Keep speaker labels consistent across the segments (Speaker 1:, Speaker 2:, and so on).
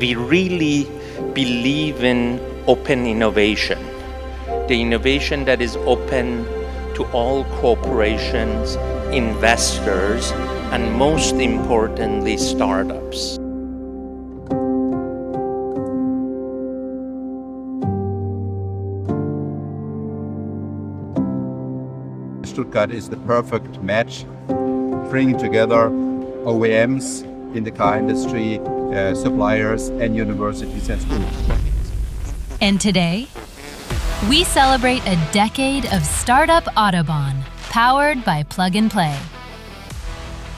Speaker 1: We really believe in open innovation, the innovation that is open to all corporations, investors, and most importantly, startups.
Speaker 2: Stuttgart is the perfect match, bringing together OEMs in the car industry, suppliers and universities and schools.
Speaker 3: And today, we celebrate a decade of Startup Autobahn, powered by Plug and Play.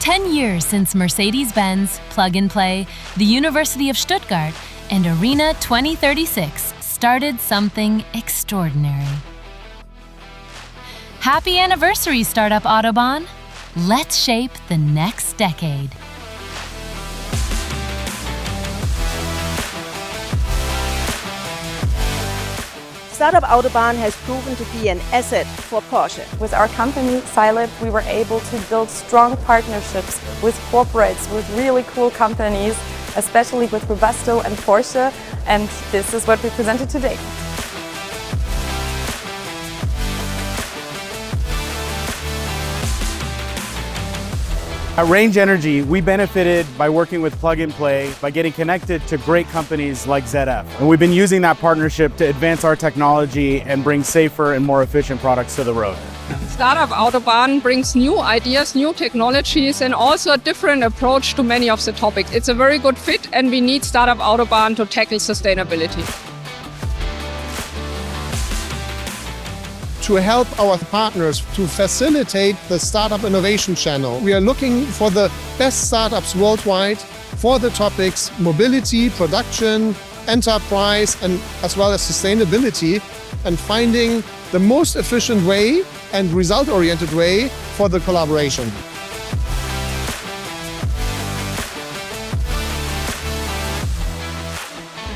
Speaker 3: 10 years since Mercedes-Benz, Plug and Play, the University of Stuttgart, and Arena 2036 started something extraordinary. Happy anniversary, Startup Autobahn! Let's shape the next decade.
Speaker 4: Startup Autobahn has proven to be an asset for Porsche.
Speaker 5: With our company, Silab, we were able to build strong partnerships with corporates, with really cool companies, especially with Webasto and Porsche, and this is what we presented today.
Speaker 6: At Range Energy, we benefited by working with Plug and Play by getting connected to great companies like ZF. And we've been using that partnership to advance our technology and bring safer and more efficient products to the road.
Speaker 7: Startup Autobahn brings new ideas, new technologies, and also a different approach to many of the topics. It's a very good fit, and we need Startup Autobahn to tackle sustainability.
Speaker 8: To help our partners to facilitate the Startup Innovation Channel, we are looking for the best startups worldwide for the topics mobility, production, enterprise, and as well as sustainability, and finding the most efficient way and result-oriented way for the collaboration.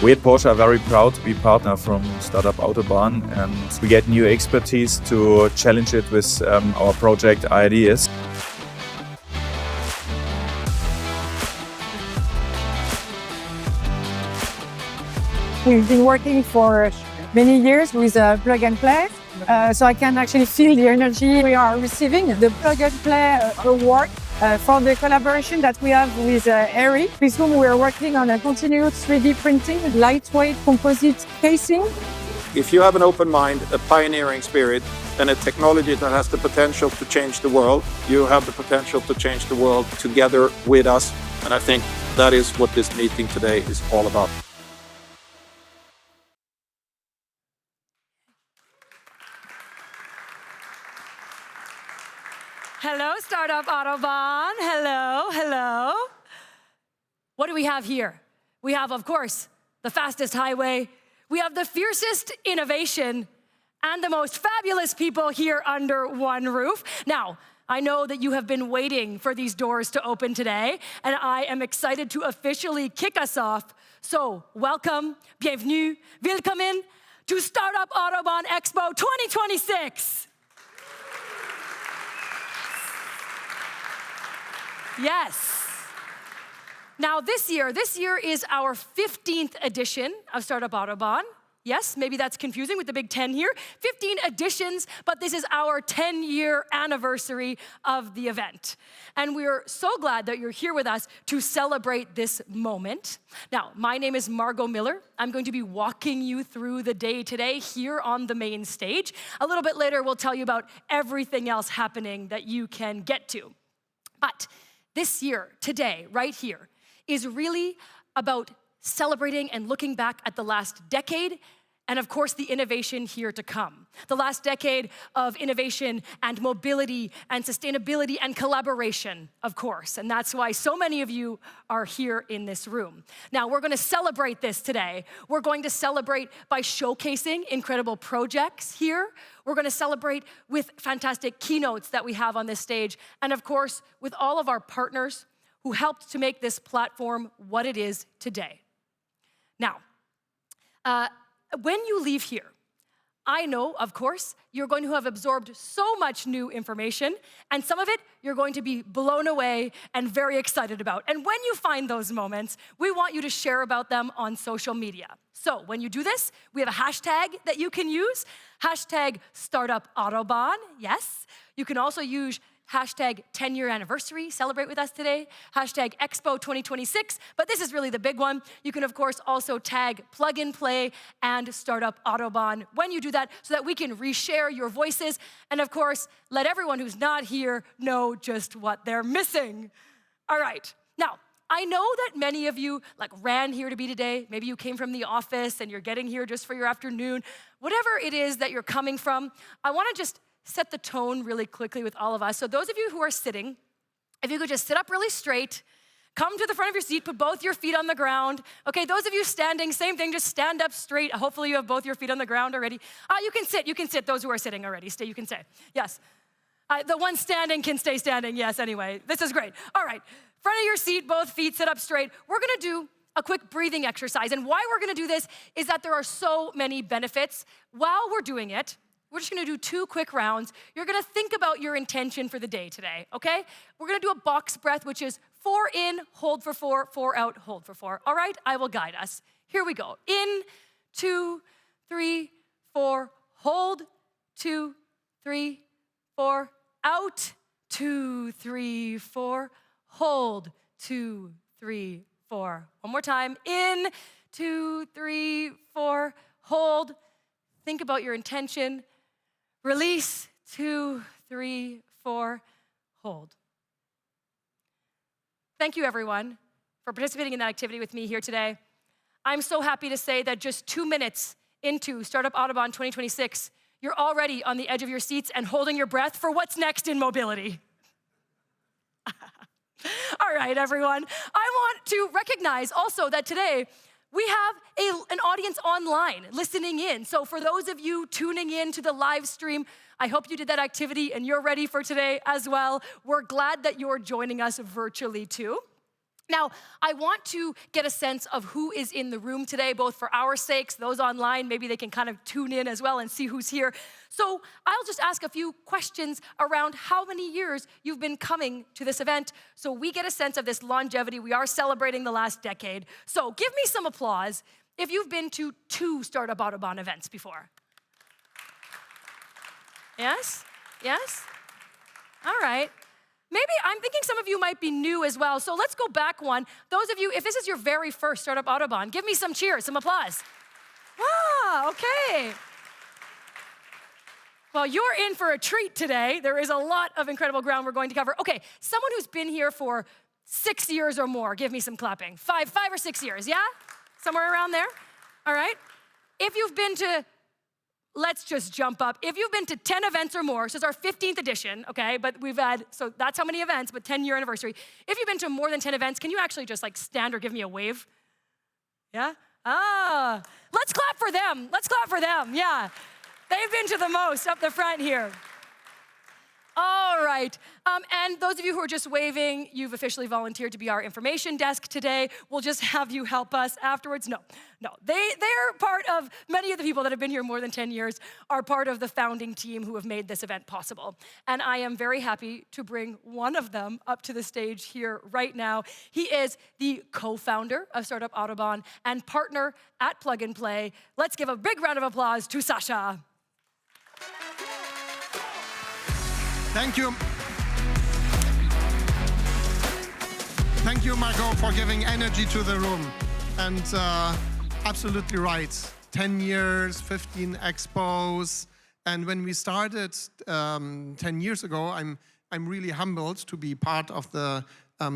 Speaker 9: We at Porsche are very proud to be partner from Startup Autobahn, and we get new expertise to challenge it with our project ideas.
Speaker 10: We've been working for many years with Plug and Play, so I can actually feel the energy we are receiving. The Plug and Play award for the collaboration that we have with Eric, with whom we are working on a continuous 3D printing, lightweight composite casing.
Speaker 11: If you have an open mind, a pioneering spirit, and a technology that has the potential to change the world, you have the potential to change the world together with us. And I think that is what this meeting today is all about.
Speaker 12: Hello, Startup Autobahn. Hello, hello. What do we have here? We have, of course, the fastest highway. We have the fiercest innovation and the most fabulous people here under one roof. Now, I know that you have been waiting for these doors to open today, and I am excited to officially kick us off. So, welcome, bienvenue, willkommen to Startup Autobahn Expo 2026. Yes. Now this year is our 15th edition of Startup Autobahn. Yes, maybe that's confusing with the big 10 here. 15 editions, but this is our 10-year anniversary of the event. And we're so glad that you're here with us to celebrate this moment. Now, my name is Margot Miller. I'm going to be walking you through the day today here on the main stage. A little bit later, we'll tell you about everything else happening that you can get to. But this year, today, right here, is really about celebrating and looking back at the last decade and, of course, the innovation here to come. The last decade of innovation and mobility and sustainability and collaboration, of course. And that's why so many of you are here in this room. Now, we're going to celebrate this today. We're going to celebrate by showcasing incredible projects here. We're going to celebrate with fantastic keynotes that we have on this stage. And, of course, with all of our partners who helped to make this platform what it is today. Now, when you leave here, I know, of course, you're going to have absorbed so much new information, and some of it you're going to be blown away and very excited about. And when you find those moments, we want you to share about them on social media. So when you do this, we have a hashtag that you can use, hashtag #StartupAutobahn, yes. You can also use hashtag 10-year anniversary, celebrate with us today, hashtag Expo 2026, but this is really the big one. You can, of course, also tag Plug and Play and Startup Autobahn when you do that so that we can reshare your voices and, of course, let everyone who's not here know just what they're missing. All right, now, I know that many of you ran here to be today. Maybe you came from the office and you're getting here just for your afternoon. Whatever it is that you're coming from, I want to just set the tone really quickly with all of us. So those of you who are sitting, if you could just sit up really straight, come to the front of your seat, put both your feet on the ground. Okay, those of you standing, same thing, just stand up straight. Hopefully you have both your feet on the ground already. You can sit, those who are sitting already. Stay, you can stay, yes. The one standing can stay standing, yes, anyway. This is great. All right, front of your seat, both feet, sit up straight. We're gonna do a quick breathing exercise. And why we're gonna do this is that there are so many benefits. While we're doing it, we're just gonna do 2 quick rounds. You're gonna think about your intention for the day today, okay? We're gonna do a box breath, which is 4 in, hold for 4, 4 out, hold for 4. All right, I will guide us. Here we go. In, 2, 3, 4, hold, 2, 3, 4, out, 2, 3, 4, hold, 2, 3, 4. One more time. In, 2, 3, 4, hold. Think about your intention. Release, 2, 3, 4, hold. Thank you, everyone, for participating in that activity with me here today. I'm so happy to say that just 2 minutes into Startup Autobahn 2026, you're already on the edge of your seats and holding your breath for what's next in mobility. All right, everyone. I want to recognize also that today we have an audience online listening in. So for those of you tuning in to the live stream, I hope you did that activity and you're ready for today as well. We're glad that you're joining us virtually too. Now, I want to get a sense of who is in the room today, both for our sakes, those online, maybe they can kind of tune in as well and see who's here. So I'll just ask a few questions around how many years you've been coming to this event so we get a sense of this longevity. We are celebrating the last decade. So give me some applause if you've been to 2 Startup Autobahn events before. Yes? Yes? All right. Maybe I'm thinking some of you might be new as well. So let's go back one. Those of you, if this is your very first Startup Autobahn, give me some cheers, some applause. Ah, okay. Well, you're in for a treat today. There is a lot of incredible ground we're going to cover. Okay, someone who's been here for 6 years or more, give me some clapping. 5 or 6 years, yeah? Somewhere around there? All right. If you've been to let's just jump up. If you've been to 10 events or more, so it's our 15th edition, okay, but we've had, so that's how many events, but 10-year anniversary. If you've been to more than 10 events, can you actually just stand or give me a wave? Yeah? Ah, let's clap for them. Let's clap for them, yeah. They've been to the most up the front here. All right, and those of you who are just waving, you've officially volunteered to be our information desk today. We'll just have you help us afterwards. No, they're part of, many of the people that have been here more than 10 years are part of the founding team who have made this event possible. And I am very happy to bring one of them up to the stage here right now. He is the co-founder of Startup Autobahn and partner at Plug and Play. Let's give a big round of applause to Sasha.
Speaker 8: Thank you. Thank you, Margot, for giving energy to the room. And absolutely right. 10 years, 15 expos. And when we started 10 years ago, I'm really humbled to be part of the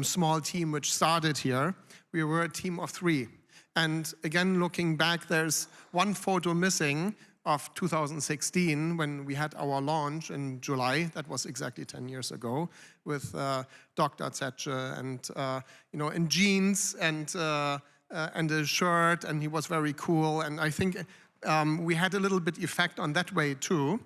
Speaker 8: small team which started here. We were a team of 3. And again, looking back, there's one photo missing of 2016 when we had our launch in July. That was exactly 10 years ago with Dr. Zetsche and in jeans and a shirt, and he was very cool. And I think we had a little bit effect on that way too.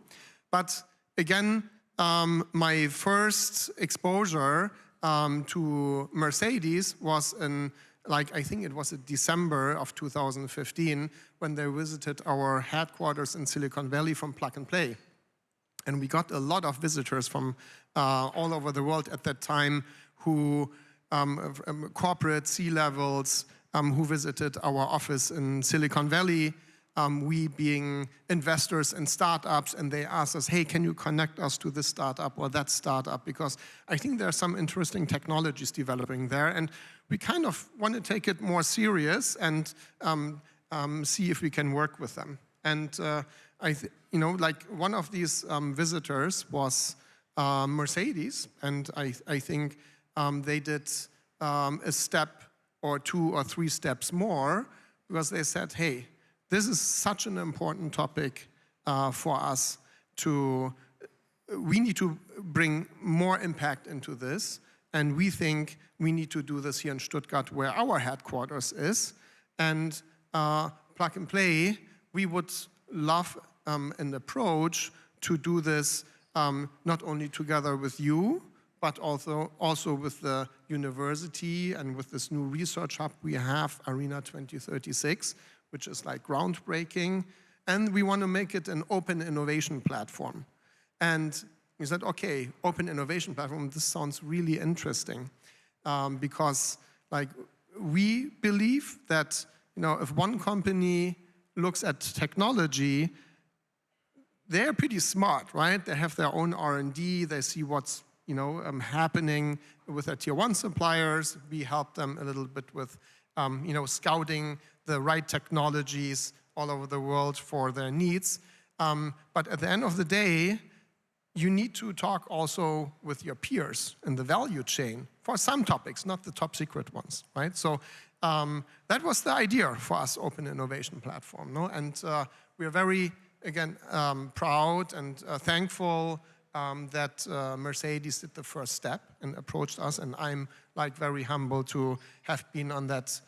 Speaker 8: But again, my first exposure to Mercedes was in like I think it was in December of 2015 when they visited our headquarters in Silicon Valley from Plug and Play. And we got a lot of visitors from all over the world at that time who corporate C-levels who visited our office in Silicon Valley, we being investors and startups, and they asked us, hey, can you connect us to this startup or that startup? Because I think there are some interesting technologies developing there, and we kind of want to take it more serious and see if we can work with them. And like one of these visitors was Mercedes, and I think they did a step or 2 or 3 steps more, because they said, hey, this is such an important topic for us we need to bring more impact into this, and we think we need to do this here in Stuttgart where our headquarters is. And Plug and Play, we would love an approach to do this not only together with you, but also with the university and with this new research hub we have, Arena 2036, which is like groundbreaking. And we want to make it an open innovation platform. And we said, okay, open innovation platform, this sounds really interesting. Because like we believe that if one company looks at technology, they're pretty smart, right? They have their own R&D, they see what's happening with their tier 1 suppliers. We help them a little bit with scouting the right technologies all over the world for their needs. But at the end of the day, you need to talk also with your peers in the value chain for some topics, not the top secret ones, right? So that was the idea for us, Open Innovation Platform. No? And we're very, again, proud and thankful that Mercedes did the first step and approached us, and I'm like very humble to have been on that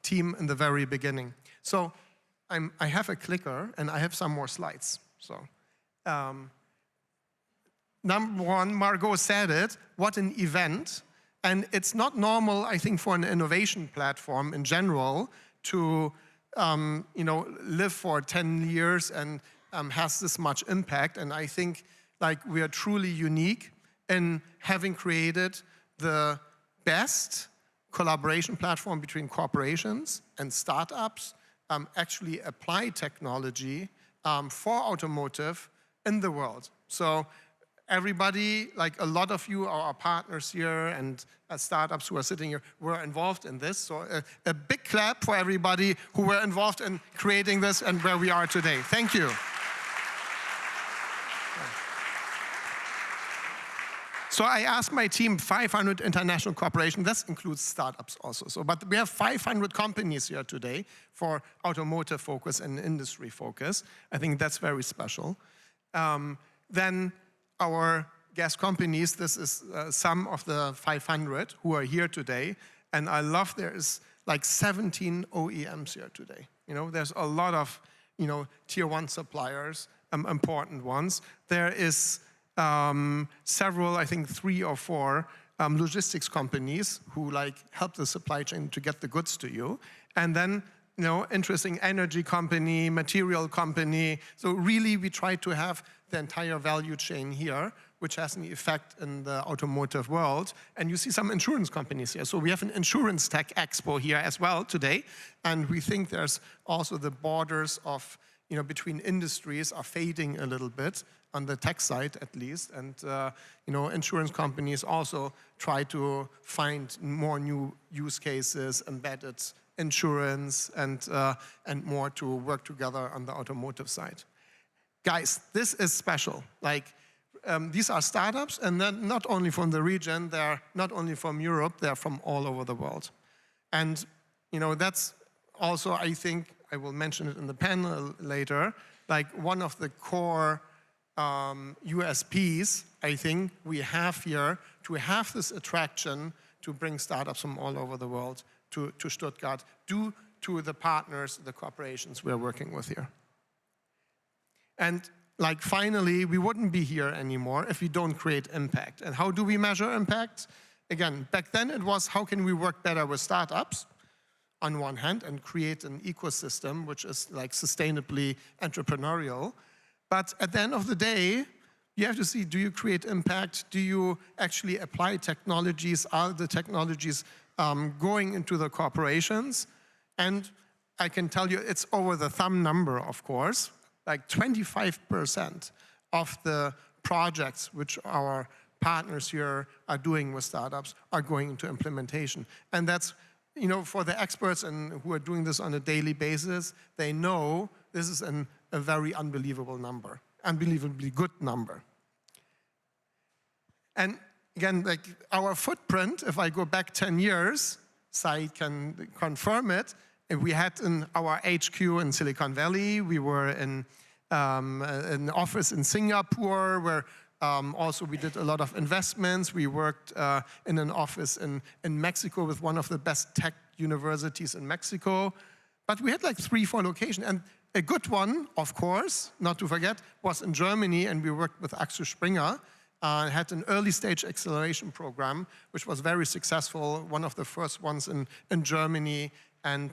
Speaker 8: team in the very beginning. So I have a clicker and I have some more slides. So number 1, Margot said it, what an event. And it's not normal, I think, for an innovation platform in general to live for 10 years and has this much impact. And I think like we are truly unique in having created the best collaboration platform between corporations and startups, actually apply technology for automotive in the world. So everybody, like a lot of you are our partners here, and startups who are sitting here were involved in this. So a big clap for everybody who were involved in creating this and where we are today. Thank you. So I asked my team, 500 international corporations, this includes startups also. But we have 500 companies here today for automotive focus and industry focus. I think that's very special. Then our guest companies, this is some of the 500 who are here today. And I love there is like 17 OEMs here today. There's a lot of tier 1 suppliers, important ones. There is several, I think 3 or 4 logistics companies who help the supply chain to get the goods to you. And then, interesting energy company, material company. So really we try to have the entire value chain here, which has an effect in the automotive world. And you see some insurance companies here. So we have an insurance tech expo here as well today. And we think there's also the borders of between industries are fading a little bit, on the tech side at least. And insurance companies also try to find more new use cases, embedded insurance, and more to work together on the automotive side. Guys, this is special. These are startups, and they're not only from the region, they're not only from Europe, they're from all over the world. And that's also, I think, I will mention it in the panel later, one of the core USPs, I think, we have here to have this attraction to bring startups from all over the world to Stuttgart due to the partners, the corporations we're working with here. And finally, we wouldn't be here anymore if we don't create impact. And how do we measure impact? again, back then it was how can we work better with startups on one hand and create an ecosystem which is like sustainably entrepreneurial. But at the end of the day, you have to see, do you create impact? Do you actually apply technologies? Are the technologies going into the corporations? And I can tell you it's over the thumb number, of course. Like 25% of the projects which our partners here are doing with startups are going into implementation. And that's, you know, for the experts and who are doing this on a daily basis, they know this is a very unbelievable number, unbelievably good number. And again, like our footprint, if I go back 10 years, Said can confirm it, we had in our HQ in Silicon Valley, we were in an office in Singapore where also we did a lot of investments. We worked in an office in Mexico with one of the best tech universities in Mexico. But we had like 3-4 locations. And a good one, of course, not to forget, was in Germany, and we worked with Axel Springer. Had an early stage acceleration program, which was very successful, one of the first ones in Germany. And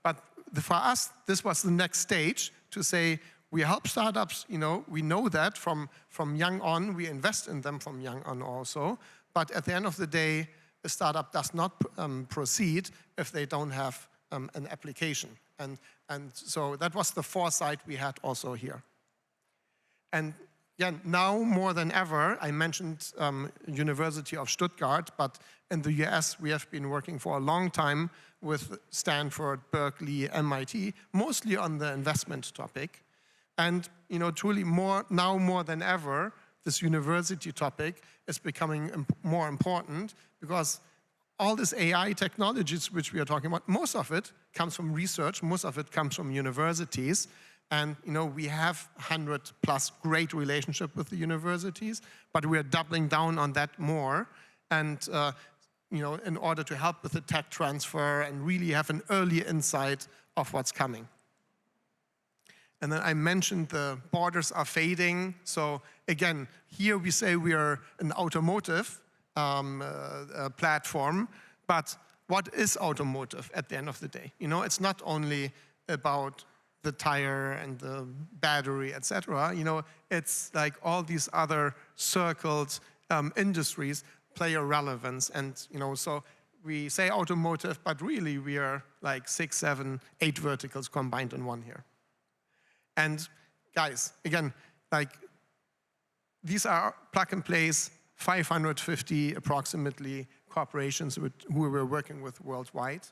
Speaker 8: but for us, this was the next stage to say, we help startups, you know, we know that from young on, we invest in them from young on also. But at the end of the day, a startup does not proceed if they don't have an application. And so that was the foresight we had also here. And again, now more than ever, I mentioned University of Stuttgart, but in the US, we have been working for a long time with Stanford, Berkeley, MIT, mostly on the investment topic. And you know, truly now more than ever, this university topic is becoming more important because all this AI technologies which we are talking about, most of it comes from research, most of it comes from universities. And you know, we have 100+ great relationship with the universities, but we are doubling down on that more. And you know, in order to help with the tech transfer and really have an early insight of what's coming. And then I mentioned the borders are fading. So again, here we say we are an automotive platform, but what is automotive at the end of the day? You know, it's not only about the tire and the battery, etc. You know, it's like all these other circled industries play a relevance. And you know, so we say automotive, but really we are like 6, 7, 8 verticals combined in one here. And guys, again, like these are plug and plays, 550 approximately corporations who we're working with worldwide.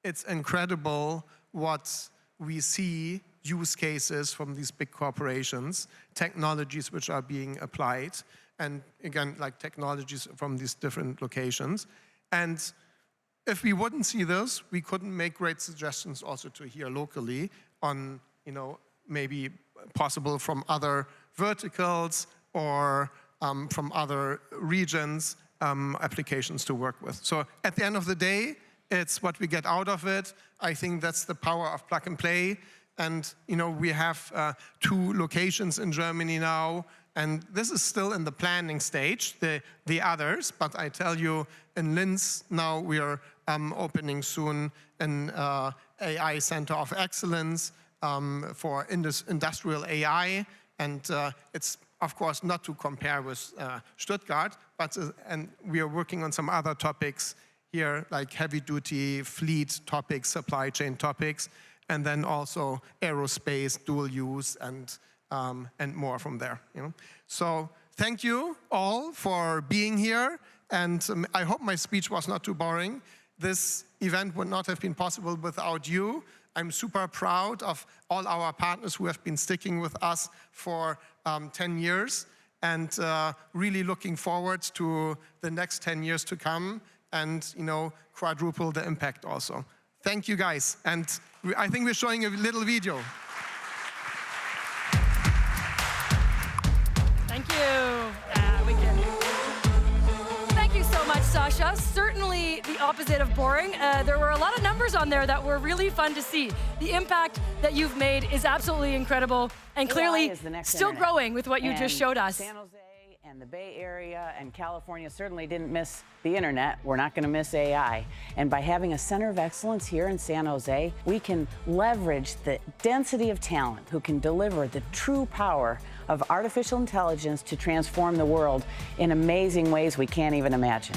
Speaker 8: It's incredible what we see use cases from these big corporations, technologies which are being applied, and again, like technologies from these different locations. And if we wouldn't see those, we couldn't make great suggestions also to here locally on, you know, maybe possible from other verticals or from other regions, applications to work with. So at the end of the day, it's what we get out of it. I think that's the power of plug and play. And you know, we have 2 locations in Germany now, and this is still in the planning stage, the others. But I tell you, in Linz now we are opening soon an AI Center of Excellence for industrial AI, and it's of course not to compare with Stuttgart, but and we are working on some other topics here, like heavy-duty fleet topics, supply chain topics, and then also aerospace, dual use, and more from there. You know, so thank you all for being here, and I hope my speech was not too boring. This event would not have been possible without you. I'm super proud of all our partners who have been sticking with us for 10 years, and really looking forward to the next 10 years to come, and you know, quadruple the impact also. Thank you guys, and I think we're showing a little video.
Speaker 12: Thank you. Thank you so much, Sasha. Certainly the opposite of boring. There were a lot of numbers on there that were really fun to see. The impact that you've made is absolutely incredible, and clearly still growing with what you just showed us.
Speaker 13: And the Bay Area and California certainly didn't miss the internet. We're not going to miss AI. And by having a center of excellence here in San Jose, we can leverage the density of talent who can deliver the true power of artificial intelligence to transform the world in amazing ways we can't even imagine.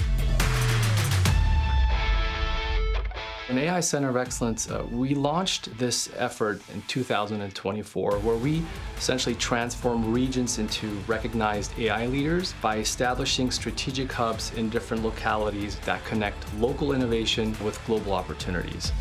Speaker 14: In AI Center of Excellence, we launched this effort in 2024, where we essentially transform regions into recognized AI leaders by establishing strategic hubs in different localities that connect local innovation with global opportunities.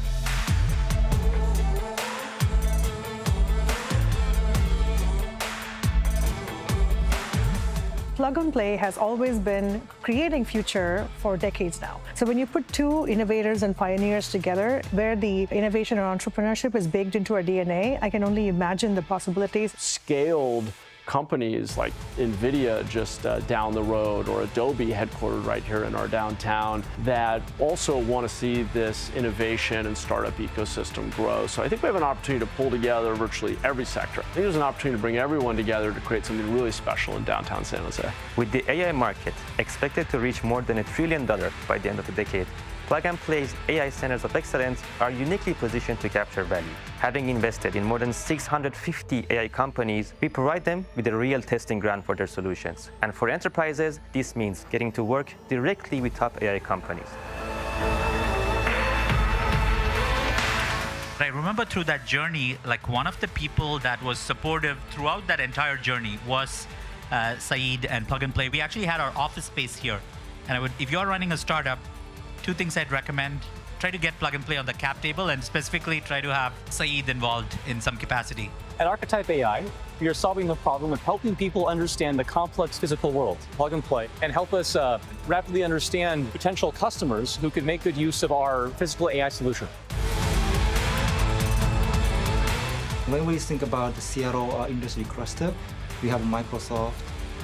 Speaker 10: Plug and Play has always been creating future for decades now. So when you put two innovators and pioneers together, where the innovation and entrepreneurship is baked into our DNA, I can only imagine the possibilities.
Speaker 15: Scaled companies like NVIDIA just down the road, or Adobe headquartered right here in our downtown, that also want to see this innovation and startup ecosystem grow. So I think we have an opportunity to pull together virtually every sector. I think there's an opportunity to bring everyone together to create something really special in downtown San Jose.
Speaker 16: With the AI market expected to reach more than $1 trillion by the end of the decade, Plug and Play's AI Centers of Excellence are uniquely positioned to capture value. Having invested in more than 650 AI companies, we provide them with a real testing ground for their solutions. And for enterprises, this means getting to work directly with top AI companies.
Speaker 17: I remember through that journey, like one of the people that was supportive throughout that entire journey was Saeed and Plug and Play. We actually had our office space here. And if you're running a startup, two things I'd recommend: try to get Plug and Play on the cap table, and specifically try to have Saeed involved in some capacity.
Speaker 18: At Archetype AI, we are solving the problem of helping people understand the complex physical world, Plug and Play, and help us rapidly understand potential customers who could make good use of our physical AI solution.
Speaker 19: When we think about the CRO industry cluster, we have Microsoft,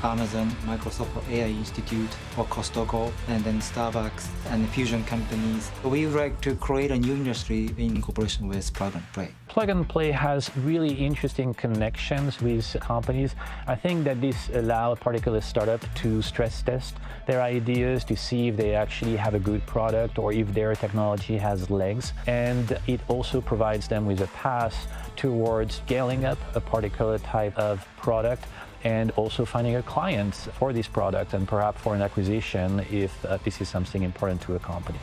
Speaker 19: Amazon, Microsoft AI Institute, or Costco, and then Starbucks and fusion companies. We would like to create a new industry in cooperation with Plug and Play.
Speaker 20: Plug and Play has really interesting connections with companies. I think that this allows a particular startup to stress test their ideas to see if they actually have a good product or if their technology has legs. And it also provides them with a path towards scaling up a particular type of product, and also finding a client for this product and perhaps for an acquisition if this is something important to a company.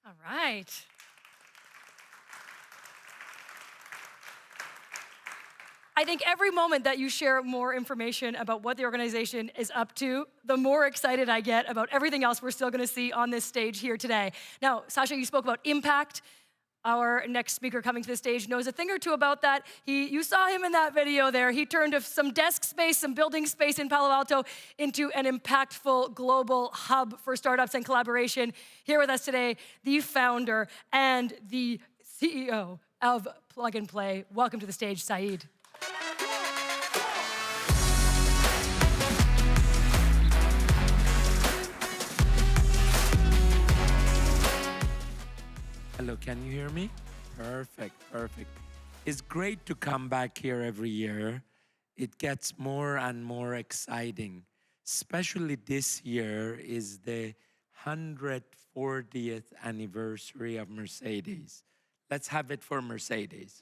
Speaker 12: All right. I think every moment that you share more information about what the organization is up to, the more excited I get about everything else we're still going to see on this stage here today. Now, Sasha, you spoke about impact. Our next speaker coming to the stage knows a thing or two about that. You saw him in that video there. He turned some desk space, some building space in Palo Alto into an impactful global hub for startups and collaboration. Here with us today, the founder and the CEO of Plug and Play. Welcome to the stage, Saeed.
Speaker 21: Hello, can you hear me? Perfect, perfect. It's great to come back here every year. It gets more and more exciting. Especially this year is the 140th anniversary of Mercedes. Let's have it for Mercedes.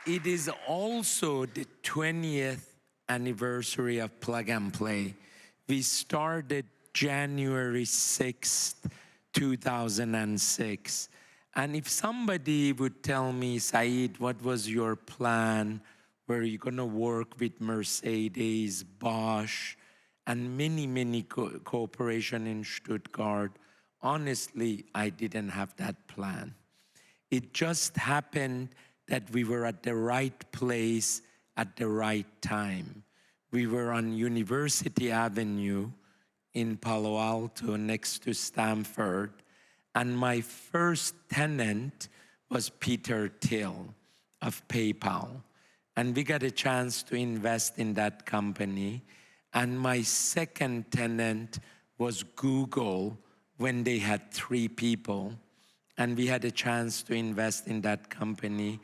Speaker 21: It is also the 20th anniversary of Plug and Play. We started January 6th, 2006. And if somebody would tell me, Saeed, what was your plan? Were you going to work with Mercedes, Bosch, and many cooperation in Stuttgart? Honestly, I didn't have that plan. It just happened that we were at the right place at the right time. We were on University Avenue in Palo Alto next to Stanford, and my first tenant was Peter Thiel of PayPal. and we got a chance to invest in that company. And my second tenant was Google when they had 3 people. And we had a chance to invest in that company.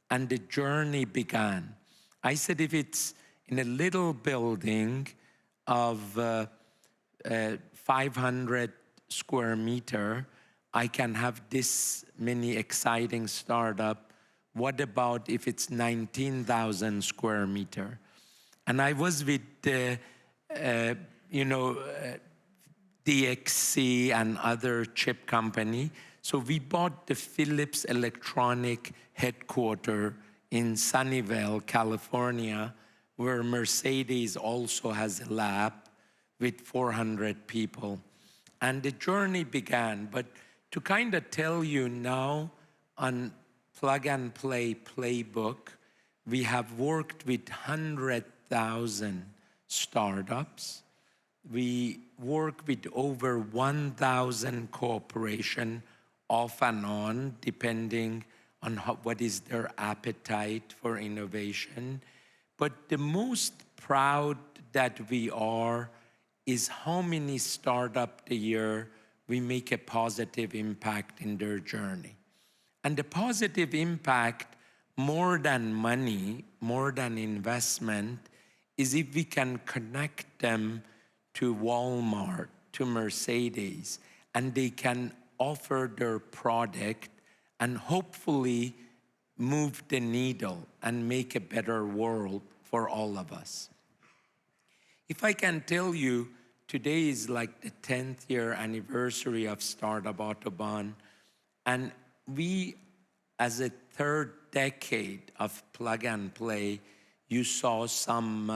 Speaker 21: And the journey began. I said, if it's in a little building of 500 square meter, I can have this many exciting startup. What about if it's 19,000 square meter? And I was with DXC and other chip company. So we bought the Philips Electronic headquarters in Sunnyvale, California, where Mercedes also has a lab with 400 people. And the journey began. But to kind of tell you now on Plug and Play playbook, we have worked with 100,000 startups. We work with over 1,000 corporations off and on, depending on what is their appetite for innovation. But the most proud that we are is how many startups a year we make a positive impact in their journey. And the positive impact, more than money, more than investment, is if we can connect them to Walmart, to Mercedes, and they can offer their product and hopefully move the needle and make a better world for all of us. If I can tell you, today is like the 10th year anniversary of Startup Autobahn, and we, as a third decade of Plug and Play, you saw some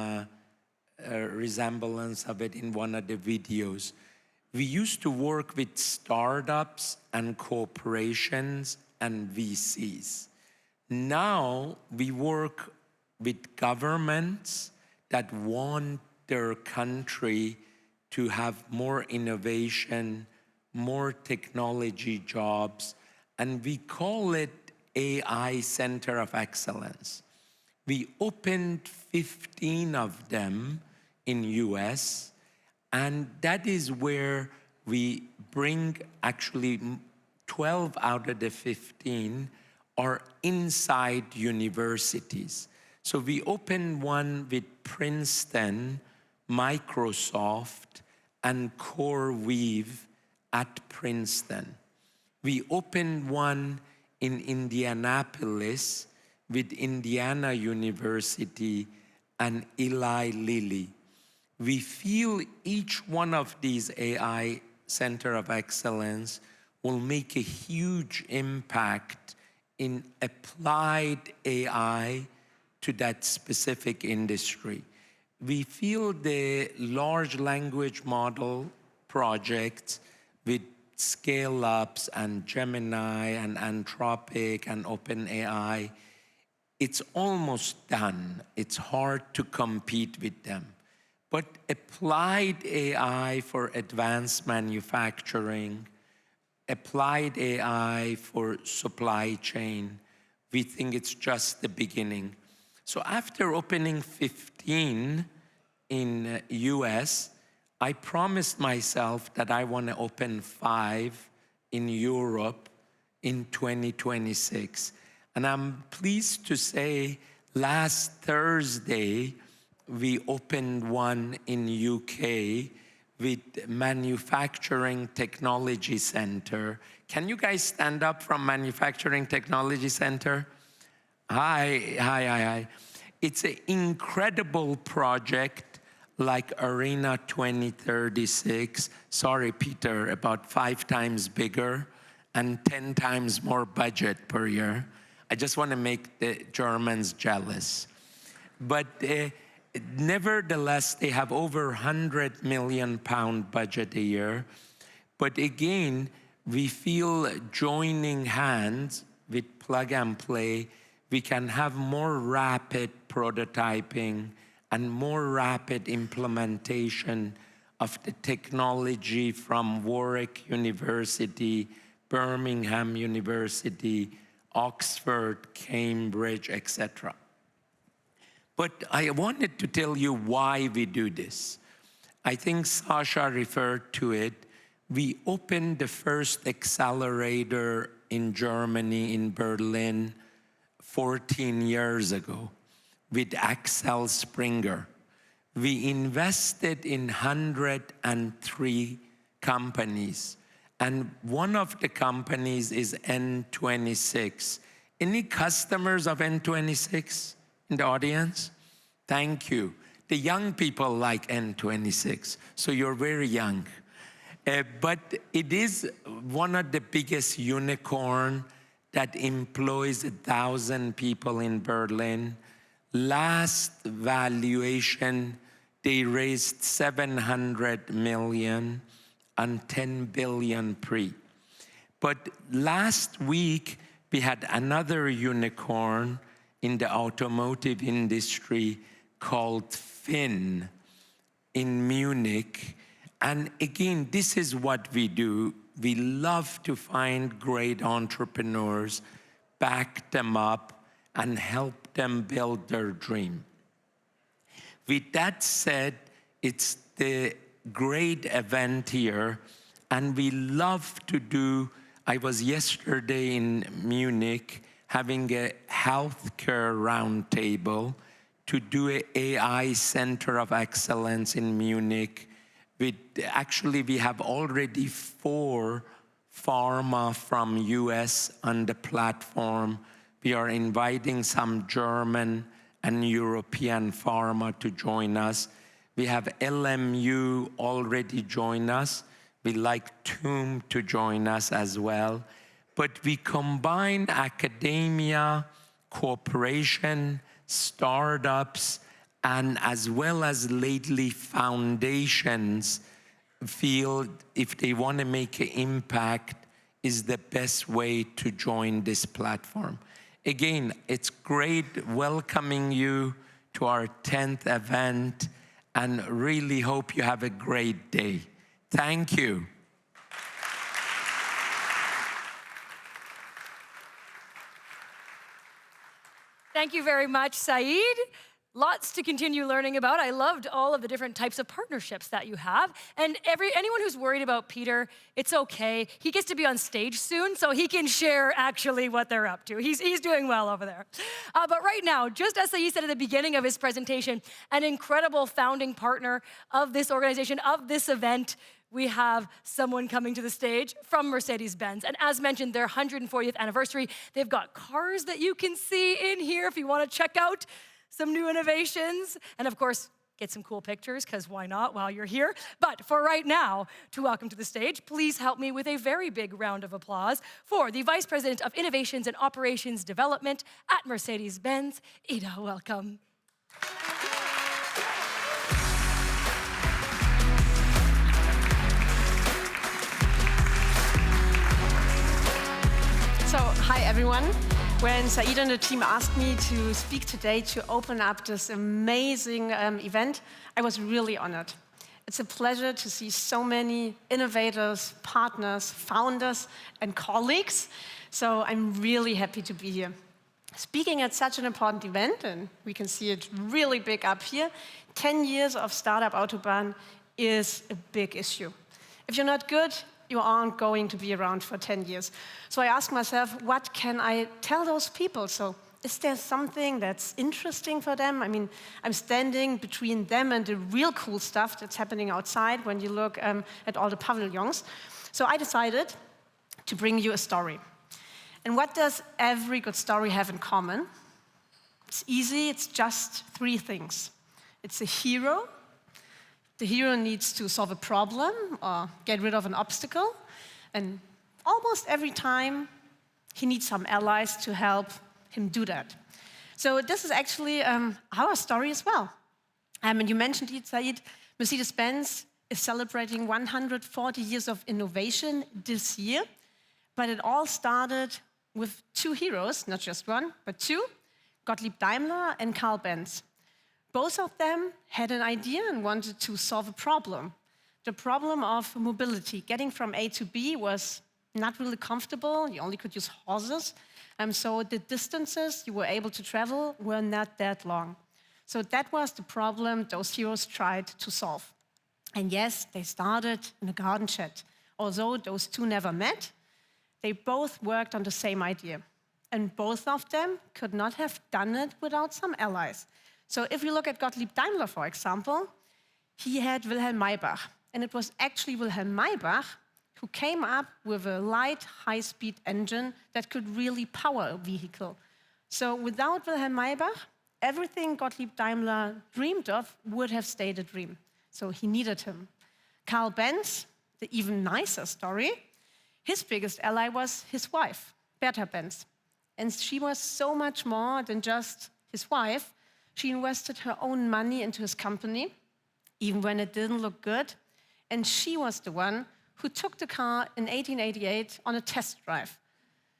Speaker 21: resemblance of it in one of the videos. We used to work with startups and corporations and VCs. Now we work with governments that want their country to have more innovation, more technology jobs, and we call it AI Center of Excellence. We opened 15 of them in US, and that is where we bring actually 12 out of the 15 are inside universities. So we opened one with Princeton, Microsoft, and CoreWeave at Princeton. We opened one in Indianapolis with Indiana University and Eli Lilly. We feel each one of these AI Center of Excellence will make a huge impact in applied AI to that specific industry. We feel the large language model projects with scale-ups and Gemini and Anthropic and OpenAI, it's almost done. It's hard to compete with them. But applied AI for advanced manufacturing, applied AI for supply chain, we think it's just the beginning. So after opening 15 in US, I promised myself that I want to open 5 in Europe in 2026. And I'm pleased to say last Thursday, we opened one in UK with Manufacturing Technology Center. Can you guys stand up from Manufacturing Technology Center? Hi. It's an incredible project like Arena 2036. Sorry, Peter, about 5 times bigger and 10 times more budget per year. I just want to make the Germans jealous. But nevertheless, they have over 100 million pound budget a year. But again, we feel joining hands with Plug and Play, we can have more rapid prototyping and more rapid implementation of the technology from Warwick University, Birmingham University, Oxford, Cambridge, etc. But I wanted to tell you why we do this. I think Sasha referred to it. We opened the first accelerator in Germany, in Berlin, 14 years ago with Axel Springer. We invested in 103 companies, and one of the companies is N26. Any customers of N26 in the audience? Thank you. The young people like N26, so you're very young. But it is one of the biggest unicorn that employs 1,000 people in Berlin. Last valuation, they raised 700 million and 10 billion pre. But last week, we had another unicorn in the automotive industry called Finn in Munich. And again, this is what we do. We love to find great entrepreneurs, back them up, and help them build their dream. With that said, it's the great event here, and we love to do, I was yesterday in Munich having a healthcare roundtable to do an AI Center of Excellence in Munich. Actually, we have already 4 pharma from US on the platform. We are inviting some German and European pharma to join us. We have LMU already join us. We like TUM to join us as well. But we combine academia, cooperation, startups, and as well as lately foundations feel if they want to make an impact is the best way to join this platform. Again, it's great welcoming you to our 10th event and really hope you have a great day. Thank you.
Speaker 12: Thank you very much, Saeed. Lots to continue learning about. I loved all of the different types of partnerships that you have. And anyone who's worried about Peter, it's okay. He gets to be on stage soon, so he can share actually what they're up to. He's doing well over there. But right now, just as Saeed said at the beginning of his presentation, an incredible founding partner of this organization, of this event, we have someone coming to the stage from Mercedes-Benz. And as mentioned, their 140th anniversary. They've got cars that you can see in here if you want to check out some new innovations. And of course, get some cool pictures, because why not while you're here? But for right now, to welcome to the stage, please help me with a very big round of applause for the Vice President of Innovations and Operations Development at Mercedes-Benz, Ida. Welcome.
Speaker 1: So, hi everyone. When Saeed and the team asked me to speak today to open up this amazing event, I was really honored. It's a pleasure to see so many innovators, partners, founders, and colleagues. So I'm really happy to be here. Speaking at such an important event, and we can see it really big up here, 10 years of Startup Autobahn is a big issue. If you're not good, you aren't going to be around for 10 years. So I asked myself, what can I tell those people? So is there something that's interesting for them? I mean, I'm standing between them and the real cool stuff that's happening outside when you look at all the pavilions. So I decided to bring you a story. And what does every good story have in common? It's easy, it's just 3 things. It's a hero. The hero needs to solve a problem or get rid of an obstacle. And almost every time, he needs some allies to help him do that. So this is actually our story as well. And you mentioned it, Saeed, Mercedes-Benz is celebrating 140 years of innovation this year. But it all started with 2 heroes, not just one, but 2, Gottlieb Daimler and Carl Benz. Both of them had an idea and wanted to solve a problem. The problem of mobility. Getting from A to B was not really comfortable. You only could use horses. So the distances you were able to travel were not that long. So that was the problem those heroes tried to solve. And yes, they started in a garden shed. Although those two never met, they both worked on the same idea. And both of them could not have done it without some allies. So if you look at Gottlieb Daimler, for example, he had Wilhelm Maybach. And it was actually Wilhelm Maybach who came up with a light, high-speed engine that could really power a vehicle. So without Wilhelm Maybach, everything Gottlieb Daimler dreamed of would have stayed a dream. So he needed him. Carl Benz, the even nicer story, his biggest ally was his wife, Bertha Benz. And she was so much more than just his wife. She invested her own money into his company, even when it didn't look good. And she was the one who took the car in 1888 on a test drive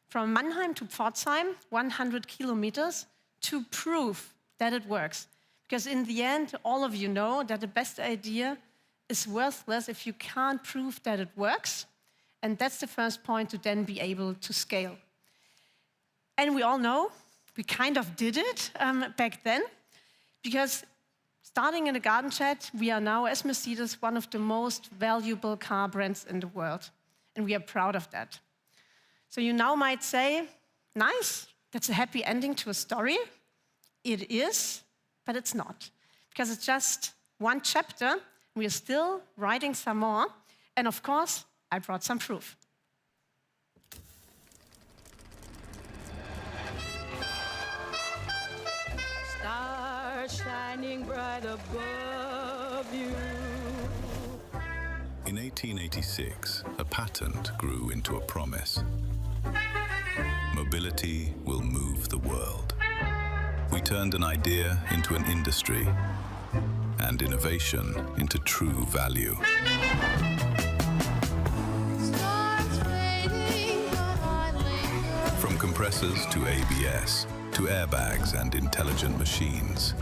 Speaker 1: from Mannheim to Pforzheim, 100 kilometers, to prove that it works. Because in the end, all of you know that the best idea is worthless if you can't prove that it works. And that's the first point to then be able to scale. And we all know we kind of did it back then, because starting in a garden shed, we are now, as Mercedes, one of the most valuable car brands in the world. And we are proud of that. So you now might say, nice, that's a happy ending to a story. It is, but it's not. Because it's just one chapter. We are still writing some more. And of course, I brought some proof.
Speaker 12: Stars shining bright above you.
Speaker 2: In 1886, a patent grew into a promise. Mobility will move the world. We turned an idea into an industry and innovation into true value. From compressors to ABS, to airbags and intelligent machines,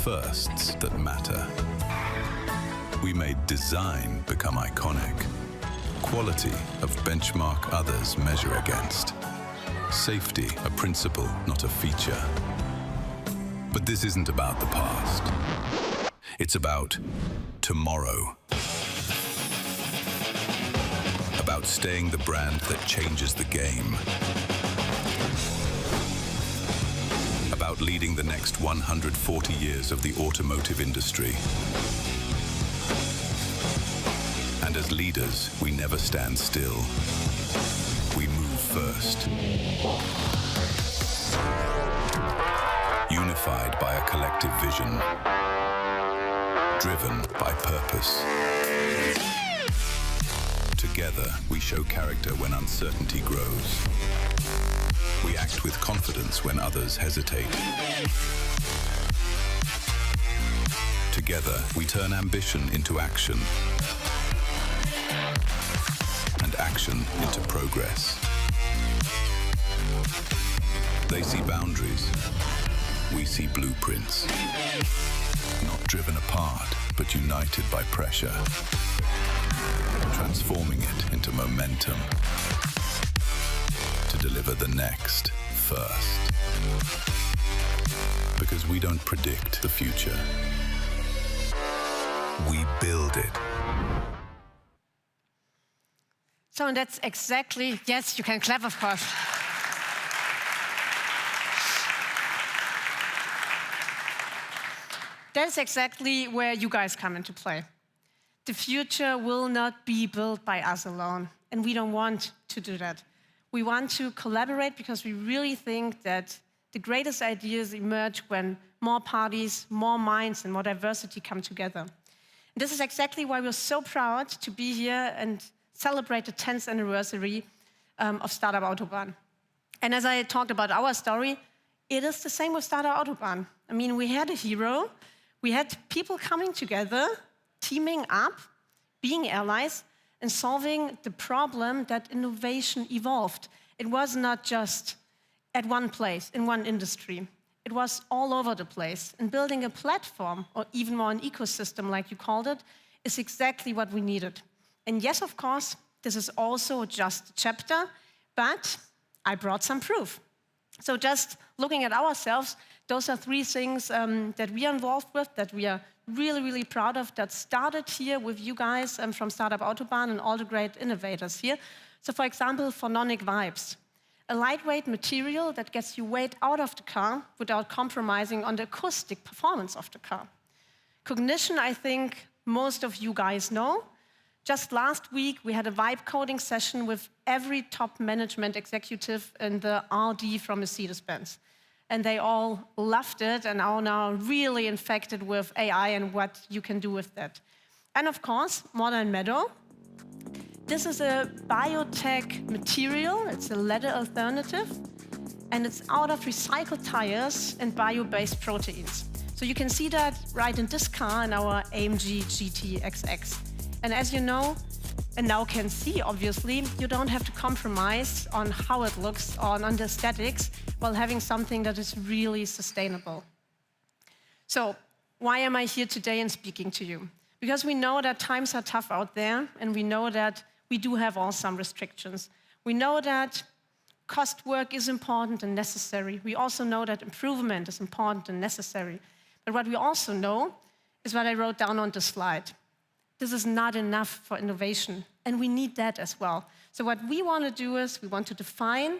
Speaker 2: firsts that matter. We made design become iconic, quality of benchmark others measure against, safety a principle, not a feature. But this isn't about the past. It's about tomorrow. About staying the brand that changes the game. About leading the next 140 years of the automotive industry. And as leaders, we never stand still. We move first. Unified by a collective vision. Driven by purpose. Together, we show character when uncertainty grows. We act with confidence when others hesitate. Together, we turn ambition into action. And action into progress. They see boundaries. We see blueprints. Not driven apart, but united by pressure. Transforming it into momentum. To deliver the next first. Because we don't predict the future. We build it.
Speaker 1: So and that's exactly, yes, you can clap, of course. That's exactly where you guys come into play. The future will not be built by us alone, and we don't want to do that. We want to collaborate because we really think that the greatest ideas emerge when more parties, more minds, and more diversity come together. And this is exactly why we're so proud to be here and celebrate the 10th anniversary of Startup Autobahn. And as I talked about our story, it is the same with Startup Autobahn. I mean, we had a hero, we had people coming together, teaming up, being allies, and solving the problem that innovation evolved. It was not just at one place, in one industry. It was all over the place. And building a platform, or even more an ecosystem like you called it, is exactly what we needed. And yes, of course, this is also just a chapter, but I brought some proof. So just looking at ourselves, Those are three things that we are involved with, that we are really, really proud of, that started here with you guys from Startup Autobahn and all the great innovators here. So for example, phononic vibes, a lightweight material that gets you weight out of the car without compromising on the acoustic performance of the car. Cognition, I think most of you guys know. Just last week, we had a vibe coding session with every top management executive in the RD from Mercedes-Benz. And they all loved it and are now really infected with AI and what you can do with that. And of course, Modern Meadow. This is a biotech material. It's a leather alternative. And it's out of recycled tires and bio-based proteins. So you can see that right in this car, in our AMG GT XX. And as you know, and now can see, obviously, you don't have to compromise on how it looks or on the aesthetics while having something that is really sustainable. So why am I here today and speaking to you? Because we know that times are tough out there, and we know that we do have all some restrictions. We know that cost work is important and necessary. We also know that improvement is important and necessary. But what we also know is what I wrote down on the slide. This is not enough for innovation, and we need that as well. So what we want to do is we want to define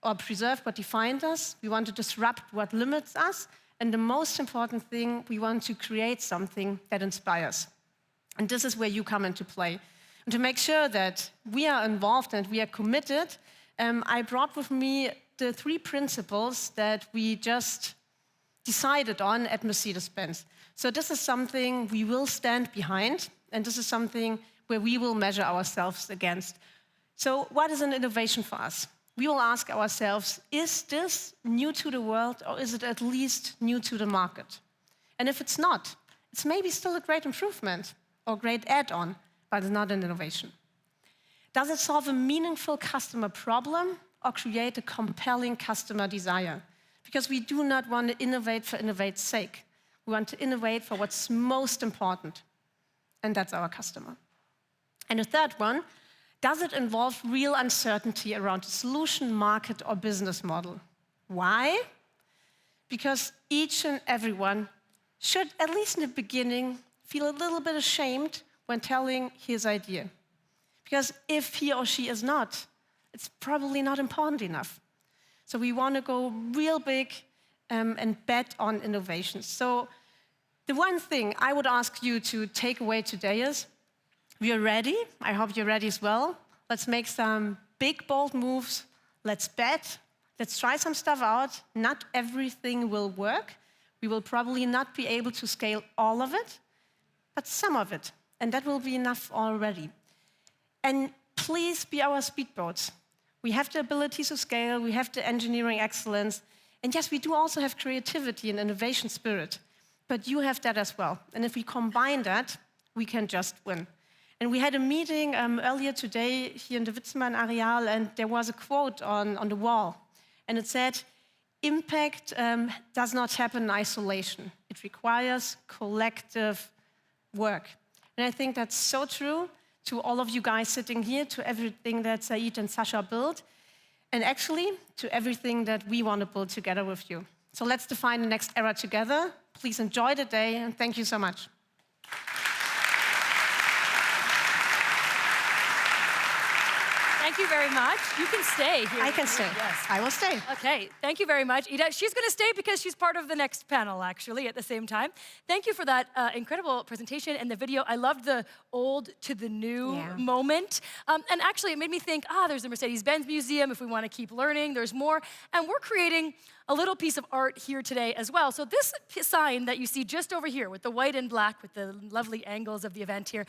Speaker 1: or preserve what defined us. We want to disrupt what limits us. And the most important thing, we want to create something that inspires. And this is where you come into play. And to make sure that we are involved and we are committed, I brought with me the 3 principles that we just decided on at Mercedes-Benz. So this is something we will stand behind, and this is something where we will measure ourselves against. So what is an innovation for us? We will ask ourselves, is this new to the world, or is it at least new to the market? And if it's not, it's maybe still a great improvement or great add-on, but it's not an innovation. Does it solve a meaningful customer problem or create a compelling customer desire? Because we do not want to innovate for innovate's sake. We want to innovate for what's most important, and that's our customer. And the third one, does it involve real uncertainty around the solution, market, or business model? Why? Because each and everyone should, at least in the beginning, feel a little bit ashamed when telling his idea. Because if he or she is not, it's probably not important enough. So we want to go real big and bet on innovations. So the one thing I would ask you to take away today is, we are ready. I hope you're ready as well. Let's make some big, bold moves. Let's bet. Let's try some stuff out. Not everything will work. We will probably not be able to scale all of it, but some of it. And that will be enough already. And please be our speedboats. We have the ability to scale. We have the engineering excellence. And yes, we do also have creativity and innovation spirit. But you have that as well. And if we combine that, we can just win. And we had a meeting earlier today here in the Witzmann Areal, and there was a quote on the wall. And it said, impact does not happen in isolation. It requires collective work. And I think that's so true to all of you guys sitting here, to everything that Said and Sasha built, and actually to everything that we want to build together with you. So let's define the next era together. Please enjoy the day, and thank you so much.
Speaker 12: Thank you very much. You can stay here.
Speaker 1: I can stay.
Speaker 12: Yes.
Speaker 1: I will stay.
Speaker 12: Okay, thank you very much, Ida. She's going to stay because she's part of the next panel, actually, at the same time. Thank you for that incredible presentation and the video. I loved the old to the new moment. And actually, it made me think, there's the Mercedes-Benz Museum. If we want to keep learning, there's more. And we're creating a little piece of art here today as well. So this sign that you see just over here with the white and black with the lovely angles of the event here,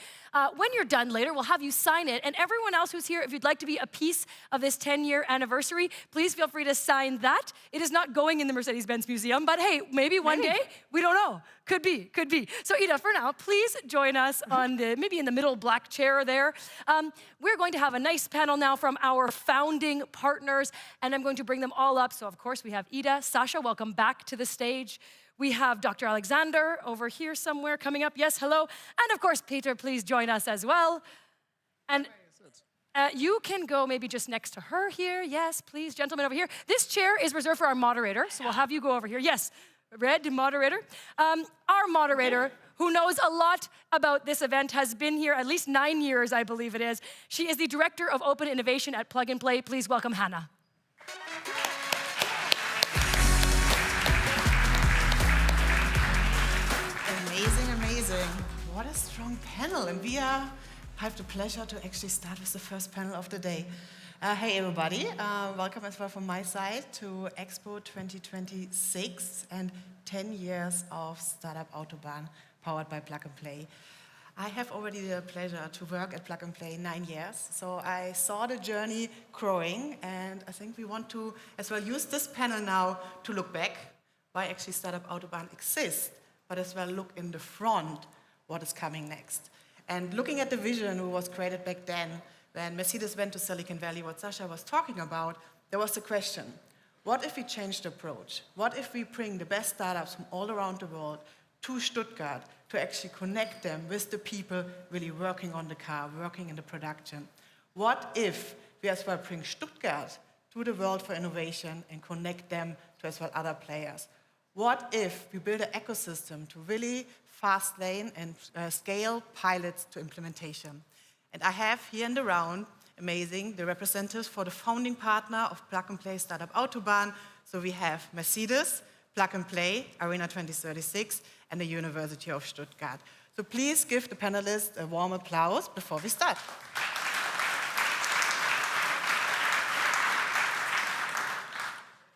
Speaker 12: when you're done later, we'll have you sign it. And everyone else who's here, if you'd like to be a piece of this 10-year anniversary, please feel free to sign that. It is not going in the Mercedes-Benz Museum, but hey, maybe one day, we don't know. Could be, could be. So Ida, for now, please join us on maybe in the middle black chair there. We're going to have a nice panel now from our founding partners, and I'm going to bring them all up. So of course, we have Ida, Sasha, welcome back to the stage. We have Dr. Alexander over here somewhere coming up. Yes, hello. And of course, Peter, please join us as well. And You can go maybe just next to her here. Yes, please, gentlemen over here. This chair is reserved for our moderator, so we'll have you go over here. Yes, red moderator. Our moderator, who knows a lot about this event, has been here at least 9 years, I believe it is. She is the Director of Open Innovation at Plug and Play. Please welcome Hannah.
Speaker 3: Amazing, amazing. What a strong panel. And we have the pleasure to actually start with the first panel of the day. Hey, everybody. Welcome as well from my side to Expo 2026 and 10 years of Startup Autobahn powered by Plug and Play. I have already the pleasure to work at Plug and Play 9 years. So I saw the journey growing, and I think we want to as well use this panel now to look back why actually Startup Autobahn exists, but as well look in the front what is coming next. And looking at the vision who was created back then, when Mercedes went to Silicon Valley, what Sasha was talking about, there was the question, what if we change the approach? What if we bring the best startups from all around the world to Stuttgart to actually connect them with the people really working on the car, working in the production? What if we as well bring Stuttgart to the world for innovation and connect them to as well other players? What if we build an ecosystem to really fast lane and scale pilots to implementation? And I have here in the round, amazing, the representatives for the founding partner of Plug and Play Startup Autobahn. So we have Mercedes, Plug and Play, Arena 2036, and the University of Stuttgart. So please give the panelists a warm applause before we start.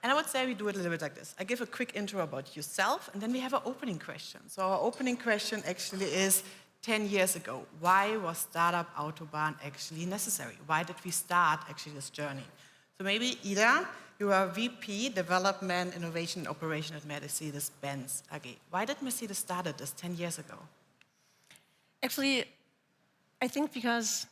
Speaker 3: And I would say we do it a little bit like this. I give a quick intro about yourself, and then we have an opening question. So our opening question actually is 10 years ago. Why was Startup Autobahn actually necessary? Why did we start actually this journey? So maybe Ida, you are VP Development, Innovation, and Operation at Mercedes-Benz AG. Why did Mercedes start this 10 years ago?
Speaker 1: Actually, I think because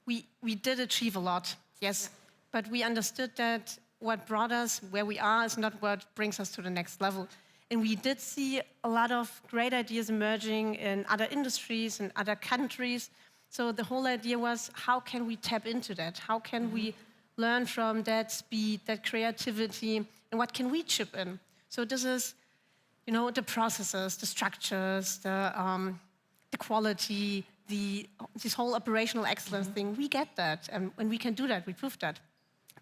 Speaker 1: we did achieve a lot, yes, but we understood that what brought us where we are is not what brings us to the next level. And we did see a lot of great ideas emerging in other industries and other countries. So the whole idea was, how can we tap into that? How can we learn from that speed, that creativity, and what can we chip in? So this is, you know, the processes, the structures, the quality, this whole operational excellence thing. We get that, and when we can do that, we prove that.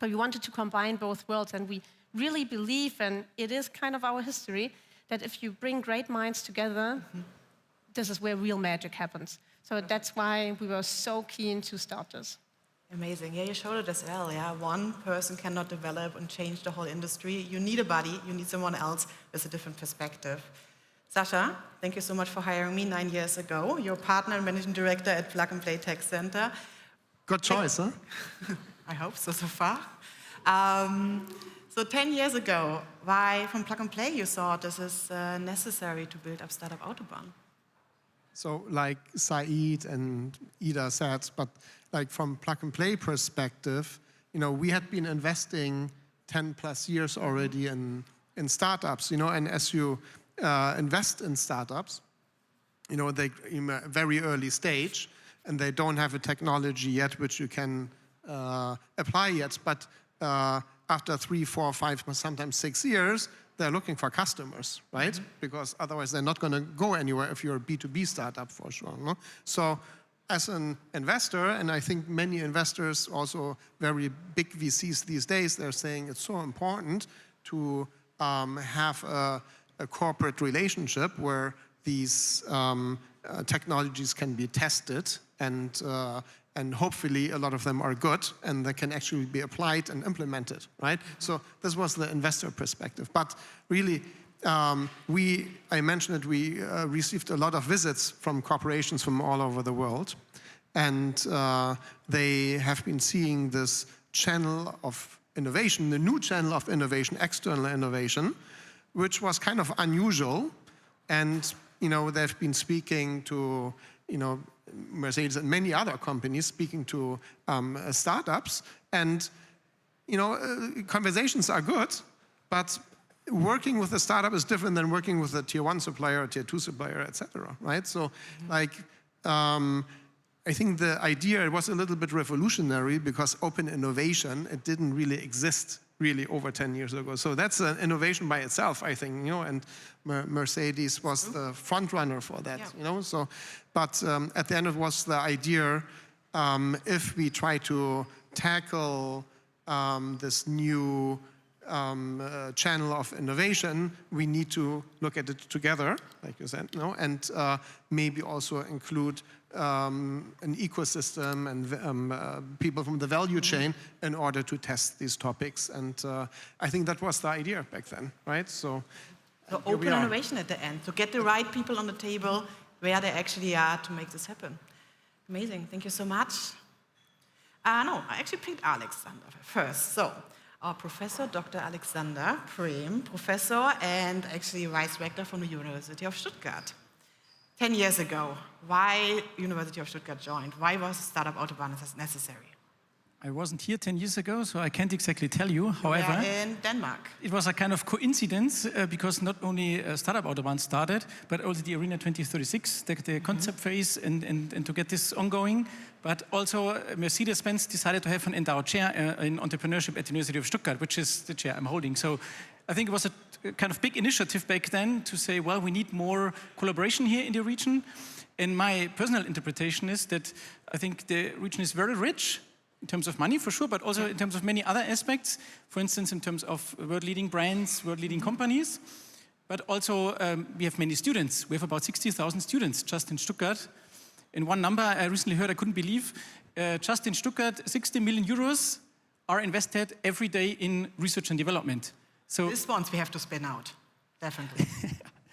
Speaker 1: But we wanted to combine both worlds, and we really believe, and it is kind of our history, that if you bring great minds together, this is where real magic happens. So that's why we were so keen to start this.
Speaker 3: Amazing. Yeah, you showed it as well. Yeah, one person cannot develop and change the whole industry. You need a buddy. You need someone else with a different perspective. Sasha, thank you so much for hiring me 9 years ago. You're partner and managing director at Plug and Play Tech Center.
Speaker 8: Good choice, huh?
Speaker 3: I hope so far. So 10 years ago, why from Plug and Play you thought this is necessary to build up Startup Autobahn?
Speaker 8: So like Said and Ida said, but like from Plug and Play perspective, you know, we had been investing 10 plus years already in startups, you know, and as you invest in startups, you know, they in a very early stage and they don't have a technology yet which you can apply yet, but after 3, 4, 5, sometimes 6 years, they're looking for customers, right? Because otherwise they're not going to go anywhere if you're a B2B startup for sure. No? So as an investor, and I think many investors, also very big VCs these days, they're saying it's so important to have a corporate relationship where these technologies can be tested and hopefully a lot of them are good and they can actually be applied and implemented, right? So this was the investor perspective. But really, I mentioned it, we received a lot of visits from corporations from all over the world. And they have been seeing this channel of innovation, the new channel of innovation, external innovation, which was kind of unusual. And, you know, they've been speaking to, you know, Mercedes and many other companies, speaking to startups, and you know, conversations are good, but working with a startup is different than working with a tier 1 supplier, or tier 2 supplier, etc. Right? So, like, I think the idea was a little bit revolutionary because open innovation, it didn't really exist really over 10 years ago. So that's an innovation by itself, I think, and Mercedes was the front runner for that, So, but at the end it was the idea, if we try to tackle this new channel of innovation, we need to look at it together, like you said, and maybe also include an ecosystem and people from the value chain in order to test these topics. And I think that was the idea back then, right? So
Speaker 3: open innovation at the end, to get the right people on the table where they actually are to make this happen. Amazing, thank you so much. No, I actually picked Alexander first. So our professor, Dr. Alexander Prem, professor and actually vice rector from the University of Stuttgart. 10 years ago, why University of Stuttgart joined? Why was Startup Autobahn necessary?
Speaker 4: I wasn't here 10 years ago, so I can't exactly tell you. However,
Speaker 3: in Denmark.
Speaker 4: It was a kind of coincidence because not only Startup Autobahn started, but also the Arena 2036, the concept phase, and to get this ongoing. But also Mercedes-Benz decided to have an endowed chair in entrepreneurship at the University of Stuttgart, which is the chair I'm holding. So I think it was a kind of big initiative back then to say, well, we need more collaboration here in the region. And my personal interpretation is that I think the region is very rich in terms of money, for sure, but also in terms of many other aspects. For instance, in terms of world-leading brands, world-leading companies. But also, we have many students. We have about 60,000 students just in Stuttgart. And one number I recently heard, I couldn't believe, just in Stuttgart, 60 million euros are invested every day in research and development. So
Speaker 3: this ones we have to spin out, definitely.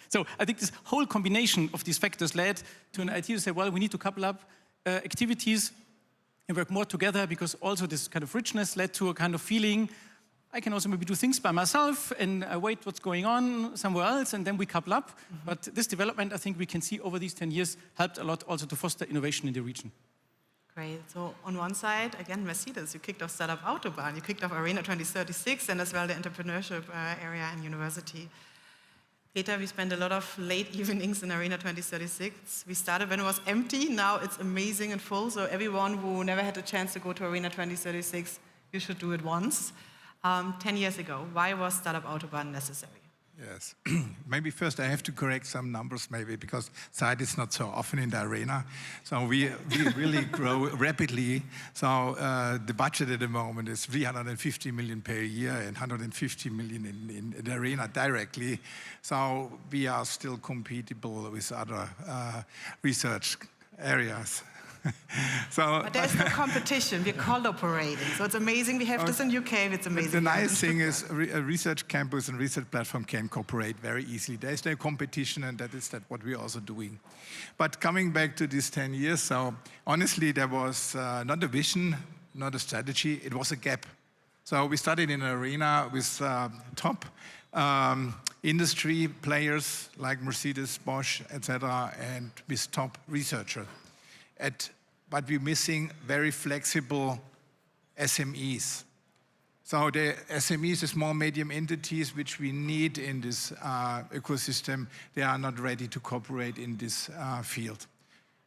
Speaker 4: So I think this whole combination of these factors led to an idea to say, well, we need to couple up activities and work more together, because also this kind of richness led to a kind of feeling, I can also maybe do things by myself and wait what's going on somewhere else, and then we couple up. But this development, I think we can see over these 10 years, helped a lot also to foster innovation in the region.
Speaker 3: Great. So on one side, again, Mercedes, you kicked off Startup Autobahn, you kicked off Arena 2036, and as well the entrepreneurship area and university. Peter, we spent a lot of late evenings in Arena 2036. We started when it was empty, now it's amazing and full, so everyone who never had a chance to go to Arena 2036, you should do it once. 10 years ago, why was Startup Autobahn necessary?
Speaker 22: Yes, maybe first I have to correct some numbers maybe, because Zeit is not so often in the arena. So we really grow rapidly. So the budget at the moment is 350 million per year and 150 million in the arena directly. So we are still compatible with other research areas.
Speaker 3: But there's no competition, we're collaborating. So it's amazing we have this in UK, it's amazing.
Speaker 22: The nice thing is a research campus and research platform can cooperate very easily. There's no competition, and that is what we're also doing. But coming back to these 10 years, so honestly there was not a vision, not a strategy, it was a gap. So we started in an arena with top industry players like Mercedes, Bosch, etc., and with top researchers. But we're missing very flexible SMEs. So the SMEs, the small, medium entities, which we need in this ecosystem, they are not ready to cooperate in this field.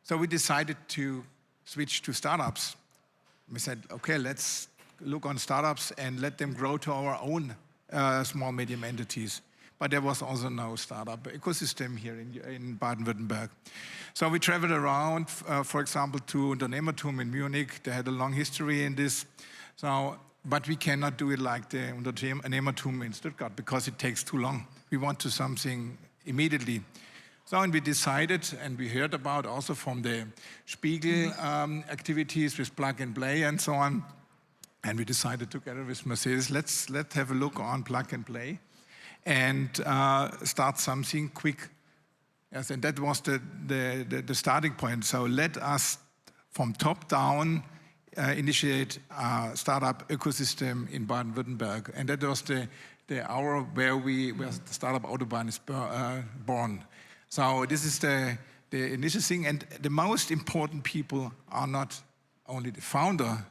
Speaker 22: So we decided to switch to startups. We said, okay, let's look on startups and let them grow to our own small, medium entities. But there was also no startup ecosystem here in Baden-Württemberg. So we traveled around, for example, to Unternehmertum in Munich. They had a long history in this. So, but we cannot do it like the Unternehmertum in Stuttgart because it takes too long. We want to something immediately. So, and we decided, and we heard about also from the Spiegel activities with plug and play and so on. And we decided together with Mercedes, let's have a look on plug and play and start something quick. Yes, and that was the starting point. So let us, from top down, initiate a startup ecosystem in Baden-Württemberg. And that was the hour where the Startup Autobahn is born. So this is the initial thing. And the most important people are not only the founder,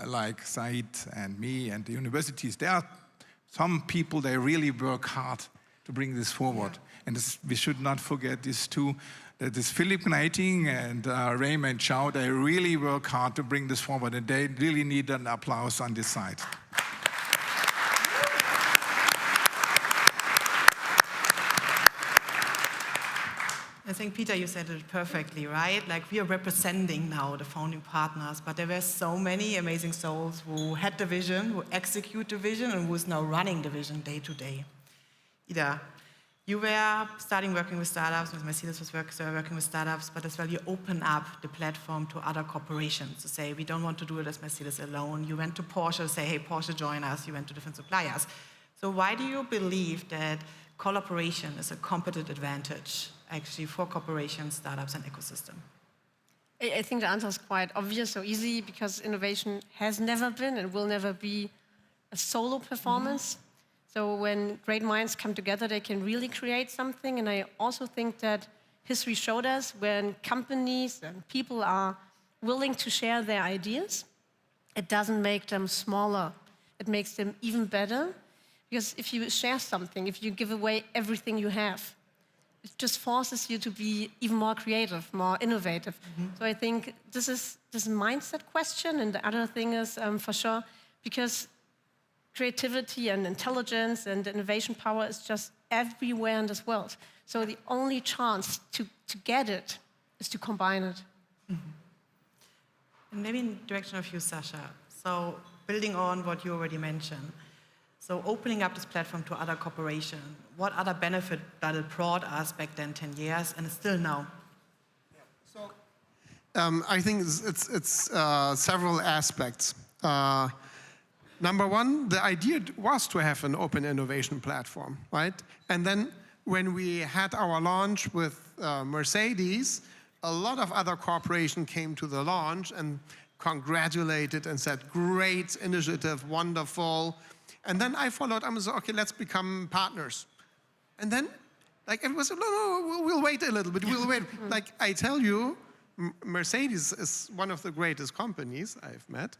Speaker 22: like Said and me and the universities. There are some people, they really work hard to bring this forward. And we should not forget these two, that is Philip Knighting and Raymond Chow. They really work hard to bring this forward, and they really need an applause on this side.
Speaker 3: I think, Peter, you said it perfectly, right? Like, we are representing now the founding partners, but there were so many amazing souls who had the vision, who execute the vision, and who's now running the vision day to day. Ida, you were starting working with startups, with Mercedes was working with startups, but as well you open up the platform to other corporations to say, we don't want to do it as Mercedes alone. You went to Porsche to say, hey, Porsche, join us. You went to different suppliers. So why do you believe that collaboration is a competitive advantage, actually, for corporations, startups, and ecosystem?
Speaker 1: I think the answer is quite obvious, so easy, because innovation has never been and will never be a solo performance. So when great minds come together, they can really create something. And I also think that history showed us when companies and people are willing to share their ideas, it doesn't make them smaller. It makes them even better. Because if you share something, if you give away everything you have, it just forces you to be even more creative, more innovative. So I think this is a mindset question. And the other thing is, for sure, because creativity and intelligence and innovation power is just everywhere in this world. So the only chance to get it is to combine it.
Speaker 3: And maybe in the direction of you, Sasha. So building on what you already mentioned, so opening up this platform to other corporations, what other benefit that it brought us back then 10 years and still now?
Speaker 8: I think it's several aspects. Number one, the idea was to have an open innovation platform, right? And then when we had our launch with Mercedes, a lot of other corporations came to the launch and congratulated and said, great initiative, wonderful. And then I followed, I was okay, let's become partners. And then, like, it was, no, we'll wait a little bit, we'll wait. Like, I tell you, Mercedes is one of the greatest companies I've met.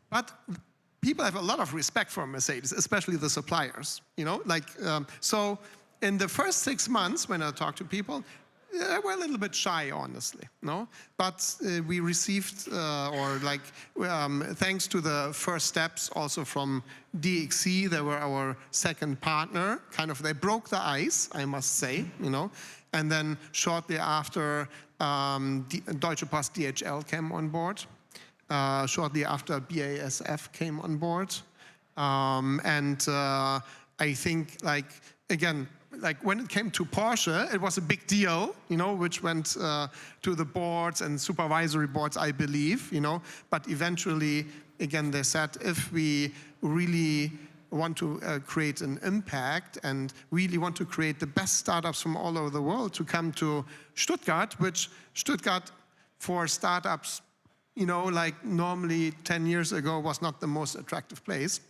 Speaker 8: But people have a lot of respect for Mercedes, especially the suppliers, you know? Like, so in the first 6 months, when I talked to people, they were a little bit shy, honestly, no? But we received, thanks to the first steps also from DXC, they were our second partner, kind of, they broke the ice, I must say, you know? And then shortly after, Deutsche Post DHL came on board. Shortly after, BASF came on board. I think, like, again, like when it came to Porsche, it was a big deal, you know, which went to the boards and supervisory boards, I believe, you know. But eventually, again, they said, if we really want to create an impact and really want to create the best startups from all over the world to come to Stuttgart, which Stuttgart for startups, you know, like normally 10 years ago was not the most attractive place.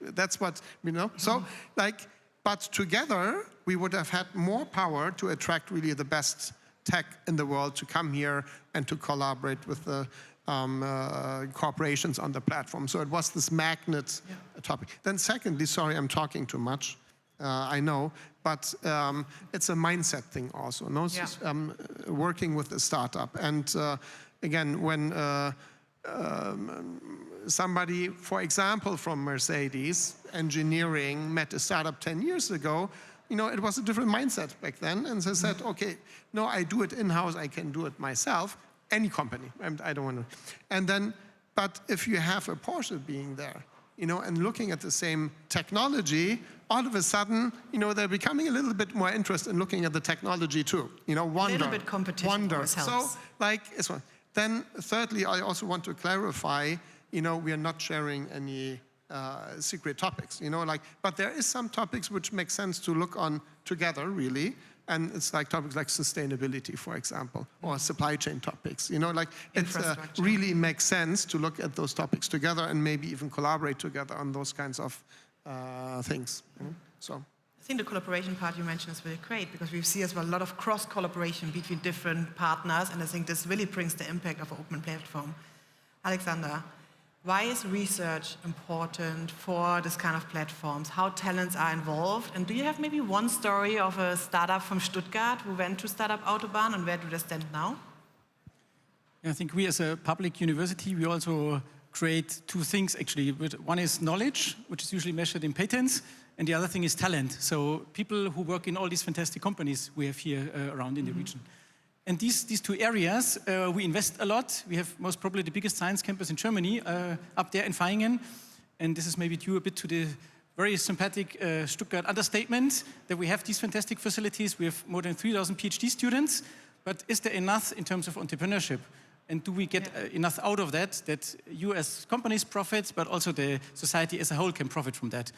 Speaker 8: That's what, you know. So, like, but together we would have had more power to attract really the best tech in the world to come here and to collaborate with the corporations on the platform. So it was this magnet topic. Then secondly, sorry, I'm talking too much. I know, but it's a mindset thing also. No? Working with a startup. And again, when somebody, for example, from Mercedes engineering met a startup 10 years ago, you know, it was a different mindset back then. And they said, okay, no, I do it in-house, I can do it myself. Any company, I don't want to. And then, but if you have a Porsche being there, you know, and looking at the same technology, all of a sudden, you know, they're becoming a little bit more interested in looking at the technology too. You know, wonder. A little bit competition always helps. So, like, it's one. Then, thirdly, I also want to clarify, you know, we are not sharing any secret topics, you know, like, but there is some topics which make sense to look on together, really. And it's like topics like sustainability, for example, or supply chain topics. You know, like it really makes sense to look at those topics together and maybe even collaborate together on those kinds of things. So
Speaker 3: I think the collaboration part you mentioned is really great because we see as well a lot of cross-collaboration between different partners, and I think this really brings the impact of an open platform. Alexander, why is research important for this kind of platforms? How talents are involved? And do you have maybe one story of a startup from Stuttgart who went to Startup Autobahn, and where do they stand now?
Speaker 4: I think we as a public university, we also create two things actually. One is knowledge, which is usually measured in patents, and the other thing is talent. So people who work in all these fantastic companies we have here around in the region. And these two areas, we invest a lot. We have most probably the biggest science campus in Germany up there in Vaihingen. And this is maybe due a bit to the very sympathetic Stuttgart understatement that we have these fantastic facilities. We have more than 3,000 PhD students. But is there enough in terms of entrepreneurship? And do we get enough out of that you as companies profit, but also the society as a whole can profit from that?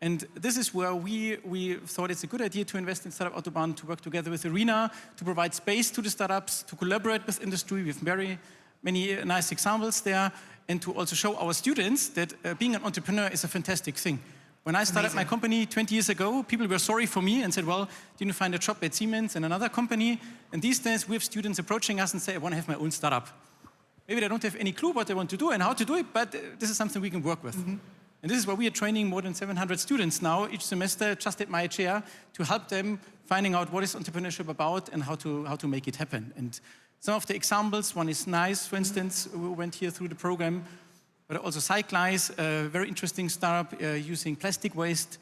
Speaker 4: And this is where we thought it's a good idea to invest in Startup Autobahn, to work together with Arena, to provide space to the startups, to collaborate with industry. We have very many nice examples there, and to also show our students that being an entrepreneur is a fantastic thing. When I started my company 20 years ago, people were sorry for me and said, well, didn't you find a job at Siemens and another company? And these days, we have students approaching us and say, I want to have my own startup. Maybe they don't have any clue what they want to do and how to do it, but this is something we can work with. And this is why we are training more than 700 students now each semester, just at my chair, to help them finding out what is entrepreneurship about and how to make it happen. And some of the examples, one is NICE, for instance, who went here through the program, but also Cyclize, a very interesting startup using plastic waste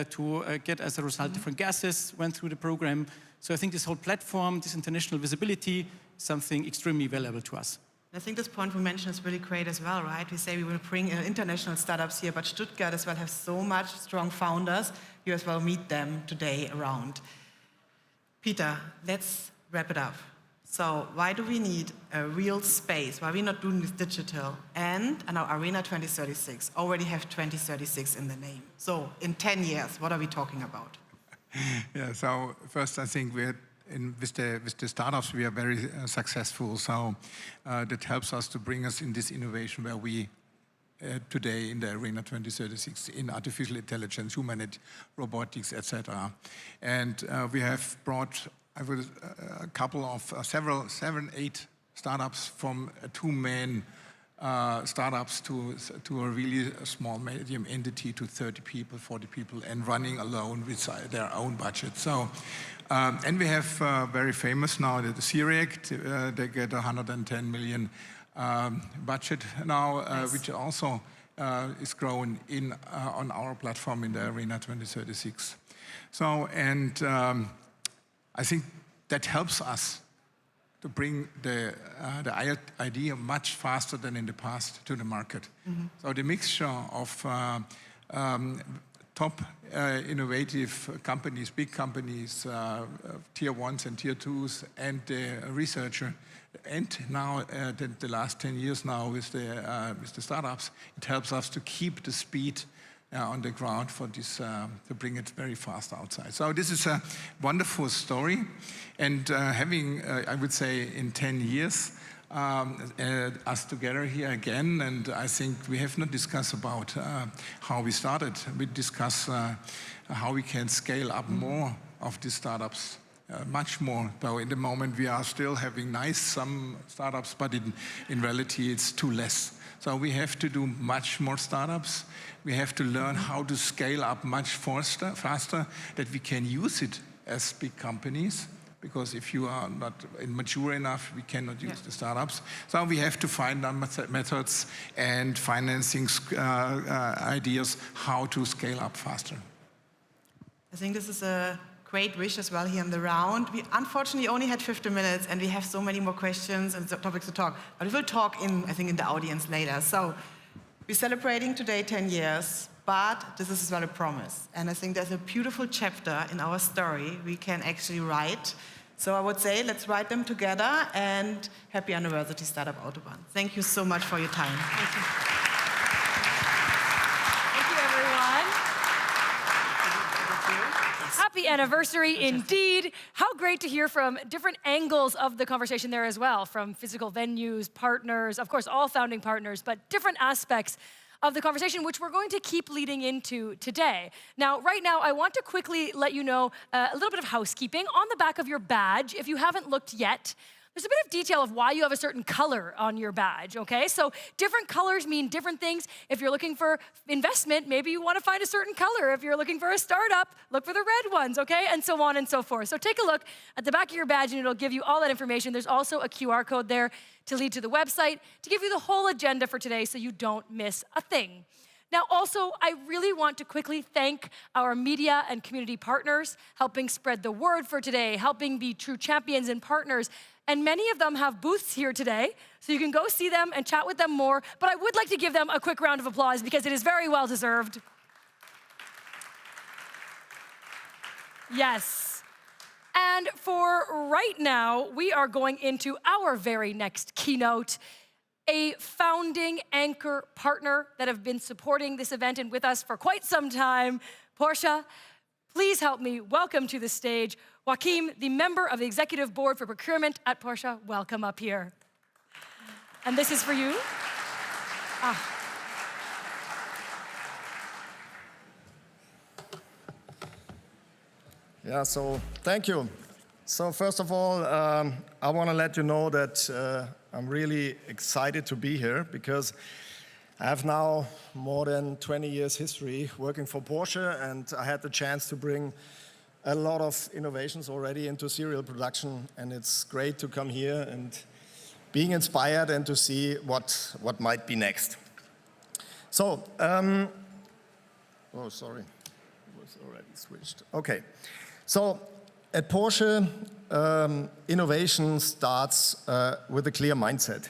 Speaker 4: to get as a result different gases, went through the program. So I think this whole platform, this international visibility, is something extremely valuable to us.
Speaker 3: I think this point we mentioned is really great as well, right? We say we will bring international startups here, but Stuttgart as well has so much strong founders. You as well meet them today around. Peter, let's wrap it up. So why do we need a real space? Why are we not doing this digital? And our Arena 2036 already have 2036 in the name. So in 10 years, what are we talking about?
Speaker 22: Yeah, so first I think with the startups, we are very successful. So that helps us to bring us in this innovation where we today in the Arena 2036 in artificial intelligence, humanoid robotics, etc. And we have brought a couple of 8 startups from 2 main startups to a really small medium entity to 30 people, 40 people, and running alone with their own budget. So, and we have very famous now, the CIREAC, they get 110 million budget now, which also is grown on our platform in the Arena 2036. So, and I think that helps us to bring the idea much faster than in the past to the market. So the mixture of top innovative companies, big companies, tier 1s and tier 2s, and the researcher, and now the last 10 years now with the startups, it helps us to keep the speed on the ground for this, to bring it very fast outside. So this is a wonderful story. And having, I would say, in 10 years, us together here again, and I think we have not discussed about how we started. We discuss how we can scale up more of these startups, much more. Though in the moment we are still having some startups, but in reality it's too less. So we have to do much more startups. We have to learn how to scale up much faster, that we can use it as big companies. Because if you are not mature enough, we cannot use the startups. So we have to find methods and financing ideas how to scale up faster.
Speaker 3: I think this is a great wish as well here in the round. We unfortunately only had 50 minutes and we have so many more questions and topics to talk. But we will talk I think in the audience later. So we're celebrating today 10 years, but this is as well a promise. And I think there's a beautiful chapter in our story we can actually write. So I would say let's write them together, and happy anniversary Startup Autobahn. Thank you so much for your time.
Speaker 12: Thank you. Thank you, everyone. Happy anniversary indeed. How great to hear from different angles of the conversation there as well, from physical venues, partners, of course, all founding partners, but different aspects of the conversation, which we're going to keep leading into today. Now, right now, I want to quickly let you know a little bit of housekeeping. On the back of your badge, if you haven't looked yet, There's a bit of detail of why you have a certain color on your badge, okay? So different colors mean different things. If you're looking for investment, maybe you want to find a certain color. If you're looking for a startup, look for the red ones, okay? And so on and so forth. So take a look at the back of your badge and it'll give you all that information. There's also a QR code there to lead to the website to give you the whole agenda for today so you don't miss a thing. Now, also, I really want to quickly thank our media and community partners, helping spread the word for today, helping be true champions and partners. And many of them have booths here today, so you can go see them and chat with them more. But I would like to give them a quick round of applause because it is very well deserved. Yes. And for right now, we are going into our very next keynote. A founding anchor partner that have been supporting this event and with us for quite some time, Porsche. Please help me welcome to the stage Joachim, the member of the Executive Board for Procurement at Porsche. Welcome up here. And this is for you.
Speaker 5: Yeah, so thank you. So first of all, I want to let you know that I'm really excited to be here because I have now more than 20 years history working for Porsche, and I had the chance to bring a lot of innovations already into serial production, and it's great to come here and being inspired and to see what might be next. So, oh, sorry, it was already switched. Okay, so at Porsche, innovation starts with a clear mindset.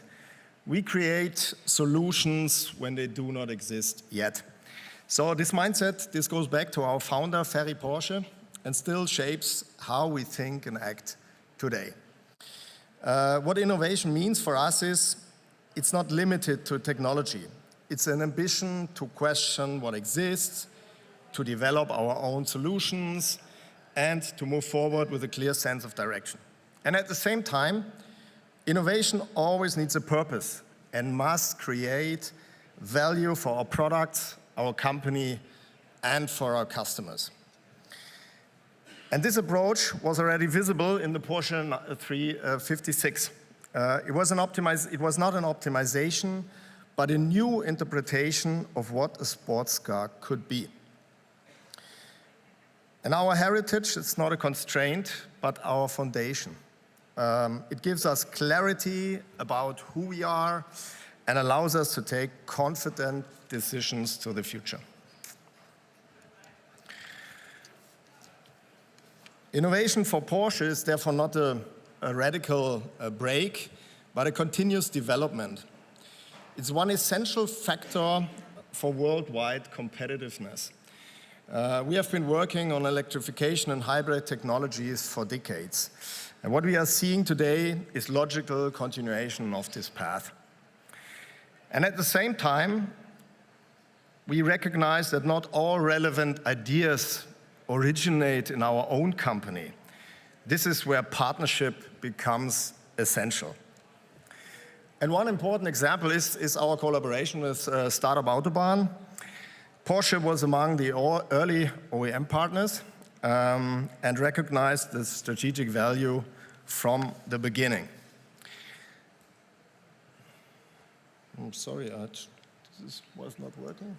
Speaker 5: We create solutions when they do not exist yet. So this mindset, this goes back to our founder, Ferry Porsche, and still shapes how we think and act today. What innovation means for us is, it's not limited to technology. It's an ambition to question what exists, to develop our own solutions, and to move forward with a clear sense of direction. And at the same time, innovation always needs a purpose and must create value for our products, our company, and for our customers. And this approach was already visible in the Porsche 356. It was not an optimization, but a new interpretation of what a sports car could be. And our heritage is not a constraint, but our foundation. It gives us clarity about who we are and allows us to take confident decisions to the future. Innovation for Porsche is therefore not a radical break, but a continuous development. It's one essential factor for worldwide competitiveness. We have been working on electrification and hybrid technologies for decades. And what we are seeing today is logical continuation of this path. And at the same time, we recognize that not all relevant ideas originate in our own company. This is where partnership becomes essential. And one important example is our collaboration with Startup Autobahn. Porsche was among the early OEM partners and recognized the strategic value from the beginning. I'm sorry, this was not working.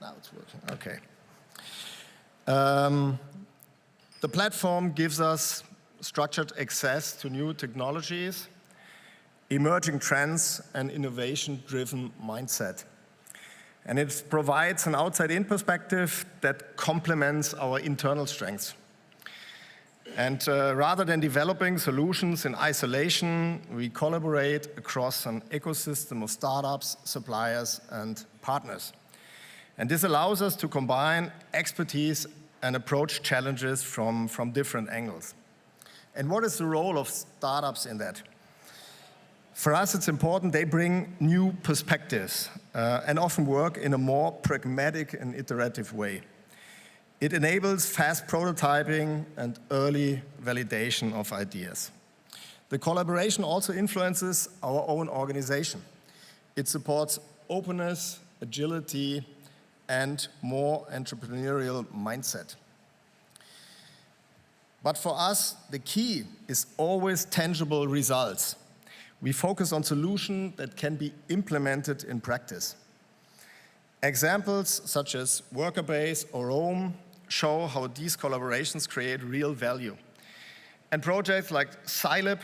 Speaker 5: Now it's working, okay. The platform gives us structured access to new technologies, emerging trends, and innovation-driven mindset. And it provides an outside-in perspective that complements our internal strengths. And rather than developing solutions in isolation, we collaborate across an ecosystem of startups, suppliers, and partners. And this allows us to combine expertise and approach challenges from different angles. And what is the role of startups in that? For us, it's important they bring new perspectives and often work in a more pragmatic and iterative way. It enables fast prototyping and early validation of ideas. The collaboration also influences our own organization. It supports openness, agility, and more entrepreneurial mindset. But for us, the key is always tangible results. We focus on solutions that can be implemented in practice. Examples such as Workerbase or Roam show how these collaborations create real value. And projects like Scilab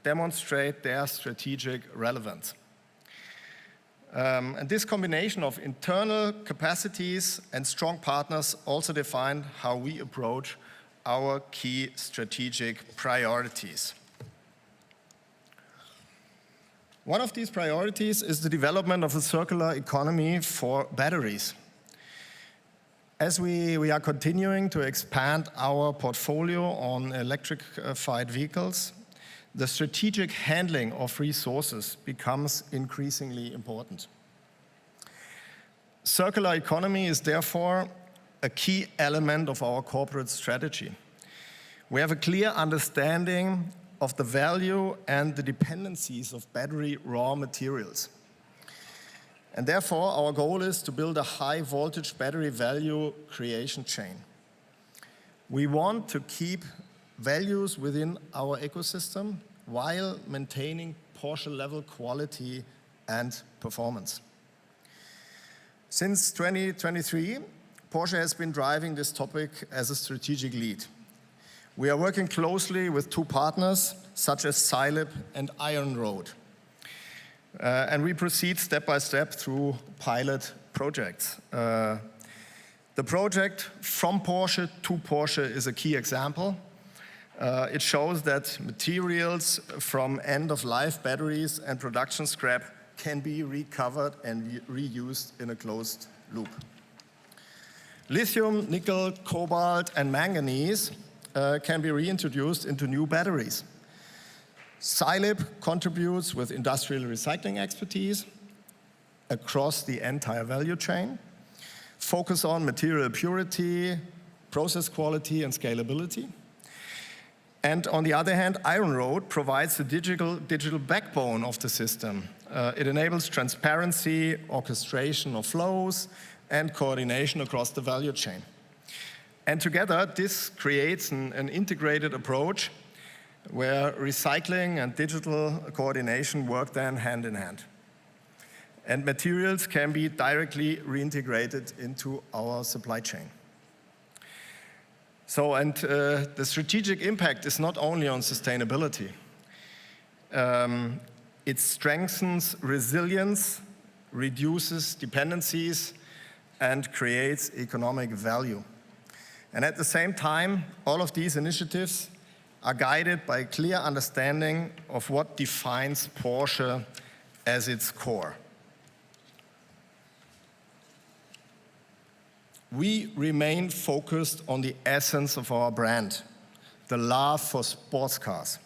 Speaker 5: demonstrate their strategic relevance. And this combination of internal capacities and strong partners also define how we approach our key strategic priorities. One of these priorities is the development of a circular economy for batteries. As we are continuing to expand our portfolio on electrified vehicles, the strategic handling of resources becomes increasingly important. Circular economy is therefore a key element of our corporate strategy. We have a clear understanding of the value and the dependencies of battery raw materials. And therefore, our goal is to build a high-voltage battery value creation chain. We want to keep values within our ecosystem while maintaining Porsche-level quality and performance. Since 2023, Porsche has been driving this topic as a strategic lead. We are working closely with two partners, such as Scilab and Iron Road. And we proceed step by step through pilot projects. The project From Porsche to Porsche is a key example. It shows that materials from end-of-life batteries and production scrap can be recovered and reused in a closed loop. Lithium, nickel, cobalt, and manganese can be reintroduced into new batteries. Scilab contributes with industrial recycling expertise across the entire value chain, focus on material purity, process quality, and scalability. And on the other hand, Iron Road provides the digital backbone of the system. It enables transparency, orchestration of flows, and coordination across the value chain. And together, this creates an integrated approach where recycling and digital coordination work then hand in hand. And materials can be directly reintegrated into our supply chain. So, the strategic impact is not only on sustainability. It strengthens resilience, reduces dependencies, and creates economic value. And at the same time, all of these initiatives are guided by a clear understanding of what defines Porsche as its core. We remain focused on the essence of our brand, the love for sports cars.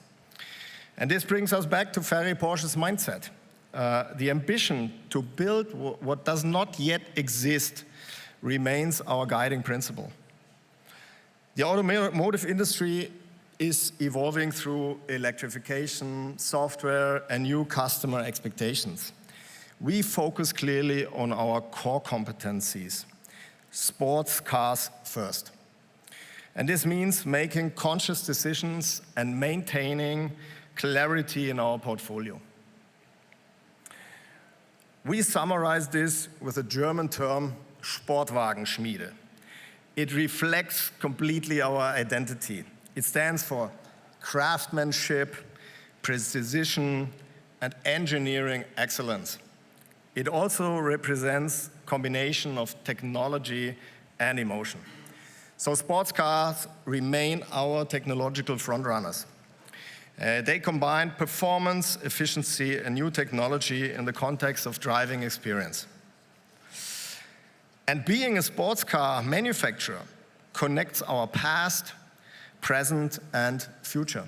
Speaker 5: And this brings us back to Ferry Porsche's mindset. The ambition to build what does not yet exist remains our guiding principle. The automotive industry is evolving through electrification, software, and new customer expectations. We focus clearly on our core competencies. Sports cars first. And this means making conscious decisions and maintaining clarity in our portfolio. We summarize this with a German term, Sportwagenschmiede. It reflects completely our identity. It stands for craftsmanship, precision, and engineering excellence. It also represents a combination of technology and emotion. So sports cars remain our technological frontrunners. They combine performance, efficiency, and new technology in the context of driving experience. And being a sports car manufacturer connects our past, present, and future.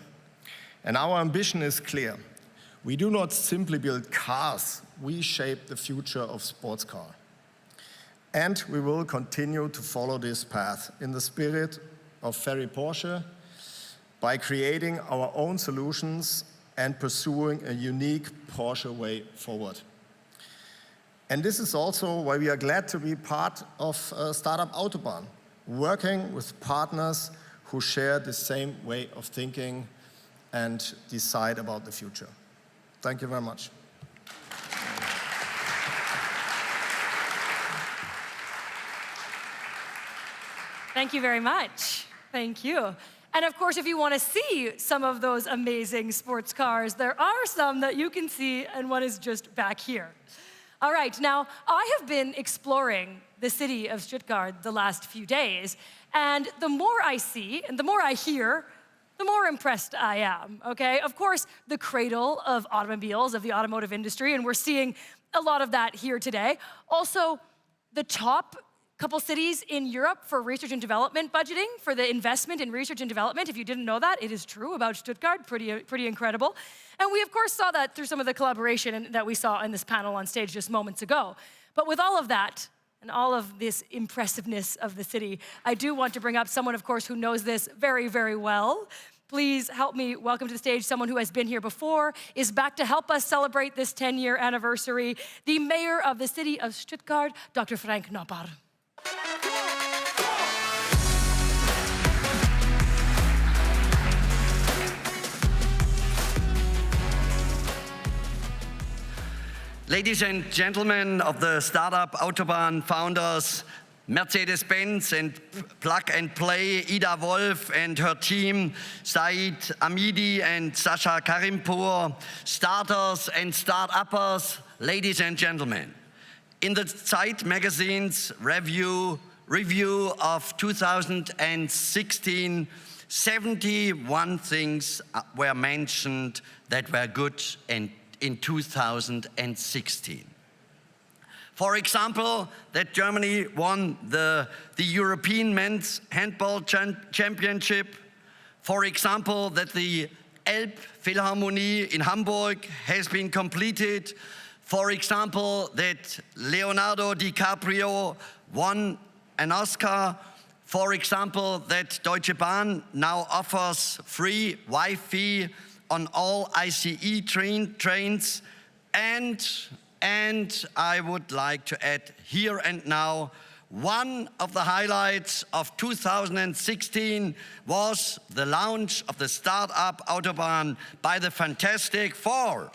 Speaker 5: And our ambition is clear. We do not simply build cars, we shape the future of sports car. And we will continue to follow this path in the spirit of Ferry Porsche by creating our own solutions and pursuing a unique Porsche way forward. And this is also why we are glad to be part of Startup Autobahn, working with partners who share the same way of thinking and decide about the future. Thank you very much.
Speaker 12: Thank you very much. Thank you. And of course, if you want to see some of those amazing sports cars, there are some that you can see, and one is just back here. All right, now, I have been exploring the city of Stuttgart the last few days, and the more I see and the more I hear, the more impressed I am, okay? Of course, the cradle of automobiles, of the automotive industry, and we're seeing a lot of that here today. Also, the top couple cities in Europe for research and development budgeting, for the investment in research and development. If you didn't know that, it is true about Stuttgart, pretty incredible. And we, of course, saw that through some of the collaboration that we saw in this panel on stage just moments ago. But with all of that, and all of this impressiveness of the city, I do want to bring up someone, of course, who knows this very, very well. Please help me welcome to the stage someone who has been here before, is back to help us celebrate this 10-year anniversary, the mayor of the city of Stuttgart, Dr. Frank Knopper.
Speaker 6: Ladies and gentlemen of the startup Autobahn founders, Mercedes-Benz and Plug and Play, Ida Wolf and her team, Said Amidi and Sasha Karimpour, starters and start-uppers, ladies and gentlemen. In the Zeit magazine's review of 2016, 71 things were mentioned that were good in 2016. For example, that Germany won the European Men's Handball Championship. For example, that the Elbphilharmonie in Hamburg has been completed. For example, that Leonardo DiCaprio won an Oscar. For example, that Deutsche Bahn now offers free Wi-Fi on all ICE trains. And I would like to add here and now, one of the highlights of 2016 was the launch of the startup Autobahn by the Fantastic Four.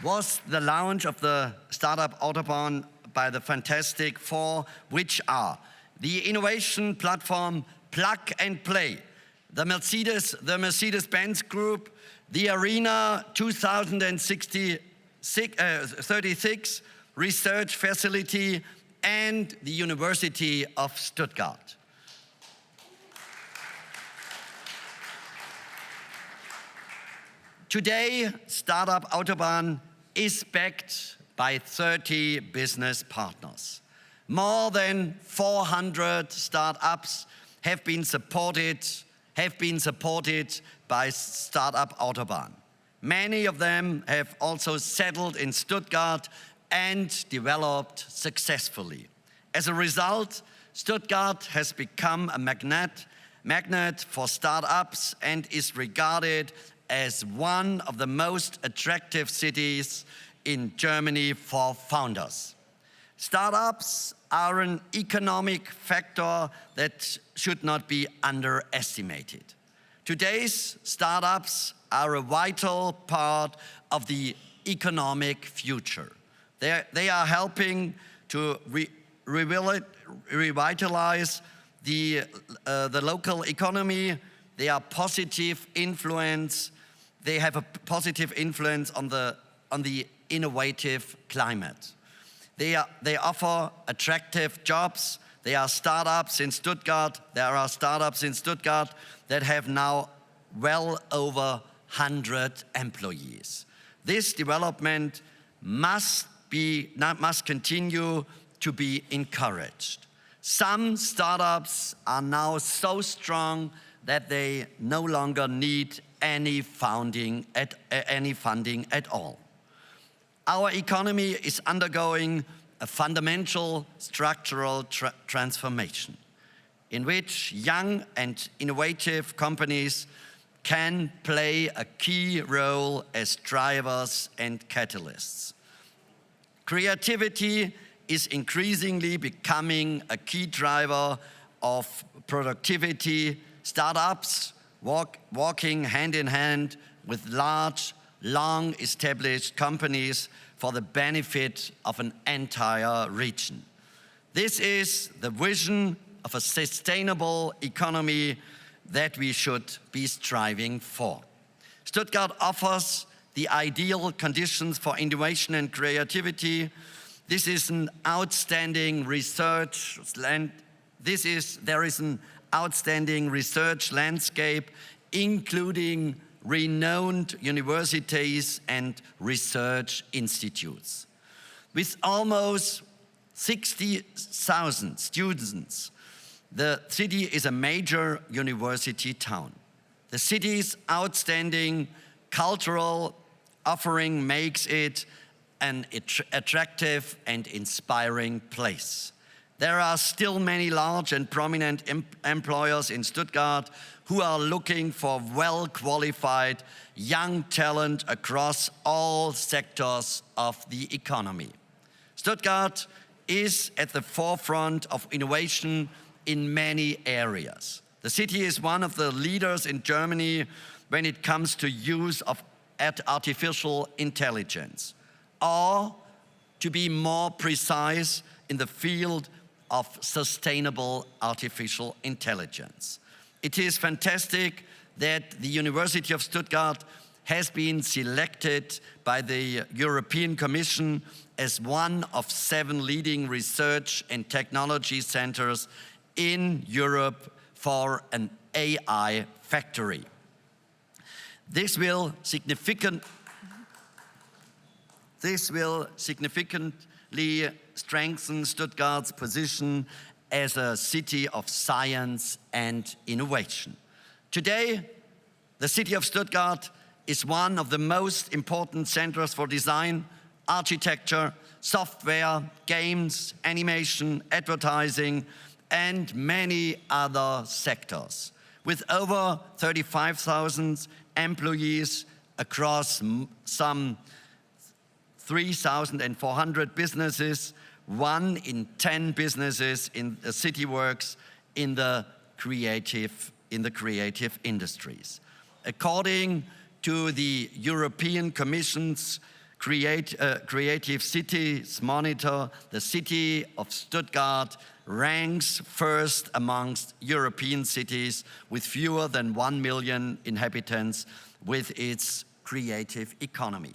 Speaker 6: Was the launch of the startup Autobahn by the Fantastic Four, which are the innovation platform Plug and Play, the Mercedes-Benz Group, the Arena 2036 research facility, and the University of Stuttgart. Today, Startup Autobahn is backed by 30 business partners. More than 400 startups have been supported by Startup Autobahn. Many of them have also settled in Stuttgart and developed successfully. As a result, Stuttgart has become a magnet for startups and is regarded as one of the most attractive cities in Germany for founders. Startups are an economic factor that should not be underestimated. Today's startups are a vital part of the economic future. They are helping to revitalize the local economy. They have a positive influence on the innovative climate. They offer attractive jobs. There are startups in Stuttgart that have now well over 100 employees. This development must continue to be encouraged. Some startups are now so strong that they no longer need any funding at all. Our economy is undergoing a fundamental structural transformation in which young and innovative companies can play a key role as drivers and catalysts. Creativity is increasingly becoming a key driver of productivity, startups walking hand in hand with large, long-established companies for the benefit of an entire region. This is the vision of a sustainable economy that we should be striving for. Stuttgart offers the ideal conditions for innovation and creativity. There is an outstanding research landscape, including renowned universities and research institutes. With almost 60,000 students, the city is a major university town. The city's outstanding cultural offering makes it an attractive and inspiring place. There are still many large and prominent employers in Stuttgart who are looking for well-qualified young talent across all sectors of the economy. Stuttgart is at the forefront of innovation in many areas. The city is one of the leaders in Germany when it comes to use of artificial intelligence, or to be more precise, in the field of sustainable artificial intelligence. It is fantastic that the University of Stuttgart has been selected by the European Commission as one of 7 leading research and technology centers in Europe for an AI factory. This will significantly strengthen Stuttgart's position as a city of science and innovation. Today, the city of Stuttgart is one of the most important centers for design, architecture, software, games, animation, advertising, and many other sectors. With over 35,000 employees across some 3,400 businesses, 1 in 10 businesses in the city works in the creative industries. According to the European Commission's Creative Cities Monitor, the city of Stuttgart ranks first amongst European cities with fewer than 1 million inhabitants with its creative economy.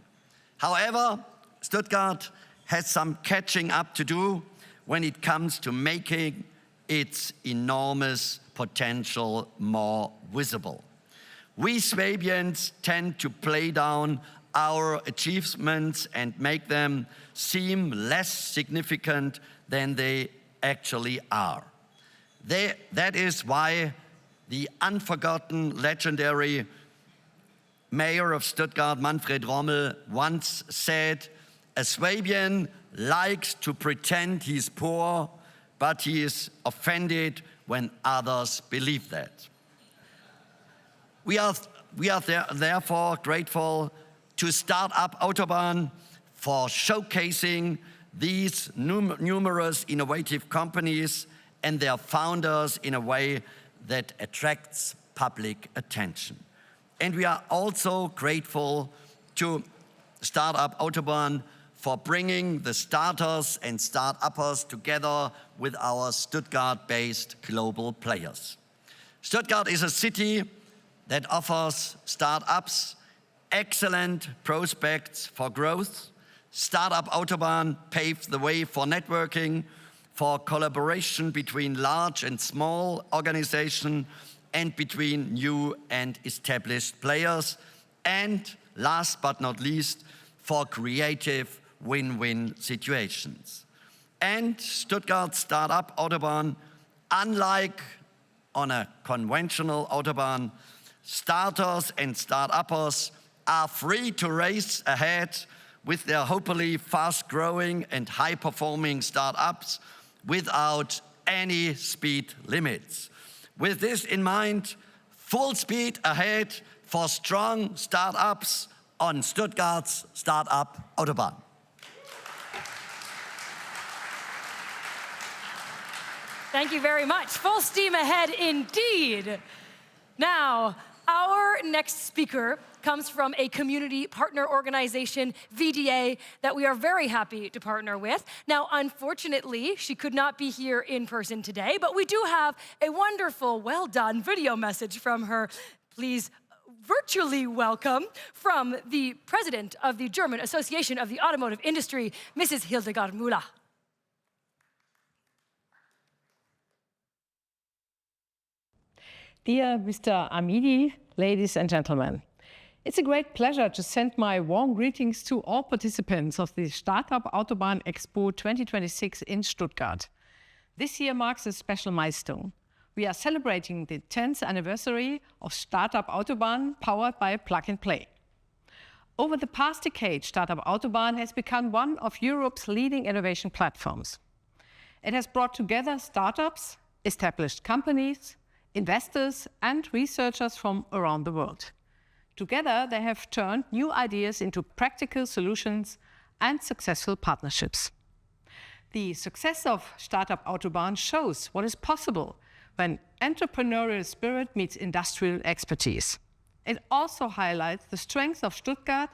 Speaker 6: However, Stuttgart has some catching up to do when it comes to making its enormous potential more visible. We Swabians tend to play down our achievements and make them seem less significant than they actually are. That is why the unforgotten, legendary mayor of Stuttgart, Manfred Rommel, once said, "A Swabian likes to pretend he's poor, but he is offended when others believe that." We are therefore grateful to Startup Autobahn for showcasing these numerous innovative companies and their founders in a way that attracts public attention. And we are also grateful to Startup Autobahn for bringing the starters and start-uppers together with our Stuttgart-based global players. Stuttgart is a city that offers startups excellent prospects for growth. Startup Autobahn paved the way for networking, for collaboration between large and small organizations, and between new and established players, and last but not least, for creative win-win situations. And Stuttgart Startup Autobahn, unlike on a conventional Autobahn, starters and start-uppers are free to race ahead with their hopefully fast-growing and high-performing startups without any speed limits. With this in mind, full speed ahead for strong startups on Stuttgart's Startup Autobahn.
Speaker 12: Thank you very much. Full steam ahead indeed. Now, our next speaker comes from a community partner organization, VDA, that we are very happy to partner with. Now, unfortunately, she could not be here in person today, but we do have a wonderful, well-done video message from her. Please virtually welcome from the president of the German Association of the Automotive Industry, Mrs. Hildegard Müller.
Speaker 7: Dear Mr. Amidi, ladies and gentlemen, it's a great pleasure to send my warm greetings to all participants of the Startup Autobahn Expo 2026 in Stuttgart. This year marks a special milestone. We are celebrating the 10th anniversary of Startup Autobahn, powered by Plug and Play. Over the past decade, Startup Autobahn has become one of Europe's leading innovation platforms. It has brought together startups, established companies, investors and researchers from around the world. Together, they have turned new ideas into practical solutions and successful partnerships. The success of Startup Autobahn shows what is possible when entrepreneurial spirit meets industrial expertise. It also highlights the strength of Stuttgart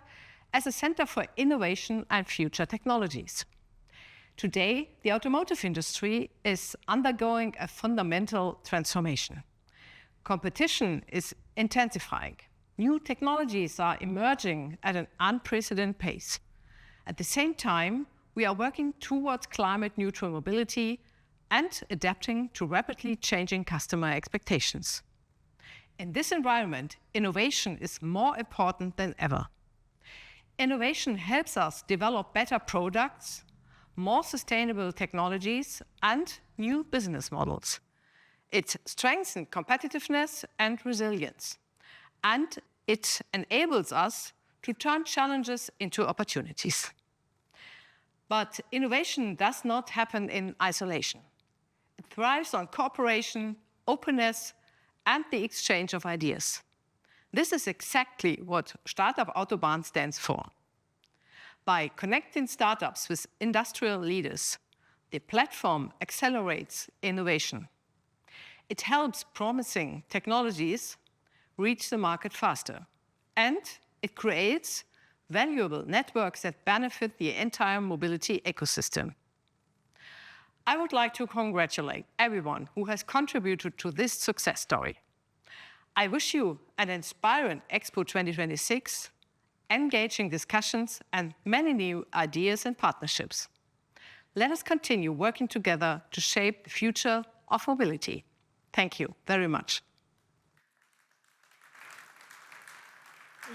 Speaker 7: as a center for innovation and future technologies. Today, the automotive industry is undergoing a fundamental transformation. Competition is intensifying. New technologies are emerging at an unprecedented pace. At the same time, we are working towards climate-neutral mobility and adapting to rapidly changing customer expectations. In this environment, innovation is more important than ever. Innovation helps us develop better products, more sustainable technologies, and new business models. It strengthens competitiveness and resilience, and it enables us to turn challenges into opportunities. But innovation does not happen in isolation. It thrives on cooperation, openness, and the exchange of ideas. This is exactly what Startup Autobahn stands for. By connecting startups with industrial leaders, the platform accelerates innovation. It helps promising technologies reach the market faster, and it creates valuable networks that benefit the entire mobility ecosystem. I would like to congratulate everyone who has contributed to this success story. I wish you an inspiring Expo 2026, engaging discussions, and many new ideas and partnerships. Let us continue working together to shape the future of mobility. Thank you very much.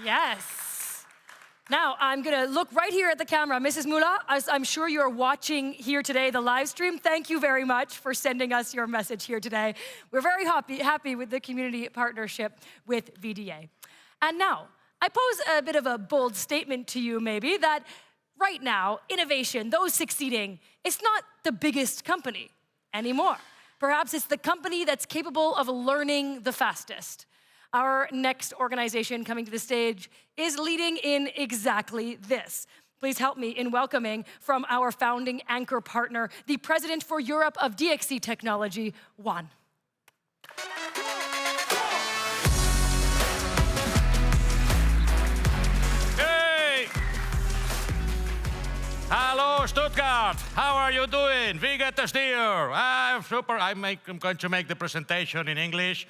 Speaker 12: Yes. Now, I'm going to look right here at the camera. Mrs. Müller, as I'm sure you're watching here today, the live stream, thank you very much for sending us your message here today. We're very happy with the community partnership with VDA. And now, I pose a bit of a bold statement to you, maybe, that right now, innovation, those succeeding, it's not the biggest company anymore. Perhaps it's the company that's capable of learning the fastest. Our next organization coming to the stage is leading in exactly this. Please help me in welcoming from our founding anchor partner, the President for Europe of DXC Technology, Juan.
Speaker 9: Hey! Hello, Stuttgart. How are you doing? Wie geht es dir? Super. I'm going to make the presentation in English.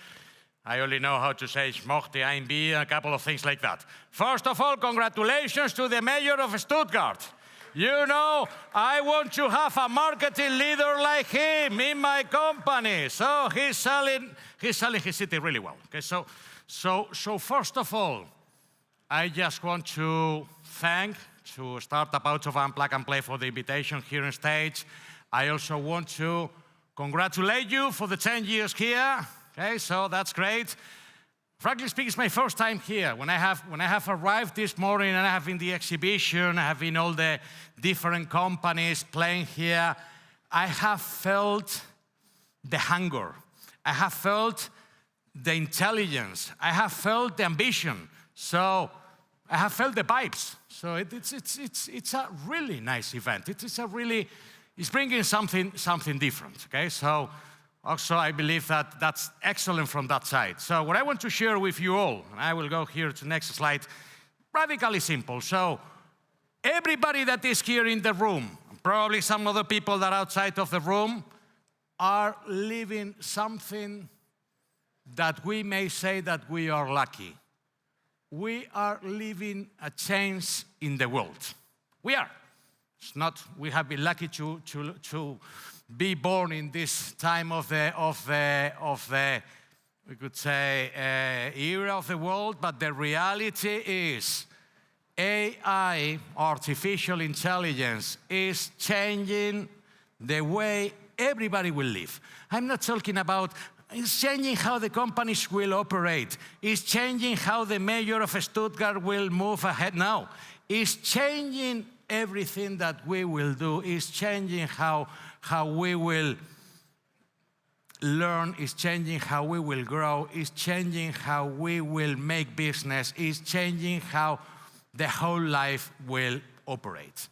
Speaker 9: I only know how to say Schmochte, ein Bier, a couple of things like that. First of all, congratulations to the mayor of Stuttgart. You know, I want to have a marketing leader like him in my company. So he's selling his city really well. Okay, so first of all, I just want to thank to Startup Autobahn Plug and Play for the invitation here on stage. I also want to congratulate you for the 10 years here. Okay, so that's great. Frankly speaking, it's my first time here. When I have arrived this morning and I have been the exhibition, I have been all the different companies playing here, I have felt the hunger. I have felt the intelligence. I have felt the ambition. So I have felt the vibes. So it's a really nice event. It's bringing something different. Okay, so Also, I believe that that's excellent from that side. So what I want to share with you all, and I will go here to the next slide, radically simple. So everybody that is here in the room, probably some other people that are outside of the room, are living something that we may say that we are lucky. We are living a change in the world. We are. It's not, we have been lucky to be born in this time of the we could say, era of the world, but the reality is AI, artificial intelligence, is changing the way everybody will live. I'm not talking about, it's changing how the companies will operate. It's changing how the mayor of Stuttgart will move ahead now. It's changing everything that we will do. It's changing how we will learn. It's changing how we will grow. It's changing how we will make business. It's changing how the whole life will operate.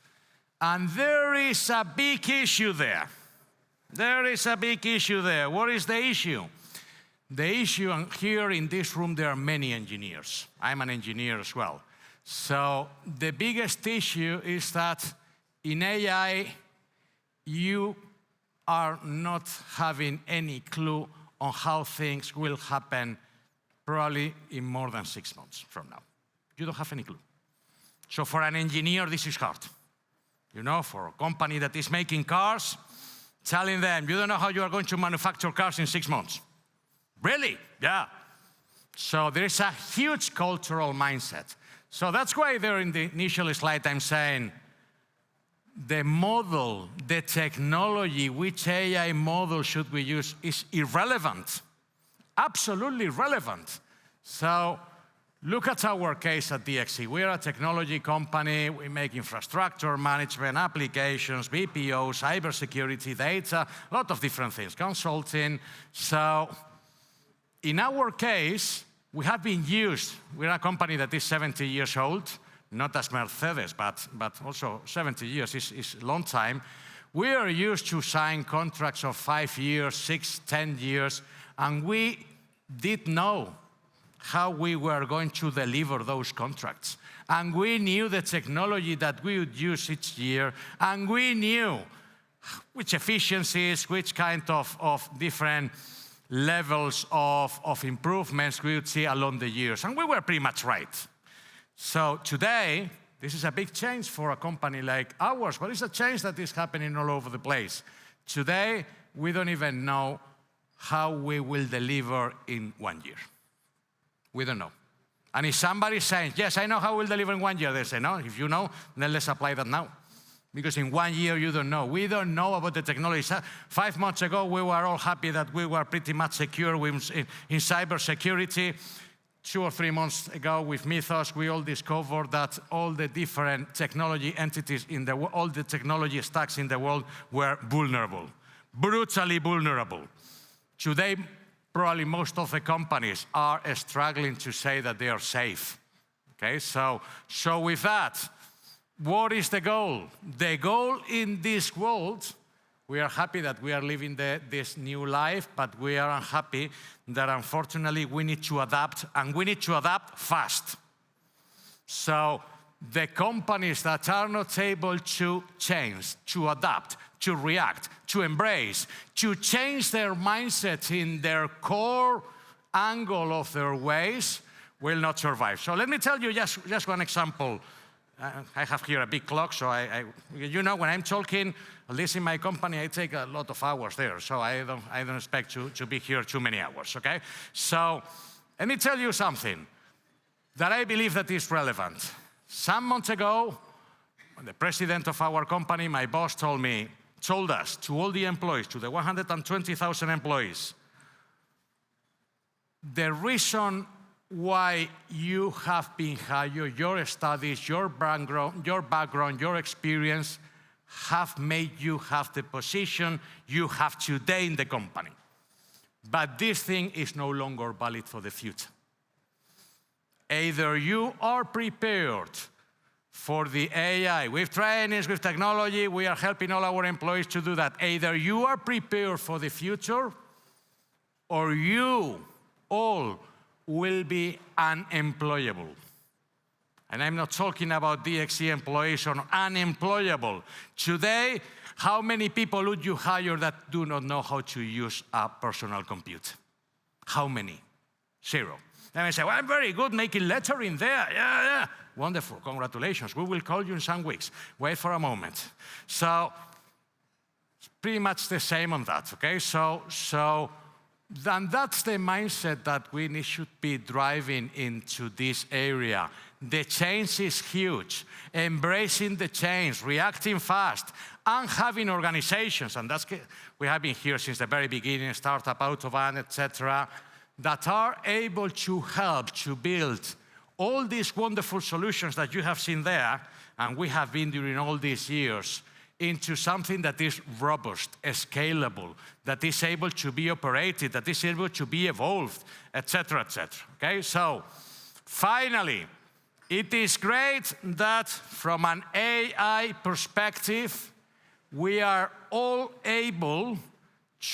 Speaker 9: And there is a big issue there. There is a big issue there. What is the issue? The issue, and here in this room there are many engineers. I'm an engineer as well. So the biggest issue is that in AI, you are not having any clue on how things will happen probably in more than 6 months from now. You don't have any clue. So for an engineer, this is hard. You know, for a company that is making cars, telling them, you don't know how you are going to manufacture cars in 6 months. Really? Yeah. So there is a huge cultural mindset. So that's why there in the initial slide I'm saying the model, the technology, which AI model should we use is irrelevant. Absolutely irrelevant. So look at our case at DXC. We're a technology company. We make infrastructure management, applications, BPO, cybersecurity, data, a lot of different things, consulting. So in our case, we have been used. We're a company that is 70 years old, not as Mercedes, but also 70 years is a long time. We are used to sign contracts of 5 years, 6, 10 years, and we did know how we were going to deliver those contracts. And we knew the technology that we would use each year, and we knew which efficiencies, which kind of different levels of improvements we would see along the years. And we were pretty much right. So today, this is a big change for a company like ours, but it's a change that is happening all over the place. Today, we don't even know how we will deliver in 1 year. We don't know. And if somebody is saying, yes, I know how we'll deliver in 1 year, they say, no, if you know, then let's apply that now. Because in 1 year, you don't know. We don't know about the technology. 5 months ago, we were all happy that we were pretty much secure in cybersecurity. 2 or 3 months ago with Mythos, we all discovered that all the different technology entities in the world, all the technology stacks in the world were vulnerable, brutally vulnerable. Today, probably most of the companies are struggling to say that they are safe. Okay, so with that, what is the goal? The goal in this world, we are happy that we are living this new life, but we are unhappy that unfortunately we need to adapt, and we need to adapt fast. So the companies that are not able to change, to adapt, to react, to embrace, to change their mindset in their core angle of their ways will not survive. So let me tell you just one example. I have here a big clock, so you know, when I'm talking, at least in my company, I take a lot of hours there, so I don't expect to be here too many hours, okay? So let me tell you something that I believe that is relevant. Some months ago, when the president of our company, my boss, told us, to all the employees, to the 120,000 employees, the reason why you have been hired, your studies, your background, your experience have made you have the position you have today in the company. But this thing is no longer valid for the future. Either you are prepared for the AI, with trainings, with technology, we are helping all our employees to do that. Either you are prepared for the future, or you all will be unemployable. And I'm not talking about DXC employees or unemployable. Today, how many people would you hire that do not know how to use a personal computer? How many? 0. Then I say, well, I'm very good making lettering there. Yeah. Wonderful, congratulations. We will call you in some weeks. Wait for a moment. So, it's pretty much the same on that, okay? Then that's the mindset that we should be driving into this area. The change is huge. Embracing the change, reacting fast, and having organizations, and that's, we have been here since the very beginning, Startup Autobahn, etc., that are able to help to build all these wonderful solutions that you have seen there, and we have been during all these years, into something that is robust, scalable, that is able to be operated, that is able to be evolved, etc., etc. Okay, so finally, it is great that from an AI perspective, we are all able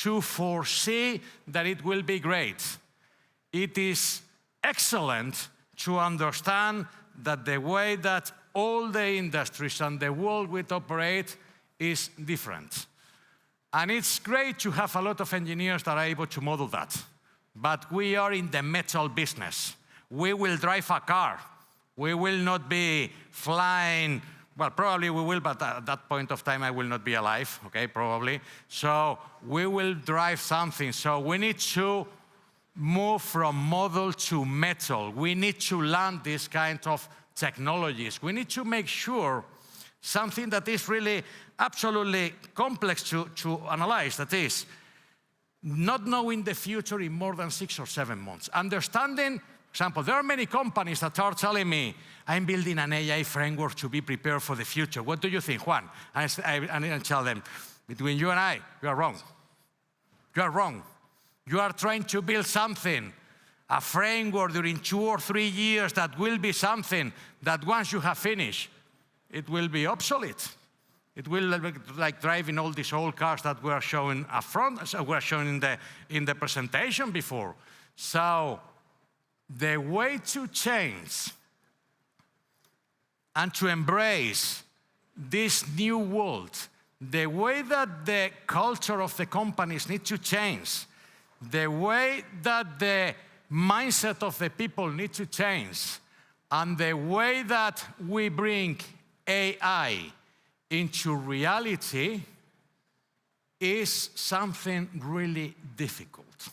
Speaker 9: to foresee that it will be great. It is excellent to understand that the way that all the industries and the world will operate is different. And it's great to have a lot of engineers that are able to model that. But we are in the metal business. We will drive a car. We will not be flying. Well, probably we will, but at that point of time, I will not be alive, okay, probably. So we will drive something. So we need to move from model to metal. We need to learn this kind of technologies. We need to make sure something that is really absolutely complex to analyze, that is, not knowing the future in more than 6 or 7 months. Understanding, for example, there are many companies that are telling me, I'm building an AI framework to be prepared for the future. What do you think, Juan? And I tell them, between you and I, you are wrong. You are wrong. You are trying to build something, a framework during 2 or 3 years that will be something that once you have finished, it will be obsolete. It will be like driving all these old cars that were showing up front, were shown in the presentation before. So the way to change and to embrace this new world, the way that the culture of the companies need to change, the way that the mindset of the people need to change, and the way that we bring AI into reality is something really difficult.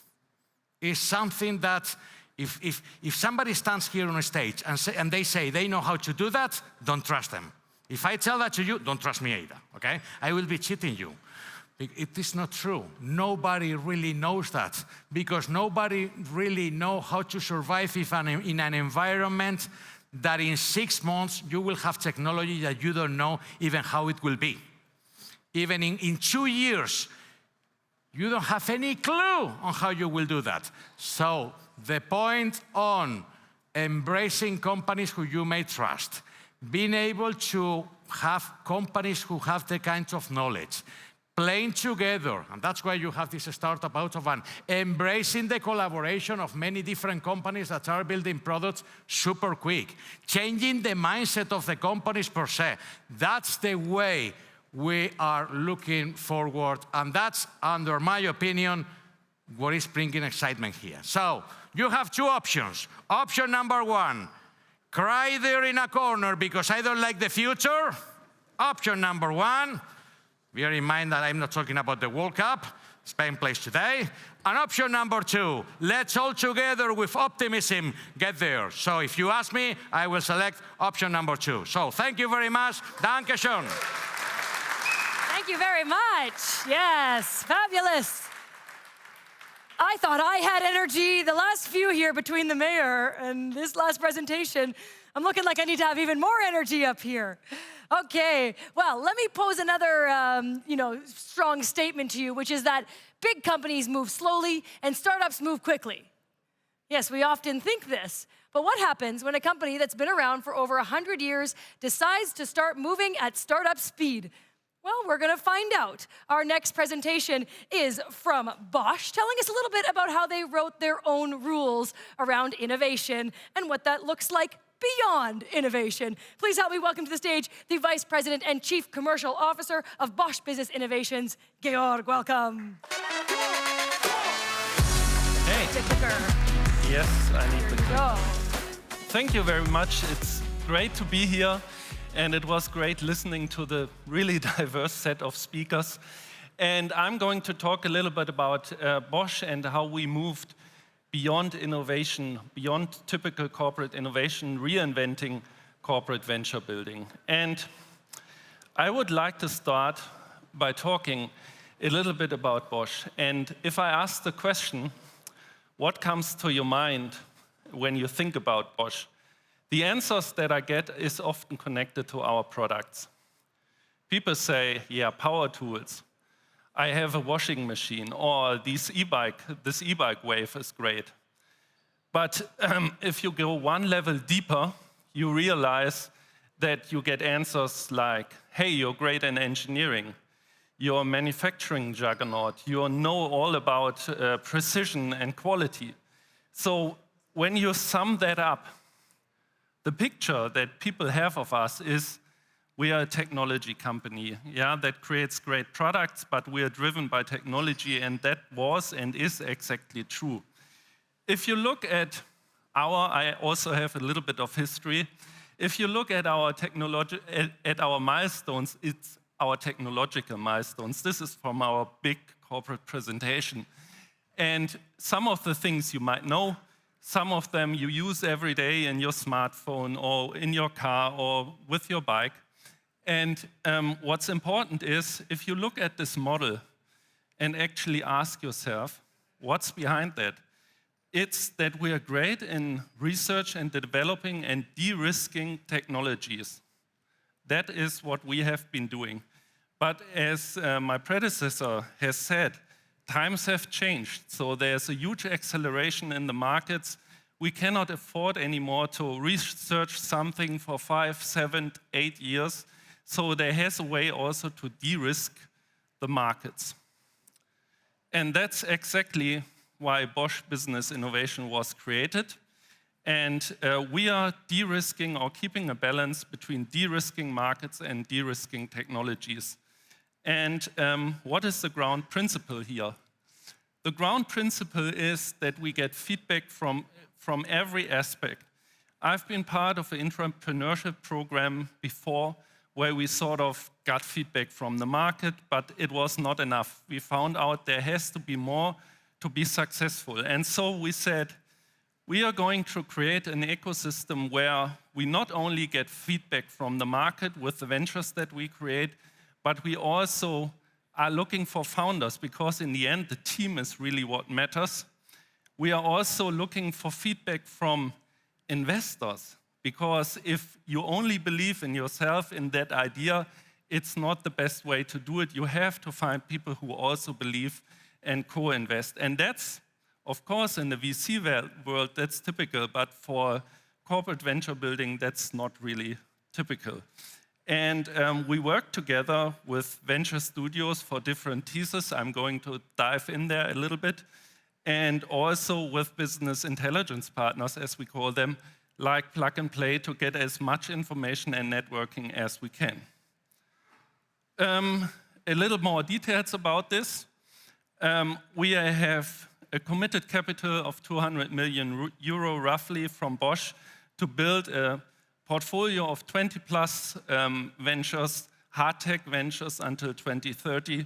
Speaker 9: It's something that if somebody stands here on a stage and they say they know how to do that, don't trust them. If I tell that to you, don't trust me either, okay? I will be cheating you. It is not true. Nobody really knows that, because nobody really knows how to survive in an environment that in 6 months you will have technology that you don't know even how it will be. Even in 2 years, you don't have any clue on how you will do that. So the point on embracing companies who you may trust, being able to have companies who have the kinds of knowledge, playing together, and that's why you have this startup Autobahn, embracing the collaboration of many different companies that are building products super quick, changing the mindset of the companies per se. That's the way we are looking forward, and that's, under my opinion, what is bringing excitement here. So you have 2 options. Option number 1, cry there in a corner because I don't like the future. Option number 1, bear in mind that I'm not talking about the World Cup, Spain plays today. And option number 2, let's all together with optimism get there. So if you ask me, I will select option number 2. So thank you very much. Danke schön.
Speaker 12: Thank you very much. Yes, fabulous. I thought I had energy. The last few here between the mayor and this last presentation, I'm looking like I need to have even more energy up here. Okay, well, let me pose another strong statement to you, which is that big companies move slowly and startups move quickly. Yes, we often think this, but what happens when a company that's been around for over 100 years decides to start moving at startup speed? Well, we're going to find out. Our next presentation is from Bosch, telling us a little bit about how they wrote their own rules around innovation and what that looks like beyond innovation. Please help me welcome to the stage the Vice President and Chief Commercial Officer of Bosch Business Innovations, Georg. Welcome.
Speaker 11: Hey.
Speaker 12: The clicker.
Speaker 11: Yes, I need the clicker.
Speaker 12: Go.
Speaker 11: Thank you very much. It's great to be here. And it was great listening to the really diverse set of speakers. And I'm going to talk a little bit about Bosch and how we moved beyond innovation, beyond typical corporate innovation, reinventing corporate venture building. And I would like to start by talking a little bit about Bosch. And if I ask the question, what comes to your mind when you think about Bosch? The answers that I get is often connected to our products. People say, yeah, power tools. I have a washing machine, or this e-bike wave is great. But if you go one level deeper, you realize that you get answers like, hey, you're great in engineering. You're a manufacturing juggernaut. You know all about precision and quality. So when you sum that up, the picture that people have of us is we are a technology company, that creates great products, but we are driven by technology, and that was and is exactly true. If you look at I also have a little bit of history. If you look at our milestones, it's our technological milestones. This is from our big corporate presentation. And some of the things you might know, some of them you use every day in your smartphone or in your car or with your bike. And what's important is if you look at this model and actually ask yourself, what's behind that? It's that we are great in research and developing and de-risking technologies. That is what we have been doing. But as my predecessor has said, times have changed, so there's a huge acceleration in the markets. We cannot afford anymore to research something for 5, 7, 8 years, so there has a way also to de-risk the markets. And that's exactly why Bosch Business Innovation was created. And we are de-risking or keeping a balance between de-risking markets and de-risking technologies. And what is the ground principle here? The ground principle is that we get feedback from every aspect. I've been part of an entrepreneurship program before where we sort of got feedback from the market, but it was not enough. We found out there has to be more to be successful. And so we said, we are going to create an ecosystem where we not only get feedback from the market with the ventures that we create, but we also are looking for founders, because in the end, the team is really what matters. We are also looking for feedback from investors, because if you only believe in yourself, in that idea, it's not the best way to do it. You have to find people who also believe and co-invest. And that's, of course, in the VC world, that's typical, but for corporate venture building, that's not really typical. And we work together with venture studios for different theses. I'm going to dive in there a little bit. And also with business intelligence partners, as we call them, like Plug and Play, to get as much information and networking as we can. A little more details about this. We have a committed capital of 200 million euro roughly from Bosch to build a portfolio of 20 plus ventures, hard tech ventures until 2030.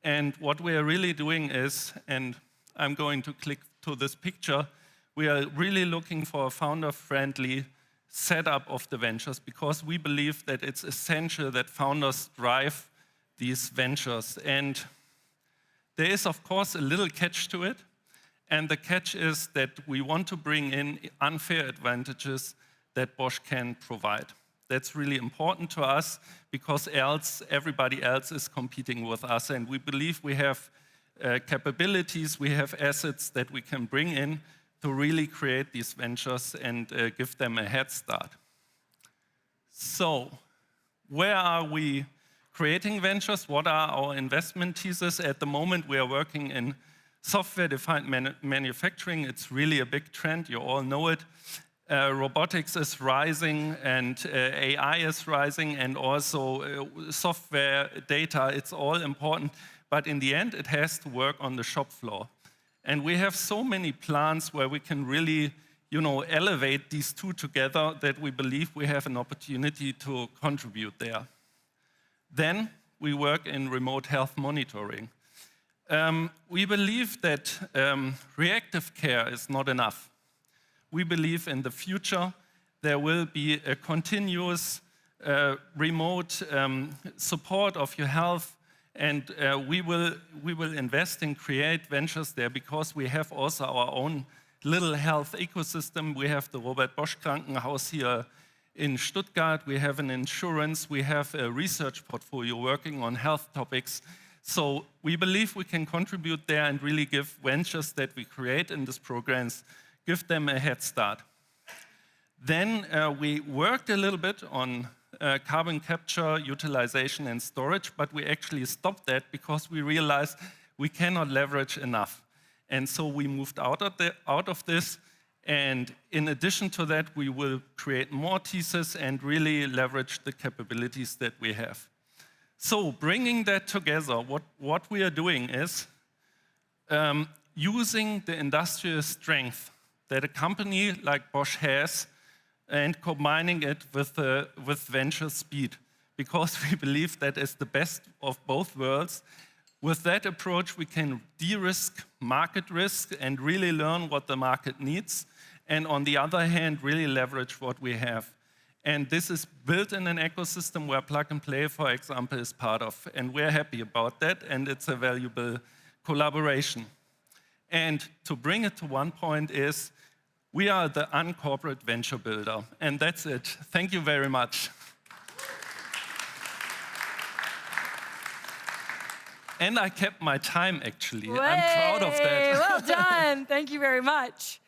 Speaker 11: And what we are really doing is, and I'm going to click to this picture, we are really looking for a founder-friendly setup of the ventures, because we believe that it's essential that founders drive these ventures. And there is, of course, a little catch to it. And the catch is that we want to bring in unfair advantages that Bosch can provide. That's really important to us, because else everybody else is competing with us. And we believe we have capabilities, we have assets that we can bring in to really create these ventures and give them a head start. So, where are we creating ventures. What are our investment theses? At the moment, we are working in software-defined manufacturing. It's really a big trend. You all know it. Robotics is rising, and AI is rising, and also software, data. It's all important. But in the end, it has to work on the shop floor. And we have so many plants where we can really, elevate these two together that we believe we have an opportunity to contribute there. Then we work in remote health monitoring. We believe that reactive care is not enough. We believe in the future there will be a continuous remote support of your health, and we will invest and create ventures there because we have also our own little health ecosystem. We have the Robert Bosch Krankenhaus here in Stuttgart. We have an insurance. We have a research portfolio working on health topics. So we believe we can contribute there and really give ventures that we create in these programs, give them a head start. Then we worked a little bit on carbon capture, utilization, and storage, but we actually stopped that because we realized we cannot leverage enough. And so we moved out of this, and in addition to that, we will create more theses and really leverage the capabilities that we have. So bringing that together, what we are doing is using the industrial strength that a company like Bosch has and combining it with venture speed, because we believe that is the best of both worlds. With that approach, we can de-risk market risk and really learn what the market needs, and on the other hand, really leverage what we have. And this is built in an ecosystem where Plug and Play, for example, is part of, and we're happy about that, and it's a valuable collaboration. And to bring it to one point is, we are the uncorporate venture builder, and that's it. Thank you very much. And I kept my time, actually. I'm proud of that.
Speaker 12: Well done. Thank you very much.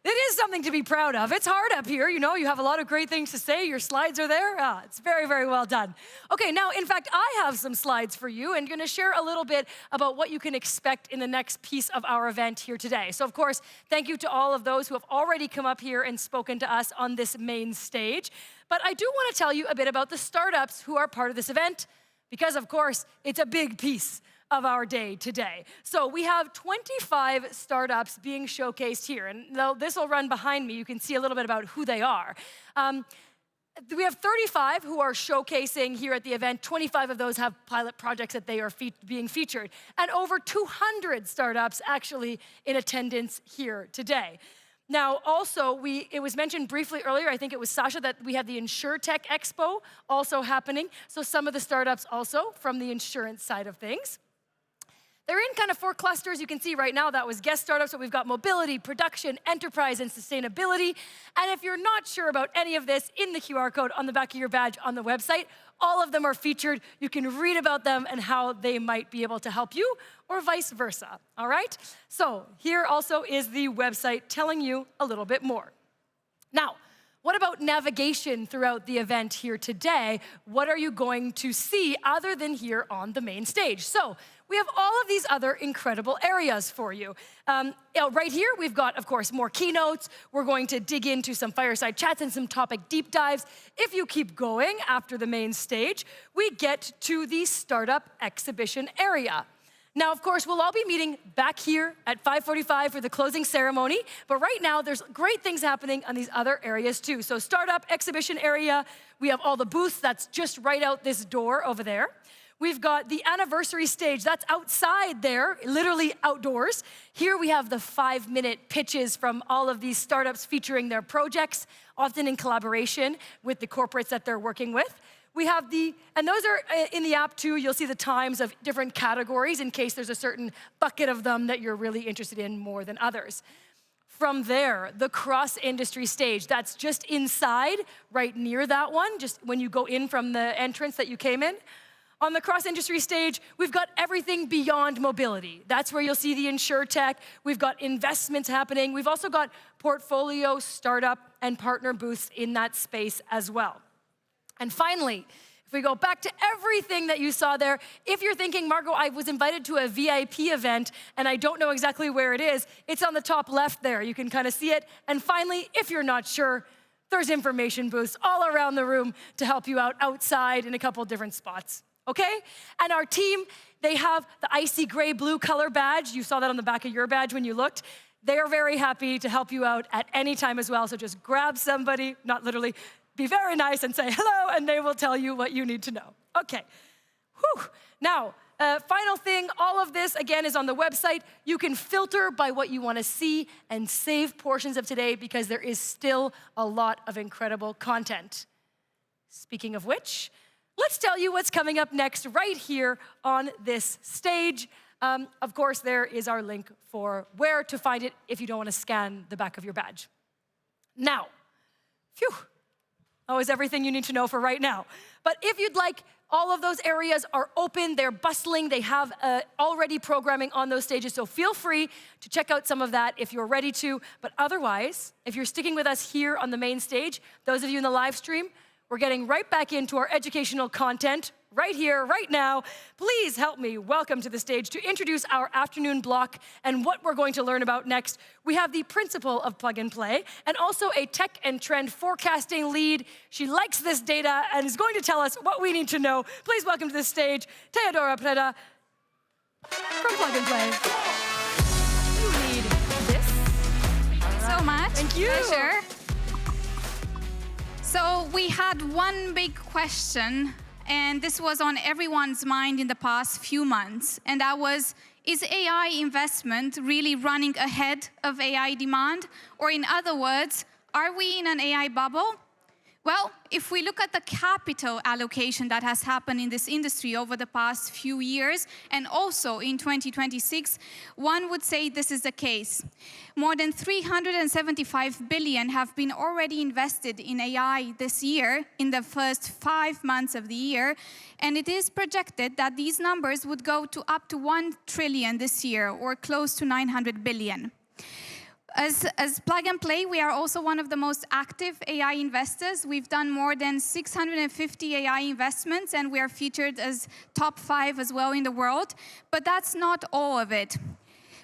Speaker 12: It is something to be proud of. It's hard up here, you have a lot of great things to say. Your slides are there. It's very, very well done. Okay, now, in fact, I have some slides for you and going to share a little bit about what you can expect in the next piece of our event here today. So, of course, thank you to all of those who have already come up here and spoken to us on this main stage. But I do want to tell you a bit about the startups who are part of this event, because, of course, it's a big piece of our day today. So we have 25 startups being showcased here. And though this will run behind me, you can see a little bit about who they are. We have 35 who are showcasing here at the event. 25 of those have pilot projects that they are being featured. And over 200 startups actually in attendance here today. Now, also, it was mentioned briefly earlier, I think it was Sasha, that we have the InsurTech Expo also happening. So some of the startups also from the insurance side of things. They're in kind of 4 clusters. You can see right now that was guest startups, but we've got mobility, production, enterprise, and sustainability. And if you're not sure about any of this, in the QR code on the back of your badge on the website, all of them are featured. You can read about them and how they might be able to help you, or vice versa, all right? So here also is the website telling you a little bit more. Now, what about navigation throughout the event here today? What are you going to see other than here on the main stage? So we have all of these other incredible areas for you. Right here, we've got, of course, more keynotes. We're going to dig into some fireside chats and some topic deep dives. If you keep going after the main stage, we get to the startup exhibition area. Now, of course, we'll all be meeting back here at 5:45 for the closing ceremony, but right now there's great things happening on these other areas too. So startup exhibition area, we have all the booths, that's just right out this door over there. We've got the anniversary stage, that's outside there, literally outdoors. Here we have the 5-minute pitches from all of these startups featuring their projects, often in collaboration with the corporates that they're working with. We have and those are in the app too. You'll see the times of different categories in case there's a certain bucket of them that you're really interested in more than others. From there, the cross-industry stage, that's just inside, right near that one, just when you go in from the entrance that you came in. On the cross-industry stage, we've got everything beyond mobility. That's where you'll see the InsurTech. We've got investments happening. We've also got portfolio, startup, and partner booths in that space as well. And finally, if we go back to everything that you saw there, if you're thinking, Margot, I was invited to a VIP event and I don't know exactly where it is, it's on the top left there. You can kind of see it. And finally, if you're not sure, there's information booths all around the room to help you out outside in a couple different spots, okay? And our team, they have the icy gray blue color badge. You saw that on the back of your badge when you looked. They are very happy to help you out at any time as well. So just grab somebody, not literally, be very nice and say hello, and they will tell you what you need to know. Okay, whew. Now, final thing, all of this, again, is on the website. You can filter by what you want to see and save portions of today because there is still a lot of incredible content. Speaking of which, let's tell you what's coming up next right here on this stage. Of course, there is our link for where to find it if you don't want to scan the back of your badge. Now, phew. Always everything you need to know for right now. But if you'd like, all of those areas are open, they're bustling, they have already programming on those stages, so feel free to check out some of that if you're ready to. But otherwise, if you're sticking with us here on the main stage, those of you in the live stream, we're getting right back into our educational content right here, right now. Please help me welcome to the stage to introduce our afternoon block and what we're going to learn about next. We have the principal of Plug and Play and also a tech and trend forecasting lead. She likes this data and is going to tell us what we need to know. Please welcome to the stage, Teodora Preda from Plug and Play. You need this.
Speaker 13: Thank you so much.
Speaker 12: Thank you.
Speaker 13: Pleasure. So we had one big question, and this was on everyone's mind in the past few months, and that was, is AI investment really running ahead of AI demand? Or in other words, are we in an AI bubble? Well, if we look at the capital allocation that has happened in this industry over the past few years, and also in 2026, one would say this is the case. More than 375 billion have been already invested in AI this year, in the first 5 months of the year, and it is projected that these numbers would go to up to 1 trillion this year, or close to 900 billion. As Plug and Play, we are also one of the most active AI investors. We've done more than 650 AI investments, and we are featured as top 5 as well in the world. But that's not all of it.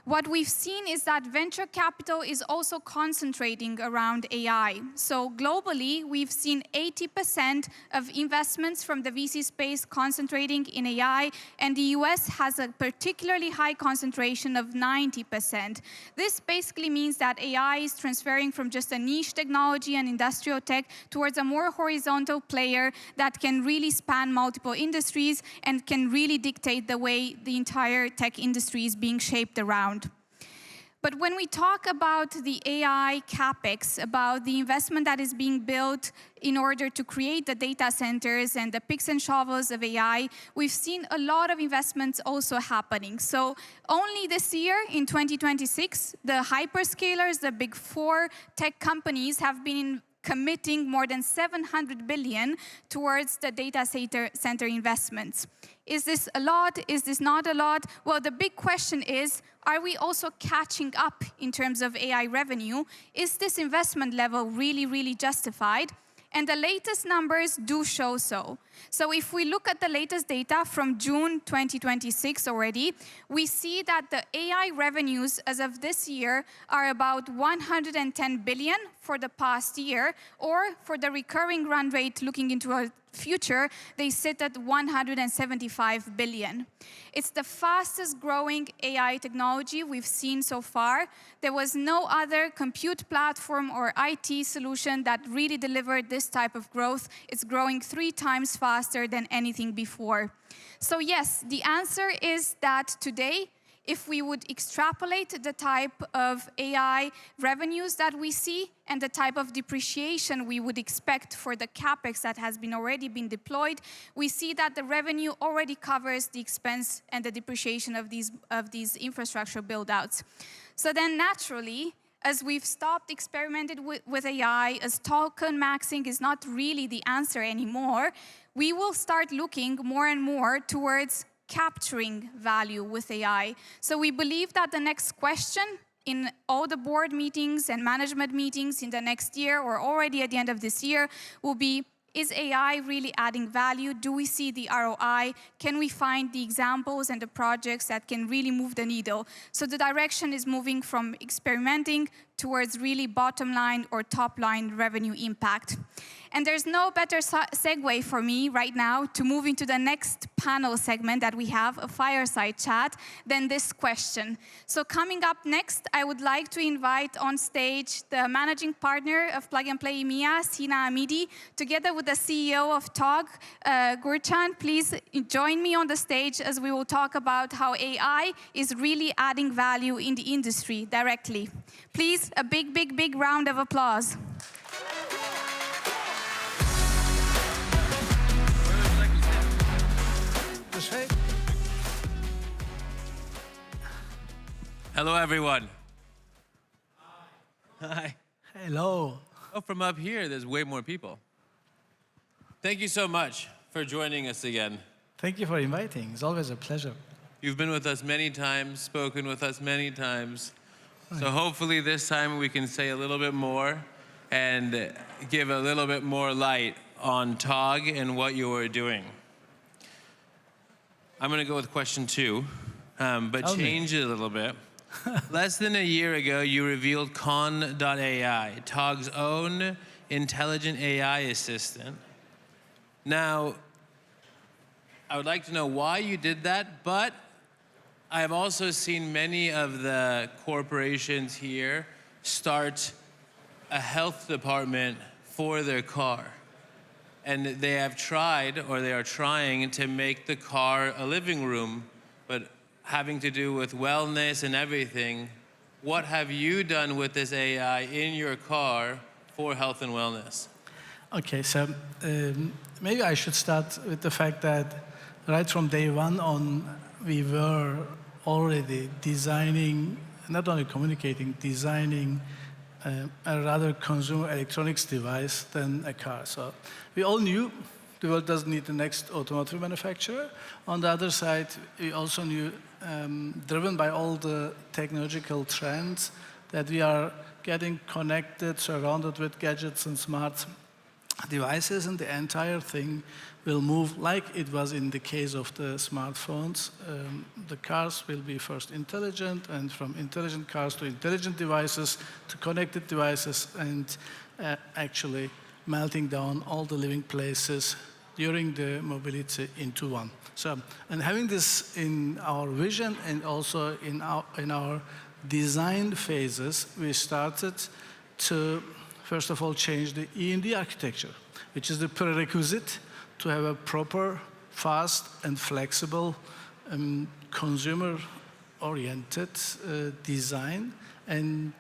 Speaker 13: What we've seen is that venture capital is also concentrating around AI. So globally, we've seen 80% of investments from the VC space concentrating in AI, and the US has a particularly high concentration of 90%. This basically means that AI is transferring from just a niche technology and industrial tech towards a more horizontal player that can really span multiple industries and can really dictate the way the entire tech industry is being shaped around. But when we talk about the AI CapEx, about the investment that is being built in order to create the data centers and the picks and shovels of AI, we've seen a lot of investments also happening. So only this year, in 2026, the hyperscalers, the big 4 tech companies have been committing more than 700 billion towards the data center investments. Is this a lot? Is this not a lot? Well, the big question is, are we also catching up in terms of AI revenue? Is this investment level really, really justified? And the latest numbers do show so. So if we look at the latest data from June 2026 already, we see that the AI revenues as of this year are about 110 billion for the past year, or for the recurring run rate looking into a future, they sit at 175 billion. It's the fastest growing AI technology we've seen so far. There was no other compute platform or IT solution that really delivered this type of growth. It's growing 3 times faster than anything before. So yes, the answer is that today, if we would extrapolate the type of AI revenues that we see and the type of depreciation we would expect for the CapEx that has already been deployed, we see that the revenue already covers the expense and the depreciation of these infrastructure build-outs. So then naturally, as we've stopped experimenting with AI, as token maxing is not really the answer anymore, we will start looking more and more towards capturing value with AI. So we believe that the next question in all the board meetings and management meetings in the next year or already at the end of this year will be, Is AI really adding value? Do we see the ROI? Can we find the examples and the projects that can really move the needle? So the direction is moving from experimenting towards really bottom line or top line revenue impact. And there's no better segue for me right now to move into the next panel segment that we have, a fireside chat, than this question. So coming up next, I would like to invite on stage the managing partner of Plug and Play EMEA, Sina Amidi, together with the CEO of TOG, Gurchan. Please join me on the stage as we will talk about how AI is really adding value in the industry directly. Please, a big, big, big round of applause.
Speaker 10: Hello, everyone. Hi.
Speaker 14: Hello.
Speaker 10: Oh, from up here, there's way more people. Thank you so much for joining us again.
Speaker 14: Thank you for inviting. It's always a pleasure.
Speaker 10: You've been with us many times, spoken with us many times. So hopefully this time we can say a little bit more and give a little bit more light on TOG and what you are doing. I'm going to go with question 2, but change it a little bit. Less than a year ago, you revealed Con.ai, TOG's own intelligent AI assistant. Now, I would like to know why you did that, but I've also seen many of the corporations here start a health department for their car. And they have tried, or they are trying, to make the car a living room, but having to do with wellness and everything. What have you done with this AI in your car for health and wellness?
Speaker 14: Okay, so maybe I should start with the fact that right from day one on, we were already designing, not only communicating, designing a rather consumer electronics device than a car. So we all knew the world doesn't need the next automotive manufacturer. On the other side, we also knew, driven by all the technological trends, that we are getting connected, surrounded with gadgets and smart devices, and the entire thing will move like it was in the case of the smartphones. The cars will be first intelligent, and from intelligent cars to intelligent devices to connected devices, and actually melting down all the living places during the mobility into one. So, and having this in our vision and also in our design phases, we started to, first of all, change the E&D architecture, which is the prerequisite to have a proper, fast, and flexible, consumer-oriented design. And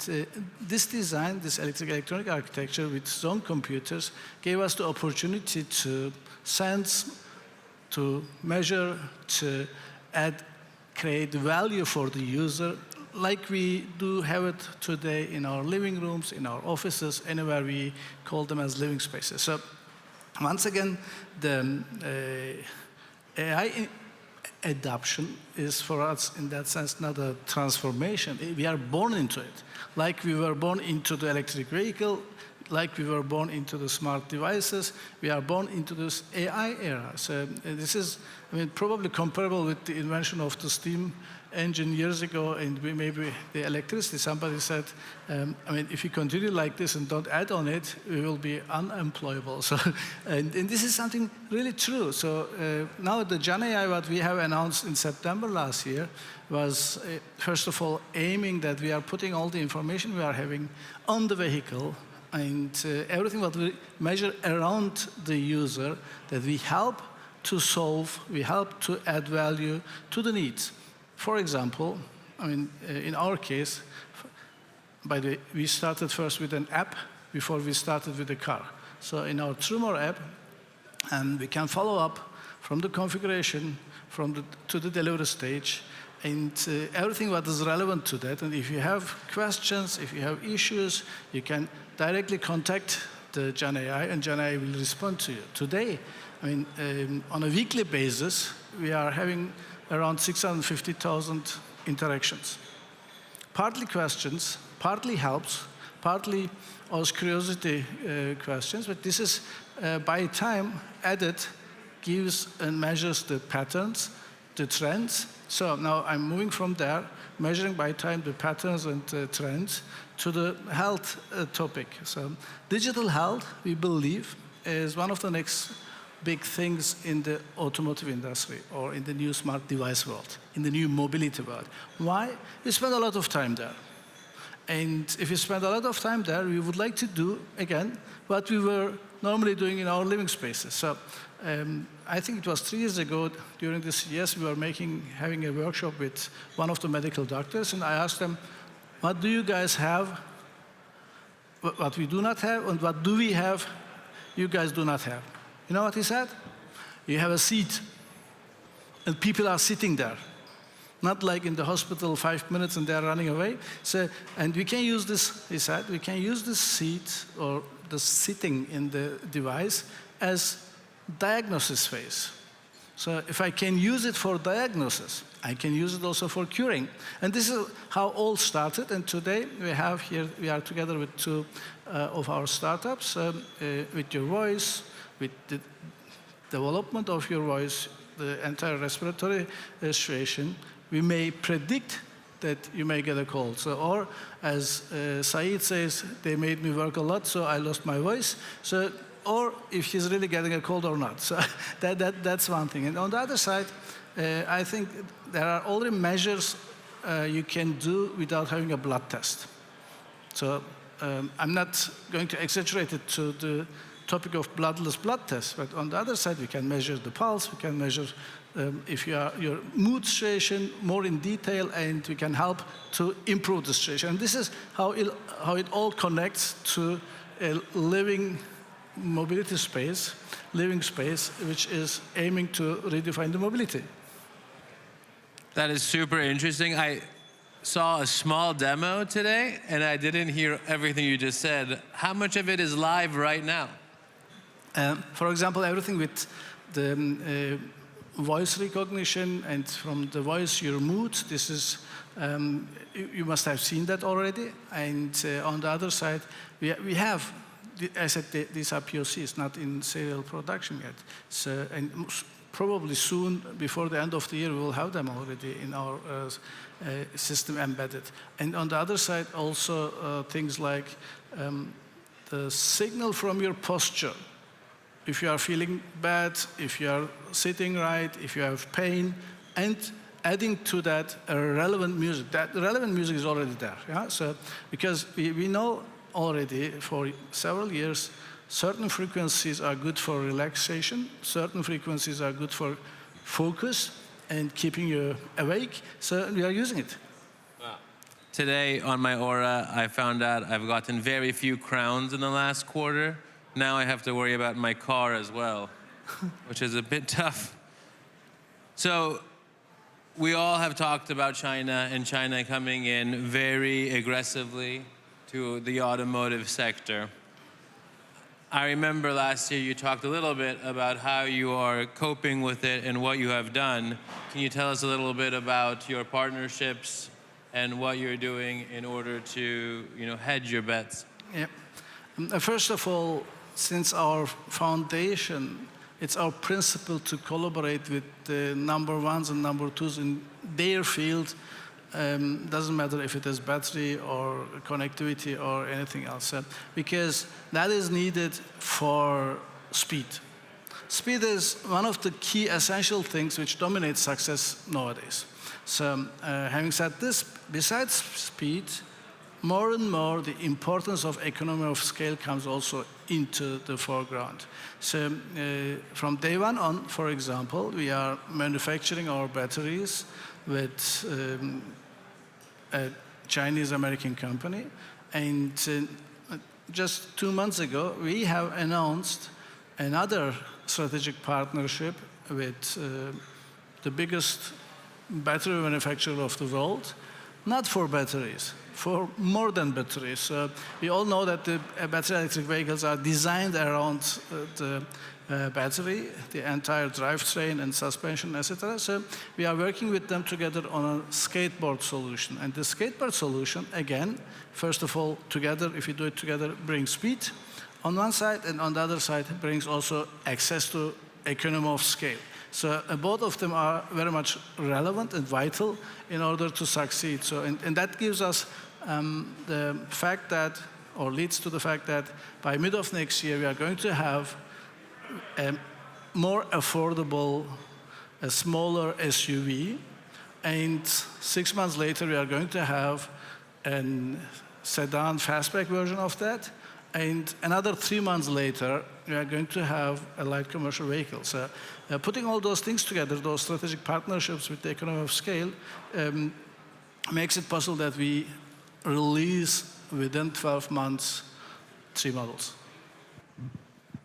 Speaker 14: this design, this electronic architecture with its own computers, gave us the opportunity to sense, to measure, to create value for the user, like we do have it today in our living rooms, in our offices, anywhere we call them as living spaces. So once again, the AI adoption is for us, in that sense, not a transformation. We are born into it. Like we were born into the electric vehicle, like we were born into the smart devices, we are born into this AI era. So this is, I mean, probably comparable with the invention of the steam engine years ago, and maybe the electricity. Somebody said, I mean, if you continue like this and don't add on it, we will be unemployable. So, and this is something really true. So now the Gen AI, what we have announced in September last year, was first of all aiming that we are putting all the information we are having on the vehicle, and everything what we measure around the user, that we help to solve, we help to add value to the needs. For example, I mean, in our case, by the way, we started first with an app before we started with the car. So in our TrueMore app, and we can follow up from the configuration to the delivery stage, and everything what is relevant to that. And if you have questions, if you have issues, you can directly contact the Gen AI, and Gen AI will respond to you. Today, I mean, on a weekly basis, we are having around 650,000 interactions. Partly questions, partly helps, partly as curiosity questions, but this is by time added gives and measures the patterns, the trends. So now I'm moving from there, measuring by time the patterns and trends, to the health topic. So digital health, we believe, is one of the next big things in the automotive industry or in the new smart device world, in the new mobility world. Why? We spend a lot of time there. And if we spend a lot of time there, we would like to do, again, what we were normally doing in our living spaces. So I think it was 3 years ago, during this years, we were having a workshop with one of the medical doctors, and I asked them, what do you guys have, what we do not have, and what do we have you guys do not have? You know what he said? You have a seat, and people are sitting there. Not like in the hospital, 5 minutes and they're running away. So, and we can use this, he said, we can use this seat or the sitting in the device as diagnosis phase. So if I can use it for diagnosis, I can use it also for curing. And this is how all started. And today we are together with two of our startups, with your voice, with the development of your voice, the entire respiratory situation. We may predict that you may get a cold. So, or as Saeed says, they made me work a lot, so I lost my voice. So, or if he's really getting a cold or not. So that's one thing. And on the other side, I think there are already measures you can do without having a blood test. So I'm not going to exaggerate it to the topic of bloodless blood tests, but on the other side, we can measure the pulse, we can measure if your mood situation more in detail, and we can help to improve the situation. And this is how it all connects to a living mobility space, living space, which is aiming to redefine the mobility.
Speaker 10: That is super interesting. I saw a small demo today, and I didn't hear everything you just said. How much of it is live right now?
Speaker 14: For example, everything with the voice recognition, and from the voice, your mood. This is, you must have seen that already. And on the other side, we have, I said these are POCs, not in serial production yet. So, and probably soon, before the end of the year, we will have them already in our system embedded. And on the other side, also things like the signal from your posture. If you are feeling bad, if you are sitting right, if you have pain, and adding to that relevant music. That relevant music is already there. Yeah? So, because we know already for several years, certain frequencies are good for relaxation, certain frequencies are good for focus and keeping you awake, so we are using it.
Speaker 10: Wow. Today on my Aura, I found out I've gotten very few crowns in the last quarter. Now I have to worry about my car as well, which is a bit tough. So we all have talked about China, and China coming in very aggressively to the automotive sector. I remember last year you talked a little bit about how you are coping with it and what you have done. Can you tell us a little bit about your partnerships and what you're doing in order to, hedge your bets?
Speaker 14: Yeah. First of all, since our foundation, it's our principle to collaborate with the number ones and number twos in their field. Doesn't matter if it is battery or connectivity or anything else, because that is needed for speed. Speed is one of the key essential things which dominates success nowadays. So having said this, besides speed, more and more the importance of economy of scale comes also into the foreground. So from day one on, for example, we are manufacturing our batteries with a Chinese-American company. And just 2 months ago, we have announced another strategic partnership with the biggest battery manufacturer of the world, not for batteries, for more than batteries. We all know that the battery electric vehicles are designed around the battery, the entire drivetrain and suspension, etc. So we are working with them together on a skateboard solution. And the skateboard solution, again, first of all, together, if you do it together, brings speed on one side, and on the other side brings also access to economy of scale. So both of them are very much relevant and vital in order to succeed. So, and that gives us the fact that, or leads to the fact that by mid of next year, we are going to have a more affordable, a smaller SUV, and 6 months later, we are going to have a sedan fastback version of that, and another 3 months later, we are going to have a light commercial vehicle. So putting all those things together, those strategic partnerships with the economy of scale, makes it possible that we release within 12 months 3 models.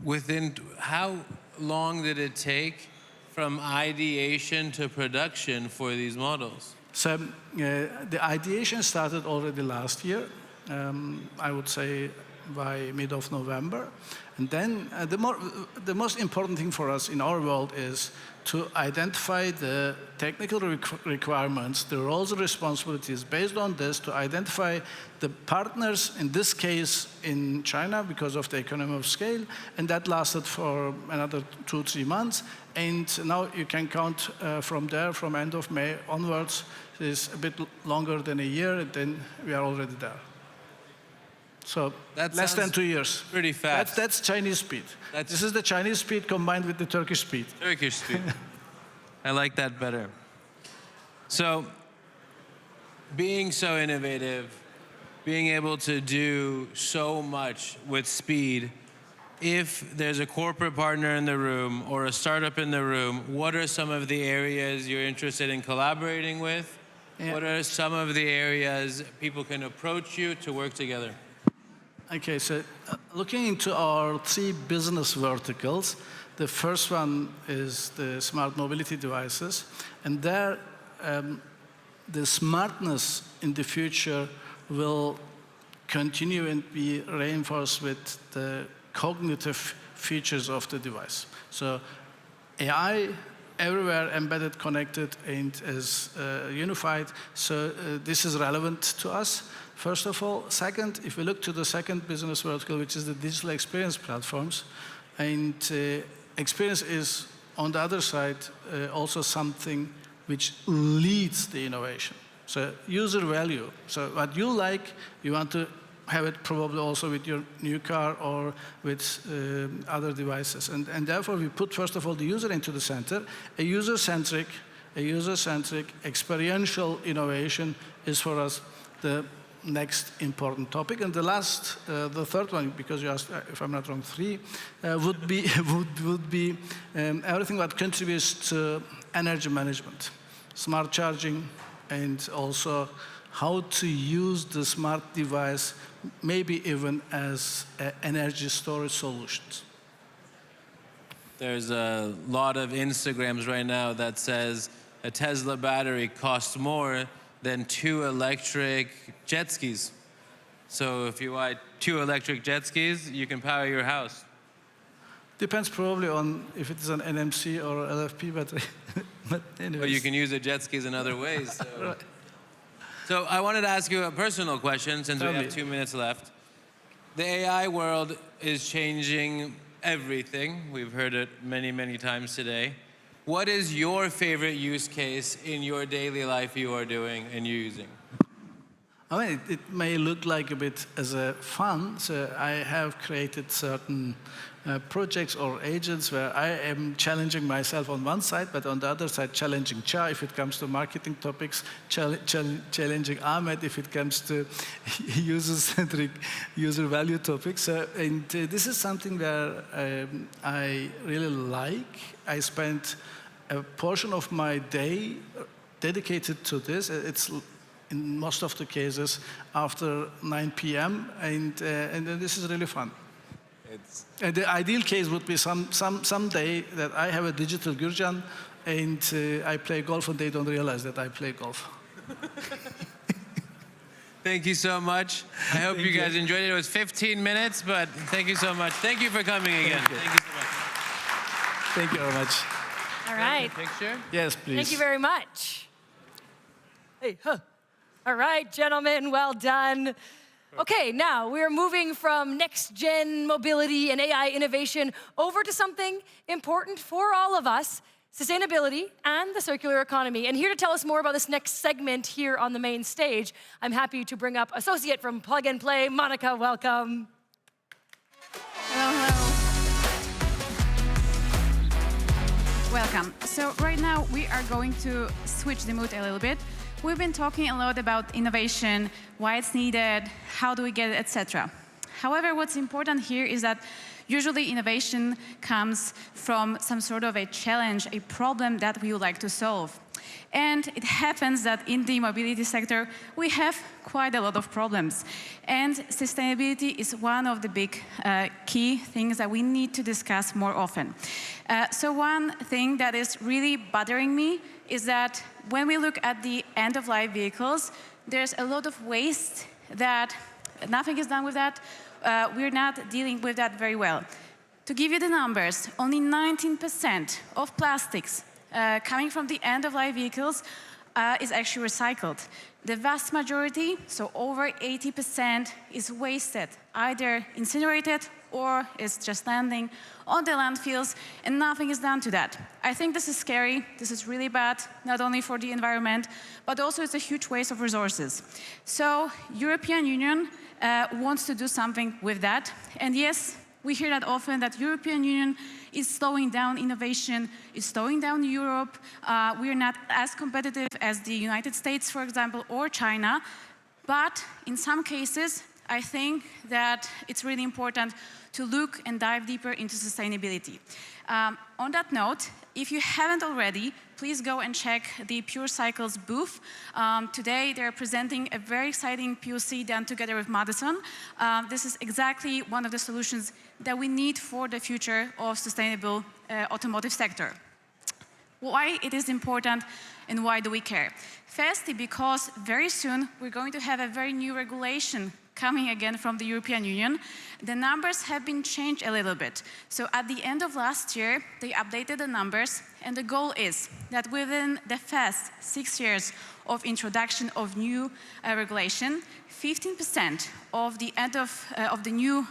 Speaker 10: Within how long did it take from ideation to production for these models?
Speaker 14: So the ideation started already last year, I would say by mid of November. And then the most important thing for us in our world is to identify the technical requirements, the roles and responsibilities based on this, to identify the partners, in this case in China because of the economy of scale, and that lasted for another 2-3 months. And now you can count from there, from end of May onwards, it's a bit longer than a year, and then we are already there. So
Speaker 10: that
Speaker 14: less than 2 years.
Speaker 10: Pretty fast.
Speaker 14: That's Chinese speed. This is the Chinese speed combined with the Turkish speed.
Speaker 10: Turkish speed. I like that better. So being so innovative, being able to do so much with speed, if there's a corporate partner in the room or a startup in the room, what are some of the areas you're interested in collaborating with? Yeah. What are some of the areas people can approach you to work together?
Speaker 14: Okay, so looking into our 3 business verticals, the first one is the smart mobility devices, and there the smartness in the future will continue and be reinforced with the cognitive features of the device. So AI everywhere, embedded, connected, and is unified, so this is relevant to us. First of all. Second, if we look to the second business vertical, which is the digital experience platforms, and experience is, on the other side, also something which leads the innovation. So user value. So what you like, you want to have it probably also with your new car or with other devices. And therefore, we put, first of all, the user into the center. A user-centric experiential innovation is for us the next important topic. And the last, the third one, because you asked, if I'm not wrong, 3, would be everything that contributes to energy management, smart charging, and also how to use the smart device, maybe even as energy storage solutions.
Speaker 10: There's a lot of Instagrams right now that says a Tesla battery costs more than 2 electric jet skis. So if you buy 2 electric jet skis, you can power your house.
Speaker 14: Depends probably on if it's an NMC or LFP battery. But anyways.
Speaker 10: But you can use the jet skis in other ways. So. Right. So I wanted to ask you a personal question since we have 2 minutes left. The AI world is changing everything. We've heard it many, many times today. What is your favorite use case in your daily life you are doing and using?
Speaker 14: I mean, it may look like a bit as a fun. So I have created certain projects or agents where I am challenging myself on one side, but on the other side, challenging Cha if it comes to marketing topics, challenging Ahmed if it comes to user-centric, user value topics. And this is something where I really like. I spent a portion of my day dedicated to this. It's in most of the cases after 9 p.m. and this is really fun. The ideal case would be some day that I have a digital Gurjan and I play golf and they don't realize that I play golf.
Speaker 10: Thank you so much. I hope you guys enjoyed it. It was 15 minutes, but thank you so much. Thank you for coming again. Thank you so much.
Speaker 14: Thank you very much.
Speaker 12: All right.
Speaker 10: Picture?
Speaker 14: Yes, please.
Speaker 12: Thank you very much. Hey, huh. All right, gentlemen, well done. Okay, now we're moving from next-gen mobility and AI innovation over to something important for all of us, sustainability and the circular economy. And here to tell us more about this next segment here on the main stage, I'm happy to bring up associate from Plug and Play, Monica, welcome.
Speaker 15: Hello, hello. Welcome. So right now we are going to switch the mood a little bit. We've been talking a lot about innovation, why it's needed, how do we get it, etc. However, what's important here is that usually innovation comes from some sort of a challenge, a problem that we would like to solve. And it happens that in the mobility sector, we have quite a lot of problems. And sustainability is one of the big key things that we need to discuss more often. So one thing that is really bothering me is that when we look at the end-of-life vehicles, there's a lot of waste that nothing is done with that. We're not dealing with that very well. To give you the numbers, only 19% of plastics coming from the end-of-life vehicles is actually recycled. The vast majority, so over 80%, is wasted, either incinerated or is just landing on the landfills, and nothing is done to that. I think this is scary. This is really bad, not only for the environment, but also it's a huge waste of resources. So European Union wants to do something with that. And yes, we hear that often, that European Union is slowing down innovation, is slowing down Europe. We are not as competitive as the United States, for example, or China. But in some cases, I think that it's really important to look and dive deeper into sustainability. On that note, if you haven't already, please go and check the Pure Cycles booth. Today, they're presenting a very exciting POC done together with Madison. This is exactly one of the solutions that we need for the future of sustainable automotive sector. Why it is important and why do we care? Firstly, because very soon we're going to have a very new regulation coming again from the European Union. The numbers have been changed a little bit. So at the end of last year, they updated the numbers, and the goal is that within the first 6 years of introduction of new regulation, 15% of the end of the new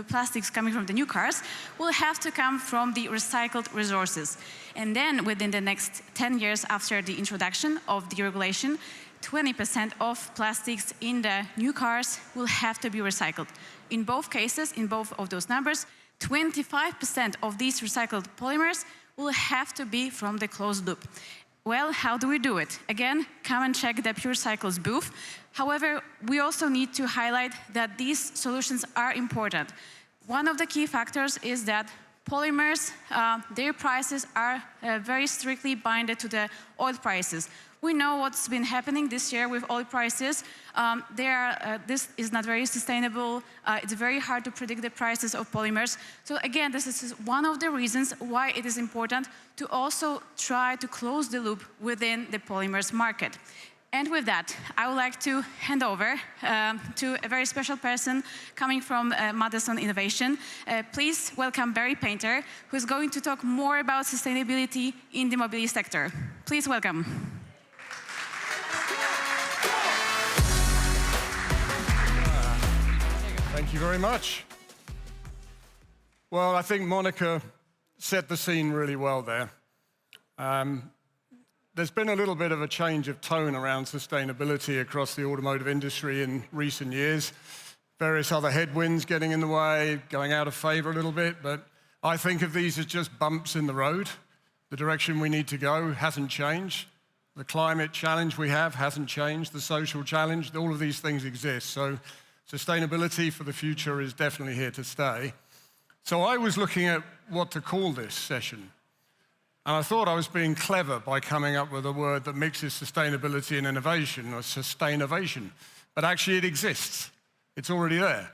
Speaker 15: plastics coming from the new cars will have to come from the recycled resources. And then within the next 10 years after the introduction of the regulation, 20% of plastics in the new cars will have to be recycled. In both cases, in both of those numbers, 25% of these recycled polymers will have to be from the closed loop. Well, how do we do it? Again, come and check the Pure Cycles booth. However, we also need to highlight that these solutions are important. One of the key factors is that polymers, their prices are very strictly binded to the oil prices. We know what's been happening this year with oil prices. This is not very sustainable. It's very hard to predict the prices of polymers. So again, this is one of the reasons why it is important to also try to close the loop within the polymers market. And with that, I would like to hand over to a very special person coming from Madison Innovation. Please welcome Barry Painter, who is going to talk more about sustainability in the mobility sector. Please welcome.
Speaker 16: Thank you very much. Well, I think Monica set the scene really well there. There's been a little bit of a change of tone around sustainability across the automotive industry in recent years. Various other headwinds getting in the way, going out of favor a little bit, but I think of these as just bumps in the road. The direction we need to go hasn't changed. The climate challenge we have hasn't changed. The social challenge, all of these things exist. So sustainability for the future is definitely here to stay. So I was looking at what to call this session. And I thought I was being clever by coming up with a word that mixes sustainability and innovation, or sustain-ovation. But actually it exists. It's already there.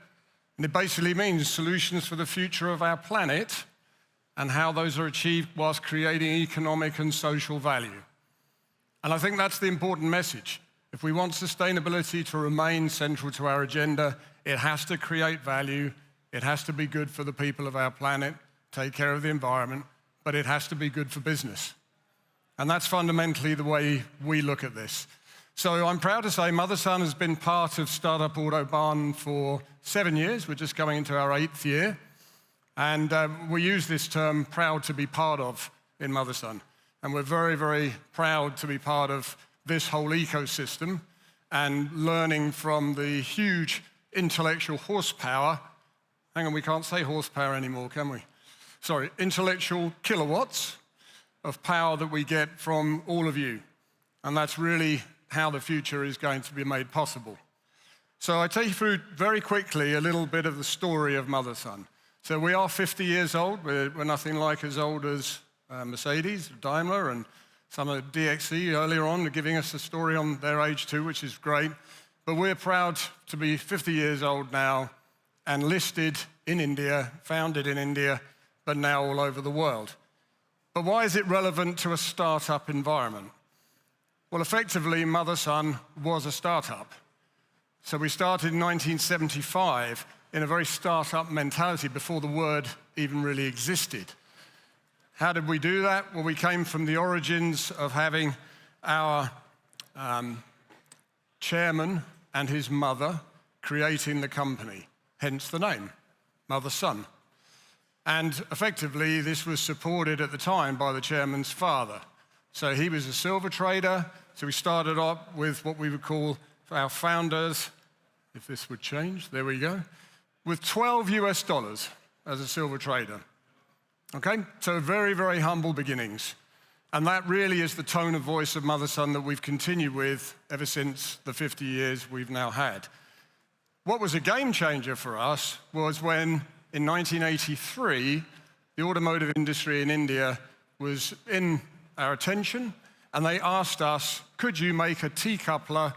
Speaker 16: And it basically means solutions for the future of our planet and how those are achieved whilst creating economic and social value. And I think that's the important message. If we want sustainability to remain central to our agenda, it has to create value, it has to be good for the people of our planet, take care of the environment, but it has to be good for business. And that's fundamentally the way we look at this. So I'm proud to say Motherson has been part of Startup Autobahn for 7 years. We're just going into our 8th year. And we use this term, proud to be part of, in Motherson. And we're very, very proud to be part of this whole ecosystem and learning from the huge intellectual horsepower. Hang on, we can't say horsepower anymore, can we? Sorry, intellectual kilowatts of power that we get from all of you. And that's really how the future is going to be made possible. So I take you through very quickly a little bit of the story of Motherson. So we are 50 years old. We're nothing like as old as Mercedes, Daimler, and some of DXC earlier on are giving us a story on their age too, which is great. But we're proud to be 50 years old now and listed in India, founded in India, but now all over the world. But why is it relevant to a startup environment? Well, effectively, Motherson was a startup. So we started in 1975 in a very startup mentality before the word even really existed. How did we do that? Well, we came from the origins of having our chairman and his mother creating the company, hence the name, Motherson. And effectively, this was supported at the time by the chairman's father. So he was a silver trader, so we started off with what we would call our founders, if this would change, there we go, with $12 US as a silver trader. Okay, so very, very humble beginnings. And that really is the tone of voice of Motherson that we've continued with ever since the 50 years we've now had. What was a game changer for us was when, in 1983, the automotive industry in India was in our attention, and they asked us, could you make a T-coupler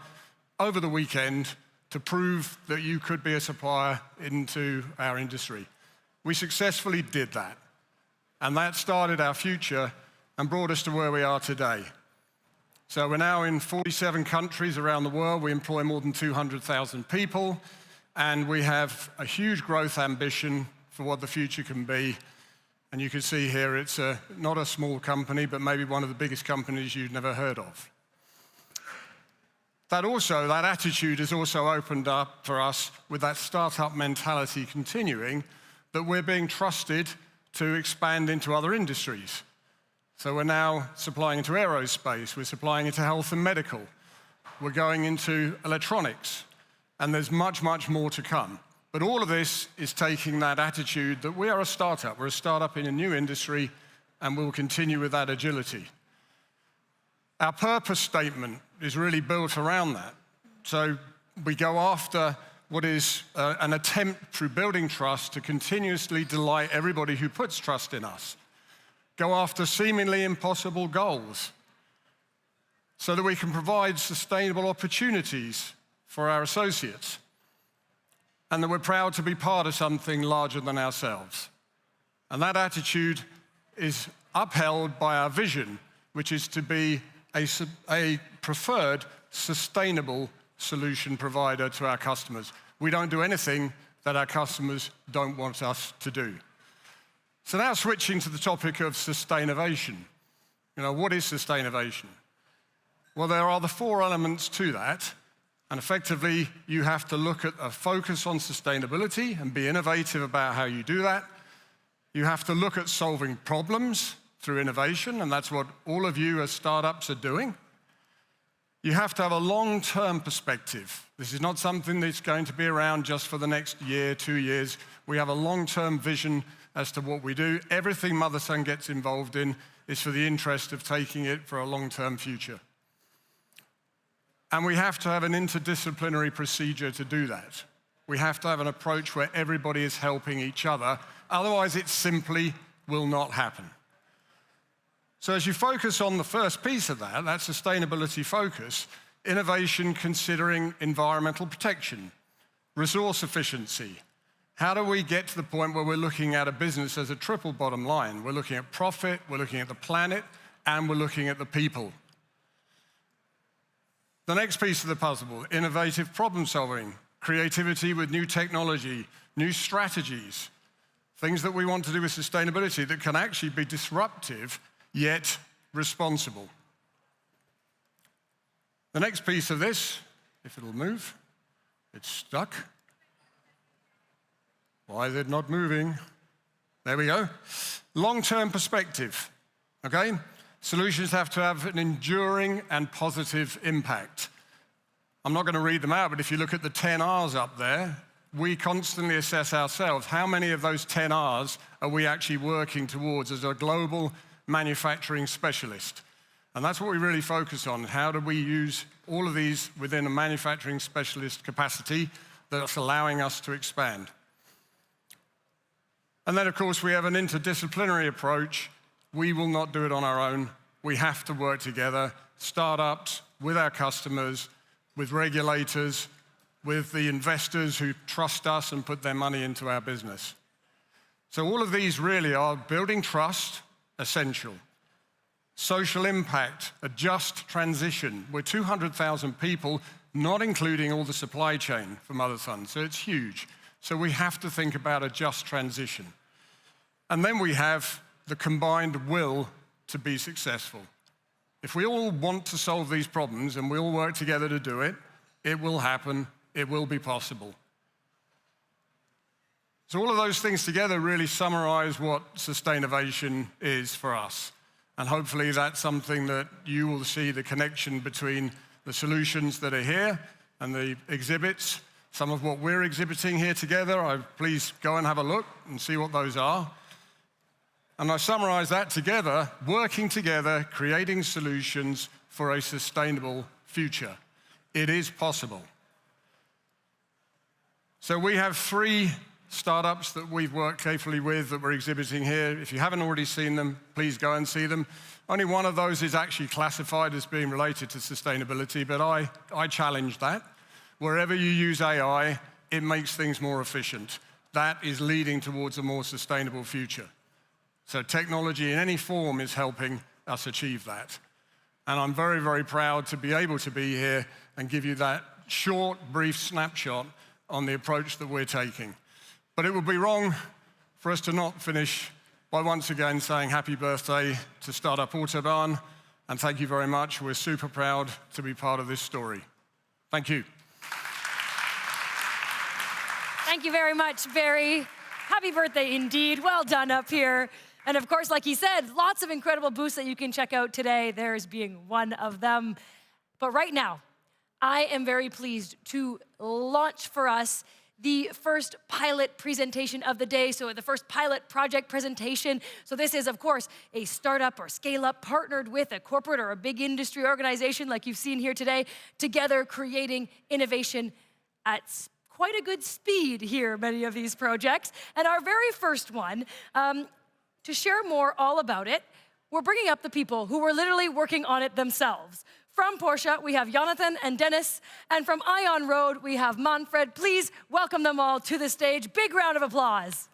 Speaker 16: over the weekend to prove that you could be a supplier into our industry? We successfully did that. And that started our future and brought us to where we are today. So we're now in 47 countries around the world. We employ more than 200,000 people, and we have a huge growth ambition for what the future can be. And you can see here, it's not a small company, but maybe one of the biggest companies you've never heard of. That attitude has also opened up for us with that startup mentality continuing, that we're being trusted to expand into other industries. So we're now supplying into aerospace, we're supplying into health and medical, we're going into electronics, and there's much, much more to come. But all of this is taking that attitude that we are a startup. We're a startup in a new industry, and we'll continue with that agility. Our purpose statement is really built around that. So we go after what is an attempt through building trust to continuously delight everybody who puts trust in us. Go after seemingly impossible goals so that we can provide sustainable opportunities for our associates, and that we're proud to be part of something larger than ourselves. And that attitude is upheld by our vision, which is to be a preferred sustainable solution provider to our customers. We don't do anything that our customers don't want us to do. So now switching to the topic of sustainability. What is sustainability? Well, there are the 4 elements to that, and effectively you have to look at a focus on sustainability and be innovative about how you do that. You have to look at solving problems through innovation, and that's what all of you as startups are doing. You have to have a long-term perspective. This is not something that's going to be around just for the next year, 2 years. We have a long-term vision as to what we do. Everything Motherson gets involved in is for the interest of taking it for a long-term future. And we have to have an interdisciplinary procedure to do that. We have to have an approach where everybody is helping each other. Otherwise, it simply will not happen. So as you focus on the first piece of that sustainability focus, innovation considering environmental protection, resource efficiency. How do we get to the point where we're looking at a business as a triple bottom line? We're looking at profit, we're looking at the planet, and we're looking at the people. The next piece of the puzzle, innovative problem solving, creativity with new technology, new strategies, things that we want to do with sustainability that can actually be disruptive, yet responsible. The next piece of this, if it'll move, it's stuck. Why is it not moving? There we go. Long-term perspective, okay? Solutions have to have an enduring and positive impact. I'm not going to read them out, but if you look at the 10 R's up there, we constantly assess ourselves. How many of those 10 R's are we actually working towards as a global manufacturing specialist? And that's what we really focus on. How do we use all of these within a manufacturing specialist capacity that's allowing us to expand? And then, of course, we have an interdisciplinary approach. We will not do it on our own. We have to work together, startups, with our customers, with regulators, with the investors who trust us and put their money into our business. So all of these really are building trust, essential. Social impact, a just transition. We're 200,000 people, not including all the supply chain from other funds, so it's huge. So we have to think about a just transition. And then we have the combined will to be successful. If we all want to solve these problems and we all work together to do it, it will happen, it will be possible. So all of those things together really summarize what Sustainovation is for us. And hopefully that's something that you will see the connection between the solutions that are here and the exhibits. Some of what we're exhibiting here together, please go and have a look and see what those are. And I summarize that together, working together, creating solutions for a sustainable future. It is possible. So we have 3 startups that we've worked carefully with that we're exhibiting here. If you haven't already seen them, please go and see them. Only one of those is actually classified as being related to sustainability, but I challenge that. Wherever you use AI, it makes things more efficient. That is leading towards a more sustainable future. So technology in any form is helping us achieve that. And I'm very, very proud to be able to be here and give you that short, brief snapshot on the approach that we're taking. But it would be wrong for us to not finish by once again saying happy birthday to Startup Autobahn, and thank you very much. We're super proud to be part of this story. Thank you.
Speaker 12: Thank you very much, Barry. Happy birthday indeed. Well done up here. And of course, like he said, lots of incredible booths that you can check out today, theirs being one of them. But right now, I am very pleased to launch for us the first pilot presentation of the day, so the first pilot project presentation. So this is, of course, a startup or scale-up partnered with a corporate or a big industry organization like you've seen here today, together creating innovation at quite a good speed here, many of these projects. And our very first one, to share more all about it, we're bringing up the people who were literally working on it themselves. From Porsche, we have Jonathan and Dennis, and from Ion Road, we have Manfred. Please welcome them all to the stage. Big round of applause.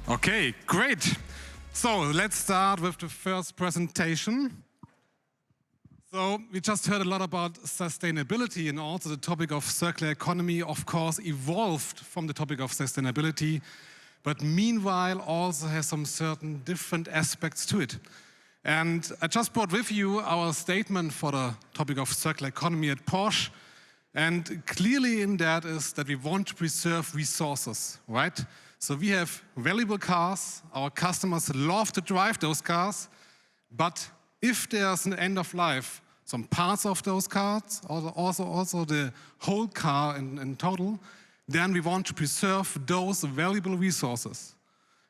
Speaker 17: Okay, great. So let's start with the first presentation. So we just heard a lot about sustainability, and also the topic of circular economy, of course, evolved from the topic of sustainability, but meanwhile also has some certain different aspects to it. And I just brought with you our statement for the topic of circular economy at Porsche. And clearly in that is that we want to preserve resources, right? So we have valuable cars, our customers love to drive those cars, but if there's an end of life, some parts of those cars, also the whole car in total, then we want to preserve those valuable resources.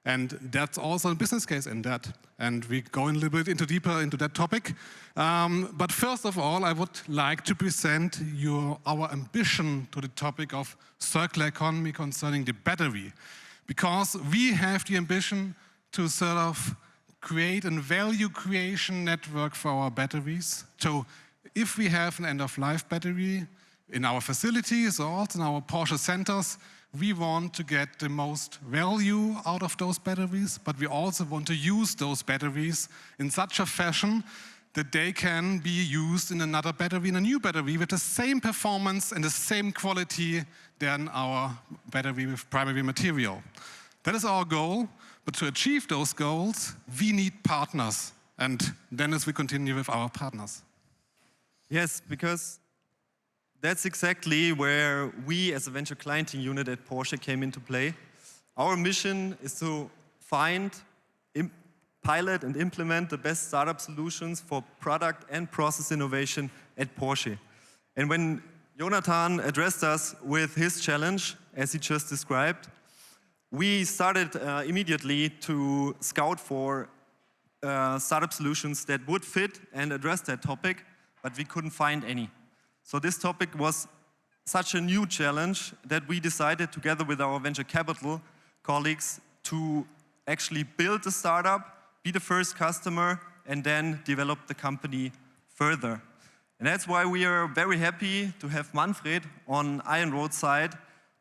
Speaker 17: And that's also a business case in that. And we go a little bit deeper into that topic. But first of all, I would like to present our ambition to the topic of circular economy concerning the battery. Because we have the ambition to sort of create a value creation network for our batteries. So if we have an end-of-life battery in our facilities or also in our Porsche centers, We want to get the most value out of those batteries, but we also want to use those batteries in such a fashion that they can be used in another battery, in a new battery, with the same performance and the same quality than our battery with primary material. That is our goal, but to achieve those goals, we need partners. And Dennis will continue with our partners.
Speaker 18: Yes, because that's exactly where we as a venture clienting unit at Porsche came into play. Our mission is to find, pilot and implement the best startup solutions for product and process innovation at Porsche. And when Jonathan addressed us with his challenge, as he just described, we started immediately to scout for startup solutions that would fit and address that topic, but we couldn't find any. So this topic was such a new challenge that we decided together with our venture capital colleagues to actually build the startup, be the first customer, and then develop the company further. And that's why we are very happy to have Manfred on Iron Road side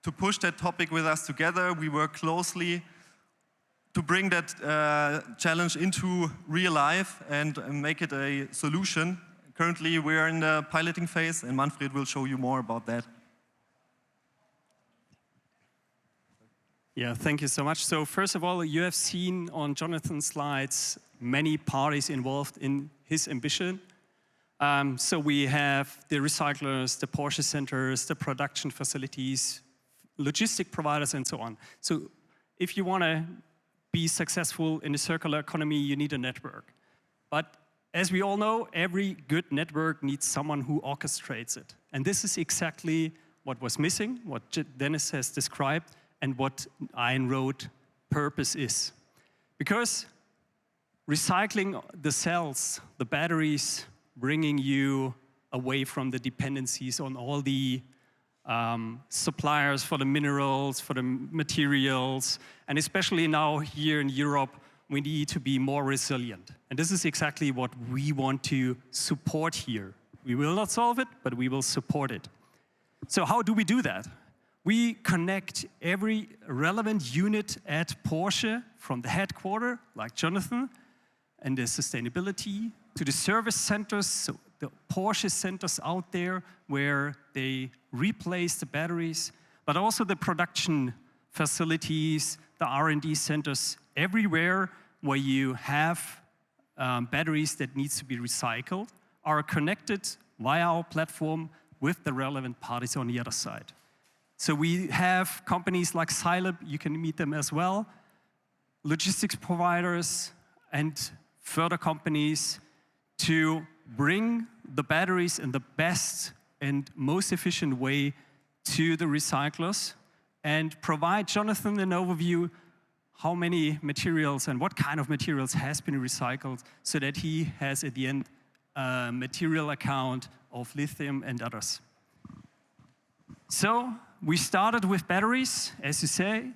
Speaker 18: to push that topic with us together. We work closely to bring that challenge into real life and make it a solution. Currently, we are in the piloting phase, and Manfred will show you more about that.
Speaker 19: Yeah, thank you so much. So first of all, you have seen on Jonathan's slides many parties involved in his ambition. So we have the recyclers, the Porsche centers, the production facilities, logistic providers, and so on. So if you want to be successful in the circular economy, you need a network. But as we all know, every good network needs someone who orchestrates it. And this is exactly what was missing, what Dennis has described, and what Iron Road purpose is. Because recycling the cells, the batteries, bringing you away from the dependencies on all the suppliers for the minerals, for the materials, and especially now here in Europe, we need to be more resilient. And this is exactly what we want to support here. We will not solve it, but we will support it. So how do we do that? We connect every relevant unit at Porsche from the headquarters, like Jonathan, and the sustainability, to the service centers, so the Porsche centers out there where they replace the batteries, but also the production facilities, the R&D centers, everywhere where you have batteries that needs to be recycled are connected via our platform with the relevant parties on the other side. So we have companies like Scilab, you can meet them as well, logistics providers, and further companies to bring the batteries in the best and most efficient way to the recyclers and provide Jonathan an overview how many materials and what kind of materials has been recycled so that he has at the end a material account of lithium and others. So we started with batteries, as you say,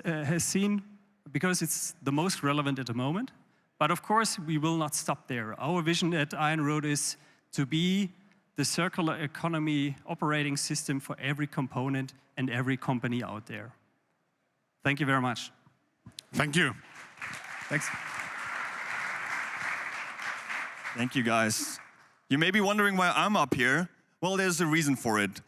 Speaker 19: has seen, because it's the most relevant at the moment. But of course, we will not stop there. Our vision at Iron Road is to be the circular economy operating system for every component and every company out there. Thank you very much.
Speaker 17: Thank you.
Speaker 23: Thanks. Thank you, guys. You may be wondering why I'm up here. Well, there's a reason for it.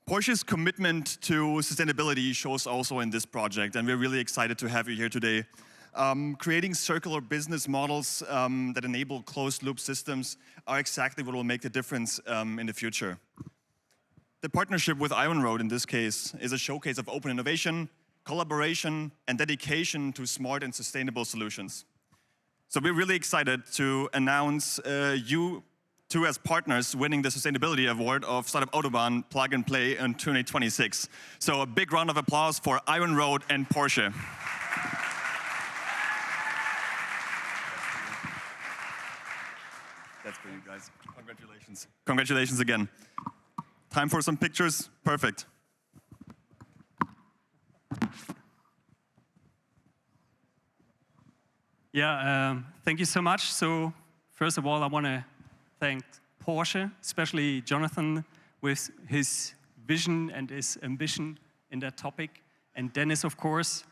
Speaker 23: Porsche's commitment to sustainability shows also in this project, and we're really excited to have you here today. Creating circular business models that enable closed-loop systems are exactly what will make the difference in the future. The partnership with Iron Road, in this case, is a showcase of open innovation, collaboration, and dedication to smart and sustainable solutions. So we're really excited to announce you two as partners winning the Sustainability Award of Startup Autobahn Plug and Play in 2026. So a big round of applause for Iron Road and Porsche. That's for you guys. Congratulations. Congratulations again. Time for some pictures? Perfect.
Speaker 19: Yeah, thank you so much. So first of all, I want to thank Porsche, especially Jonathan, with his vision and his ambition in that topic. And Dennis, of course,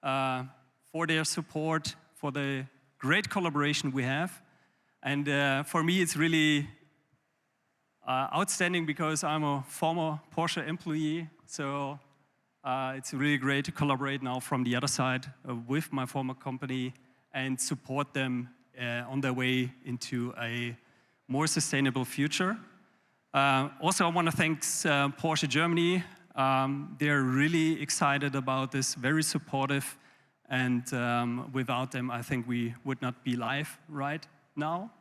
Speaker 19: for their support, for the great collaboration we have. And for me, it's really outstanding because I'm a former Porsche employee. So it's really great to collaborate now from the other side with my former company and support them on their way into a more sustainable future. Also, I want to thank Porsche Germany. They're really excited about this, very supportive. And without them, I think we would not be live right now.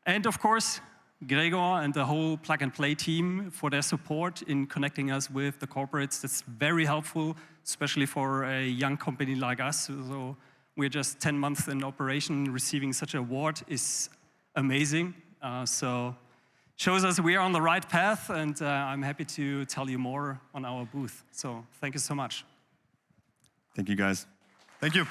Speaker 19: And of course, Gregor and the whole Plug and Play team for their support in connecting us with the corporates. That's very helpful, especially for a young company like us. So we're just 10 months in operation. Receiving such an award is amazing. So shows us we are on the right path, and I'm happy to tell you more on our booth. So thank you so much.
Speaker 23: Thank you, guys. Thank you.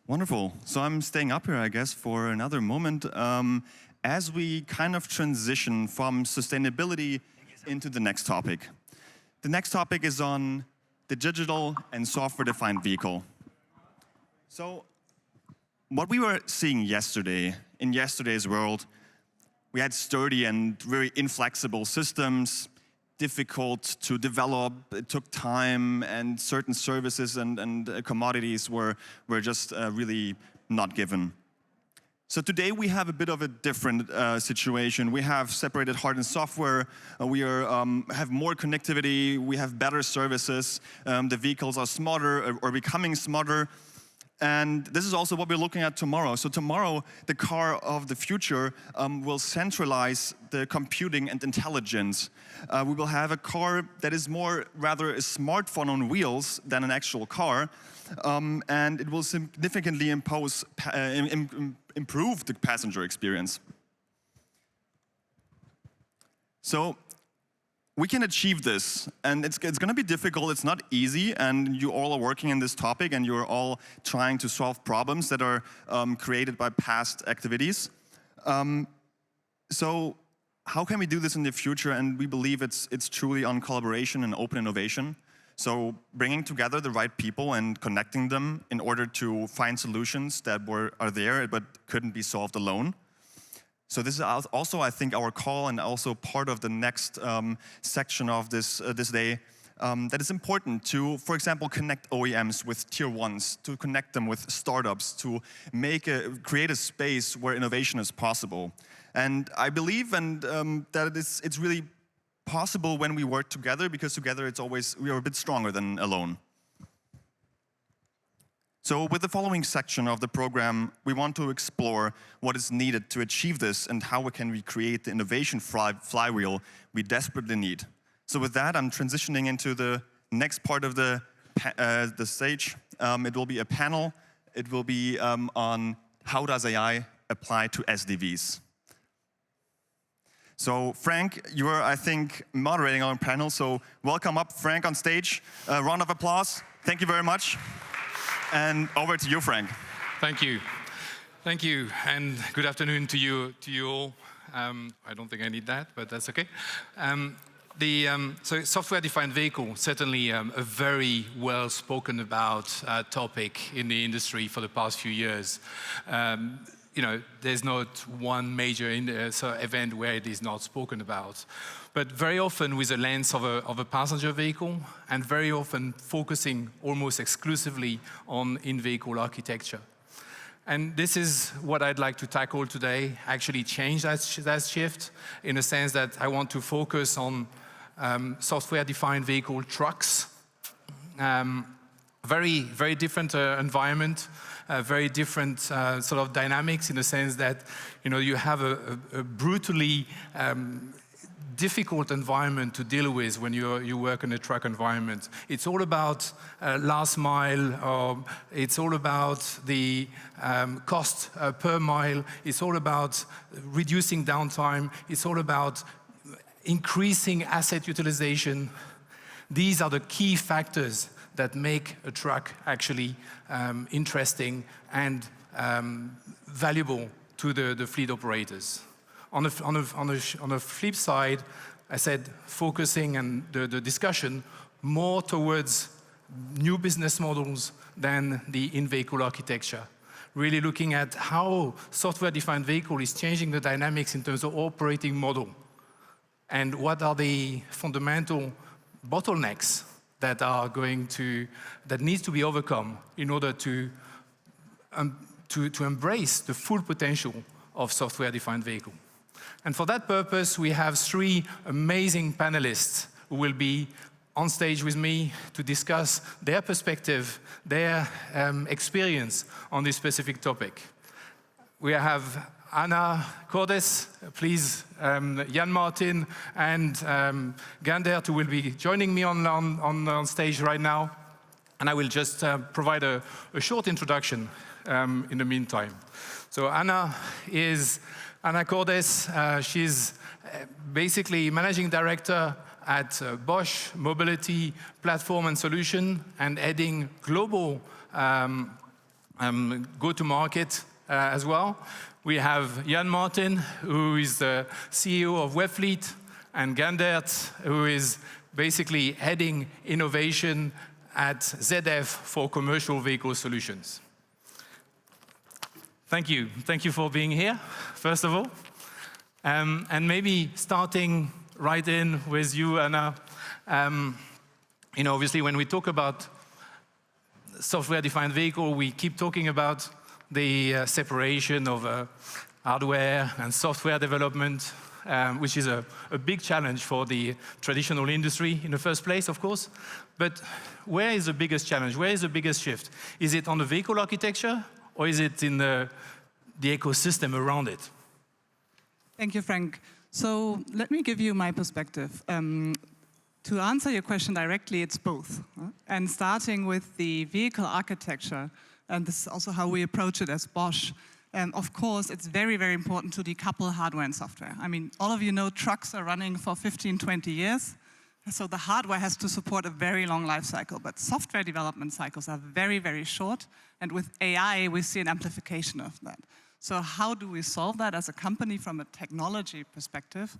Speaker 23: Wonderful. So I'm staying up here, I guess, for another moment as we kind of transition from sustainability into the next topic. The next topic is on the digital and software-defined vehicle. So what we were seeing yesterday, in yesterday's world, we had sturdy and very inflexible systems, difficult to develop, it took time, and certain services and commodities were just really not given. So today we have a bit of a different situation. We have separated hard and software, we have more connectivity, we have better services, the vehicles are smarter or becoming smarter. And this is also what we're looking at tomorrow. So tomorrow, the car of the future will centralize the computing and intelligence. We will have a car that is more rather a smartphone on wheels than an actual car. And it will significantly improve the passenger experience. So we can achieve this, and it's going to be difficult, it's not easy, and you all are working in this topic, and you're all trying to solve problems that are created by past activities. So how can we do this in the future? And we believe it's truly on collaboration and open innovation. So bringing together the right people and connecting them in order to find solutions that are there but couldn't be solved alone. So this is also, I think, our call and also part of the next section of this day, that it's important to, for example, connect OEMs with tier ones, to connect them with startups, to create a space where innovation is possible. And I believe that it's really possible when we work together, because together we are a bit stronger than alone. So with the following section of the program, we want to explore what is needed to achieve this and how can we create the innovation flywheel we desperately need. So with that, I'm transitioning into the next part of the stage. It will be a panel. It will be on how does AI apply to SDVs. So Frank, you are, I think, moderating our panel. So welcome up, Frank, on stage. A round of applause. Thank you very much. And over to you, Frank.
Speaker 2: Thank you. Thank you, and good afternoon to you all. I don't think I need that, but that's okay. So software-defined vehicle, certainly a very well spoken about topic in the industry for the past few years. There's not one major event where it is not spoken about. But very often with a lens of a passenger vehicle, and very often focusing almost exclusively on in-vehicle architecture. And this is what I'd like to tackle today, actually change that shift, in a sense that I want to focus on software-defined vehicle trucks. Very, very different environment, very different sort of dynamics, in the sense that you have a brutally difficult environment to deal with when you work in a truck environment. It's all about last mile, or it's all about the cost per mile. It's all about reducing downtime. It's all about increasing asset utilization. These are the key factors that make a truck actually interesting and valuable to the fleet operators. On the flip side, I said focusing and the discussion more towards new business models than the in-vehicle architecture. Really looking at how software-defined vehicle is changing the dynamics in terms of operating model, and what are the fundamental bottlenecks that needs to be overcome in order to embrace the full potential of software-defined vehicle. And for that purpose, we have 3 amazing panelists who will be on stage with me to discuss their perspective, their experience on this specific topic. We have Anna Cordes, please, Jan Martin, and Gandert, who will be joining me on stage right now. And I will just provide a short introduction in the meantime. So Anna Cordes, she's basically managing director at Bosch Mobility Platform and Solution, and heading global go-to-market as well. We have Jan Martin, who is the CEO of Webfleet, and Gandert, who is basically heading innovation at ZF for commercial vehicle solutions. Thank you. Thank you for being here, first of all. And maybe starting right in with you, Anna. Obviously, when we talk about software-defined vehicle, we keep talking about the separation of hardware and software development, which is a big challenge for the traditional industry in the first place, of course. But where is the biggest challenge? Where is the biggest shift? Is it on the vehicle architecture, or is it in the ecosystem around it?
Speaker 1: Thank you, Frank. So let me give you my perspective. To answer your question directly, it's both. And starting with the vehicle architecture, and this is also how we approach it as Bosch, of course, it's very, very important to decouple hardware and software. I mean, all of you know trucks are running for 15, 20 years. So the hardware has to support a very long life cycle, but software development cycles are very, very short. And with AI, we see an amplification of that. So how do we solve that as a company from a technology perspective?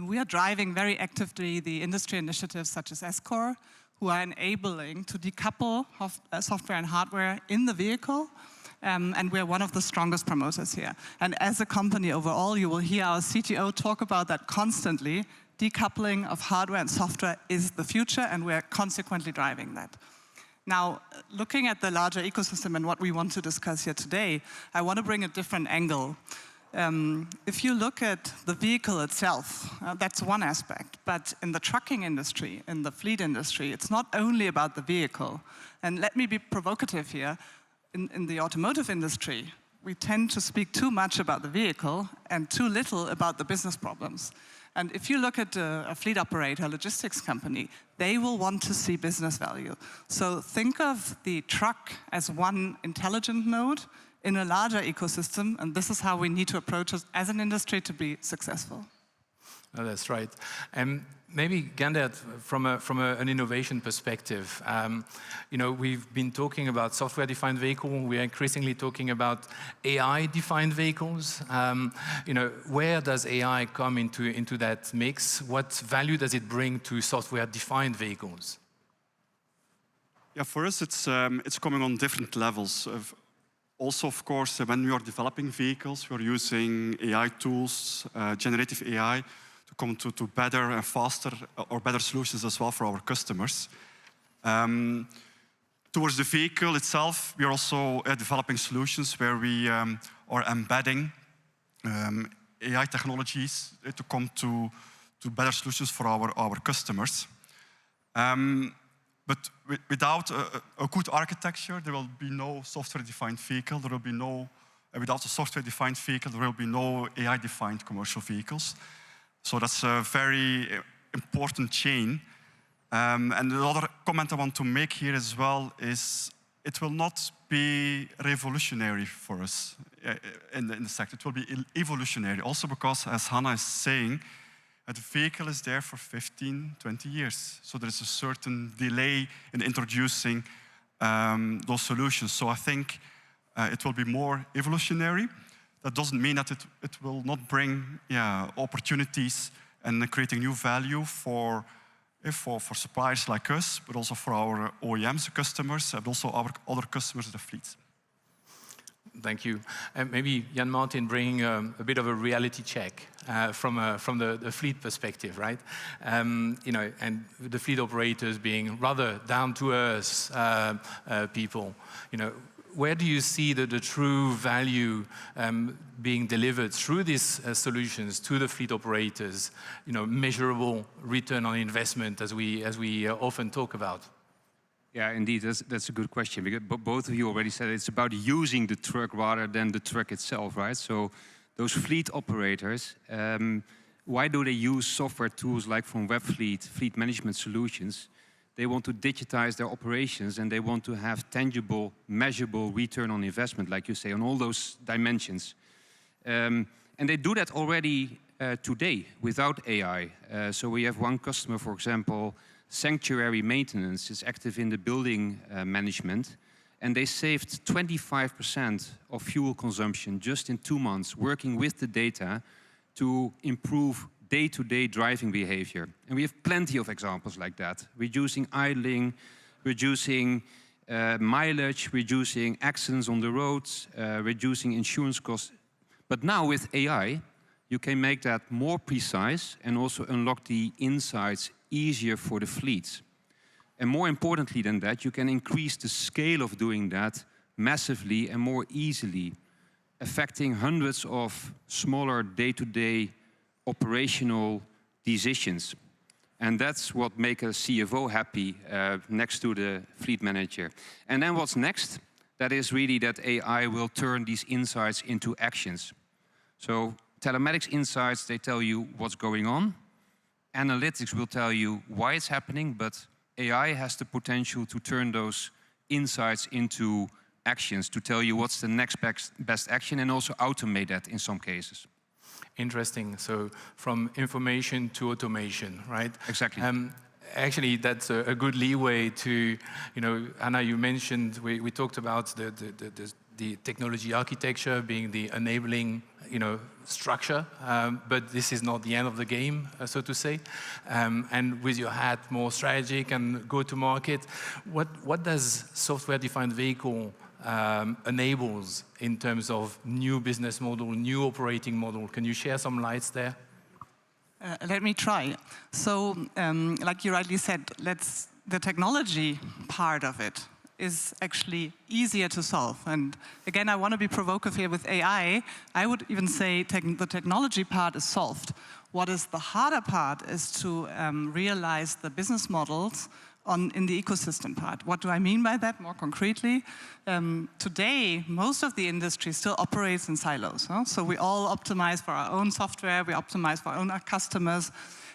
Speaker 1: We are driving very actively the industry initiatives such as SCORE, who are enabling to decouple software and hardware in the vehicle. And we're one of the strongest promoters here. And as a company overall, you will hear our CTO talk about that constantly. Decoupling of hardware and software is the future, and we're consequently driving that. Now, looking at the larger ecosystem and what we want to discuss here today, I want to bring a different angle. If you look at the vehicle itself, that's one aspect. But in the trucking industry, in the fleet industry, it's not only about the vehicle. And let me be provocative here. In the automotive industry, we tend to speak too much about the vehicle and too little about the business problems. And if you look at a fleet operator, a logistics company, they will want to see business value. So think of the truck as one intelligent node in a larger ecosystem, and this is how we need to approach it as an industry to be successful.
Speaker 2: Oh, that's right. Maybe, Gandert, from an innovation perspective, we've been talking about software-defined vehicle. We are increasingly talking about AI-defined vehicles. Where does AI come into that mix? What value does it bring to software-defined vehicles?
Speaker 23: Yeah, for us, it's coming on different levels. Also, of course, when we are developing vehicles, we're using AI tools, generative AI, to come to better and faster or better solutions as well for our customers. Towards the vehicle itself, we are also developing solutions where we are embedding AI technologies to come to better solutions for our customers. But without a good architecture, there will be no software-defined vehicle. There will be without a software-defined vehicle, there will be no AI-defined commercial vehicles. So that's a very important chain. And the other comment I want to make here as well is it will not be revolutionary for us in the sector. It will be evolutionary. Also because, as Hannah is saying, the vehicle is there for 15, 20 years. So there is a certain delay in introducing those solutions. So I think it will be more evolutionary.
Speaker 8: that doesn't mean that it will not bring opportunities and creating new value for suppliers like us, but also for our OEMs customers, and also our other customers in the fleets.
Speaker 2: Thank you. And maybe Jan Martin bringing a bit of a reality check from the fleet perspective, right? You know, and the fleet operators being rather down-to-earth people. You know, where do you see the true value being delivered through these solutions to the fleet operators? You know, measurable return on investment, as we often talk about.
Speaker 20: Yeah, indeed, that's a good question, because both of you already said it's about using the truck rather than the truck itself, right? So those fleet operators, why do they use software tools like from Webfleet, fleet management solutions? They want to digitize their operations, and they want to have tangible, measurable return on investment, like you say, on all those dimensions. And they do that already today without AI. So we have one customer, for example, Sanctuary Maintenance, is active in the building management, and they saved 25% of fuel consumption just in 2 months, working with the data to improve day-to-day driving behavior. And we have plenty of examples like that, reducing idling, reducing mileage, reducing accidents on the roads, reducing insurance costs. But now with AI, you can make that more precise and also unlock the insights easier for the fleets. And more importantly than that, you can increase the scale of doing that massively and more easily, affecting hundreds of smaller day-to-day operational decisions. And that's what makes a CFO happy next to the fleet manager. And then what's next? That is really that AI will turn these insights into actions. So telematics insights, they tell you what's going on. Analytics will tell you why it's happening, but AI has the potential to turn those insights into actions, to tell you what's the next best action, and also automate that in some cases.
Speaker 2: Interesting. So from information to automation, right?
Speaker 20: Exactly.
Speaker 2: Actually, that's a good leeway to, you know, Anna, you mentioned, we talked about the technology architecture being the enabling, you know, structure, but this is not the end of the game, so to say. And with your hat more strategic and go-to-market, what does software-defined vehicle enables in terms of new business model, new operating model? Can you share some lights there?
Speaker 1: Let me try. So, like you rightly said, the technology part of it is actually easier to solve. And again, I want to be provocative here with AI. I would even say the technology part is solved. What is the harder part is to realize the business models in the ecosystem part. What do I mean by that more concretely? Today, most of the industry still operates in silos. Huh? So we all optimize for our own software, we optimize for our own customers.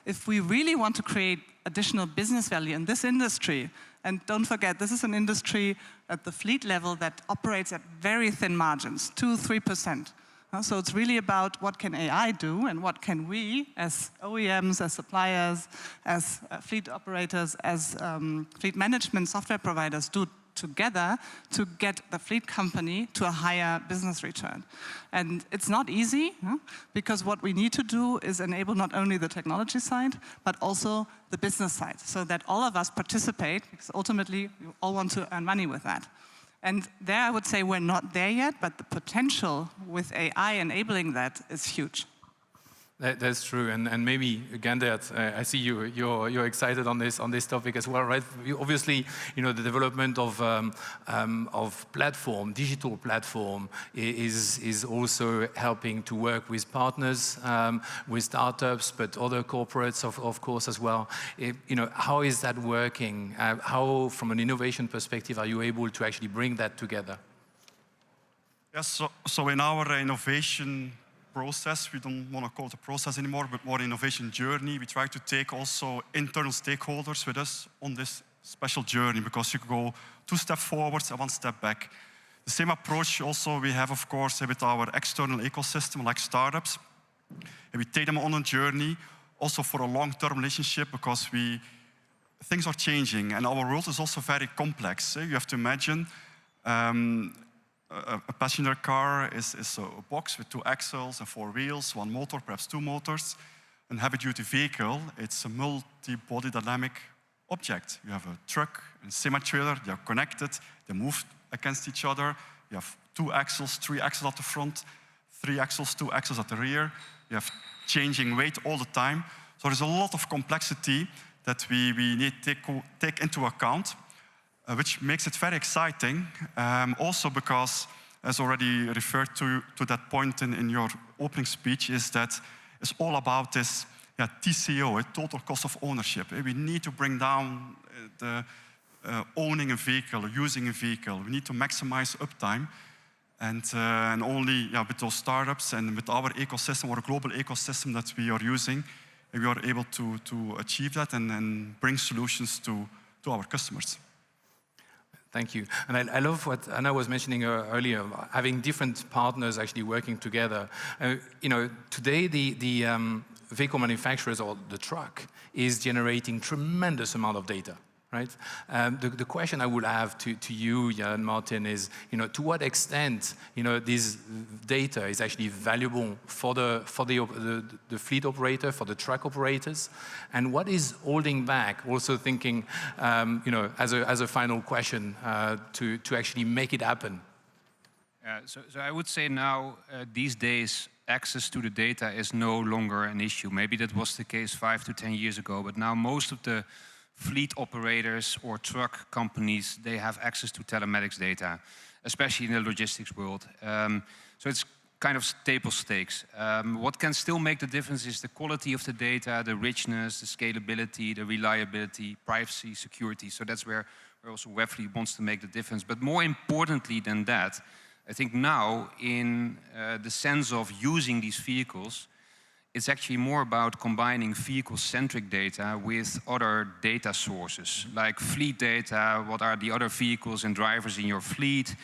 Speaker 1: If we really want to create additional business value in this industry, and don't forget, this is an industry at the fleet level that operates at very thin margins, 2–3%. So it's really about what can AI do and what can we, as OEMs, as suppliers, as fleet operators, as fleet management software providers do together to get the fleet company to a higher business return. And it's not easy, because what we need to do is enable not only the technology side, but also the business side, so that all of us participate, because ultimately we all want to earn money with that. And there I would say we're not there yet, but the potential with AI enabling that is huge.
Speaker 2: That's true, and maybe again, I see you're excited on this topic as well, right? Obviously, you know, the development of digital platform, is also helping to work with partners, with startups, but other corporates, of course, as well. You know, how is that working? How, from an innovation perspective, are you able to actually bring that together?
Speaker 8: Yes, so in our innovation process, we don't want to call it a process anymore, but more innovation journey. We try to take also internal stakeholders with us on this special journey, because you go 2 steps forward and 1 step back. The same approach also we have, of course, with our external ecosystem, like startups. And we take them on a journey, also for a long-term relationship, because things are changing, and our world is also very complex. You have to imagine a passenger car is a box with 2 axles and 4 wheels, 1 motor, perhaps 2 motors. A heavy-duty vehicle, it's a multi-body dynamic object. You have a truck and a semi-trailer, they are connected, they move against each other. You have 2 axles, 3 axles at the front, 3 axles, 2 axles at the rear. You have changing weight all the time. So there's a lot of complexity that we need to take into account, which makes it very exciting. Also because, as already referred to that point in your opening speech, is that it's all about this TCO, total cost of ownership. We need to bring down the owning a vehicle, using a vehicle. We need to maximize uptime. And only with those startups and with our ecosystem, our global ecosystem that we are using, we are able to achieve that and bring solutions to our customers.
Speaker 2: Thank you. And I love what Anna was mentioning earlier, having different partners actually working together. Today the vehicle manufacturers or the truck is generating tremendous amount of data, right? The question I would have to you, Jan Martin, is, to what extent, this data is actually valuable for the fleet operator, for the truck operators, and what is holding back? Also thinking, as a final question, to actually make it happen.
Speaker 20: So I would say now, these days, access to the data is no longer an issue. Maybe that was the case 5 to 10 years ago, but now most of the fleet operators or truck companies, they have access to telematics data, especially in the logistics world. So it's kind of table stakes. What can still make the difference is the quality of the data, the richness, the scalability, the reliability, privacy, security. So that's where also Webfleet wants to make the difference. But more importantly than that, I think now in the sense of using these vehicles, it's actually more about combining vehicle-centric data with other data sources, like fleet data, what are the other vehicles and drivers in your fleet,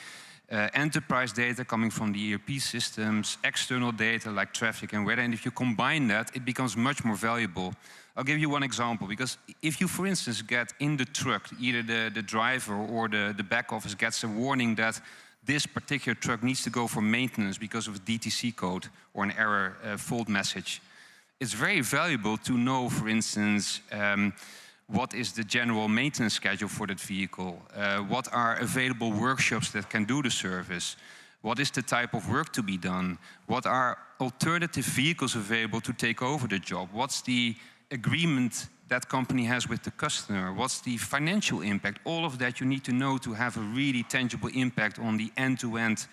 Speaker 20: enterprise data coming from the ERP systems, external data like traffic and weather. And if you combine that, it becomes much more valuable. I'll give you one example, because if you, for instance, get in the truck, either the driver or the back office gets a warning that this particular truck needs to go for maintenance because of a DTC code or an error fault message. It's very valuable to know, for instance, what is the general maintenance schedule for that vehicle? What are available workshops that can do the service? What is the type of work to be done? What are alternative vehicles available to take over the job? What's the agreement that company has with the customer? What's the financial impact? All of that you need to know to have a really tangible impact on the end-to-end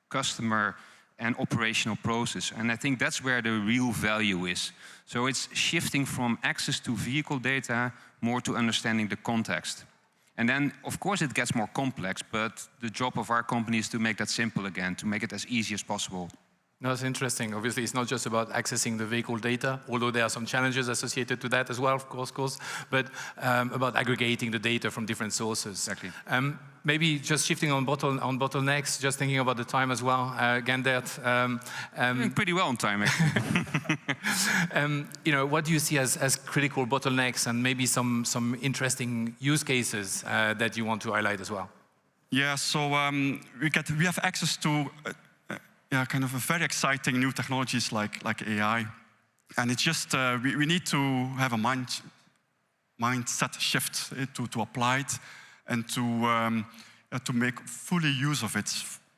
Speaker 20: customer and operational process. And I think that's where the real value is. So it's shifting from access to vehicle data more to understanding the context. And then, of course, it gets more complex, but the job of our company is to make that simple again, to make it as easy as possible.
Speaker 2: No, it's interesting. Obviously, it's not just about accessing the vehicle data, although there are some challenges associated to that as well, of course, but about aggregating the data from different sources.
Speaker 20: Exactly.
Speaker 2: Maybe just shifting on bottlenecks, just thinking about the time as well. Gendert,
Speaker 20: doing pretty well on time, actually.
Speaker 2: What do you see as critical bottlenecks, and maybe some interesting use cases that you want to highlight as well?
Speaker 8: Yeah, so we have access to kind of a very exciting new technologies like AI. And it's just, we need to have a mindset shift to apply it and to make fully use of it.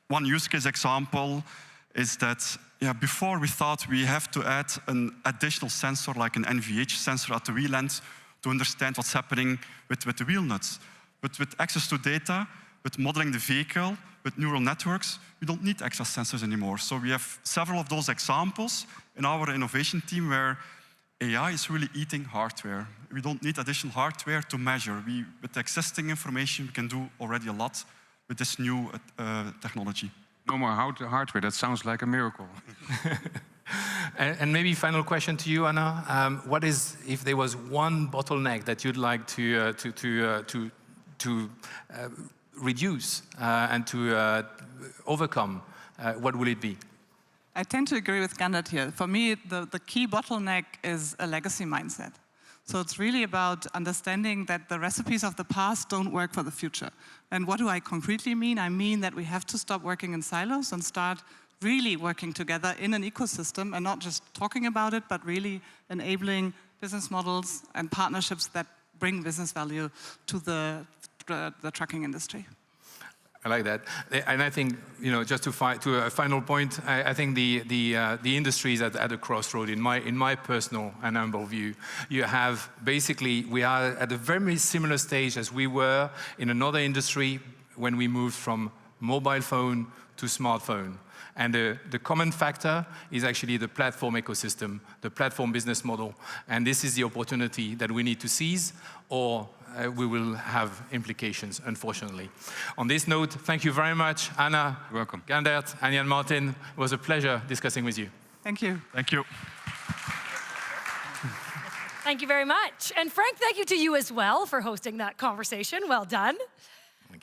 Speaker 8: One use case example is that before we thought we have to add an additional sensor like an NVH sensor at the wheel end to understand what's happening with the wheel nuts. But with access to data, with modeling the vehicle, with neural networks, we don't need extra sensors anymore. So we have several of those examples in our innovation team where AI is really eating hardware. We don't need additional hardware to measure. With existing information, we can do already a lot with this new technology.
Speaker 20: No more hardware, that sounds like a miracle.
Speaker 2: And maybe final question to you, Anna. What is, if there was one bottleneck that you'd like to reduce and to overcome, what will it be?
Speaker 1: I tend to agree with Gendert here. For me, the key bottleneck is a legacy mindset. So it's really about understanding that the recipes of the past don't work for the future. And what do I concretely mean? I mean that we have to stop working in silos and start really working together in an ecosystem and not just talking about it, but really enabling business models and partnerships that bring business value to the trucking industry.
Speaker 2: I like that, and I think, you know, just to a final point, I think the industry is at a crossroad. In my personal and humble view, you have basically, we are at a very similar stage as we were in another industry when we moved from mobile phone to smartphone. And the common factor is actually the platform ecosystem, the platform business model. And this is the opportunity that we need to seize, or we will have implications, unfortunately. On this note, thank you very much, Anna,
Speaker 20: welcome,
Speaker 2: Gandert, and Jan Martin. It was a pleasure discussing with you.
Speaker 1: Thank you.
Speaker 8: Thank you.
Speaker 12: Thank you very much. And Frank, thank you to you as well for hosting that conversation. Well done.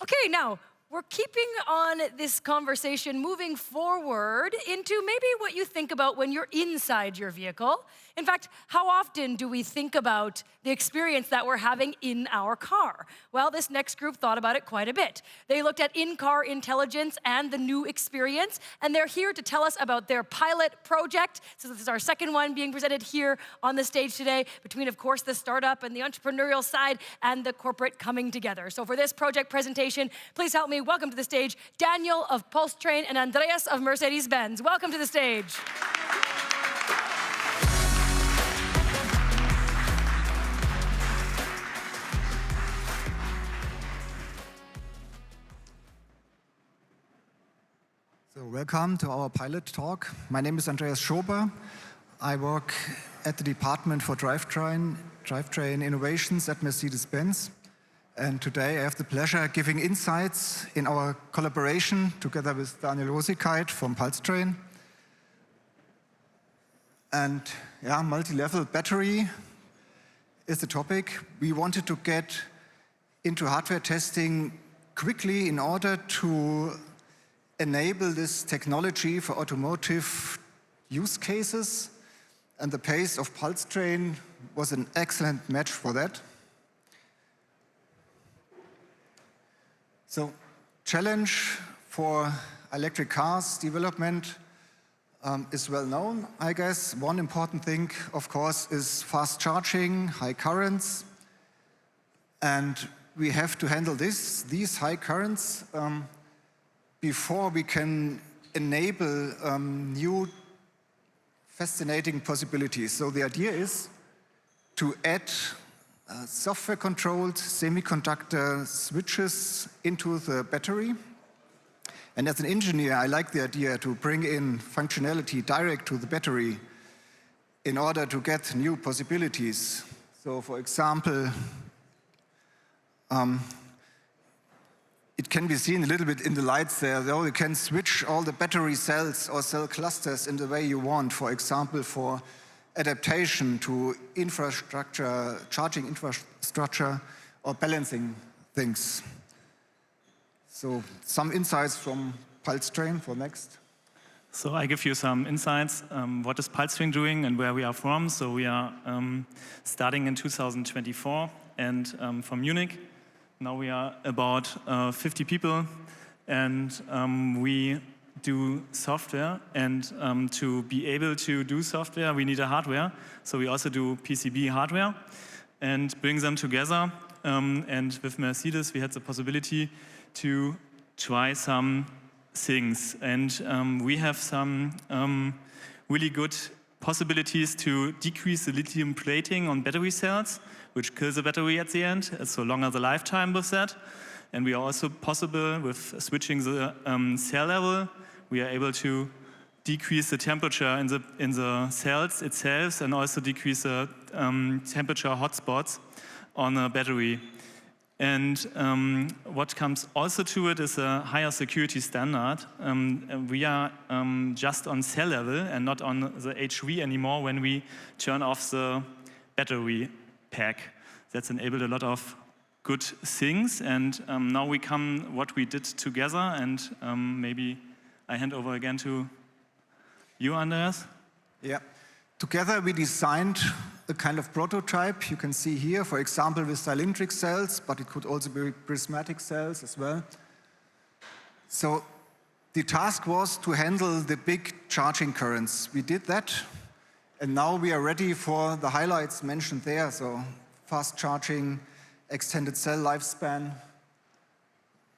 Speaker 12: Okay, now, we're keeping on this conversation moving forward into maybe what you think about when you're inside your vehicle. In fact, how often do we think about the experience that we're having in our car? Well, this next group thought about it quite a bit. They looked at in-car intelligence and the new experience, and they're here to tell us about their pilot project. So this is our second one being presented here on the stage today, between, of course, the startup and the entrepreneurial side and the corporate coming together. So for this project presentation, please help me welcome to the stage Daniel of Pulse Train and Andreas of Mercedes-Benz. Welcome to the stage.
Speaker 4: So welcome to our pilot talk. My name is Andreas Schober. I work at the Department for Drivetrain Innovations at Mercedes-Benz. And today I have the pleasure of giving insights in our collaboration together with Daniel Rosikait from Pulse Train. And yeah, multi-level battery is the topic. We wanted to get into hardware testing quickly in order to enable this technology for automotive use cases. And the pace of Pulse Train was an excellent match for that. So, challenge for electric cars development is well known, I guess. One important thing, of course, is fast charging, high currents. And we have to handle these high currents before we can enable new fascinating possibilities. So the idea is to add software-controlled semiconductor switches into the battery. And as an engineer, I like the idea to bring in functionality direct to the battery in order to get new possibilities. So for example, it can be seen a little bit in the lights there, though you can switch all the battery cells or cell clusters in the way you want, for example, for adaptation to infrastructure, charging infrastructure, or balancing things. So some insights from Pulse Train for next.
Speaker 21: So I give you some insights. What is Pulse Train doing and where we are from? So we are starting in 2024 and from Munich. Now we are about 50 people, and we do software. And to be able to do software, we need a hardware. So we also do PCB hardware and bring them together. And with Mercedes, we had the possibility to try some things. And we have some really good possibilities to decrease the lithium plating on battery cells, which kills the battery at the end, so longer the lifetime with that. And we are also possible with switching the cell level. We are able to decrease the temperature in the cells itself and also decrease the temperature hotspots on a battery. And what comes also to it is a higher security standard. We are just on cell level and not on the HV anymore when we turn off the battery pack. That's enabled a lot of good things. And now we come what we did together. And maybe I hand over again to you, Andreas.
Speaker 4: Yeah. Together we designed a kind of prototype you can see here, for example, with cylindric cells, but it could also be prismatic cells as well. So the task was to handle the big charging currents. We did that, and now we are ready for the highlights mentioned there. So fast charging, extended cell lifespan,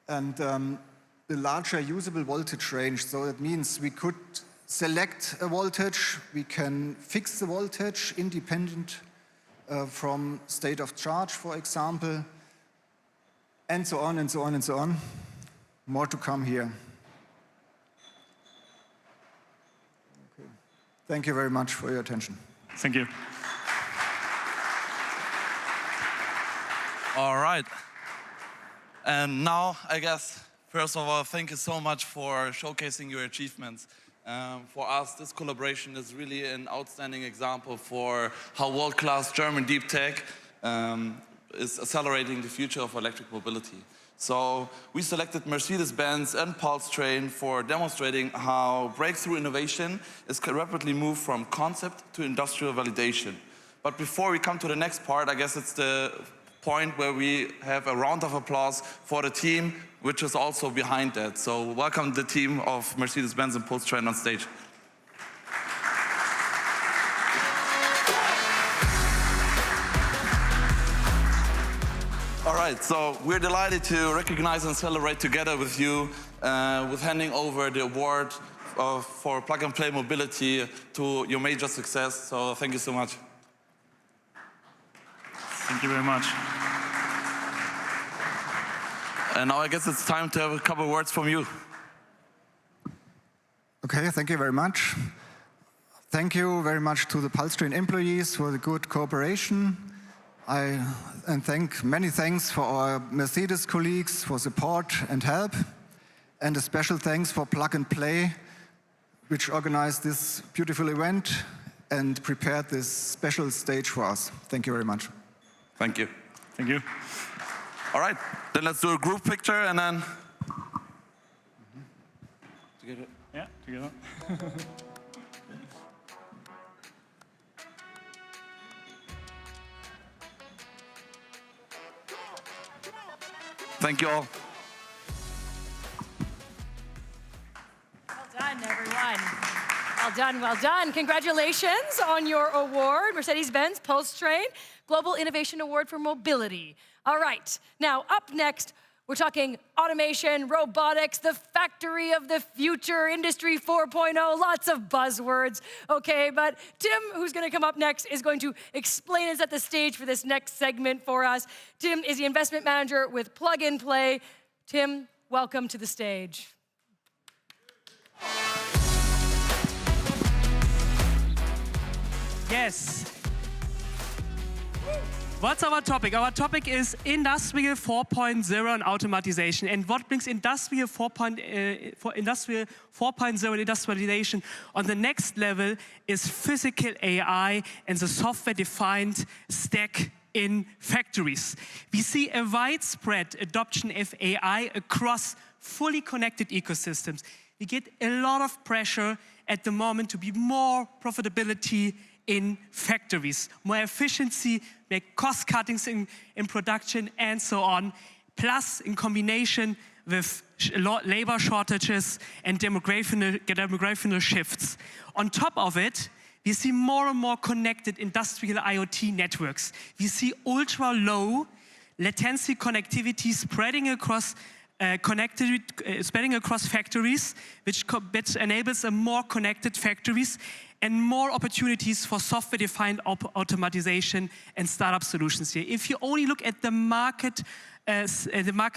Speaker 4: and the larger usable voltage range. So that means we could select a voltage, we can fix the voltage independent from state of charge, for example, and so on and so on and so on. More to come here. Okay. Thank you very much for your attention.
Speaker 19: Thank you.
Speaker 3: All right. And now, I guess, first of all, thank you so much for showcasing your achievements. For us, this collaboration is really an outstanding example for how world-class German deep tech is accelerating the future of electric mobility. So we selected Mercedes-Benz and Pulse Train for demonstrating how breakthrough innovation is rapidly moved from concept to industrial validation. But before we come to the next part, I guess it's the point where we have a round of applause for the team, which is also behind that. So welcome the team of Mercedes-Benz and Pulse Train on stage. All right, so we're delighted to recognize and celebrate together with you with handing over the award for plug-and-play mobility to your major success. So thank you so much.
Speaker 19: Thank you very much.
Speaker 3: And now I guess it's time to have a couple words from you.
Speaker 4: Okay, thank you very much. Thank you very much to the Pulse Train employees for the good cooperation. Many thanks for our Mercedes colleagues for support and help. And a special thanks for Plug and Play, which organized this beautiful event and prepared this special stage for us. Thank you very much.
Speaker 3: Thank you.
Speaker 19: Thank you.
Speaker 3: All right, then let's do a group picture and then... Together.
Speaker 19: Yeah, together.
Speaker 3: Thank you all.
Speaker 12: Well done, everyone. Well done, well done. Congratulations on your award, Mercedes-Benz Pulse Train Global Innovation Award for Mobility. All right, now up next, we're talking automation, robotics, the factory of the future, Industry 4.0, lots of buzzwords, okay? But Tim, who's gonna come up next, is going to explain and set the stage for this next segment for us. Tim is the investment manager with Plug and Play. Tim, welcome to the stage.
Speaker 5: Yes. What's our topic? Our topic is Industrial 4.0 and automation. And what brings Industrial 4.0 and industrialization on the next level is physical AI and the software-defined stack in factories. We see a widespread adoption of AI across fully connected ecosystems. We get a lot of pressure at the moment to be more profitability in factories, more efficiency, make cost cuttings in production, and so on. Plus, in combination with labor shortages and demographical shifts. On top of it, we see more and more connected industrial IoT networks. We see ultra-low latency connectivity spreading across factories, which enables a more connected factories and more opportunities for software-defined automation and startup solutions here. If you only look at the market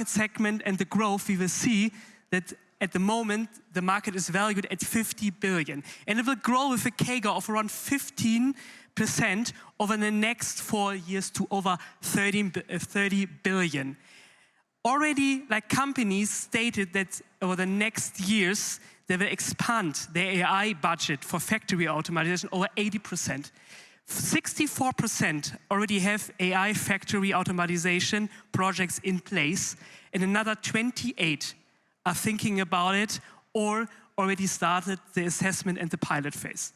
Speaker 5: segment and the growth, we will see that at the moment, the market is valued at 50 billion. And it will grow with a CAGR of around 15% over the next 4 years to over 30 billion. Already, companies stated that over the next years, they will expand their AI budget for factory automation over 80%. 64% already have AI factory automation projects in place, and another 28 are thinking about it or already started the assessment and the pilot phase.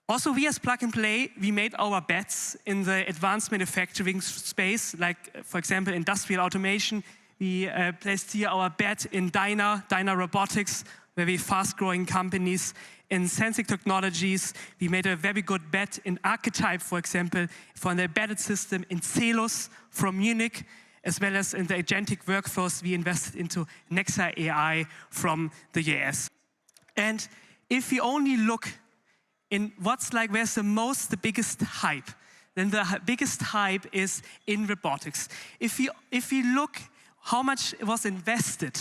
Speaker 5: Also, we as Plug and Play, we made our bets in the advanced manufacturing space, like, for example, industrial automation. We placed here our bet in Dyna Robotics, very fast-growing companies. In sensing technologies, we made a very good bet in Archetype, for example, for an embedded system in Celus from Munich, as well as in the agentic workforce, we invested into Nexa AI from the US. And if we only look in where's the biggest hype, then the biggest hype is in robotics. If we look how much was invested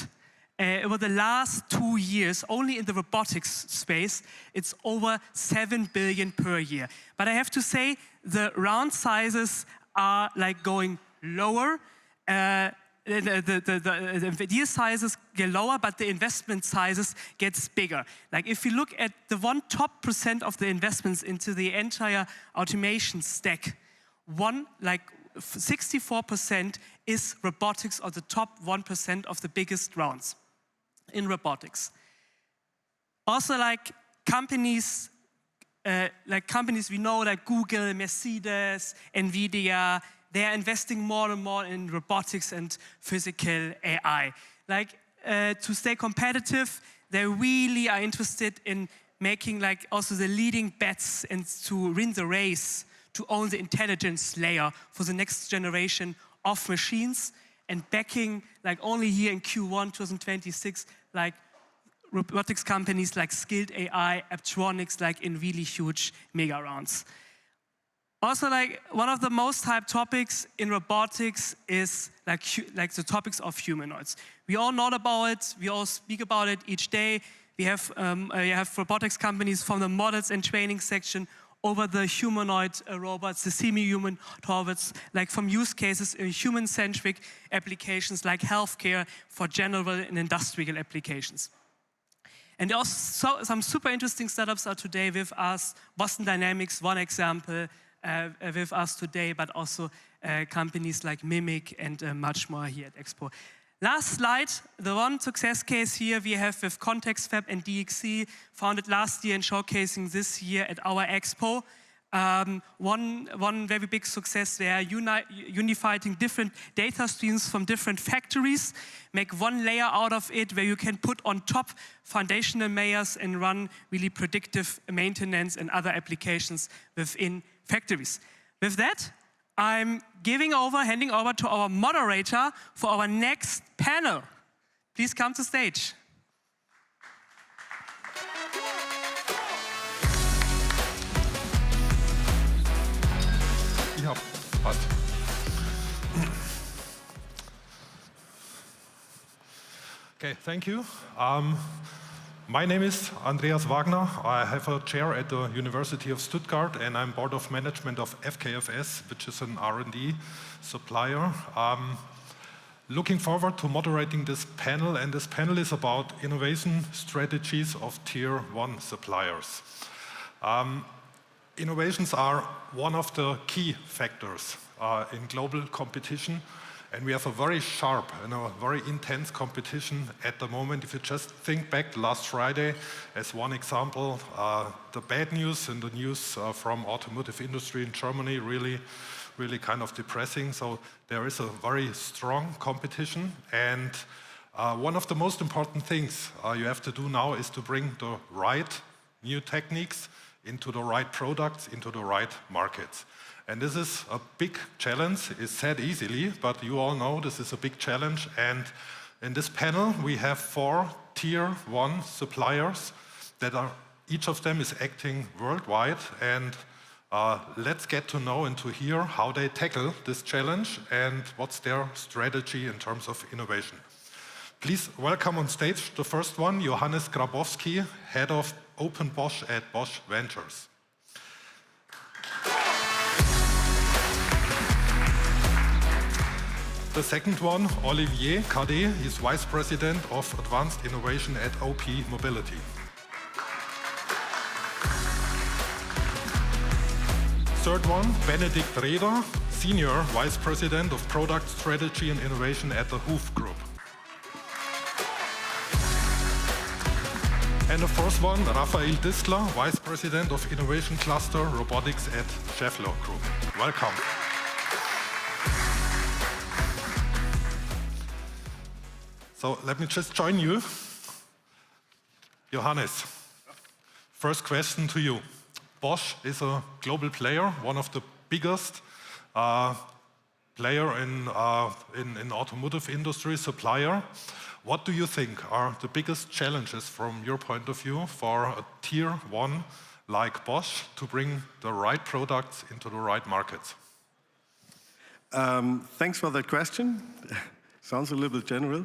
Speaker 5: over the last 2 years, only in the robotics space, it's over 7 billion per year. But I have to say, the round sizes are like going lower. The deal sizes get lower, but the investment sizes gets bigger. Like if you look at the top 1% of the investments into the entire automation stack, 64% is robotics, or the top 1% of the biggest rounds in robotics. Also, like companies we know, like Google, Mercedes, Nvidia, they are investing more and more in robotics and physical AI. To stay competitive, they really are interested in making also the leading bets and to win the race, to own the intelligence layer for the next generation of machines, and backing only here in Q1 2026, robotics companies like Skilled AI, Aptronics, in really huge mega rounds. Also, one of the most hyped topics in robotics is the topics of humanoids. We all know about it. We all speak about it each day. We have robotics companies from the models and training section over the humanoid robots, the semi-human robots, from use cases in human-centric applications like healthcare for general and industrial applications. And also some super interesting startups are today with us. Boston Dynamics, one example, with us today, but also companies like Mimic and much more here at Expo. Last slide, the one success case here we have with ContextFab and DXC, founded last year and showcasing this year at our Expo. One very big success there, unifying different data streams from different factories, make one layer out of it where you can put on top foundational layers and run really predictive maintenance and other applications within factories. With that, I'm handing over to our moderator for our next panel. Please come to stage.
Speaker 6: Ja, passt. Okay, thank you. My name is Andreas Wagner. I have a chair at the University of Stuttgart, and I'm board of management of FKFS, which is an R&D supplier. Looking forward to moderating this panel, and this panel is about innovation strategies of Tier 1 suppliers. Innovations are one of the key factors in global competition, and we have a very sharp and a very intense competition at the moment. If you just think back last Friday as one example, the bad news and the news from automotive industry in Germany really kind of depressing. So there is a very strong competition, and one of the most important things you have to do now is to bring the right new techniques into the right products, into the right markets. And this is a big challenge. It's said easily, but you all know this is a big challenge. And in this panel, we have 4 Tier 1 suppliers that are, each of them is acting worldwide. And let's get to know and to hear how they tackle this challenge and what's their strategy in terms of innovation. Please welcome on stage the first one, Johannes Grabowski, Head of Open Bosch at Bosch Ventures. The second one, Olivier Cadet, he's Vice President of Advanced Innovation at OP Mobility. Third one, Benedikt Reder, Senior Vice President of Product Strategy and Innovation at the Hoof Group. And the first one, Raphael Distler, Vice President of Innovation Cluster Robotics at Scheffler Group. Welcome. So let me just join you. Johannes, first question to you. Bosch is a global player, one of the biggest player in automotive industry, supplier. What do you think are the biggest challenges from your point of view for a tier one like Bosch to bring the right products into the right markets?
Speaker 7: Thanks for that question. Sounds a little bit general.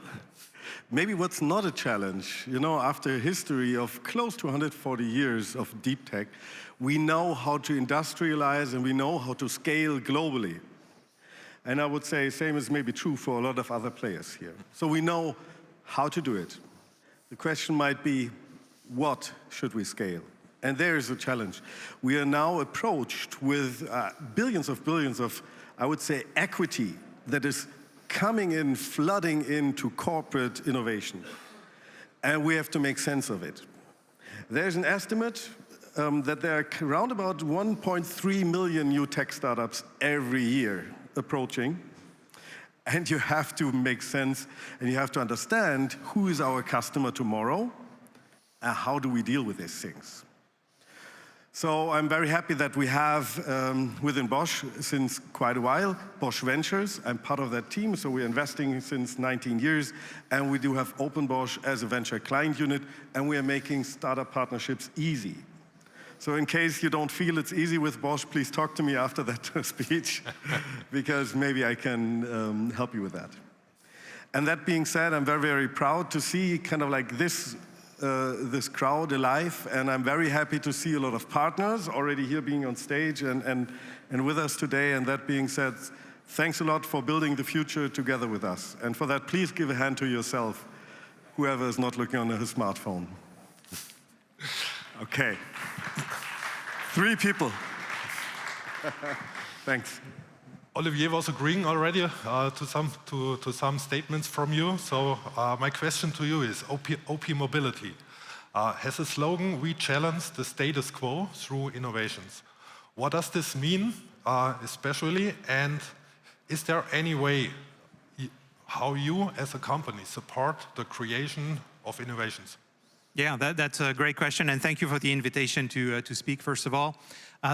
Speaker 7: Maybe what's not a challenge, you know, after a history of close to 140 years of deep tech, we know how to industrialize and we know how to scale globally. And I would say same is maybe true for a lot of other players here. So we know how to do it. The question might be, what should we scale? And there is a challenge. We are now approached with billions of, I would say, equity that is coming in, flooding into corporate innovation. And we have to make sense of it. There's an estimate that there are around about 1.3 million new tech startups every year approaching. And you have to make sense and you have to understand who is our customer tomorrow and how do we deal with these things. So I'm very happy that we have within Bosch since quite a while, Bosch Ventures. I'm part of that team, so we're investing since 19 years. And we do have Open Bosch as a venture client unit, and we are making startup partnerships easy. So in case you don't feel it's easy with Bosch, please talk to me after that speech, because maybe I can help you with that. And that being said, I'm very, very proud to see kind of like this crowd alive, and I'm very happy to see a lot of partners already here being on stage and with us today. And that being said, thanks a lot for building the future together with us. And for that, please give a hand to yourself, whoever is not looking on his smartphone. Okay. 3 people. Thanks.
Speaker 6: Olivier was agreeing already to some statements from you. So my question to you is OP Mobility has a slogan, "We challenge the status quo through innovations." What does this mean, especially? And is there any way how you as a company support the creation of innovations?
Speaker 9: Yeah, that's a great question, and thank you for the invitation to speak, first of all.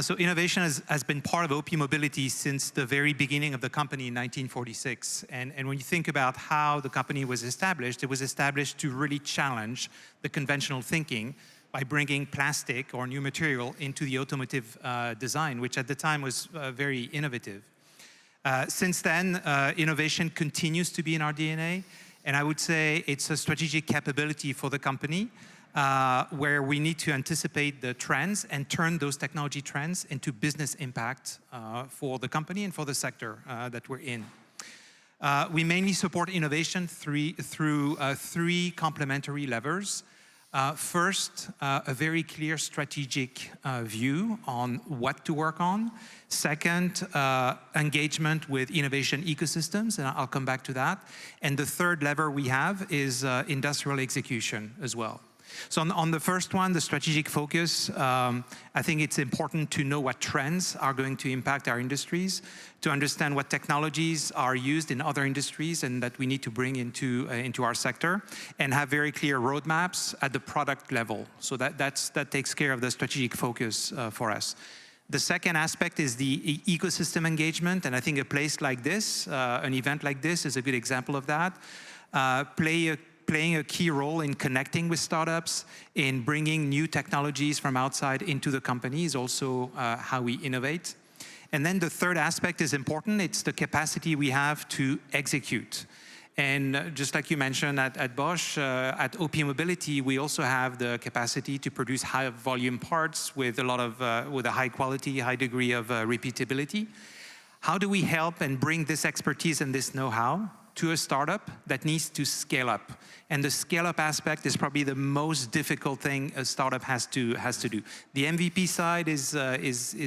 Speaker 9: So innovation has been part of OP Mobility since the very beginning of the company in 1946. And when you think about how the company was established, it was established to really challenge the conventional thinking by bringing plastic or new material into the automotive design, which at the time was very innovative. Since then, innovation continues to be in our DNA. And I would say it's a strategic capability for the company where we need to anticipate the trends and turn those technology trends into business impact for the company and for the sector that we're in. We mainly support innovation through 3 complementary levers. First, a very clear strategic view on what to work on. Second, engagement with innovation ecosystems, and I'll come back to that. And the third lever we have is industrial execution as well. So on the first one, the strategic focus, I think it's important to know what trends are going to impact our industries, to understand what technologies are used in other industries and that we need to bring into our sector, and have very clear roadmaps at the product level. So that takes care of the strategic focus for us. The second aspect is the ecosystem engagement, and I think a place like this, an event like this is a good example of that. Playing a key role in connecting with startups, in bringing new technologies from outside into the company is also how we innovate. And then the third aspect is important. It's the capacity we have to execute. And just like you mentioned at Bosch, at OP Mobility, we also have the capacity to produce high volume parts with a high quality, high degree of repeatability. How do we help and bring this expertise and this know-how to a startup that needs to scale up. And the scale-up aspect is probably the most difficult thing a startup has to do. The MVP side is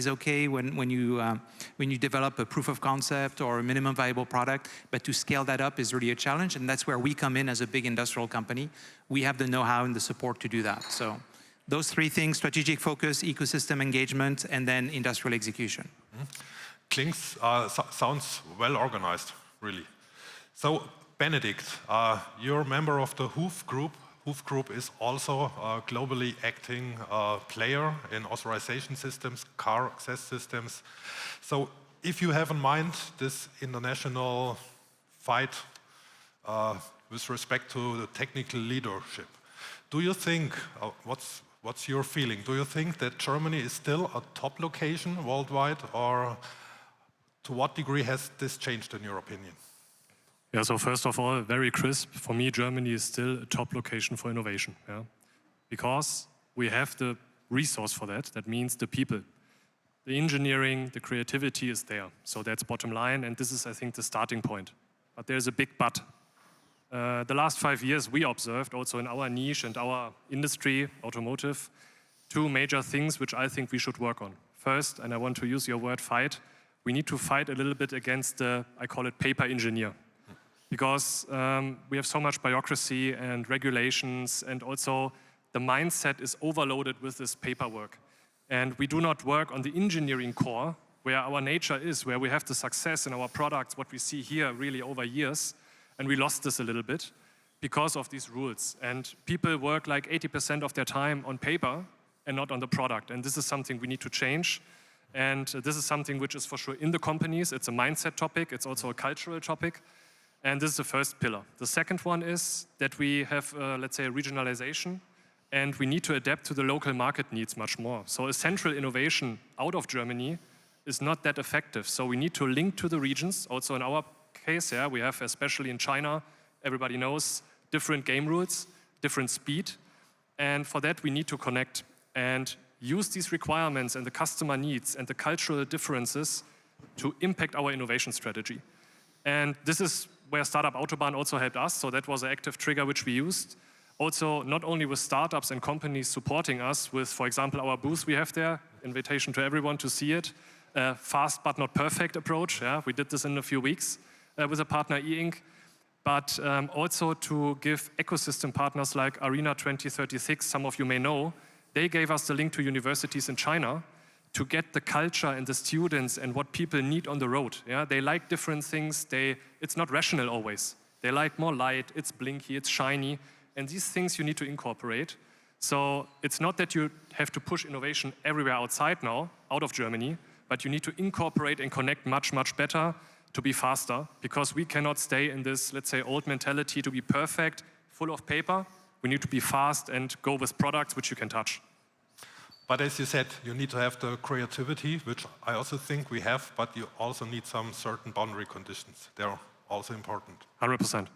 Speaker 9: okay when you develop a proof of concept or a minimum viable product, but to scale that up is really a challenge, and that's where we come in as a big industrial company. We have the know-how and the support to do that. So those three things: strategic focus, ecosystem engagement, and then industrial execution.
Speaker 6: Klings sounds well organized, really. So, Benedikt, you're a member of the Hoof Group. Hoof Group is also a globally acting player in authorization systems, car access systems. So, if you have in mind this international fight with respect to the technical leadership, do you think, what's your feeling? Do you think that Germany is still a top location worldwide, or to what degree has this changed in your opinion?
Speaker 11: Yeah, so first of all, very crisp. For me, Germany is still a top location for innovation. Yeah? Because we have the resource for that. That means the people. The engineering, the creativity is there. So that's bottom line, and this is, I think, the starting point. But there's a big but. The last 5 years, we observed also in our niche and our industry, automotive, two major things which I think we should work on. First, and I want to use your word fight, we need to fight a little bit against the, I call it paper engineer. Because we have so much bureaucracy and regulations, and also the mindset is overloaded with this paperwork. And we do not work on the engineering core, where our nature is, where we have the success in our products, what we see here really over years. And we lost this a little bit because of these rules. And people work like 80% of their time on paper and not on the product. And this is something we need to change. And this is something which is for sure in the companies. It's a mindset topic. It's also a cultural topic. And this is the first pillar. The second one is that we have, let's say, a regionalization, and we need to adapt to the local market needs much more. So a central innovation out of Germany is not that effective. So we need to link to the regions. Also in our case, yeah, we have, especially in China, everybody knows, different game rules, different speed. And for that, we need to connect and use these requirements and the customer needs and the cultural differences to impact our innovation strategy. And this is where Startup Autobahn also helped us. So that was an active trigger which we used. Also, not only with startups and companies supporting us with, for example, our booth we have there, invitation to everyone to see it, fast but not perfect approach. Yeah? We did this in a few weeks with a partner, e-ink. But also to give ecosystem partners like Arena 2036, some of you may know, they gave us the link to universities in China to get the culture and the students and what people need on the road. Yeah? They like different things. It's not rational always. They like more light, it's blinky, it's shiny. And these things you need to incorporate. So it's not that you have to push innovation everywhere outside now, out of Germany, but you need to incorporate and connect much, much better to be faster, because we cannot stay in this, let's say, old mentality to be perfect, full of paper. We need to be fast and go with products which you can touch.
Speaker 6: But as you said, you need to have the creativity, which I also think we have, but you also need some certain boundary conditions. They're also important.
Speaker 11: 100%.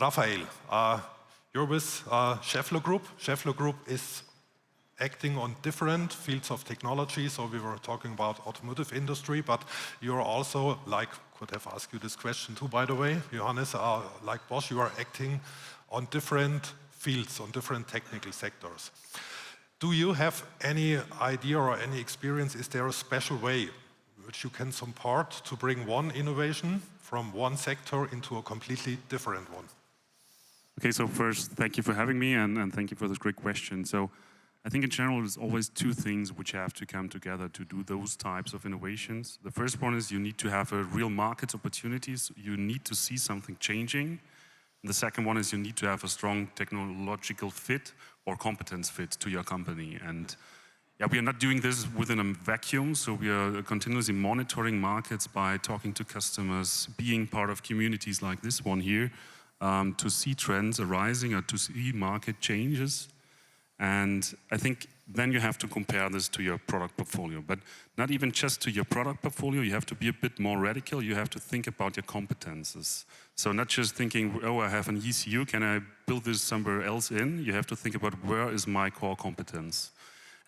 Speaker 6: Raphael, you're with Schaeffler Group. Schaeffler Group is acting on different fields of technology. So we were talking about automotive industry, but you're also, like, could have asked you this question too, by the way, Johannes, like Bosch, you are acting on different fields, on different technical sectors. Do you have any idea or any experience? Is there a special way which you can support to bring one innovation from one sector into a completely different one?
Speaker 13: Okay, so first, thank you for having me, and thank you for this great question. So I think in general, there's always two things which have to come together to do those types of innovations. The first one is you need to have a real market opportunities. You need to see something changing. And the second one is you need to have a strong technological fit or competence fit to your company. And yeah, we are not doing this within a vacuum, so we are continuously monitoring markets by talking to customers, being part of communities like this one here, to see trends arising or to see market changes. And I think then you have to compare this to your product portfolio, but not even just to your product portfolio. You have to be a bit more radical. You have to think about your competences. So not just thinking, oh, I have an ECU, can I build this somewhere else in? You have to think about where is my core competence.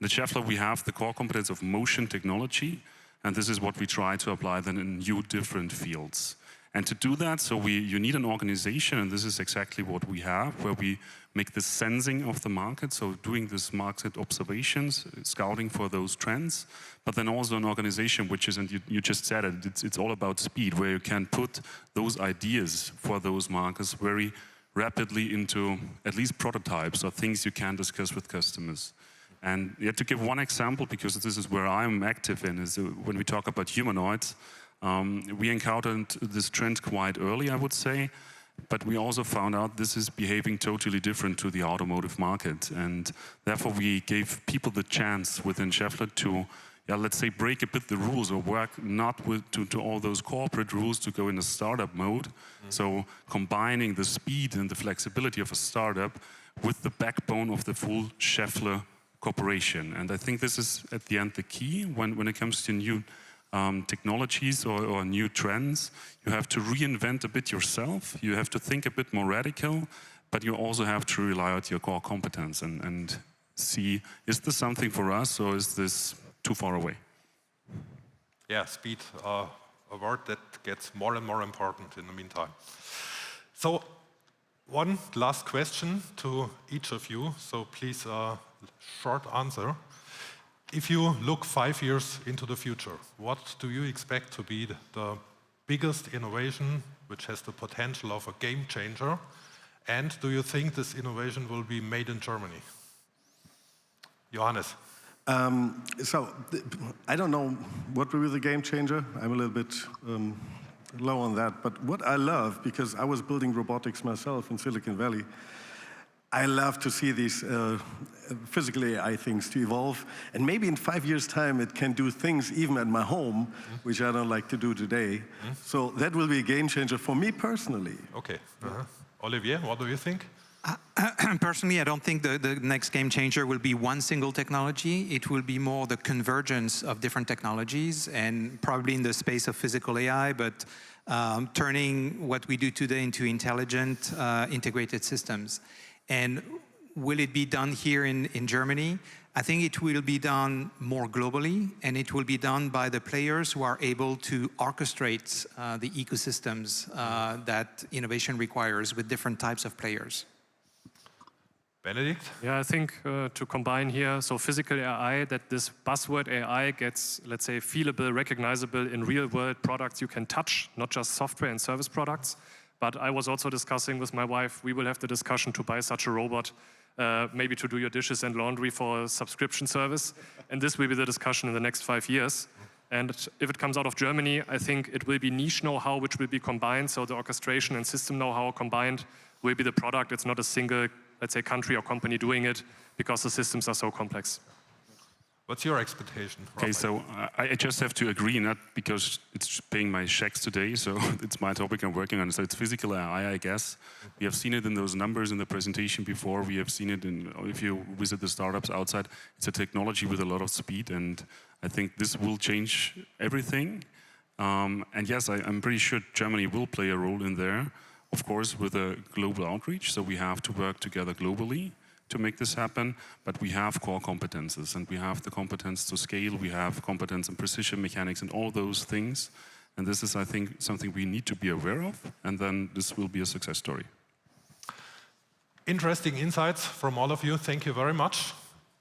Speaker 13: In the Schaeffler, we have the core competence of motion technology, and this is what we try to apply then in new different fields. And to do that, so you need an organization, and this is exactly what we have, where we make the sensing of the market, so doing this market observations, scouting for those trends, but then also an organization which is, and you just said it, it's all about speed, where you can put those ideas for those markets very rapidly into at least prototypes or things you can discuss with customers. And to give one example, because this is where I'm active in, is when we talk about humanoids, we encountered this trend quite early, I would say, but we also found out this is behaving totally different to the automotive market. And therefore we gave people the chance within Schaeffler to, let's say, break a bit the rules or work not with to all those corporate rules to go in a startup mode. So combining the speed and the flexibility of a startup with the backbone of the full Schaeffler corporation. And I think this is at the end the key when it comes to new technologies or new trends. You have to reinvent a bit yourself, you have to think a bit more radical, but you also have to rely on your core competence and see, is this something for us or is this too far away?
Speaker 6: Yeah, speed, a word that gets more and more important in the meantime. So, one last question to each of you, so please, short answer. If you look 5 years into the future, what do you expect to be the biggest innovation which has the potential of a game changer? And do you think this innovation will be made in Germany? Johannes.
Speaker 7: I don't know what will be the game changer. I'm a little bit low on that. But what I love, because I was building robotics myself in Silicon Valley, I love to see these physical AI things to evolve. And maybe in 5 years' time, it can do things even at my home, which I don't like to do today. So that will be a game changer for me personally.
Speaker 6: Okay. Olivier, what do you think?
Speaker 9: Personally, I don't think the next game changer will be one single technology. It will be more the convergence of different technologies, and probably in the space of physical AI, but turning what we do today into intelligent, integrated systems. And will it be done here in Germany? I think it will be done more globally, and it will be done by the players who are able to orchestrate the ecosystems that innovation requires with different types of players.
Speaker 6: Benedict?
Speaker 11: Yeah, I think to combine here, so physical AI, that this buzzword AI gets, let's say, feelable, recognizable in real-world products you can touch, not just software and service products. But I was also discussing with my wife, we will have the discussion to buy such a robot, maybe to do your dishes and laundry for a subscription service. And this will be the discussion in the next 5 years. And if it comes out of Germany, I think it will be niche know-how which will be combined. So the orchestration and system know-how combined will be the product. It's not a single, let's say, country or company doing it because the systems are so complex.
Speaker 6: What's your expectation?
Speaker 13: Okay, so I just have to agree, not because it's paying my checks today, so it's my topic I'm working on. So it's physical AI, I guess. We have seen it in those numbers in the presentation before. We have seen it in, if you visit the startups outside, it's a technology with a lot of speed, and I think this will change everything. And yes, I'm pretty sure Germany will play a role in there, of course, with a global outreach, so we have to work together globally to make this happen, but we have core competences, and we have the competence to scale, we have competence in precision mechanics and all those things, and this is, I think, something we need to be aware of, and then this will be a success story.
Speaker 6: Interesting insights from all of you. Thank you very much.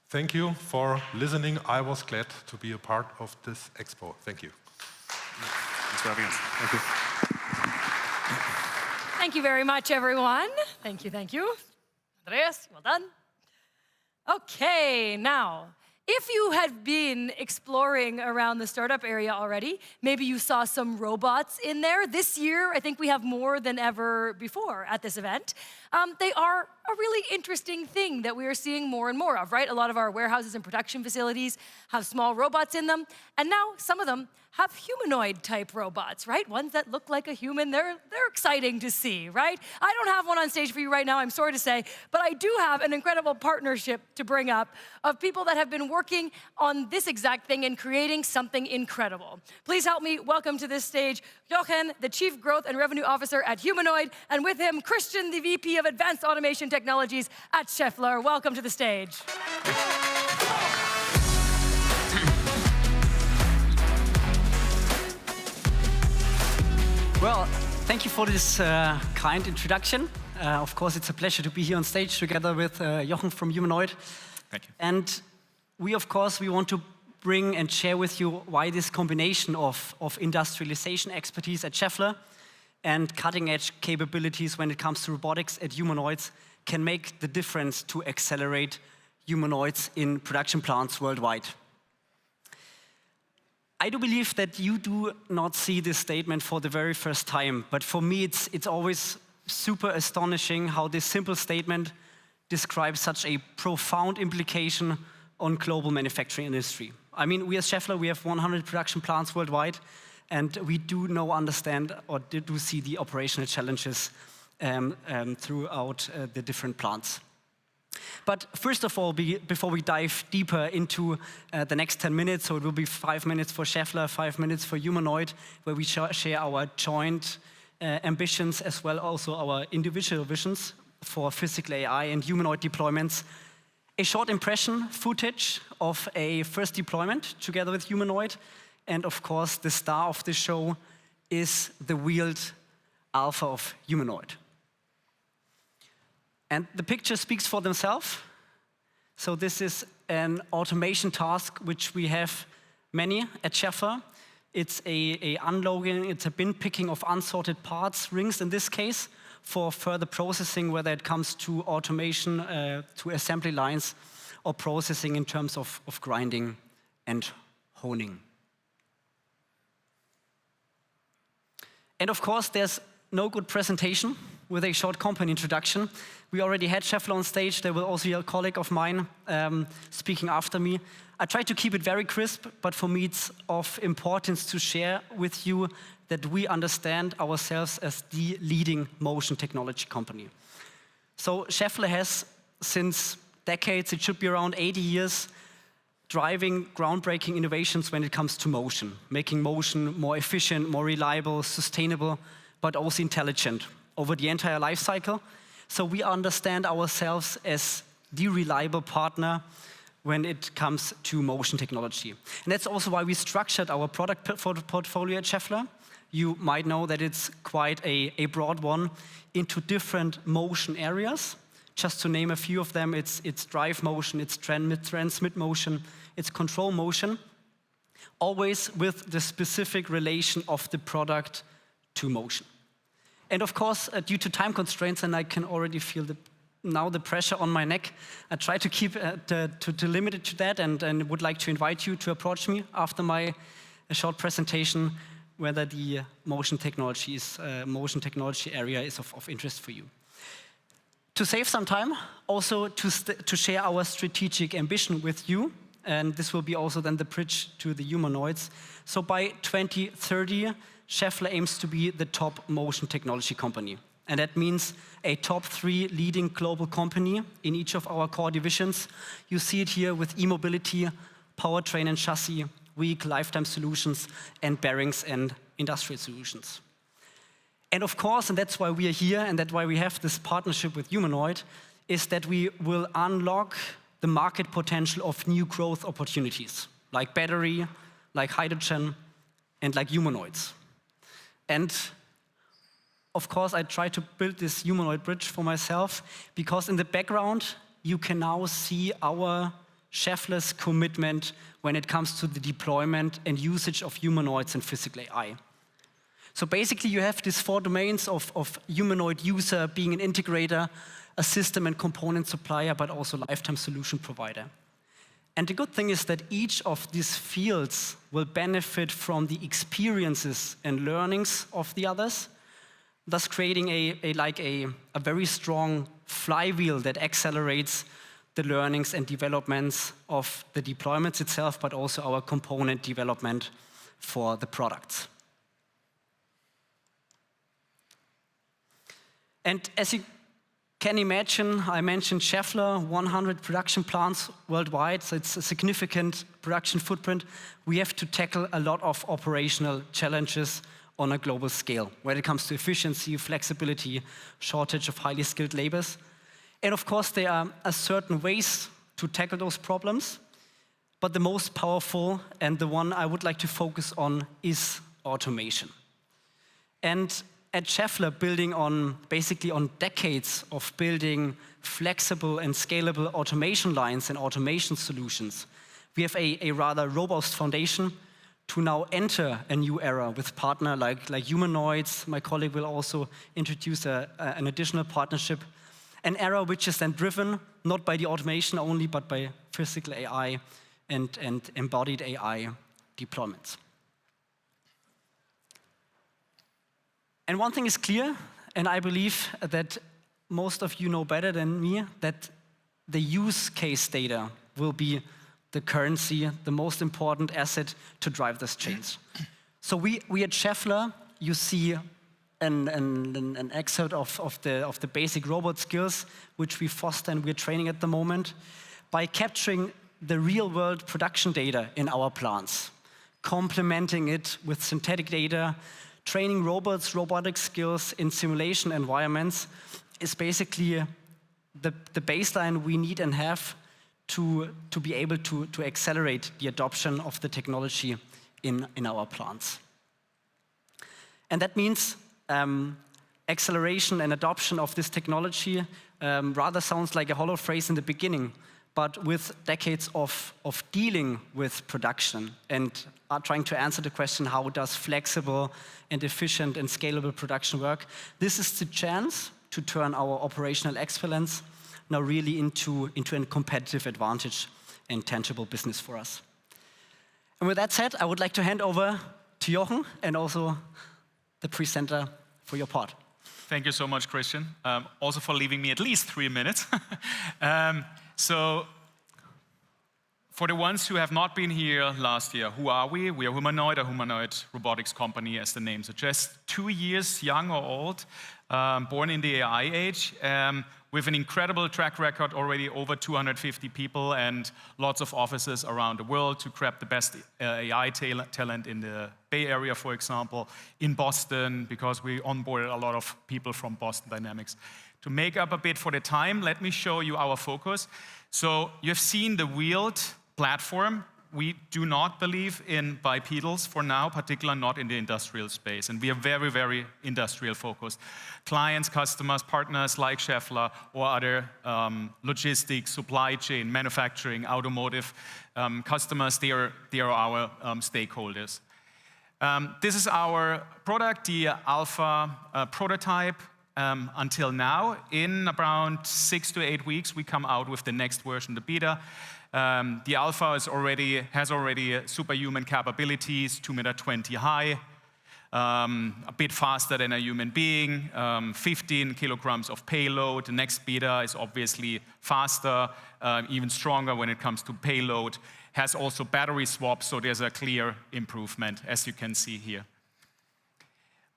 Speaker 6: Thank you for listening. I was glad to be a part of this expo. Thank you.
Speaker 13: Thanks for having us. Thank you.
Speaker 12: Thank you very much, everyone. Thank you, thank you. Andreas, well done. Okay, now, if you had been exploring around the startup area already, maybe you saw some robots in there. This year, I think we have more than ever before at this event. They are a really interesting thing that we are seeing more and more of, right? A lot of our warehouses and production facilities have small robots in them, and now some of them have humanoid-type robots, right? Ones that look like a human. They're exciting to see, right? I don't have one on stage for you right now, I'm sorry to say, but I do have an incredible partnership to bring up of people that have been working on this exact thing and creating something incredible. Please help me welcome to this stage Jochen, the Chief Growth and Revenue Officer at Humanoid, and with him, Christian, the VP of Advanced Automation Technologies at Schaeffler. Welcome to the stage.
Speaker 10: Well, Thank you for this kind introduction. Of course, it's a pleasure to be here on stage together with Jochen from Humanoid.
Speaker 14: Thank you.
Speaker 10: And we, of course, we want to bring and share with you why this combination of industrialization expertise at Schaeffler and cutting-edge capabilities when it comes to robotics at Humanoids can make the difference to accelerate humanoids in production plants worldwide. I do believe that you do not see this statement for the very first time, but for me it's always super astonishing how this simple statement describes such a profound implication on global manufacturing industry. I mean, we as Schaeffler, we have 100 production plants worldwide, and we do understand or do see the operational challenges throughout the different plants. But first of all, before we dive deeper into the next 10 minutes, so it will be 5 minutes for Schaeffler, 5 minutes for Humanoid, where we share our joint ambitions as well also our individual visions for physical AI and humanoid deployments. A short impression footage of a first deployment together with Humanoid. And of course, the star of the show is the wheeled Alpha of Humanoid. And the picture speaks for themselves. So this is an automation task which we have many at Schaeffler. It's a unloading, it's a bin picking of unsorted parts, rings in this case, for further processing, whether it comes to automation, to assembly lines, or processing in terms of grinding and honing. And of course, there's no good presentation with a short company introduction. We already had Schaeffler on stage. There will also be a colleague of mine speaking after me. I try to keep it very crisp, but for me it's of importance to share with you that we understand ourselves as the leading motion technology company. So Schaeffler has, since decades, it should be around 80 years, driving groundbreaking innovations when it comes to motion, making motion more efficient, more reliable, sustainable, but also intelligent over the entire life cycle. So we understand ourselves as the reliable partner when it comes to motion technology. And that's also why we structured our product portfolio at Schaeffler. You might know that it's quite a broad one into different motion areas. Just to name a few of them, it's drive motion, it's transmit motion, it's control motion, always with the specific relation of the product to motion. And of course, due to time constraints, and I can already feel now the pressure on my neck, I try to keep to limit it to that, and would like to invite you to approach me after my short presentation, whether the motion technology area is of interest for you. To save some time, also to share our strategic ambition with you, and this will be also then the bridge to the humanoids. So by 2030, Schaeffler aims to be the top motion technology company. And that means a top 3 leading global company in each of our core divisions. You see it here with e-mobility, powertrain and chassis, vehicle lifetime solutions, and bearings and industrial solutions. And of course, and that's why we are here, and that's why we have this partnership with Humanoid, is that we will unlock the market potential of new growth opportunities, like battery, like hydrogen, and like humanoids. And of course, I try to build this humanoid bridge for myself, because in the background, you can now see our Schaeffler's commitment when it comes to the deployment and usage of humanoids in physical AI. So basically, you have these 4 domains of humanoid user, being an integrator, a system and component supplier, but also lifetime solution provider. And the good thing is that each of these fields will benefit from the experiences and learnings of the others, thus creating a very strong flywheel that accelerates the learnings and developments of the deployments itself, but also our component development for the products. And as you can imagine, I mentioned Schaeffler, 100 production plants worldwide, so it's a significant production footprint. We have to tackle a lot of operational challenges on a global scale when it comes to efficiency, flexibility, shortage of highly skilled labors. And of course, there are certain ways to tackle those problems, but the most powerful and the one I would like to focus on is automation. And at Schaeffler, building on basically on decades of building flexible and scalable automation lines and automation solutions, we have a rather robust foundation to now enter a new era with partner like humanoids. My colleague will also introduce an additional partnership, an era which is then driven not by the automation only, but by physical AI and embodied AI deployments. And one thing is clear, and I believe that most of you know better than me, that the use case data will be the currency, the most important asset to drive this change. So we at Schaeffler, you see an excerpt of the basic robot skills, which we foster and we're training at the moment, by capturing the real-world production data in our plants, complementing it with synthetic data, training robots, robotic skills in simulation environments is basically the baseline we need and have to be able to accelerate the adoption of the technology in our plants. And that means acceleration and adoption of this technology rather sounds like a hollow phrase in the beginning, but with decades of dealing with production and trying to answer the question, how does flexible and efficient and scalable production work? This is the chance to turn our operational excellence now really into a competitive advantage and tangible business for us. And with that said, I would like to hand over to Jochen and also the presenter for your part.
Speaker 14: Thank you so much, Christian. Also for leaving me at least 3 minutes. So for the ones who have not been here last year, who are we? We are Humanoid, a humanoid robotics company, as the name suggests. 2 years young or old, born in the AI age, with an incredible track record, already over 250 people and lots of offices around the world to grab the best AI talent in the Bay Area, for example, in Boston, because we onboarded a lot of people from Boston Dynamics. To make up a bit for the time, let me show you our focus. So you've seen the wheeled platform. We do not believe in bipedals for now, particularly not in the industrial space. And we are very, very industrial focused. Clients, customers, partners like Schaeffler or other logistics, supply chain, manufacturing, automotive customers, they are our stakeholders. This is our product, the Alpha prototype. Until now, in around 6 to 8 weeks, we come out with the next version, the beta. The Alpha has already superhuman capabilities, 2.20 meters high, a bit faster than a human being, 15 kilograms of payload. The next beta is obviously faster, even stronger when it comes to payload. Has also battery swaps, so there's a clear improvement, as you can see here.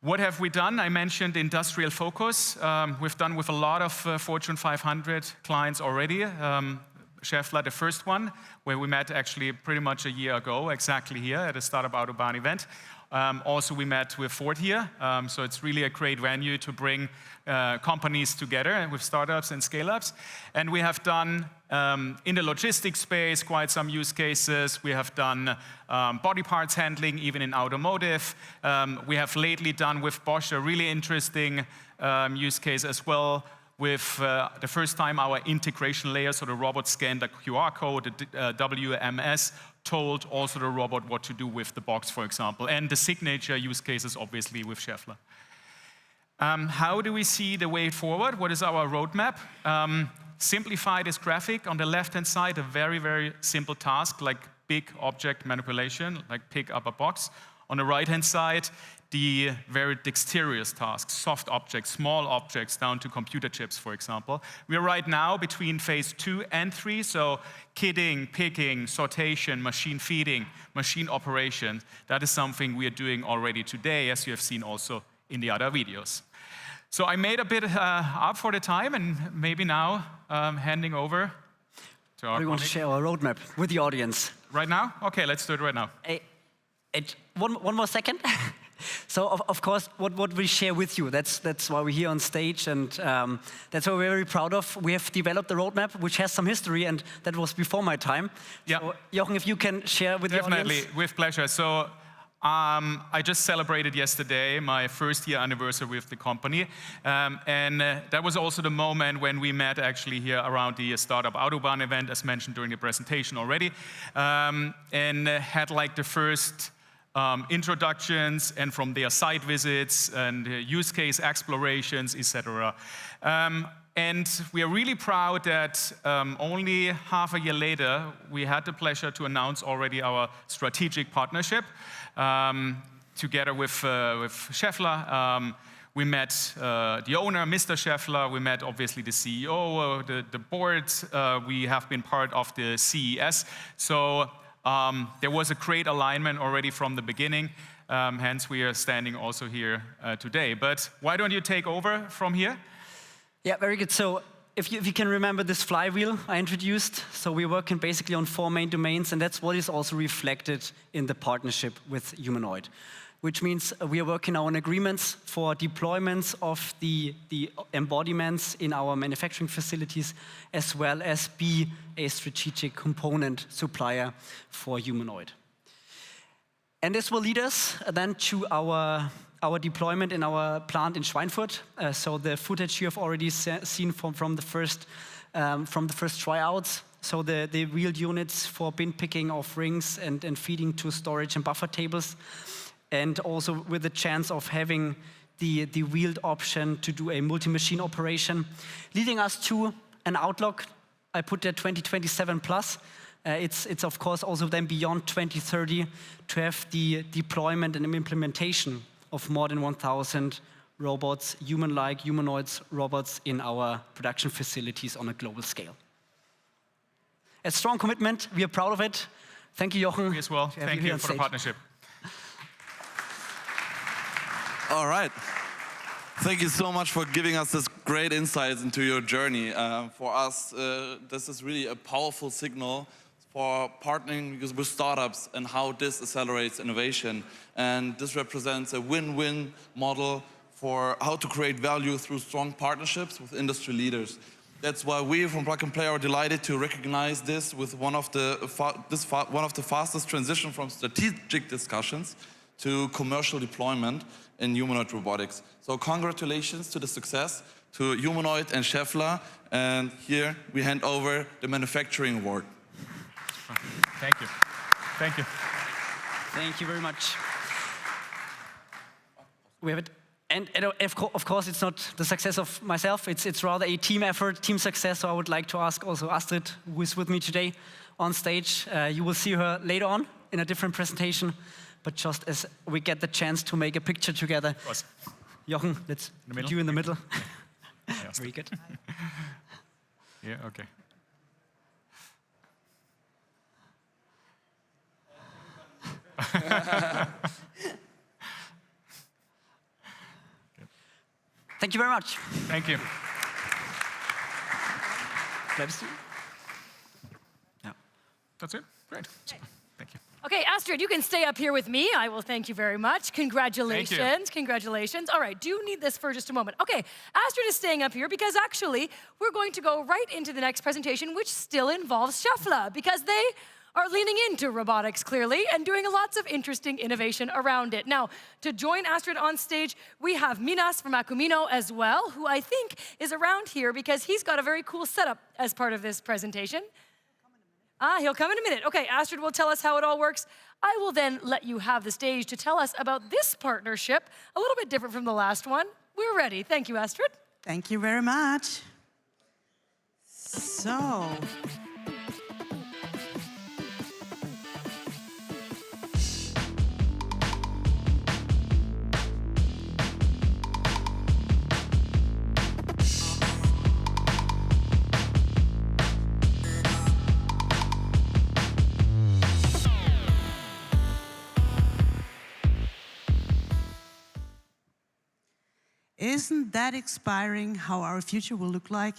Speaker 14: What have we done? I mentioned industrial focus. We've done with a lot of Fortune 500 clients already. Schaeffler, the first one, where we met actually pretty much a year ago, exactly here at a Startup Autobahn event. Also, we met with Ford here, so it's really a great venue to bring companies together with startups and scale-ups. And we have done, in the logistics space, quite some use cases. We have done body parts handling, even in automotive. We have lately done with Bosch a really interesting use case as well, with the first time our integration layer, so the robot scanned the QR code, the WMS, told also the robot what to do with the box, for example. And the signature use cases, obviously, with Schaeffler. How do we see the way forward? What is our roadmap? Simplify this graphic. On the left-hand side, a very, very simple task, like big object manipulation, like pick up a box. On the right-hand side, the very dexterous tasks, soft objects, small objects, down to computer chips, for example. We are right now between phase 2 and 3, so kitting, picking, sortation, machine feeding, machine operation. That is something we are doing already today, as you have seen also in the other videos. So I made a bit up for the time, and maybe now handing over to our
Speaker 10: We want to share our roadmap with the audience.
Speaker 14: Right now? Okay, let's do it right now.
Speaker 10: One more second. So, of course, what we share with you, that's why we're here on stage, and that's what we're very proud of. We have developed a roadmap which has some history, and that was before my time.
Speaker 14: Yeah.
Speaker 10: So, Jochen, if you can share with the audience.
Speaker 14: Definitely, with pleasure. So I just celebrated yesterday my first year anniversary with the company. That was also the moment when we met actually here around the Startup Autobahn event, as mentioned during the presentation already, and had like the first introductions and from their site visits and use case explorations, etc. And we are really proud that only half a year later, we had the pleasure to announce already our strategic partnership together with Schaeffler. We met the owner, Mr. Schaeffler. We met obviously the CEO, the board. We have been part of the CES. So there was a great alignment already from the beginning. Hence, we are standing also here today. But why don't you take over from here?
Speaker 10: Yeah, very good. So if you can remember this flywheel I introduced, so we're working basically on 4 main domains, and that's what is also reflected in the partnership with Humanoid, which means we are working on agreements for deployments of the embodiments in our manufacturing facilities, as well as be a strategic component supplier for Humanoid. And this will lead us then to our deployment in our plant in Schweinfurt. So the footage you have already seen from the first tryouts. So the wheeled units for bin picking of rings and feeding to storage and buffer tables. And also with the chance of having the wheeled option to do a multi-machine operation, leading us to an outlook. I put there 2027 plus. It's of course also then beyond 2030 to have the deployment and implementation of more than 1,000 robots, human-like, humanoids, robots in our production facilities on a global scale. A strong commitment, we are proud of it. Thank you, Jochen.
Speaker 14: Me as well. Thank you for the partnership.
Speaker 3: All right. Thank you so much for giving us this great insights into your journey. For us, this is really a powerful signal for partnering with startups and how this accelerates innovation. And this represents a win-win model for how to create value through strong partnerships with industry leaders. That's why we from Plug and Play are delighted to recognize this with one of the fastest transition from strategic discussions to commercial deployment in humanoid robotics. So congratulations to the success to Humanoid and Schaeffler. And here we hand over the manufacturing award.
Speaker 14: Thank you. Thank you.
Speaker 10: Thank you very much. We have it. And of course, it's not the success of myself. It's rather a team effort, team success. So I would like to ask also Astrid, who is with me today on stage. You will see her later on in a different presentation. But just as we get the chance to make a picture together. Jochen, let's put you in the middle. Very good.
Speaker 14: Yeah, okay.
Speaker 10: Thank you very much.
Speaker 14: Thank you.
Speaker 10: Yeah.
Speaker 14: That's it? Great. Thank you.
Speaker 12: Okay, Astrid, you can stay up here with me. I will thank you very much. Congratulations.
Speaker 14: Thank you.
Speaker 12: Congratulations. All right, do you need this for just a moment? Okay, Astrid is staying up here because actually we're going to go right into the next presentation, which still involves Schaeffler, because they are leaning into robotics, clearly, and doing lots of interesting innovation around it. Now, to join Astrid on stage, we have Minas from Acumino as well, who I think is around here because he's got a very cool setup as part of this presentation. He'll come in a minute. Okay, Astrid will tell us how it all works. I will then let you have the stage to tell us about this partnership, a little bit different from the last one. We're ready. Thank you, Astrid.
Speaker 15: Thank you very much. So, isn't that inspiring how our future will look like?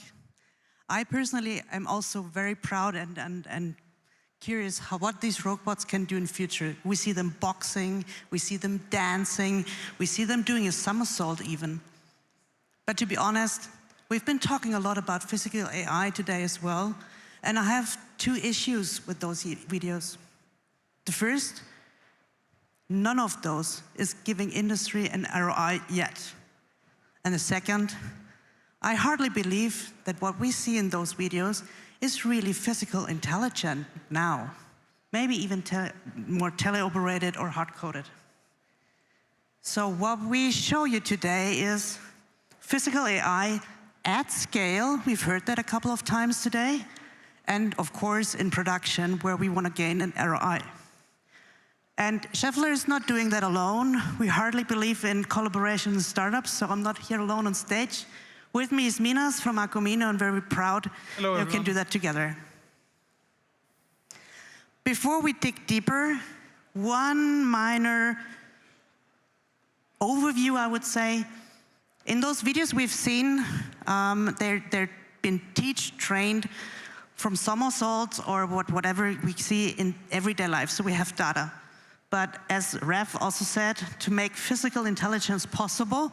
Speaker 15: I personally am also very proud and curious what these robots can do in future. We see them boxing, we see them dancing, we see them doing a somersault even. But to be honest, we've been talking a lot about physical AI today as well, and I have 2 issues with those videos. The first, None of those is giving industry an ROI yet. And the second, I hardly believe that what we see in those videos is really physical intelligent now. Maybe even more teleoperated or hard-coded. So what we show you today is physical AI at scale. We've heard that a couple of times today. And of course, in production, where we want to gain an ROI. And Schaeffler is not doing that alone. We hardly believe in collaboration and startups, so I'm not here alone on stage. With me is Minas from Acomino, and very proud we can do that together. Before we dig deeper, one minor overview, I would say. In those videos we've seen, they've been trained from somersaults or whatever we see in everyday life, so we have data. But as Raf also said, to make physical intelligence possible,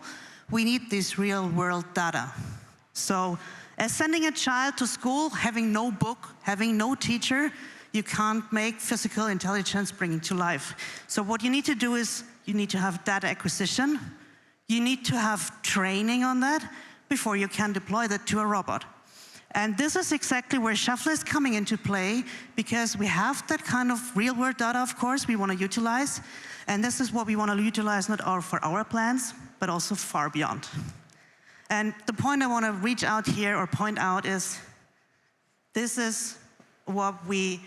Speaker 15: we need this real-world data. So as sending a child to school, having no book, having no teacher, you can't make physical intelligence bring it to life. So what you need to do is you need to have data acquisition. You need to have training on that before you can deploy that to a robot. And this is exactly where Schaeffler is coming into play, because we have that kind of real-world data, of course, we want to utilize. And this is what we want to utilize not only for our plans, but also far beyond. And the point I want to reach out here or point out is this is what we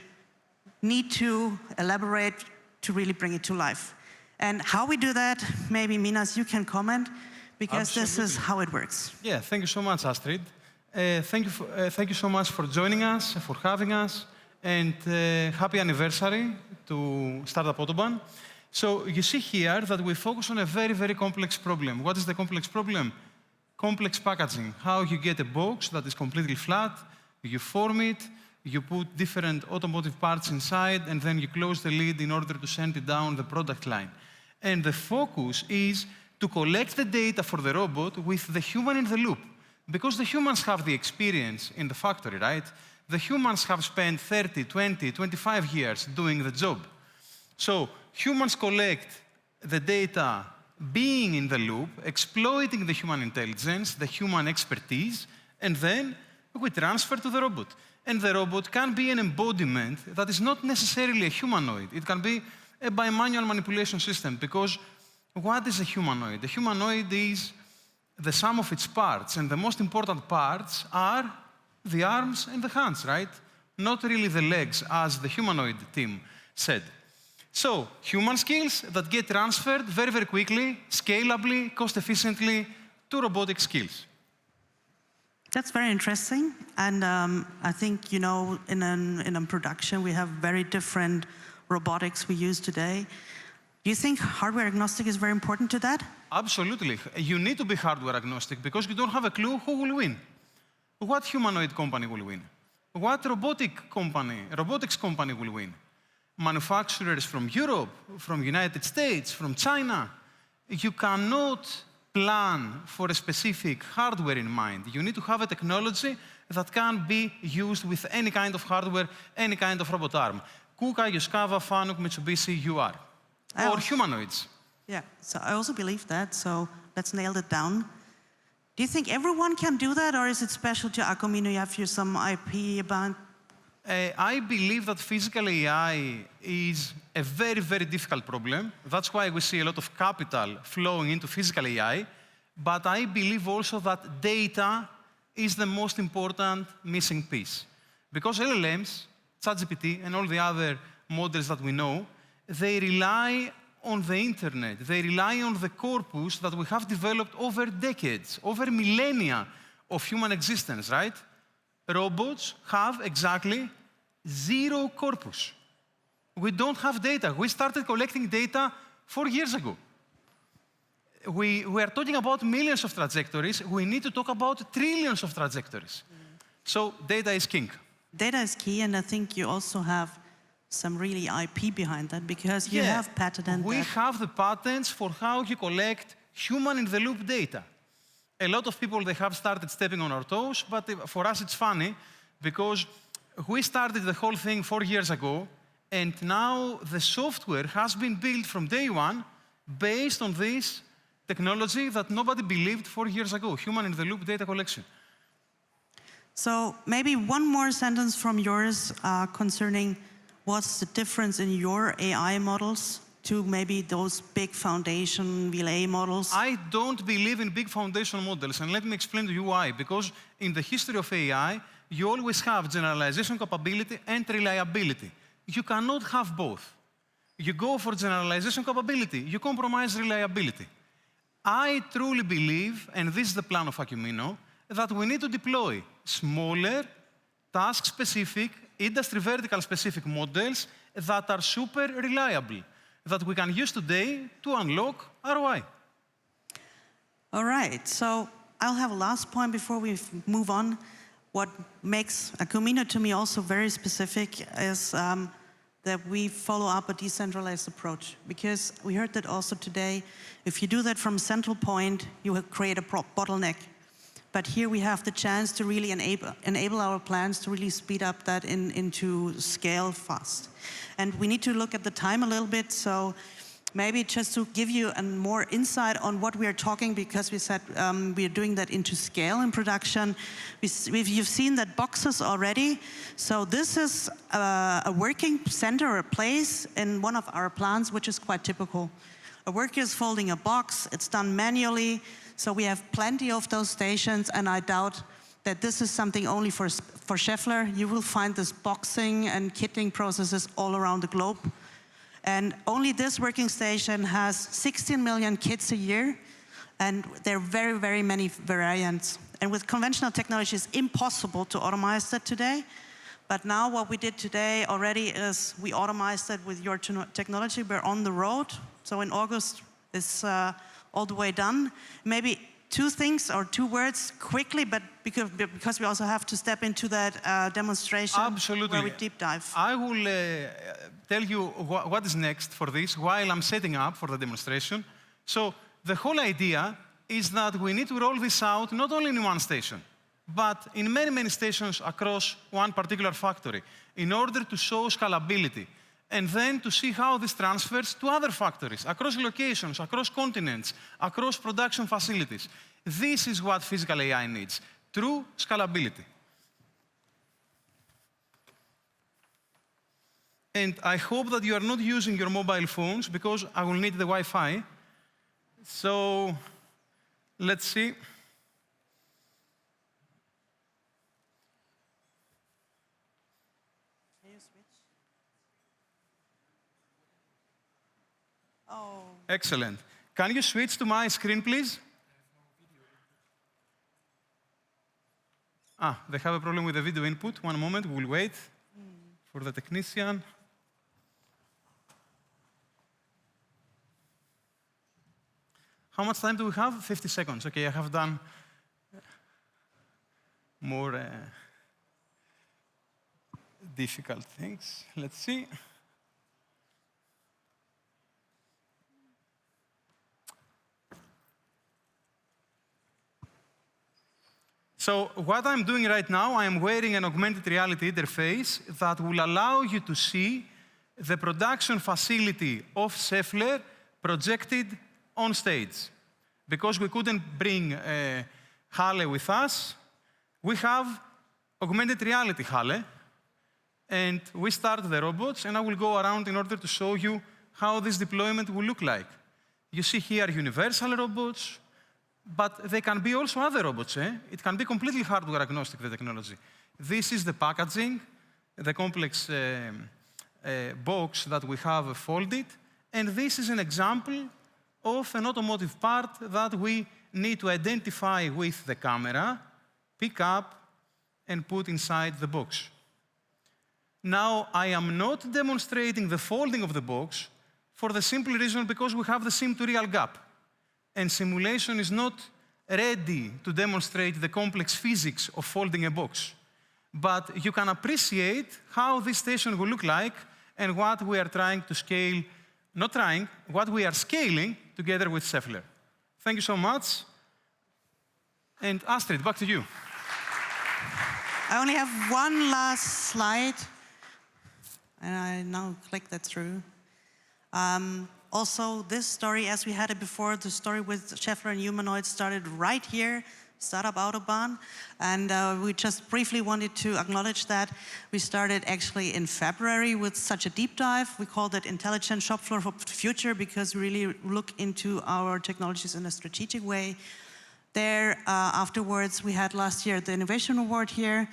Speaker 15: need to elaborate to really bring it to life. And how we do that, maybe Minas, you can comment, because this is how it works.
Speaker 16: Yeah, thank you so much, Astrid. Thank you so much for joining us, for having us, and happy anniversary to Startup Autobahn. So you see here that we focus on a very, very complex problem. What is the complex problem? Complex packaging. How you get a box that is completely flat, you form it, you put different automotive parts inside, and then you close the lid in order to send it down the product line. And the focus is to collect the data for the robot with the human in the loop. Because the humans have the experience in the factory, right? The humans have spent 30, 20, 25 years doing the job. So humans collect the data being in the loop, exploiting the human intelligence, the human expertise, and then we transfer to the robot. And the robot can be an embodiment that is not necessarily a humanoid. It can be a bimanual manipulation system, because what is a humanoid? A humanoid is the sum of its parts, and the most important parts are the arms and the hands, right? Not really the legs, as the humanoid team said. So, human skills that get transferred very, very quickly, scalably, cost-efficiently to robotic skills.
Speaker 15: That's very interesting, and I think, you know, in a production we have very different robotics we use today. Do you think hardware agnostic is very important to that?
Speaker 16: Absolutely. You need to be hardware agnostic, because you don't have a clue who will win. What humanoid company will win? What robotics company will win? Manufacturers from Europe, from United States, from China. You cannot plan for a specific hardware in mind. You need to have a technology that can be used with any kind of hardware, any kind of robot arm. KUKA, Yoskawa, Fanuc, Mitsubishi, UR. Or humanoids.
Speaker 15: Yeah, so I also believe that, so let's nail it down. Do you think everyone can do that, or is it special to Acomino? You have here some IP about...
Speaker 16: I believe that physical AI is a very, very difficult problem. That's why we see a lot of capital flowing into physical AI. But I believe also that data is the most important missing piece. Because LLMs, ChatGPT, and all the other models that we know, they rely on the internet. They rely on the corpus that we have developed over decades, over millennia of human existence, right? Robots have exactly zero corpus. We don't have data. We started collecting data 4 years ago. We are talking about millions of trajectories. We need to talk about trillions of trajectories. So data is king.
Speaker 15: Data is key, and I think you also have some really IP behind that, because you have patented
Speaker 16: We have the patents for how you collect human-in-the-loop data. A lot of people, they have started stepping on our toes, but for us it's funny, because we started the whole thing 4 years ago, And now the software has been built from day one based on this technology that nobody believed 4 years ago, human-in-the-loop data collection.
Speaker 15: So maybe one more sentence from yours concerning what's the difference in your AI models to maybe those big foundation VLA models?
Speaker 16: I don't believe in big foundation models, and let me explain to you why. Because in the history of AI, you always have generalization capability and reliability. You cannot have both. You go for generalization capability, you compromise reliability. I truly believe, and this is the plan of Acumino, that we need to deploy smaller, task-specific, industry vertical-specific models that are super reliable, that we can use today to unlock ROI.
Speaker 15: All right, so I'll have a last point before we move on. What makes Acumino to me also very specific is that we follow up a decentralized approach. Because we heard that also today, if you do that from a central point, you create a bottleneck. But here we have the chance to really enable our plans to really speed up that into scale fast. And we need to look at the time a little bit. So maybe just to give you a more insight on what we are talking, because we said we are doing that into scale in production. You've seen that boxes already. So this is a working center or a place in one of our plants, which is quite typical. A worker is folding a box. It's done manually. So we have plenty of those stations, and I doubt that this is something only for Schaeffler. You will find this boxing and kitting processes all around the globe. And only this working station has 16 million kits a year, and there are very, very many variants. And with conventional technology, it's impossible to automate that today. But now what we did today already is we automated it with your technology. We're on the road. So in August, it's all the way done. Maybe two things or two words quickly, but because we also have to step into that demonstration.
Speaker 16: Absolutely.
Speaker 15: Where we deep dive.
Speaker 16: I will tell you what is next for this while I'm setting up for the demonstration. So the whole idea is that we need to roll this out not only in one station, but in many, many stations across one particular factory in order to show scalability. And then to see how this transfers to other factories, across locations, across continents, across production facilities. This is what physical AI needs, true scalability. And I hope that you are not using your mobile phones, because I will need the Wi-Fi. So let's see.
Speaker 15: Oh.
Speaker 16: Excellent. Can you switch to my screen, please? They have a problem with the video input. One moment, we'll wait for the technician. How much time do we have? 50 seconds. Okay, I have done more difficult things. Let's see. So what I'm doing right now, I'm wearing an augmented reality interface that will allow you to see the production facility of Schaeffler projected on stage. Because we couldn't bring Halle with us, we have augmented reality Halle, and we start the robots, and I will go around in order to show you how this deployment will look like. You see here universal robots, but they can be also other robots. It can be completely hardware agnostic, the technology. This is the packaging, the complex box that we have folded, and this is an example of an automotive part that we need to identify with the camera, pick up, and put inside the box. Now, I am not demonstrating the folding of the box for the simple reason because we have the sim-to-real gap. And simulation is not ready to demonstrate the complex physics of folding a box. But you can appreciate how this station will look like and what we are trying to scale, what we are scaling together with Schaeffler. Thank you so much. And Astrid, back to you.
Speaker 15: I only have one last slide. and I now click that through. Also, this story, as we had it before, the story with Schaeffler and Humanoid started right here, Startup Autobahn, and we just briefly wanted to acknowledge that we started actually in February with such a deep dive. We called it Intelligent Shop Floor for the Future because we really look into our technologies in a strategic way. There, afterwards, we had last year the Innovation Award here.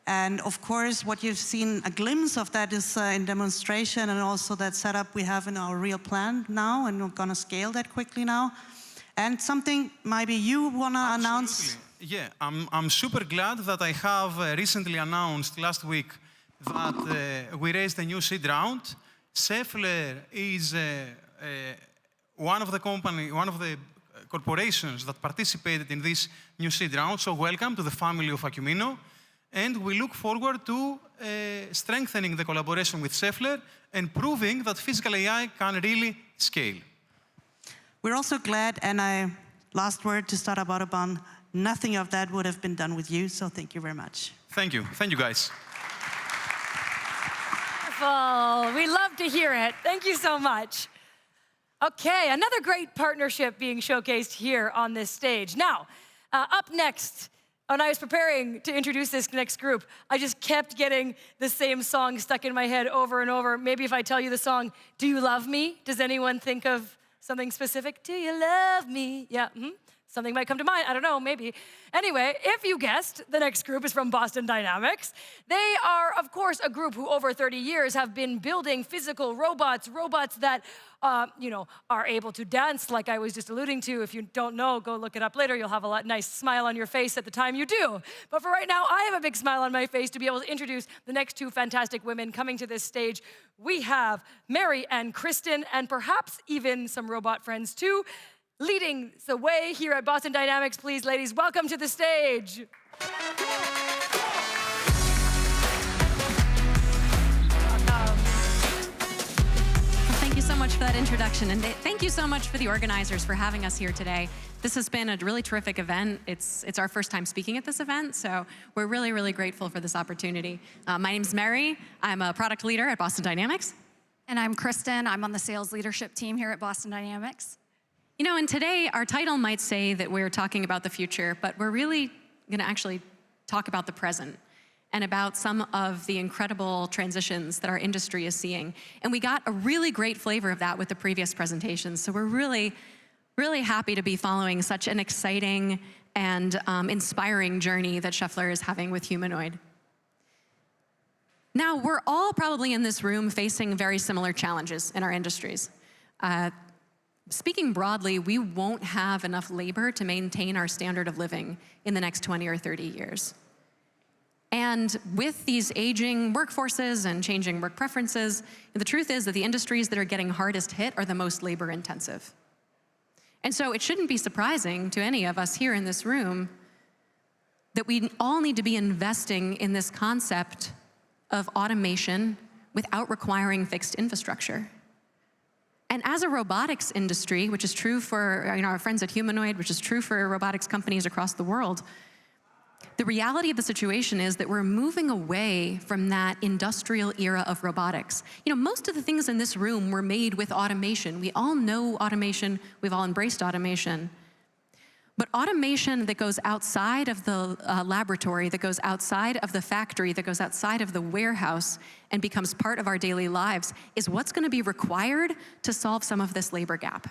Speaker 15: And of course, what you've seen a glimpse of that is in demonstration, and also that setup we have in our real plan now, and we're gonna scale that quickly now. And something maybe you wanna announce?
Speaker 16: Yeah, I'm super glad that I have recently announced last week that we raised a new seed round. Schaeffler is one of the corporations that participated in this new seed round. So welcome to the family of Acumino. And we look forward to strengthening the collaboration with Schaeffler and proving that physical AI can really scale.
Speaker 15: We're also glad, and last word to Startup Autobahn, nothing of that would have been done with you, so thank you very much.
Speaker 16: Thank you. Thank you, guys.
Speaker 12: Wonderful. We love to hear it. Thank you so much. Okay, another great partnership being showcased here on this stage. Now, up next, when I was preparing to introduce this next group, I just kept getting the same song stuck in my head over and over. Maybe if I tell you the song, Do You Love Me? Does anyone think of something specific? Do you love me? Yeah, something might come to mind. I don't know, maybe. Anyway, if you guessed, the next group is from Boston Dynamics. They are, of course, a group who over 30 years have been building physical robots that are able to dance, like I was just alluding to. If you don't know, go look it up later. You'll have a nice smile on your face at the time you do. But for right now, I have a big smile on my face to be able to introduce the next two fantastic women coming to this stage. We have Mary and Kristen, and perhaps even some robot friends too, leading the way here at Boston Dynamics. Please, ladies, welcome to the stage.
Speaker 17: Thank you so much for that introduction, and thank you so much for the organizers for having us here today. This has been a really terrific event. It's our first time speaking at this event, so we're really, really grateful for this opportunity. My name's Mary. I'm a product leader at Boston Dynamics.
Speaker 18: And I'm Kristen. I'm on the sales leadership team here at Boston Dynamics.
Speaker 17: You know, and today our title might say that we're talking about the future, but we're really gonna actually talk about the present and about some of the incredible transitions that our industry is seeing. And we got a really great flavor of that with the previous presentations. So we're really, really happy to be following such an exciting and inspiring journey that Schaeffler is having with Humanoid. Now, we're all probably in this room facing very similar challenges in our industries. Speaking broadly, we won't have enough labor to maintain our standard of living in the next 20 or 30 years. And with these aging workforces and changing work preferences, the truth is that the industries that are getting hardest hit are the most labor intensive. And so it shouldn't be surprising to any of us here in this room that we all need to be investing in this concept of automation without requiring fixed infrastructure. And as a robotics industry, which is true for our friends at Humanoid, which is true for robotics companies across the world, the reality of the situation is that we're moving away from that industrial era of robotics. You know, most of the things in this room were made with automation. We all know automation, we've all embraced automation. But automation that goes outside of the laboratory, that goes outside of the factory, that goes outside of the warehouse and becomes part of our daily lives is what's going to be required to solve some of this labor gap.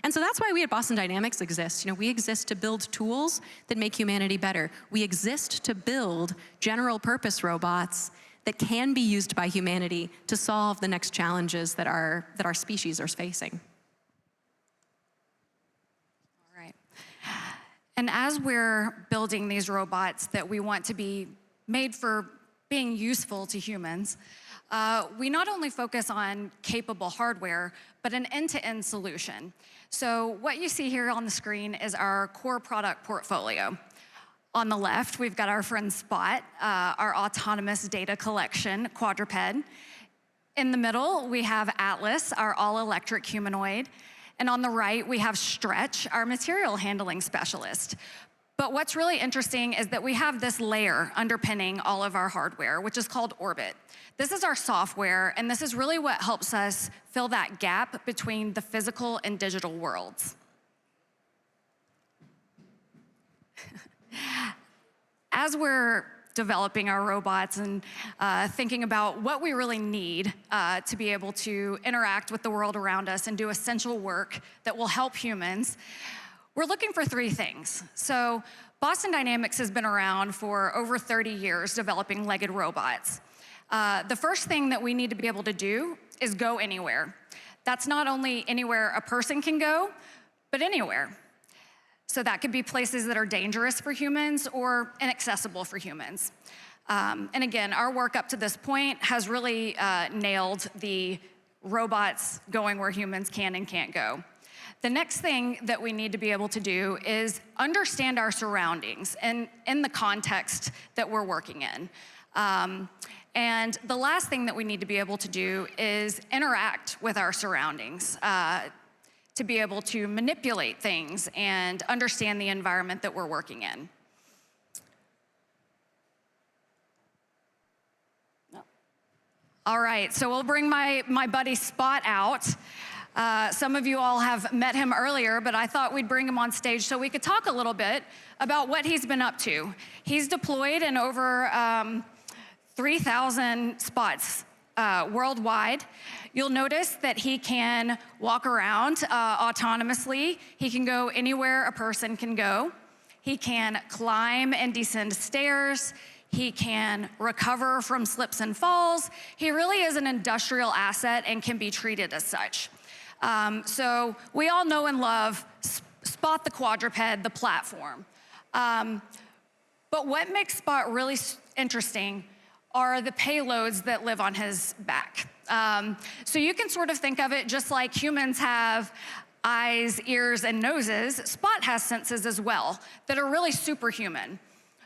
Speaker 17: And so that's why we at Boston Dynamics exist. You know, we exist to build tools that make humanity better. We exist to build general purpose robots that can be used by humanity to solve the next challenges that our species are facing.
Speaker 18: And as we're building these robots that we want to be made for being useful to humans, we not only focus on capable hardware, but an end-to-end solution. So what you see here on the screen is our core product portfolio. On the left, we've got our friend Spot, our autonomous data collection quadruped. In the middle, we have Atlas, our all-electric humanoid. And on the right, we have Stretch, our material handling specialist. But what's really interesting is that we have this layer underpinning all of our hardware, which is called Orbit. This is our software, and this is really what helps us fill that gap between the physical and digital worlds. As we're developing our robots and thinking about what we really need to be able to interact with the world around us and do essential work that will help humans, we're looking for three things. So Boston Dynamics has been around for over 30 years developing legged robots. The first thing that we need to be able to do is go anywhere. That's not only anywhere a person can go, but anywhere. So that could be places that are dangerous for humans or inaccessible for humans. And again, our work up to this point has really nailed the robots going where humans can and can't go. The next thing that we need to be able to do is understand our surroundings and in the context that we're working in. And the last thing that we need to be able to do is interact with our surroundings to be able to manipulate things and understand the environment that we're working in. All right, so we'll bring my buddy Spot out. Some of you all have met him earlier, but I thought we'd bring him on stage so we could talk a little bit about what he's been up to. He's deployed in over 3,000 spots worldwide. You'll notice that he can walk around autonomously. He can go anywhere a person can go. He can climb and descend stairs. He can recover from slips and falls. He really is an industrial asset and can be treated as such. So we all know and love Spot the quadruped, the platform. But what makes Spot really interesting are the payloads that live on his back. So you can sort of think of it just like humans have eyes, ears, and noses. Spot has senses as well that are really superhuman.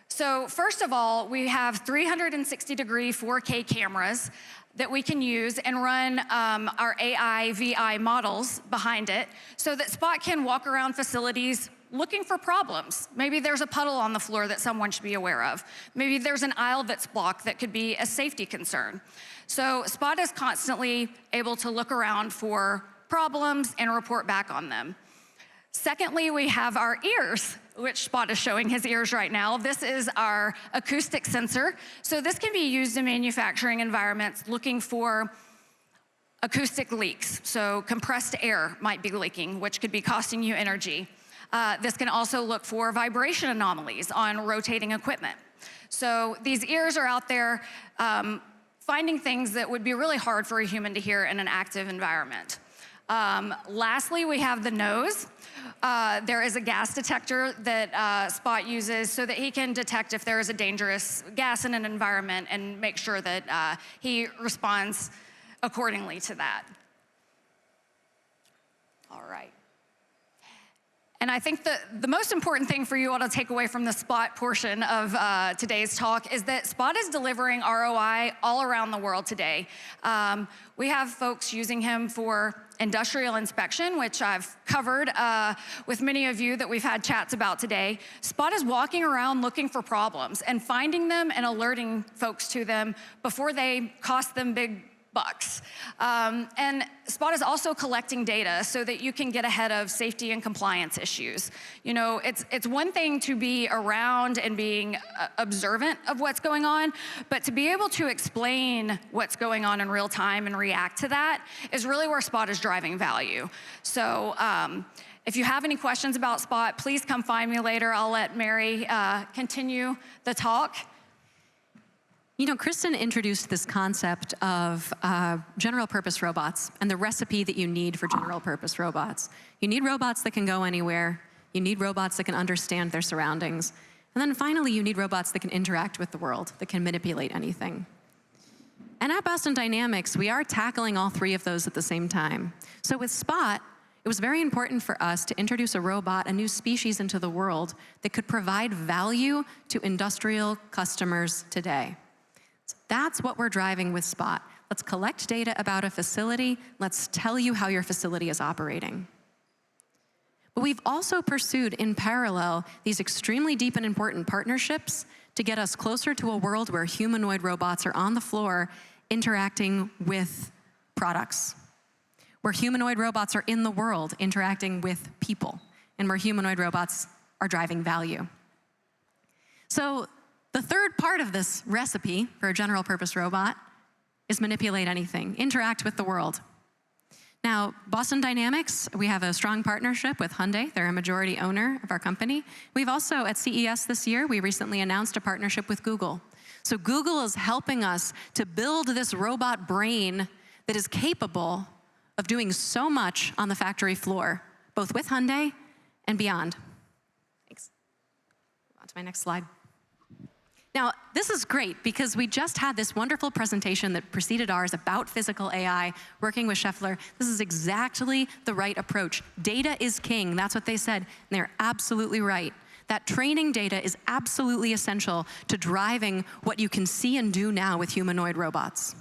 Speaker 18: So first of all, we have 360-degree 4K cameras that we can use and run our AI, VI models behind it so that Spot can walk around facilities looking for problems. Maybe there's a puddle on the floor that someone should be aware of. Maybe there's an aisle that's blocked that could be a safety concern. So Spot is constantly able to look around for problems and report back on them. Secondly, we have our ears, which Spot is showing his ears right now. This is our acoustic sensor. So this can be used in manufacturing environments looking for acoustic leaks. So compressed air might be leaking, which could be costing you energy. This can also look for vibration anomalies on rotating equipment. So these ears are out there finding things that would be really hard for a human to hear in an active environment. Lastly, we have the nose. There is a gas detector that Spot uses so that he can detect if there is a dangerous gas in an environment and make sure that he responds accordingly to that. All right. And I think the most important thing for you all to take away from the Spot portion of today's talk is that Spot is delivering ROI all around the world today. We have folks using him for industrial inspection, which I've covered with many of you that we've had chats about today. Spot is walking around looking for problems and finding them and alerting folks to them before they cost them big bucks. And Spot is also collecting data so that you can get ahead of safety and compliance issues. You know, it's one thing to be around and being observant of what's going on, but to be able to explain what's going on in real time and react to that is really where Spot is driving value. So if you have any questions about Spot, please come find me later. I'll let Mary continue the talk.
Speaker 17: You know, Kristen introduced this concept of general purpose robots and the recipe that you need for general purpose robots. You need robots that can go anywhere. You need robots that can understand their surroundings. And then finally, you need robots that can interact with the world, that can manipulate anything. And at Boston Dynamics, we are tackling all three of those at the same time. So with Spot, it was very important for us to introduce a robot, a new species into the world that could provide value to industrial customers today. That's what we're driving with Spot. Let's collect data about a facility. Let's tell you how your facility is operating. But we've also pursued in parallel these extremely deep and important partnerships to get us closer to a world where humanoid robots are on the floor interacting with products, where humanoid robots are in the world interacting with people, and where humanoid robots are driving value. So the third part of this recipe for a general purpose robot is manipulate anything, interact with the world. Now, Boston Dynamics, we have a strong partnership with Hyundai. They're a majority owner of our company. We've also, at CES this year, we recently announced a partnership with Google. So Google is helping us to build this robot brain that is capable of doing so much on the factory floor, both with Hyundai and beyond. Thanks. On to my next slide. Now, this is great because we just had this wonderful presentation that preceded ours about physical AI, working with Schaeffler. This is exactly the right approach. Data is king, that's what they said, and they're absolutely right. That training data is absolutely essential to driving what you can see and do now with humanoid robots.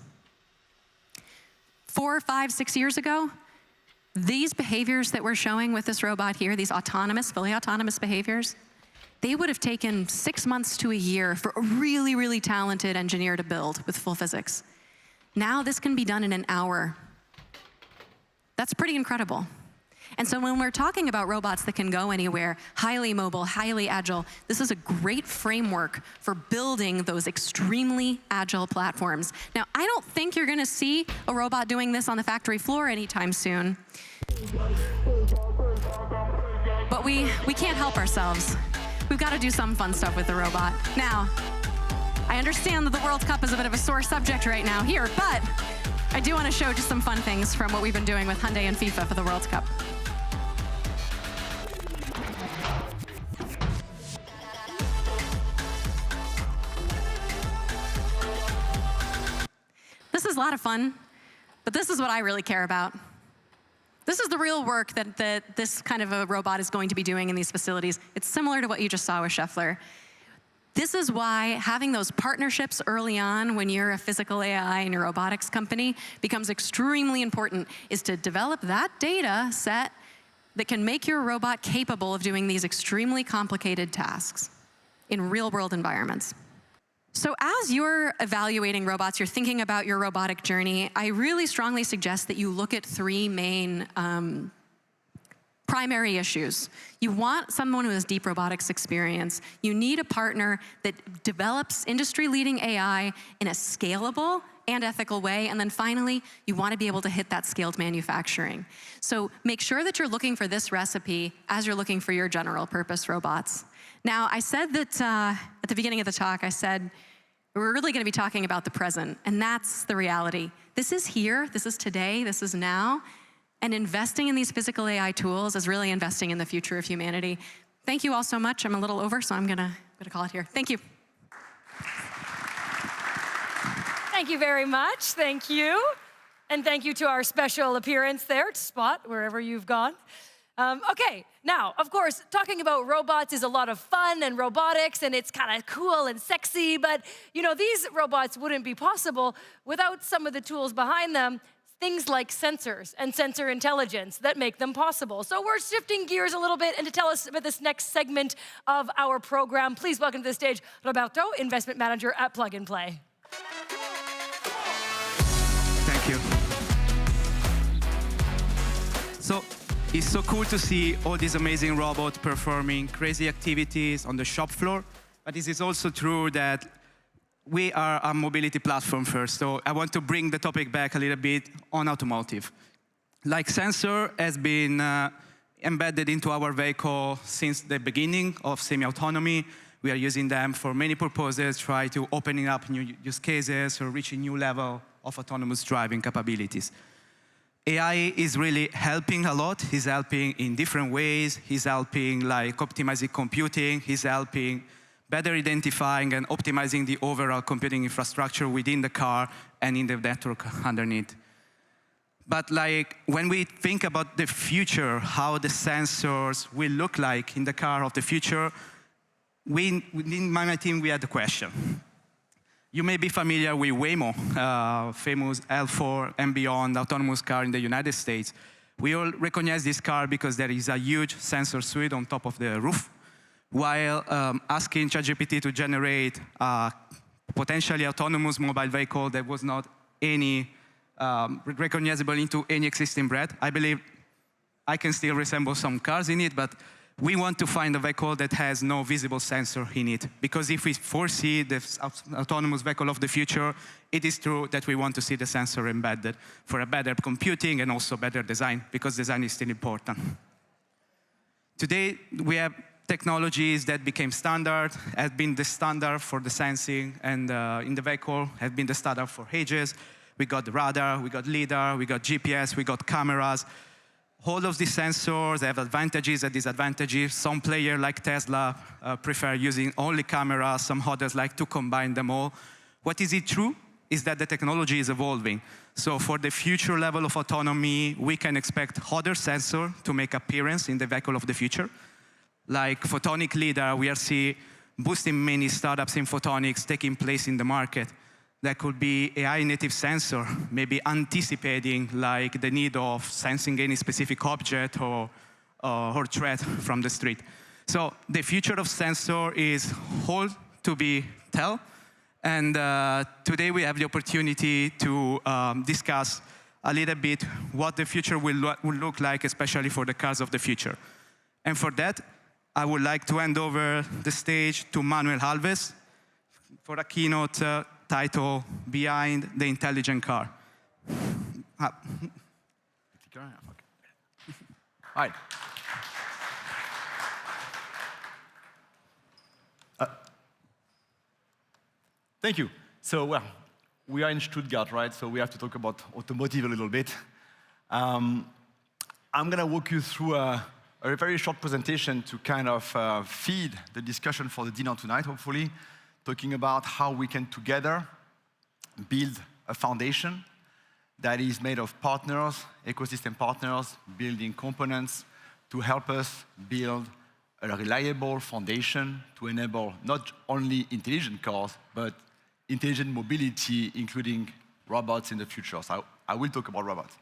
Speaker 17: 4, 5, 6 years ago, these behaviors that we're showing with this robot here, these autonomous, fully autonomous behaviors, they would have taken 6 months to a year for a really, really talented engineer to build with full physics. Now this can be done in an hour. That's pretty incredible. And so when we're talking about robots that can go anywhere, highly mobile, highly agile, this is a great framework for building those extremely agile platforms. Now, I don't think you're gonna see a robot doing this on the factory floor anytime soon. But we can't help ourselves. We've got to do some fun stuff with the robot. Now, I understand that the World Cup is a bit of a sore subject right now here, but I do want to show just some fun things from what we've been doing with Hyundai and FIFA for the World Cup. This is a lot of fun, but this is what I really care about. This is the real work that this kind of a robot is going to be doing in these facilities. It's similar to what you just saw with Schaeffler. This is why having those partnerships early on when you're a physical AI and your robotics company becomes extremely important, is to develop that data set that can make your robot capable of doing these extremely complicated tasks in real-world environments. So as you're evaluating robots, you're thinking about your robotic journey, I really strongly suggest that you look at 3 main primary issues. You want someone who has deep robotics experience. You need a partner that develops industry-leading AI in a scalable and ethical way. And then finally, you want to be able to hit that scaled manufacturing. So make sure that you're looking for this recipe as you're looking for your general purpose robots. Now, I said that at the beginning of the talk, I said, we're really going to be talking about the present, and that's the reality. This is here, this is today, this is now, and investing in these physical AI tools is really investing in the future of humanity. Thank you all so much. I'm a little over, so I'm going to call it here. Thank you.
Speaker 12: Thank you very much. Thank you. And thank you to our special appearance there, Spot, wherever you've gone. Okay, now, of course, talking about robots is a lot of fun and robotics, and it's kind of cool and sexy, but you know, these robots wouldn't be possible without some of the tools behind them, things like sensors and sensor intelligence that make them possible. So we're shifting gears a little bit, and to tell us about this next segment of our program, please welcome to the stage Roberto, Investment Manager at Plug and Play.
Speaker 20: Thank you. So, it's so cool to see all these amazing robots performing crazy activities on the shop floor, but it is also true that we are a mobility platform first, so I want to bring the topic back a little bit on automotive. Like sensor has been embedded into our vehicle since the beginning of semi-autonomy. We are using them for many purposes, try to opening up new use cases or reach a new level of autonomous driving capabilities. AI is really helping a lot. He's helping in different ways. He's helping like optimizing computing. He's helping better identifying and optimizing the overall computing infrastructure within the car and in the network underneath. But like when we think about the future, how the sensors will look like in the car of the future, in my team, we had a question. You may be familiar with Waymo, famous L4 and beyond autonomous car in the United States. We all recognize this car because there is a huge sensor suite on top of the roof, while asking ChatGPT to generate a potentially autonomous mobile vehicle that was not any recognizable into any existing brand. I believe I can still resemble some cars in it, but we want to find a vehicle that has no visible sensor in it. Because if we foresee the autonomous vehicle of the future, it is true that we want to see the sensor embedded for a better computing and also better design, because design is still important. Today, we have technologies that became standard, have been the standard for the sensing and in the vehicle, have been the standard for ages. We got the radar, we got LiDAR, we got GPS, we got cameras. All of these sensors have advantages and disadvantages. Some players like Tesla prefer using only cameras, some others like to combine them all. What is it true is that the technology is evolving. So for the future level of autonomy, we can expect other sensors to make appearance in the vehicle of the future. Like photonic LiDAR, we are seeing boosting many startups in photonics taking place in the market. That could be AI native sensor, maybe anticipating like the need of sensing any specific object or threat from the street. So the future of sensor is all to be tell. And today we have the opportunity to discuss a little bit what the future will look like, especially for the cars of the future. And for that, I would like to hand over the stage to Manuel Alves for a keynote title, Behind the Intelligent Car.
Speaker 2: Hi. Thank you. So, well, we are in Stuttgart, right? So we have to talk about automotive a little bit. I'm going to walk you through a very short presentation to kind of feed the discussion for the dinner tonight, hopefully, talking about how we can together build a foundation that is made of partners, ecosystem partners, building components to help us build a reliable foundation to enable not only intelligent cars, but intelligent mobility, including robots in the future. So I will talk about robots.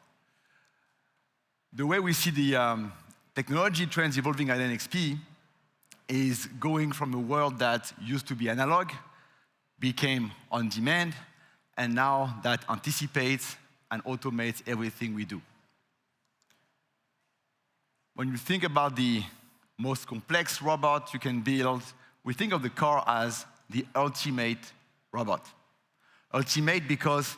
Speaker 2: The way we see the technology trends evolving at NXP is going from a world that used to be analog, became on demand, and now that anticipates and automates everything we do. When you think about the most complex robot you can build, we think of the car as the ultimate robot. Ultimate because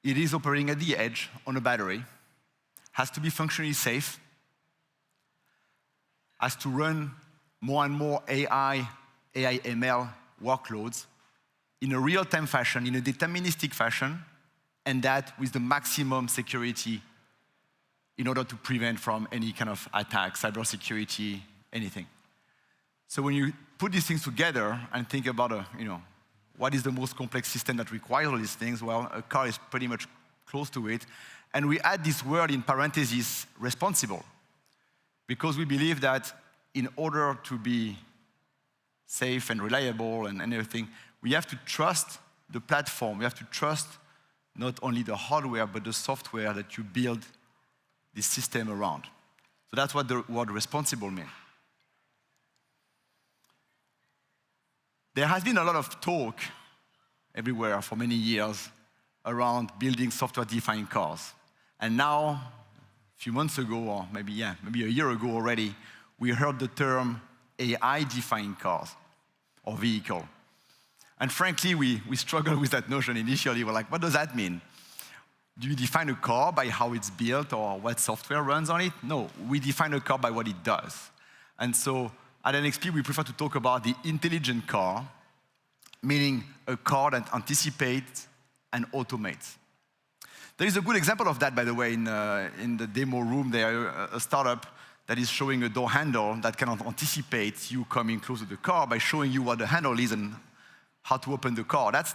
Speaker 2: it is operating at the edge on a battery, has to be functionally safe, has to run more and more AI ML workloads in a real-time fashion, in a deterministic fashion, and that with the maximum security in order to prevent from any kind of attack, cybersecurity, anything. So when you put these things together and think about what is the most complex system that requires all these things, well, a car is pretty much close to it. And we add this word in parentheses, responsible, because we believe that in order to be safe and reliable and everything, we have to trust the platform. We have to trust not only the hardware, but the software that you build this system around. So that's what the word responsible means. There has been a lot of talk everywhere for many years around building software-defined cars. And now, a few months ago, or maybe a year ago already, we heard the term AI-defined cars or vehicle. And frankly, we struggled with that notion initially. We're like, what does that mean? Do you define a car by how it's built or what software runs on it? No, we define a car by what it does. And so at NXP, we prefer to talk about the intelligent car, meaning a car that anticipates and automates. There is a good example of that, by the way, in the demo room there, a startup that is showing a door handle that can anticipate you coming close to the car by showing you what the handle is and how to open the car. That's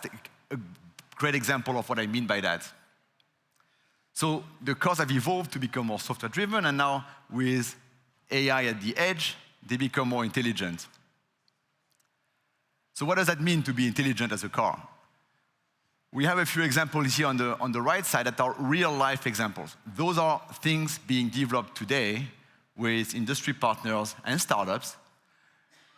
Speaker 2: a great example of what I mean by that. So the cars have evolved to become more software-driven, and now with AI at the edge, they become more intelligent. So what does that mean to be intelligent as a car? We have a few examples here on the right side that are real-life examples. Those are things being developed today with industry partners and startups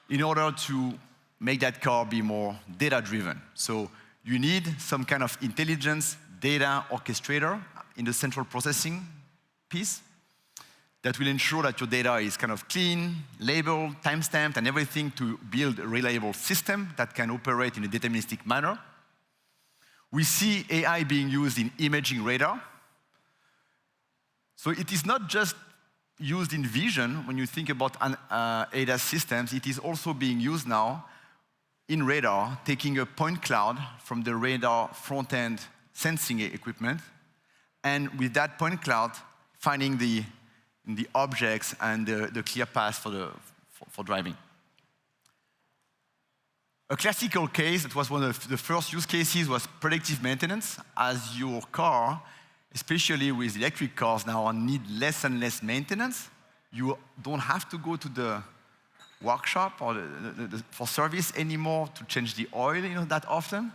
Speaker 2: in order to make that car be more data-driven. So you need some kind of intelligence data orchestrator in the central processing piece that will ensure that your data is kind of clean, labeled, timestamped, and everything to build a reliable system that can operate in a deterministic manner. We see AI being used in imaging radar. So it is not just used in vision when you think about ADAS systems, it is also being used now in radar, taking a point cloud from the radar front-end sensing equipment, and with that point cloud, finding the objects and the clear path for driving. A classical case, that was one of the first use cases, was predictive maintenance. As your car, especially with electric cars now, need less and less maintenance, you don't have to go to the workshop or for service anymore to change the oil that often.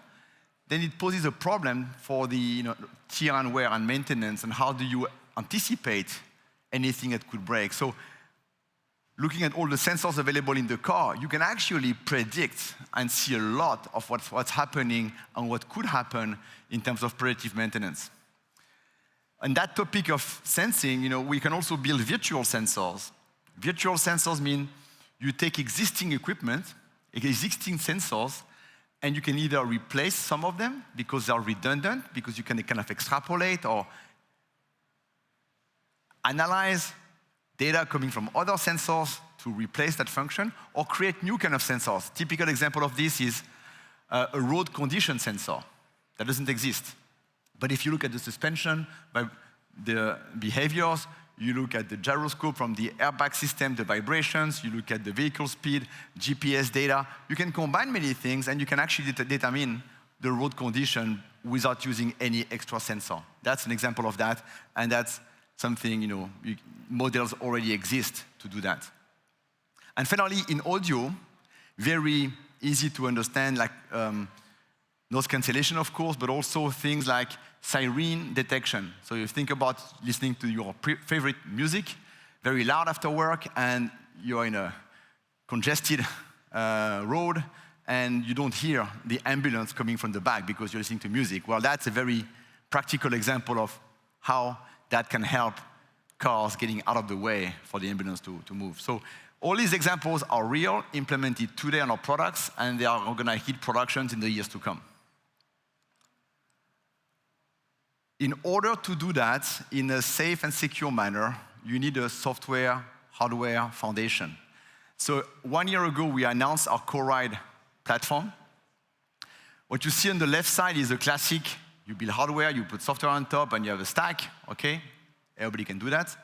Speaker 2: Then it poses a problem for the tear and wear and maintenance, and how do you anticipate anything that could break. So looking at all the sensors available in the car, you can actually predict and see a lot of what's happening and what could happen in terms of predictive maintenance. On that topic of sensing, we can also build virtual sensors. Virtual sensors mean you take existing equipment, existing sensors, and you can either replace some of them because they are redundant, because you can kind of extrapolate or analyze data coming from other sensors to replace that function, or create new kind of sensors. Typical example of this is a road condition sensor that doesn't exist. But if you look at the suspension, by the behaviors, you look at the gyroscope from the airbag system, the vibrations, you look at the vehicle speed, GPS data, you can combine many things and you can actually determine the road condition without using any extra sensor. That's an example of that, and that's something, models already exist to do that. And finally, in audio, very easy to understand, like noise cancellation, of course, but also things like siren detection. So you think about listening to your favorite music, very loud after work, and you're in a congested road, and you don't hear the ambulance coming from the back because you're listening to music. Well, that's a very practical example of how that can help cars getting out of the way for the ambulance to move. So all these examples are real, implemented today on our products, and they are going to hit productions in the years to come. In order to do that in a safe and secure manner, you need a software, hardware foundation. So 1 year ago, we announced our CoreRide platform. What you see on the left side is a classic, you build hardware, you put software on top, and you have a stack, okay? Everybody can do that.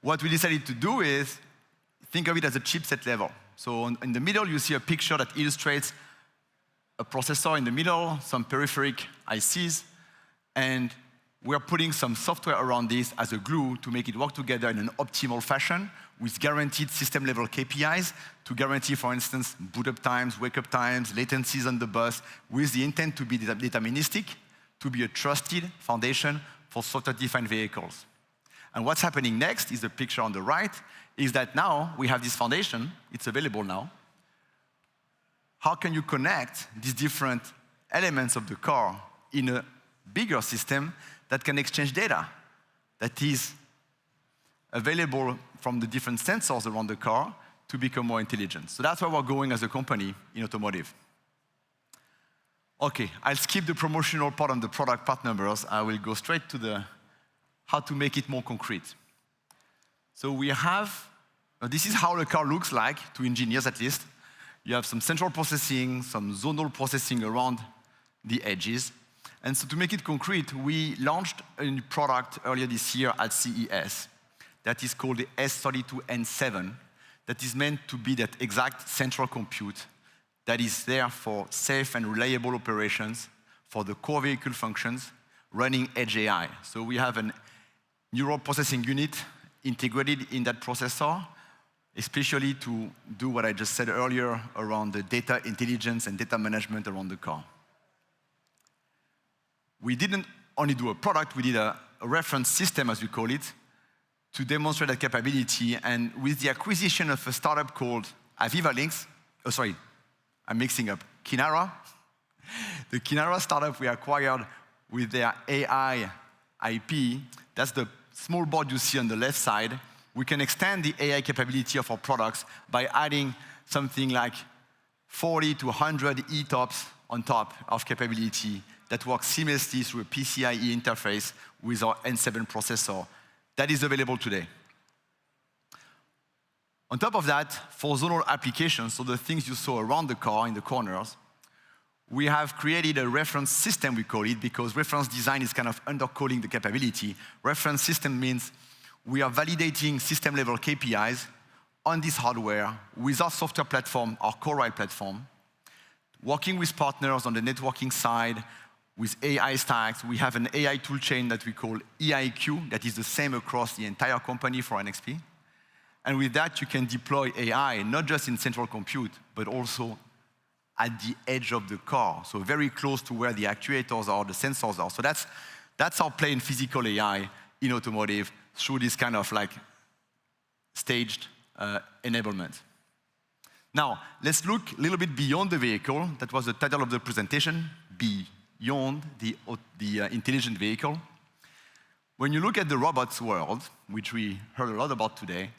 Speaker 2: What we decided to do is think of it as a chipset level. So in the middle, you see a picture that illustrates a processor in the middle, some peripheric ICs, and we're putting some software around this as a glue to make it work together in an optimal fashion with guaranteed system-level KPIs to guarantee, for instance, boot-up times, wake-up times, latencies on the bus, with the intent to be deterministic, to be a trusted foundation for software-defined vehicles. And what's happening next is the picture on the right, is that now we have this foundation, it's available now. How can you connect these different elements of the car in a bigger system that can exchange data that is available from the different sensors around the car to become more intelligent? So that's where we're going as a company in automotive. Okay, I'll skip the promotional part on the product part numbers. I will go straight to the how to make it more concrete. So we have, this is how the car looks like, to engineers at least. You have some central processing, some zonal processing around the edges. And so to make it concrete, we launched a new product earlier this year at CES that is called the S32N7, that is meant to be that exact central compute that is there for safe and reliable operations for the core vehicle functions running edge AI. So we have a neural processing unit integrated in that processor, especially to do what I just said earlier around the data intelligence and data management around the car. we didn't only do a product, we did a reference system, as we call it, to demonstrate that capability. And with the acquisition of a startup called Aviva Links, oh, sorry, I'm mixing up, Kinara. The Kinara startup we acquired with their AI IP, that's the small board you see on the left side. We can extend the AI capability of our products by adding something like 40 to 100 ETOPS on top of capability that works seamlessly through a PCIe interface with our N7 processor. That is available today. On top of that, for zonal applications, so the things you saw around the car in the corners, we have created a reference system, we call it, because reference design is kind of undercalling the capability. Reference system means we are validating system-level KPIs on this hardware with our software platform, our CoreRide platform, working with partners on the networking side, with AI stacks. We have an AI toolchain that we call EIQ that is the same across the entire company for NXP. And with that, you can deploy AI, not just in central compute, but also at the edge of the car, so very close to where the actuators are, the sensors are. So that's our play in physical AI in automotive through this kind of like staged enablement. Now, let's look a little bit beyond the vehicle. That was the title of the presentation, beyond the intelligent vehicle. When you look at the robots world, which we heard a lot about today,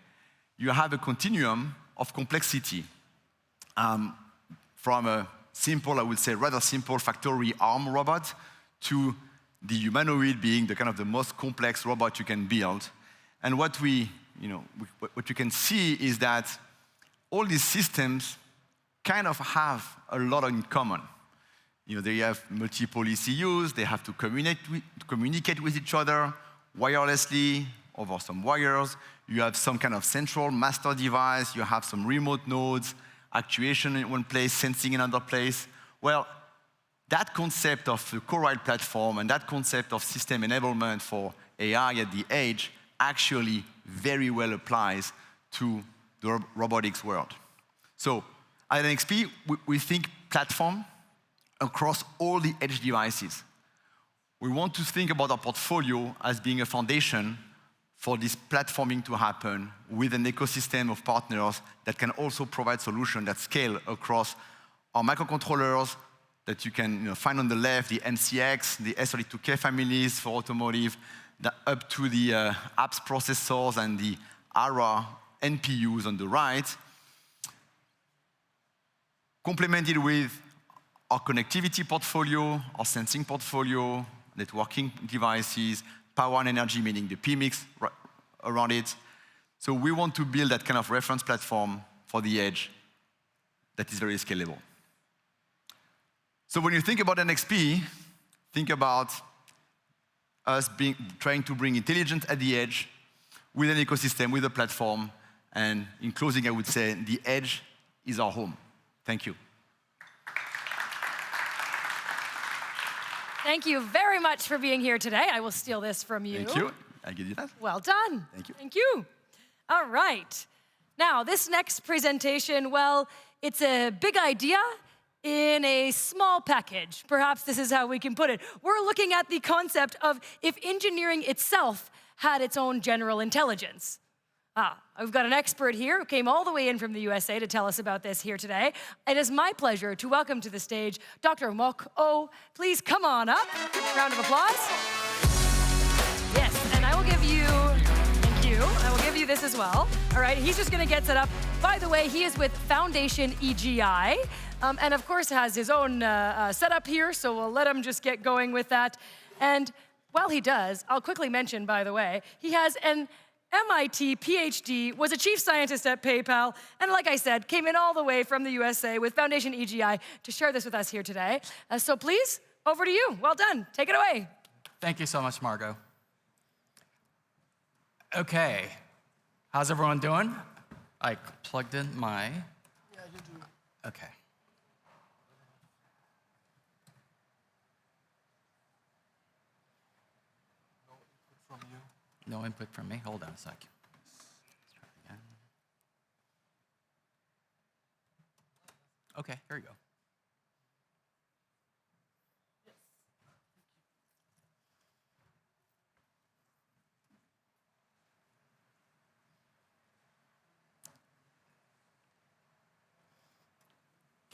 Speaker 2: you have a continuum of complexity. From a simple, I would say rather simple factory arm robot to the humanoid being the kind of the most complex robot you can build. And what what you can see is that all these systems kind of have a lot in common. They have multiple ECUs, they have to communicate with each other wirelessly over some wires. You have some kind of central master device, you have some remote nodes, actuation in one place, sensing in another place. Well, that concept of the CoreRide platform and that concept of system enablement for AI at the edge actually very well applies to the robotics world. So at NXP, we think platform across all the edge devices. We want to think about our portfolio as being a foundation for this platforming to happen with an ecosystem of partners that can also provide solutions that scale across our microcontrollers that you can find on the left, the MCX, the S32K families for automotive, up to the apps processors and the ARA NPUs on the right, complemented with our connectivity portfolio, our sensing portfolio, networking devices, power and energy, meaning the PMIX around it. So we want to build that kind of reference platform for the edge that is very scalable. So when you think about NXP, think about us trying to bring intelligence at the edge with an ecosystem, with a platform. And in closing, I would say the edge is our home. Thank you.
Speaker 12: Thank you very much for being here today. I will steal this from you.
Speaker 2: Thank you. I give you that.
Speaker 12: Well done.
Speaker 2: Thank you.
Speaker 12: Thank you. All right. Now, this next presentation, well, it's a big idea in a small package. Perhaps this is how we can put it. We're looking at the concept of if engineering itself had its own general intelligence. I've got an expert here who came all the way in from the USA to tell us about this here today. It is my pleasure to welcome to the stage Dr. Mok Oh. Please come on up. Round of applause. Yes, and I will give you, thank you, I will give you this as well. All right, he's just gonna get set up. By the way, he is with Foundation EGI, and of course has his own setup here, so we'll let him just get going with that. And while he does, I'll quickly mention, by the way, he has an MIT PhD, was a chief scientist at PayPal, and like I said, came in all the way from the USA with Foundation EGI to share this with us here today. So please, over to you. Well done. Take it away.
Speaker 1: Thank you so much, Margot. Okay, how's everyone doing? I plugged in my... Yeah, you do. Okay. No input from me. Hold on a sec. Let's try it again. Okay, here we go.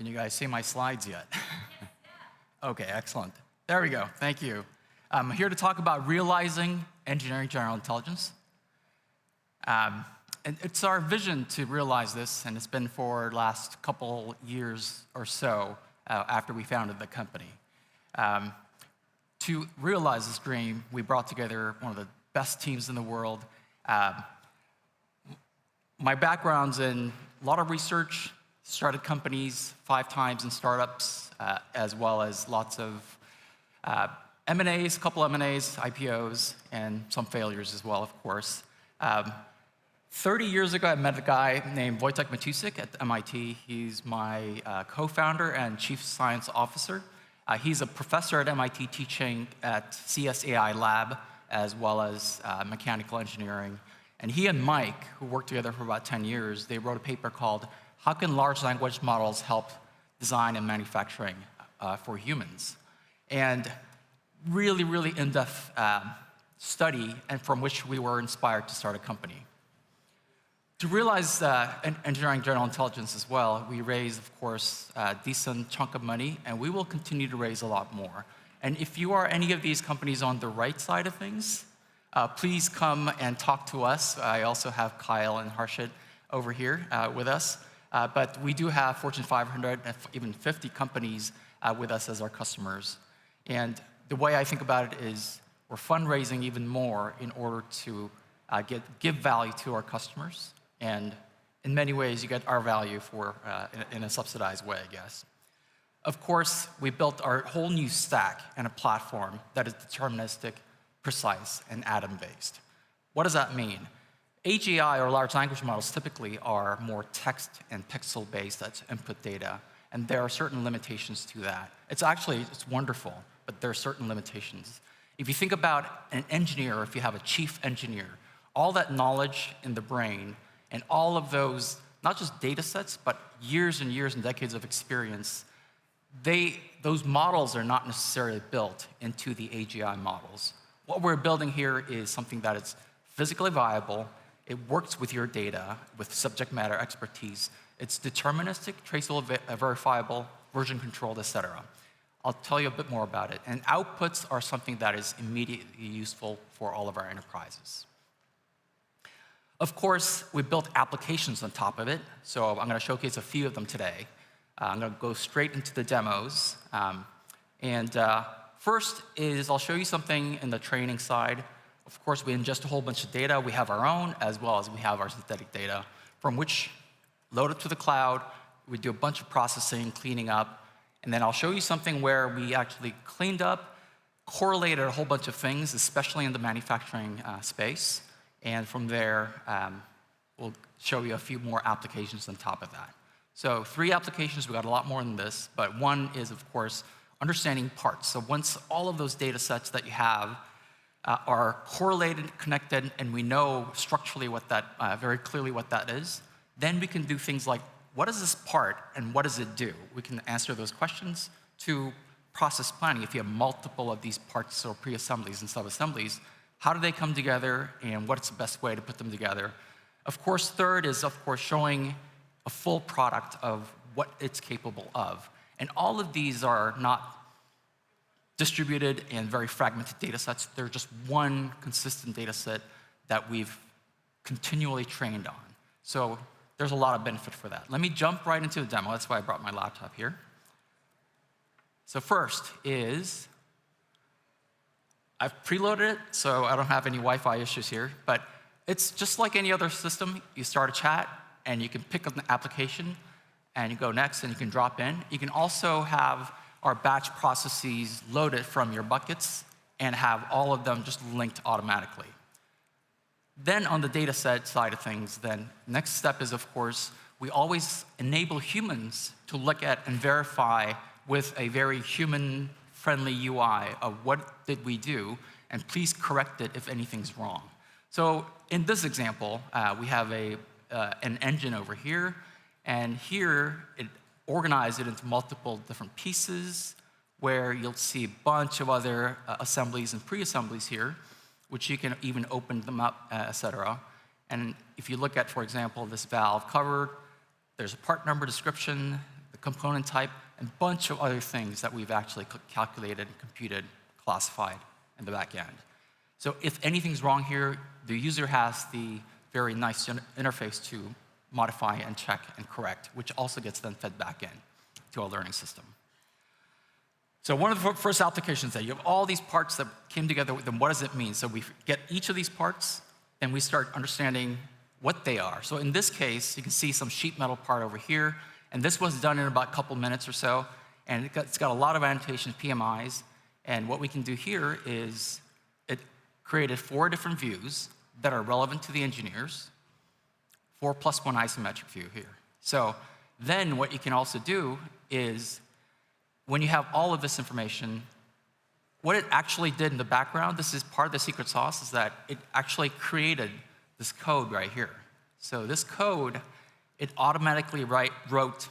Speaker 1: Can you guys see my slides yet? Okay, excellent. There we go, thank you. I'm here to talk about realizing engineering general intelligence. And it's our vision to realize this, and it's been for the last couple years or so after we founded the company. To realize this dream, we brought together one of the best teams in the world. My background's in a lot of research, started companies 5 times in startups, as well as lots of M&As, a couple M&As, IPOs, and some failures as well, of course. 30 years ago, I met a guy named Wojtek Matusik at MIT. He's my co-founder and chief science officer. He's a professor at MIT teaching at CSAI Lab, as well as mechanical engineering. And he and Mike, who worked together for about 10 years, they wrote a paper called How Can Large Language Models Help Design and Manufacturing for Humans? And really, really in-depth study, and from which we were inspired to start a company. To realize engineering general intelligence as well, we raised, of course, a decent chunk of money, and we will continue to raise a lot more. And if you are any of these companies on the right side of things, please come and talk to us. I also have Kyle and Harshit over here with us. But we do have Fortune 500 and even 50 companies with us as our customers. And the way I think about it is we're fundraising even more in order to give value to our customers. And in many ways, you get our value for in a subsidized way, I guess. Of course, we built our whole new stack and a platform that is deterministic, precise, and atom-based. What does that mean? AGI, or large language models, typically are more text and pixel-based, that's input data, and there are certain limitations to that. It's wonderful, but there are certain limitations. If you think about an engineer, if you have a chief engineer, all that knowledge in the brain and all of those, not just data sets, but years and years and decades of experience, those models are not necessarily built into the AGI models. What we're building here is something that is physically viable, it works with your data, with subject matter expertise, it's deterministic, traceable, verifiable, version controlled, etc. I'll tell you a bit more about it. And outputs are something that is immediately useful for all of our enterprises. Of course, we built applications on top of it, so I'm going to showcase a few of them today. I'm going to go straight into the demos. First is I'll show you something in the training side. Of course, we ingest a whole bunch of data. We have our own, as well as we have our synthetic data, from which load it to the cloud. We do a bunch of processing, cleaning up, and then I'll show you something where we actually cleaned up, correlated a whole bunch of things, especially in the manufacturing space. And from there, we'll show you a few more applications on top of that. So 3 applications, we got a lot more than this, but one is, of course, understanding parts. So once all of those data sets that you have are correlated, connected, and we know structurally what that, very clearly what that is, then we can do things like, what is this part and what does it do? We can answer those questions to process planning. If you have multiple of these parts or pre-assemblies and sub-assemblies, how do they come together and what's the best way to put them together? Of course, third is, of course, showing a full product of what it's capable of. And all of these are not distributed and very fragmented data sets. They're just one consistent data set that we've continually trained on. So there's a lot of benefit for that. Let me jump right into the demo. That's why I brought my laptop here. So first is, I've preloaded it, so I don't have any Wi-Fi issues here, but it's just like any other system. You start a chat, and you can pick up an application, and you go next, and you can drop in. You can also have our batch processes loaded from your buckets and have all of them just linked automatically. Then on the data set side of things, then next step is, of course, we always enable humans to look at and verify with a very human-friendly UI of what did we do, and please correct it if anything's wrong. So in this example, we have an engine over here, and here it organized it into multiple different pieces where you'll see a bunch of other assemblies and pre-assemblies here, which you can even open them up, et cetera. And if you look at, for example, this valve cover, there's a part number description, the component type, and a bunch of other things that we've actually calculated and computed, classified in the back end. So if anything's wrong here, the user has the very nice interface to modify and check and correct, which also gets then fed back in to our learning system. So one of the first applications that you have all these parts that came together, then what does it mean? So we get each of these parts, and we start understanding what they are. So in this case, you can see some sheet metal part over here, and this was done in about a couple minutes or so, and it's got a lot of annotations, PMIs, and what we can do here is it created 4 different views that are relevant to the engineers, 4+1 isometric view here. So then what you can also do is, when you have all of this information, what it actually did in the background, this is part of the secret sauce, is that it actually created this code right here. So this code, it automatically wrote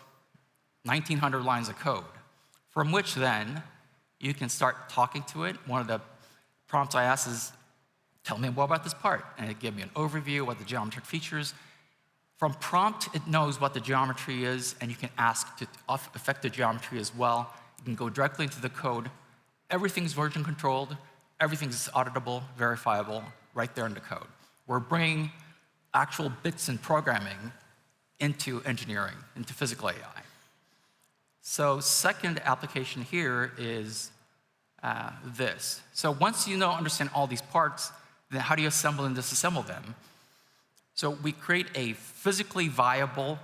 Speaker 1: 1,900 lines of code, from which then you can start talking to it. One of the prompts I asked is, tell me more about this part. And it gave me an overview of what the geometric features. From prompt, it knows what the geometry is, and you can ask to affect the geometry as well. You can go directly into the code. Everything's version controlled. Everything's auditable, verifiable, right there in the code. We're bringing actual bits and programming into engineering, into physical AI. So second application here is this. So once you understand all these parts, then how do you assemble and disassemble them? So we create a physically viable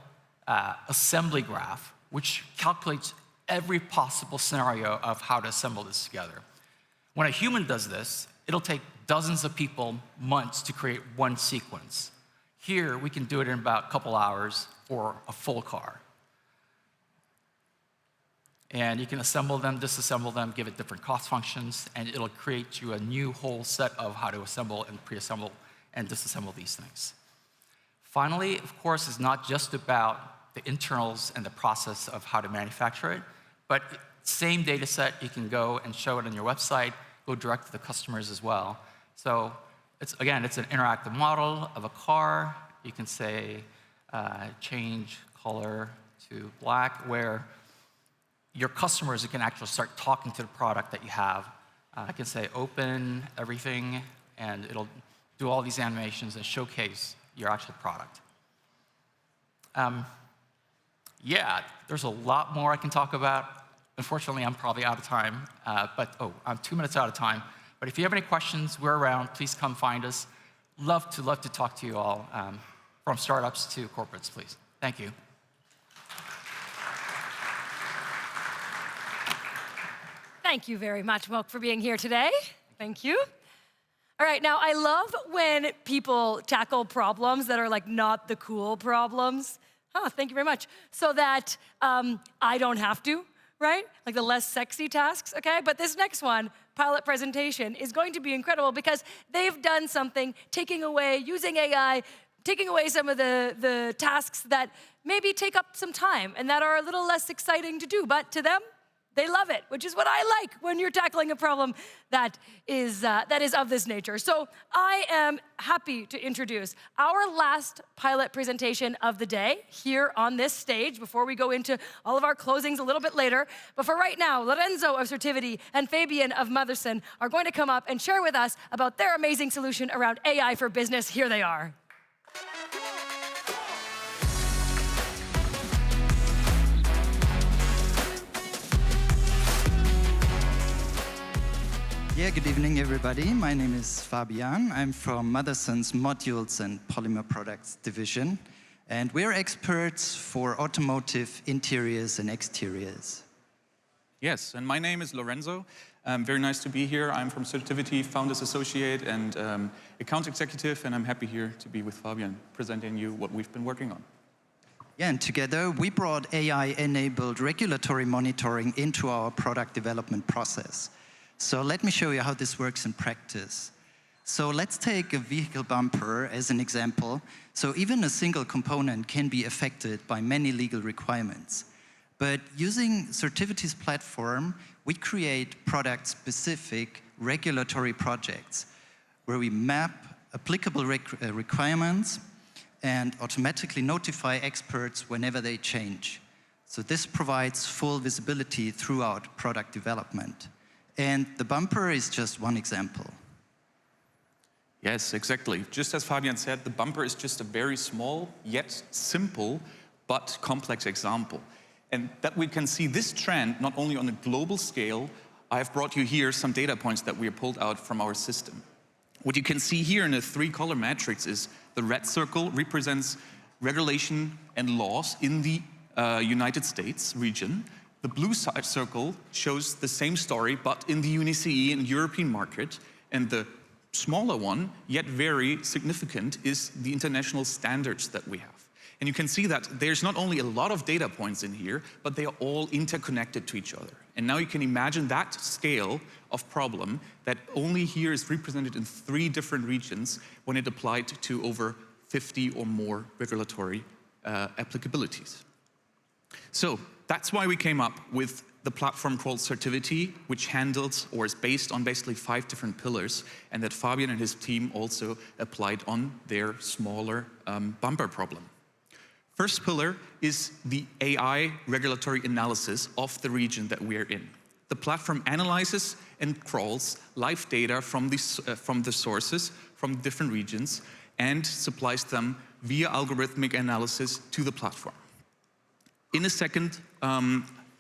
Speaker 1: assembly graph, which calculates every possible scenario of how to assemble this together. When a human does this, it'll take dozens of people months to create one sequence. Here, we can do it in about a couple hours for a full car. And you can assemble them, disassemble them, give it different cost functions, and it'll create you a new whole set of how to assemble and pre-assemble and disassemble these things. Finally, of course, it's not just about the internals and the process of how to manufacture it, but same data set, you can go and show it on your website, go direct to the customers as well. So again, it's an interactive model of a car. You can say change color to black, where your customers, you can actually start talking to the product that you have. I can say open everything, and it'll do all these animations and showcase your actual product. Yeah, there's a lot more I can talk about. Unfortunately, I'm probably out of time, I'm 2 minutes out of time. But if you have any questions, we're around. Please come find us. Love to talk to you all, from startups to corporates, please. Thank you.
Speaker 12: Thank you very much, Moke, for being here today. Thank you. All right, now I love when people tackle problems that are like not the cool problems. Thank you very much. So that I don't have to, right? Like the less sexy tasks, okay? But this next one, pilot presentation, is going to be incredible because they've done something, using AI, taking away some of the tasks that maybe take up some time and that are a little less exciting to do, but to them, they love it, which is what I like when you're tackling a problem that is of this nature. So I am happy to introduce our last pilot presentation of the day here on this stage before we go into all of our closings a little bit later. But for right now, Lorenzo of Certivity and Fabian of Motherson are going to come up and share with us about their amazing solution around AI for business. Here they are.
Speaker 8: Yeah, good evening, everybody. My name is Fabian. I'm from Motherson's Modules and Polymer Products division, and we're experts for automotive interiors and exteriors.
Speaker 22: Yes, and my name is Lorenzo. Very nice to be here. I'm from Certivity, Founders Associate and Account Executive, and I'm happy here to be with Fabian, presenting you what we've been working on.
Speaker 8: Yeah, and together we brought AI-enabled regulatory monitoring into our product development process. So let me show you how this works in practice. So let's take a vehicle bumper as an example. So even a single component can be affected by many legal requirements. But using Certivity's platform, we create product-specific regulatory projects where we map applicable requirements and automatically notify experts whenever they change. So this provides full visibility throughout product development. And the bumper is just one example.
Speaker 22: Yes, exactly. Just as Fabian said, the bumper is just a very small, yet simple, but complex example. And that we can see this trend not only on a global scale. I have brought you here some data points that we have pulled out from our system. What you can see here in a 3-color matrix is the red circle represents regulation and laws in the United States region. The blue circle shows the same story, but in the UNICE and European market. And the smaller one, yet very significant, is the international standards that we have. And you can see that there's not only a lot of data points in here, but they are all interconnected to each other. And now you can imagine that scale of problem that only here is represented in 3 different regions when it applied to over 50 or more regulatory applicabilities. So that's why we came up with the platform called Certivity, which handles or is based on basically 5 different pillars, and that Fabian and his team also applied on their smaller bumper problem. First pillar is the AI regulatory analysis of the region that we are in. The platform analyzes and crawls live data from the sources from different regions and supplies them via algorithmic analysis to the platform. In a second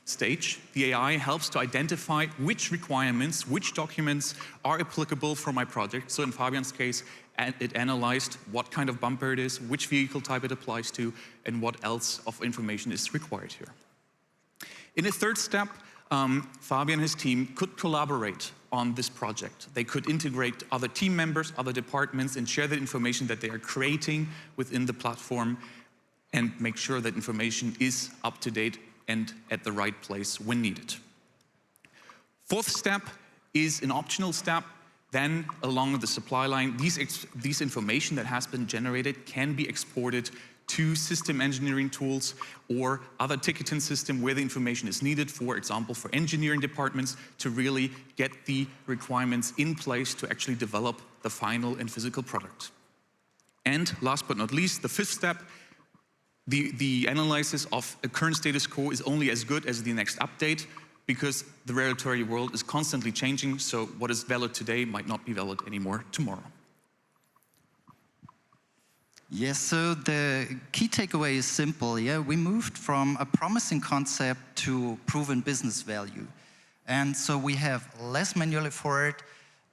Speaker 22: stage, the AI helps to identify which requirements, which documents are applicable for my project. So in Fabian's case, it analyzed what kind of bumper it is, which vehicle type it applies to, and what else of information is required here. In a third step, Fabian and his team could collaborate on this project. They could integrate other team members, other departments, and share the information that they are creating within the platform and make sure that information is up to date and at the right place when needed. Fourth step is an optional step. Then, along the supply line, these information that has been generated can be exported to system engineering tools or other ticketing system where the information is needed, for example, for engineering departments to really get the requirements in place to actually develop the final and physical product. And last but not least, the 5th step, the analysis of a current status quo is only as good as the next update, because the regulatory world is constantly changing, so what is valid today might not be valid anymore tomorrow.
Speaker 8: Yes, so the key takeaway is simple. Yeah, we moved from a promising concept to proven business value. And so we have less manual effort,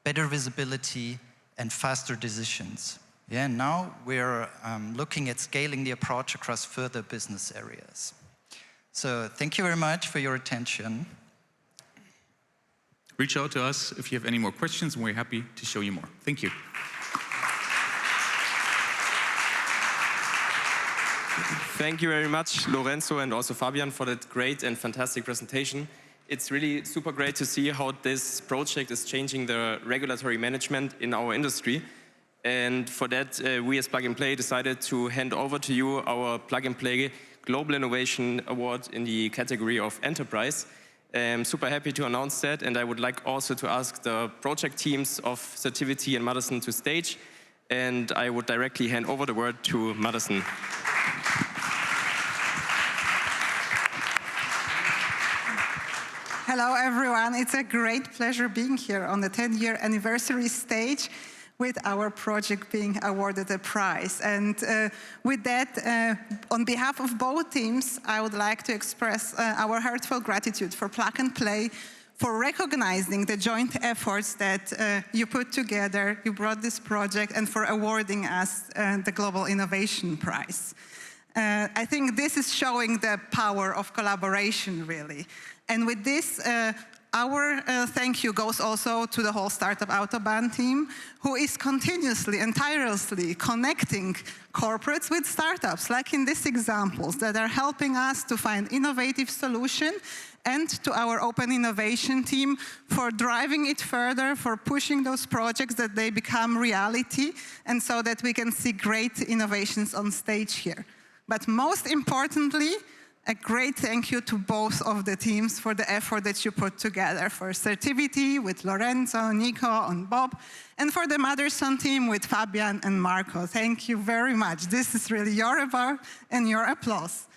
Speaker 8: better visibility, and faster decisions. Yeah, now we're looking at scaling the approach across further business areas. So thank you very much for your attention.
Speaker 22: Reach out to us if you have any more questions, and we're happy to show you more. Thank you.
Speaker 4: Thank you very much, Lorenzo, and also Fabian, for that great and fantastic presentation. It's really super great to see how this project is changing the regulatory management in our industry. And for that, we as Plug and Play decided to hand over to you our Plug and Play Global Innovation Award in the category of Enterprise. I'm super happy to announce that, and I would like also to ask the project teams of Certivity and Madison to stage, and I would directly hand over the word to Madison.
Speaker 21: Hello, everyone. It's a great pleasure being here on the 10-year anniversary stage with our project being awarded a prize. And with that, on behalf of both teams, I would like to express our heartfelt gratitude for Plug and Play, for recognizing the joint efforts that you put together, you brought this project, and for awarding us the Global Innovation Prize. I think this is showing the power of collaboration, really. And with this, our thank you goes also to the whole Startup Autobahn team, who is continuously and tirelessly connecting corporates with startups, like in these examples, that are helping us to find innovative solutions, and to our open innovation team for driving it further, for pushing those projects that they become reality, and so that we can see great innovations on stage here. But most importantly, a great thank you to both of the teams for the effort that you put together, for Certivity with Lorenzo, Nico, and Bob, and for the Madison team with Fabian and Marco. Thank you very much. This is really your award and your applause.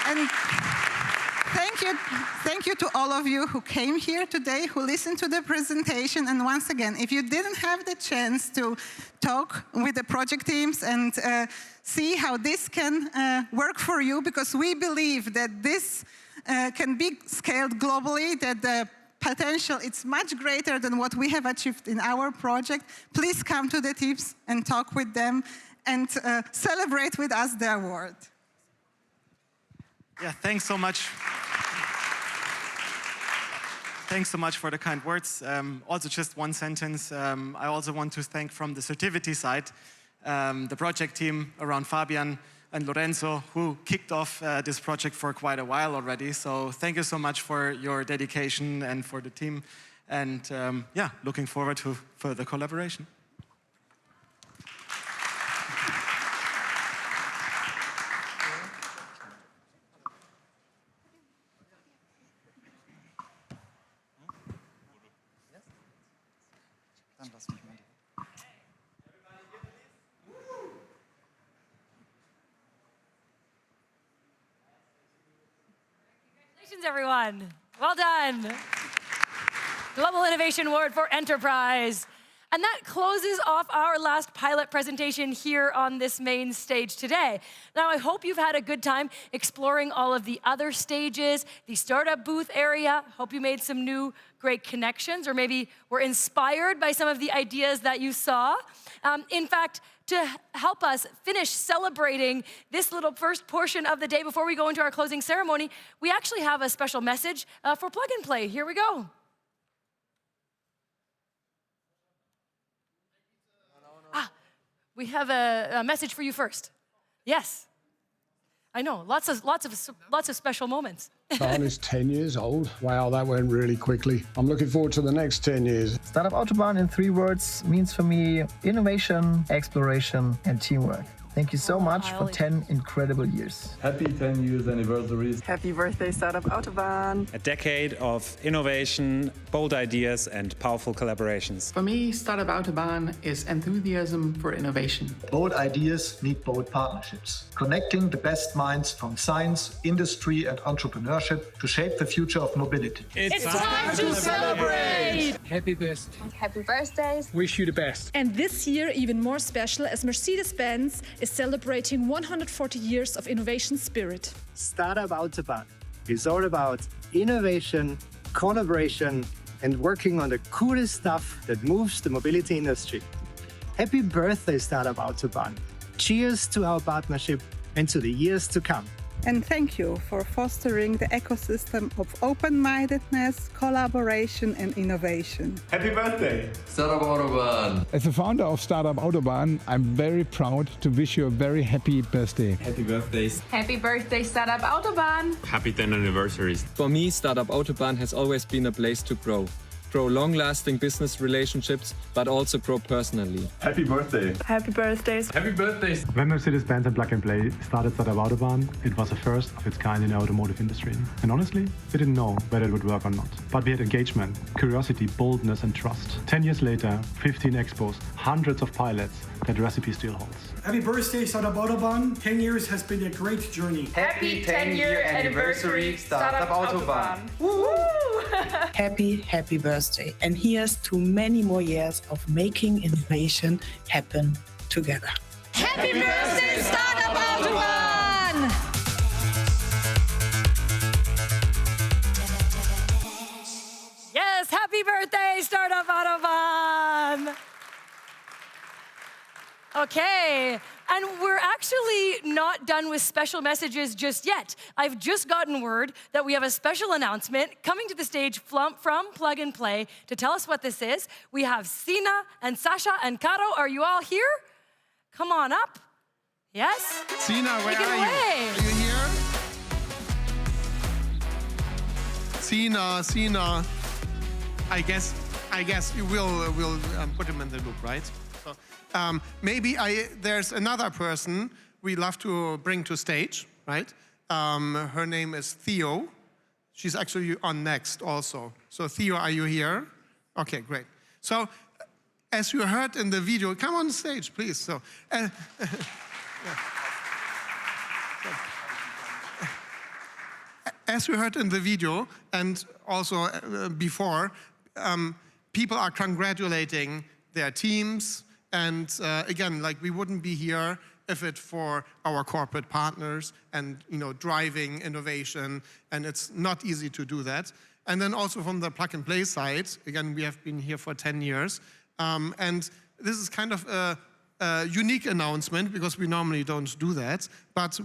Speaker 21: And thank you to all of you who came here today, who listened to the presentation. And once again, if you didn't have the chance to talk with the project teams and see how this can work for you, because we believe that this can be scaled globally, that the potential is much greater than what we have achieved in our project, please come to the teams and talk with them and celebrate with us the award.
Speaker 5: Yeah, thanks so much. Thanks so much for the kind words. Also, just one sentence. I also want to thank from the Certivity side, the project team around Fabian and Lorenzo, who kicked off this project for quite a while already. So thank you so much for your dedication and for the team. And yeah, looking forward to further collaboration.
Speaker 12: Congratulations, everyone. Well done. Global Innovation Award for Enterprise. And that closes off our last pilot presentation here on this main stage today. Now, I hope you've had a good time exploring all of the other stages, the startup booth area. Hope you made some new great connections, or maybe were inspired by some of the ideas that you saw. In fact, to help us finish celebrating this little first portion of the day before we go into our closing ceremony, we actually have a special message for Plug and Play. Here we go. We have a message for you first. Yes. I know, lots of special moments.
Speaker 19: Bahn is 10 years old. Wow, that went really quickly. I'm looking forward to the next 10 years.
Speaker 23: Startup Autobahn in 3 words means for me innovation, exploration, and teamwork. Thank you so much for 10 incredible years.
Speaker 24: Happy 10 years anniversary.
Speaker 25: Happy birthday, Startup Autobahn.
Speaker 26: A decade of innovation, bold ideas, and powerful collaborations.
Speaker 27: For me, Startup Autobahn is enthusiasm for innovation.
Speaker 28: Bold ideas need bold partnerships, connecting the best minds from science, industry, and entrepreneurship to shape the future of mobility.
Speaker 29: It's time to celebrate!
Speaker 28: Happy birthday.
Speaker 29: Happy birthdays.
Speaker 28: Wish you the best.
Speaker 30: And this year, even more special, as Mercedes-Benz is celebrating 140 years of innovation spirit.
Speaker 31: Startup Autobahn is all about innovation, collaboration, and working on the coolest stuff that moves the mobility industry. Happy birthday, Startup Autobahn. Cheers to our partnership and to the years to come.
Speaker 21: And thank you for fostering the ecosystem of open-mindedness, collaboration, and innovation.
Speaker 24: Happy birthday,
Speaker 28: Startup Autobahn. As the founder of Startup Autobahn, I'm very proud to wish you a very happy birthday.
Speaker 24: Happy birthdays.
Speaker 29: Happy birthday, Startup Autobahn.
Speaker 24: Happy 10 anniversaries.
Speaker 32: For me, Startup Autobahn has always been a place to grow. Grow long-lasting business relationships, but also grow personally.
Speaker 24: Happy birthday.
Speaker 29: Happy birthdays.
Speaker 24: Happy birthdays.
Speaker 33: When Mercedes-Benz and Plug and Play started Startup Autobahn, it was the first of its kind in the automotive industry. And honestly, we didn't know whether it would work or not. But we had engagement, curiosity, boldness, and trust. 10 years later, 15 expos, hundreds of pilots, that recipe still holds.
Speaker 34: Happy birthday, Startup Autobahn. 10 years has been a great journey.
Speaker 29: Happy 10-year anniversary, Startup Autobahn.
Speaker 35: Happy birthday. And here's to many more years of making innovation happen together.
Speaker 29: Happy birthday, Startup Autobahn!
Speaker 12: Yes, happy birthday, Startup Autobahn! Okay, and we're actually not done with special messages just yet. I've just gotten word that we have a special announcement coming to the stage from Plug and Play to tell us what this is. We have Sina and Sasha and Caro. Are you all here? Come on up. Yes?
Speaker 36: Sina, where
Speaker 12: Take it
Speaker 36: are
Speaker 12: away.
Speaker 36: you? Are you here? Sina. I guess you will put him in the loop, right? So, maybe there's another person we love to bring to stage, right? Her name is Theo. She's actually on next also. So Theo, are you here? Okay, great. So as you heard in the video, come on stage, please. So, as you heard in the video and also before, people are congratulating their teams. And again, like we wouldn't be here if it for our corporate partners and driving innovation. And it's not easy to do that. And then also from the plug and play side, again, we have been here for 10 years. And this is kind of a unique announcement because we normally don't do that. But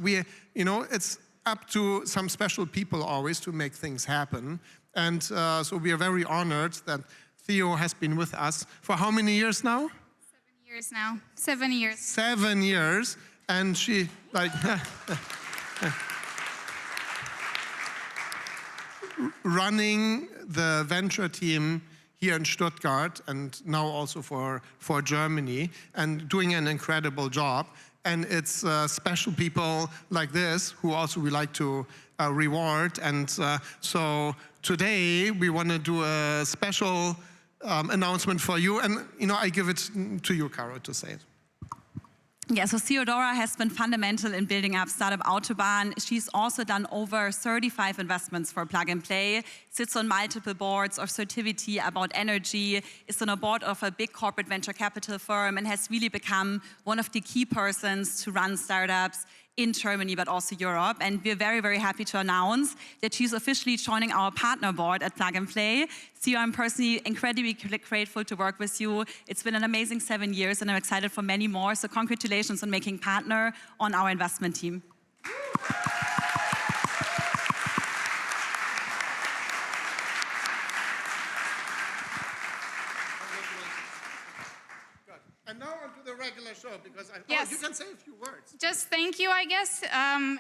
Speaker 36: it's up to some special people always to make things happen. And so we are very honored that Theo has been with us for how many years now?
Speaker 1: 7 years now. 7 years.
Speaker 36: 7 years. And she running the venture team here in Stuttgart and now also for Germany and doing an incredible job. And it's special people like this who also we like to reward. And so today we want to do a special announcement for you. And I give it to you, Caro, to say it.
Speaker 2: Yeah, so Theodora has been fundamental in building up Startup Autobahn. She's also done over 35 investments for Plug and Play, sits on multiple boards of Certivity about energy, is on a board of a big corporate venture capital firm, and has really become one of the key persons to run startups in Germany, but also Europe. And we're very, very happy to announce that she's officially joining our partner board at Plug and Play. Theo, I'm personally incredibly grateful to work with you. It's been an amazing 7 years, and I'm excited for many more. So congratulations on making partner on our investment team.
Speaker 36: And now on to the regular show, because
Speaker 1: Yes.
Speaker 36: you can say a few words.
Speaker 1: Just thank you, I guess.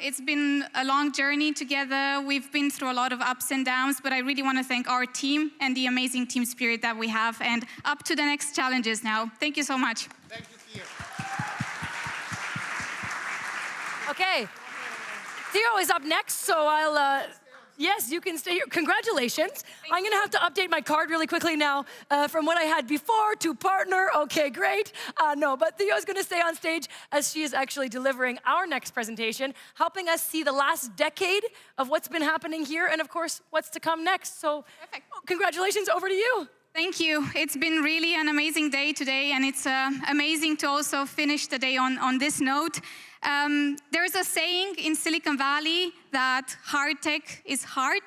Speaker 1: It's been a long journey together. We've been through a lot of ups and downs, but I really want to thank our team and the amazing team spirit that we have, and up to the next challenges now. Thank you so much.
Speaker 36: Thank you, Theo.
Speaker 12: Okay, Theo is up next, so I'll, yes, you can stay here. Congratulations. I'm gonna have to update my card really quickly now from what I had before to partner. Okay, great. No, but Theo's gonna stay on stage as she is actually delivering our next presentation, helping us see the last decade of what's been happening here and of course, what's to come next. So congratulations, over to you.
Speaker 1: Thank you. It's been really an amazing day today, and it's amazing to also finish the day on this note. There's a saying in Silicon Valley that hard tech is hard,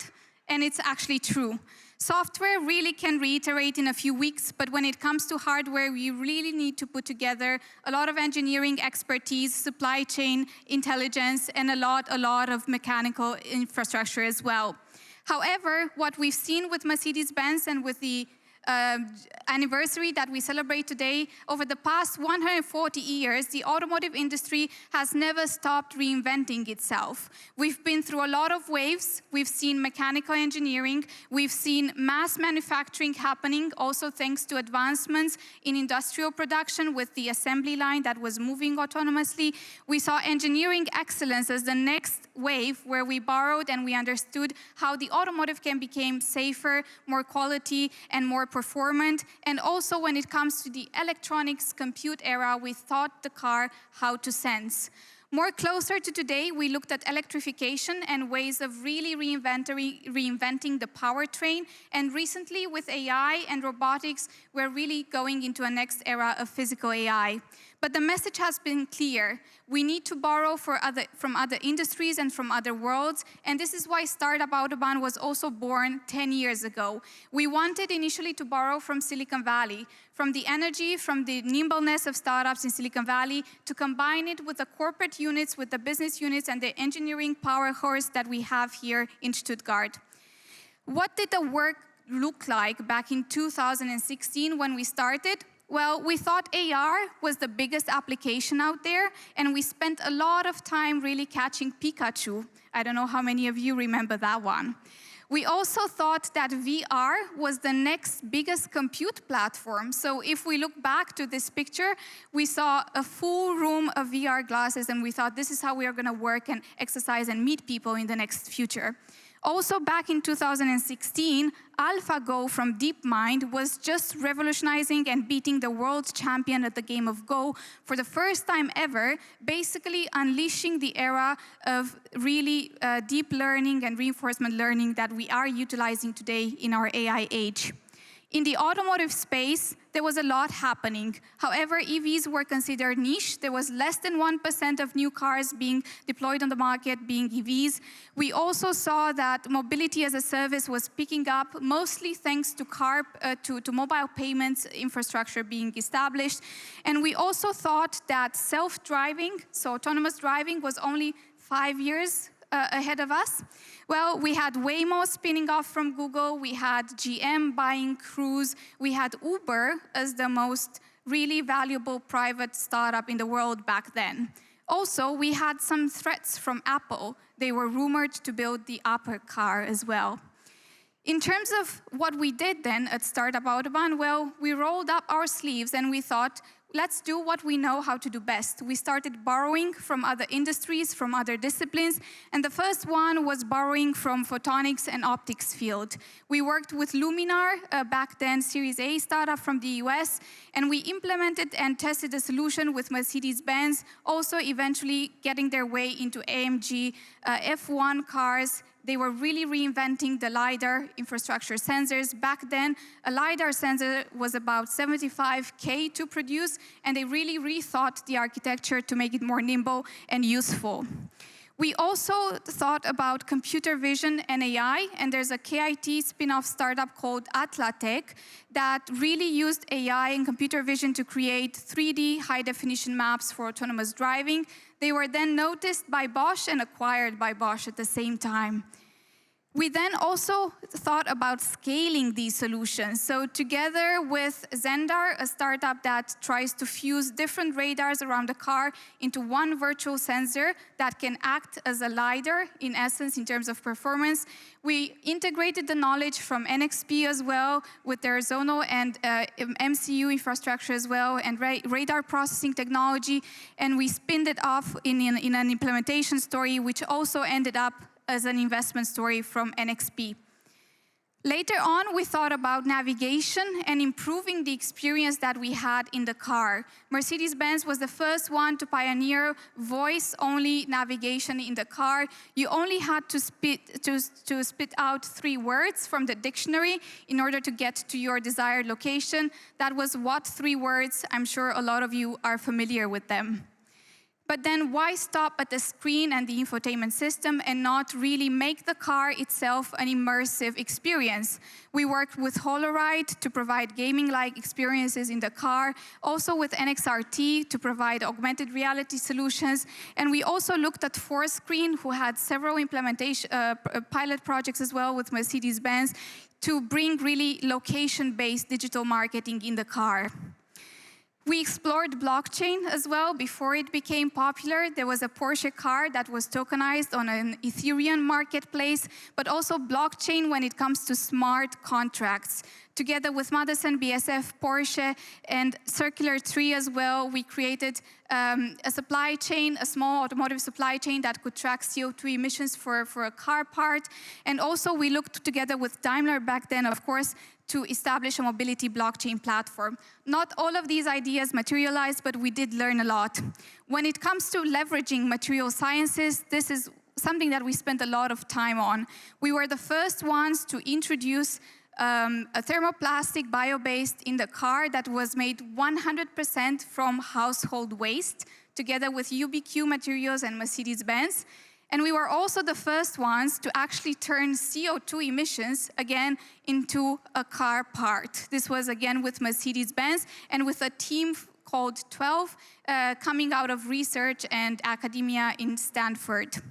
Speaker 1: and it's actually true. Software really can reiterate in a few weeks, but when it comes to hardware, we really need to put together a lot of engineering expertise, supply chain intelligence, and a lot of mechanical infrastructure as well. However, what we've seen with Mercedes-Benz and with the anniversary that we celebrate today, over the past 140 years, the automotive industry has never stopped reinventing itself. We've been through a lot of waves. We've seen mechanical engineering. We've seen mass manufacturing happening, also thanks to advancements in industrial production with the assembly line that was moving autonomously. We saw engineering excellence as the next wave, where we borrowed and we understood how the automotive can become safer, more quality, and more performant. And also when it comes to the electronics compute era, we taught the car how to sense. More closer to today, we looked at electrification and ways of really reinventing the powertrain. And recently with AI and robotics, we're really going into a next era of physical AI. But the message has been clear. We need to borrow from other industries and from other worlds. And this is why Startup Autobahn was also born 10 years ago. We wanted initially to borrow from Silicon Valley, from the energy, from the nimbleness of startups in Silicon Valley, to combine it with the corporate units, with the business units, and the engineering power horse that we have here in Stuttgart. What did the work look like back in 2016 when we started? Well, we thought AR was the biggest application out there, and we spent a lot of time really catching Pikachu. I don't know how many of you remember that one. We also thought that VR was the next biggest compute platform. So if we look back to this picture, we saw a full room of VR glasses, and we thought this is how we are going to work and exercise and meet people in the next future. Also, back in 2016, AlphaGo from DeepMind was just revolutionizing and beating the world champion at the game of Go for the first time ever, basically unleashing the era of really deep learning and reinforcement learning that we are utilizing today in our AI age. In the automotive space, there was a lot happening. However, EVs were considered niche. There was less than 1% of new cars being deployed on the market being EVs. We also saw that mobility as a service was picking up, mostly thanks to mobile payments infrastructure being established. And we also thought that self-driving, so autonomous driving, was only 5 years ahead of us. Well, we had Waymo spinning off from Google, we had GM buying Cruise, we had Uber as the most really valuable private startup in the world back then. Also, we had some threats from Apple. They were rumored to build the Apple car as well. In terms of what we did then at Startup Autobahn, well, we rolled up our sleeves and we thought, let's do what we know how to do best. We started borrowing from other industries, from other disciplines, and the first one was borrowing from photonics and optics field. We worked with Luminar, back then Series A startup from the US, and we implemented and tested a solution with Mercedes-Benz, also eventually getting their way into AMG F1 cars. They were really reinventing the LiDAR infrastructure sensors. Back then, a LiDAR sensor was about $75K to produce, and they really rethought the architecture to make it more nimble and useful. We also thought about computer vision and AI, and there's a KIT spin-off startup called Atlatech that really used AI and computer vision to create 3D high-definition maps for autonomous driving. They were then noticed by Bosch and acquired by Bosch at the same time. We then also thought about scaling these solutions. So together with Zendar, a startup that tries to fuse different radars around the car into one virtual sensor that can act as a LiDAR, in essence, in terms of performance, we integrated the knowledge from NXP as well with their Zono and MCU infrastructure as well, and radar processing technology, and we spinned it off in an implementation story, which also ended up as an investment story from NXP. Later on, we thought about navigation and improving the experience that we had in the car. Mercedes-Benz was the first one to pioneer voice-only navigation in the car. You only had to spit out 3 words from the dictionary in order to get to your desired location. That was what 3 words? I'm sure a lot of you are familiar with them. But then why stop at the screen and the infotainment system and not really make the car itself an immersive experience? We worked with Holoride to provide gaming-like experiences in the car, also with NXRT to provide augmented reality solutions, and we also looked at Fourscreen, who had several pilot projects as well with Mercedes-Benz to bring really location-based digital marketing in the car. We explored blockchain as well before it became popular. There was a Porsche car that was tokenized on an Ethereum marketplace, but also blockchain when it comes to smart contracts. Together with Madison, BSF, Porsche, and Circular Tree as well, we created a supply chain, a small automotive supply chain that could track CO2 emissions for a car part. And also we looked together with Daimler back then, of course, to establish a mobility blockchain platform. Not all of these ideas materialized, but we did learn a lot. When it comes to leveraging material sciences, this is something that we spent a lot of time on. We were the first ones to introduce a thermoplastic bio-based in the car that was made 100% from household waste, together with UBQ materials and Mercedes-Benz. And we were also the first ones to actually turn CO2 emissions, again, into a car part. This was, again, with Mercedes-Benz and with a team called 12 coming out of research and academia in Stanford.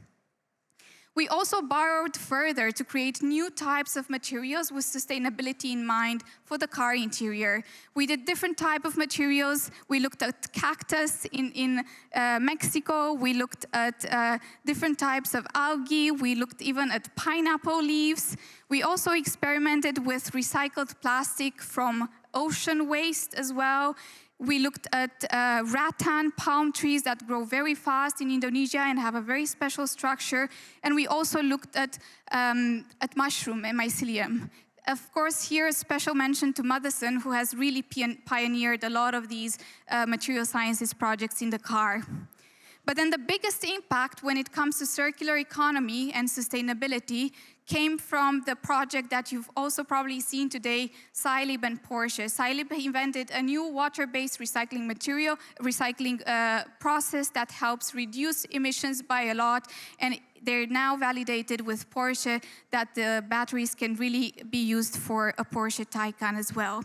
Speaker 1: We also borrowed further to create new types of materials with sustainability in mind for the car interior. We did different types of materials. We looked at cactus in Mexico. We looked at different types of algae. We looked even at pineapple leaves. We also experimented with recycled plastic from ocean waste as well. We looked at rattan palm trees that grow very fast in Indonesia and have a very special structure. And we also looked at mushroom and mycelium. Of course, here a special mention to Madison, who has really pioneered a lot of these material sciences projects in the car. But then the biggest impact when it comes to circular economy and sustainability came from the project that you've also probably seen today, Scilib and Porsche. Scilib invented a new water-based recycling process that helps reduce emissions by a lot, and they're now validated with Porsche that the batteries can really be used for a Porsche Taycan as well.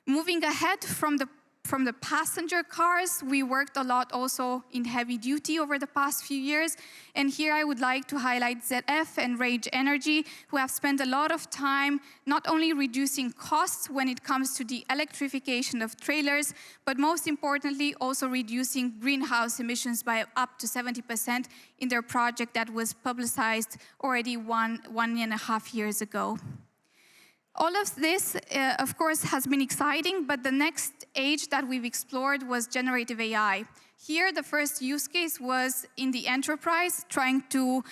Speaker 1: Moving ahead from the passenger cars, we worked a lot also in heavy duty over the past few years. And here I would like to highlight ZF and Rage Energy, who have spent a lot of time not only reducing costs when it comes to the electrification of trailers, but most importantly, also reducing greenhouse emissions by up to 70% in their project that was publicized already one and a half years ago. All of this, of course, has been exciting, but the next age that we've explored was generative AI. Here, the first use case was in the enterprise, trying to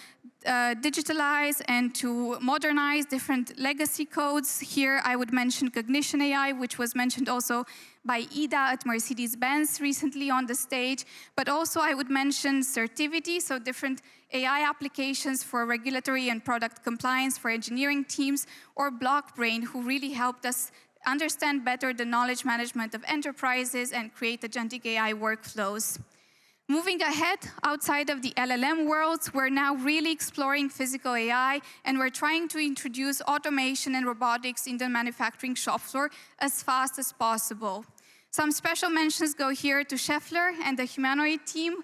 Speaker 1: digitalize and to modernize different legacy codes. Here, I would mention Cognition AI, which was mentioned also by Ida at Mercedes-Benz recently on the stage. But also, I would mention Certivity, so different AI applications for regulatory and product compliance for engineering teams, or Blockbrain, who really helped us understand better the knowledge management of enterprises and create agentic AI workflows. Moving ahead, outside of the LLM worlds, we're now really exploring physical AI, and we're trying to introduce automation and robotics in the manufacturing shop floor as fast as possible. Some special mentions go here to Schaeffler and the humanoid team.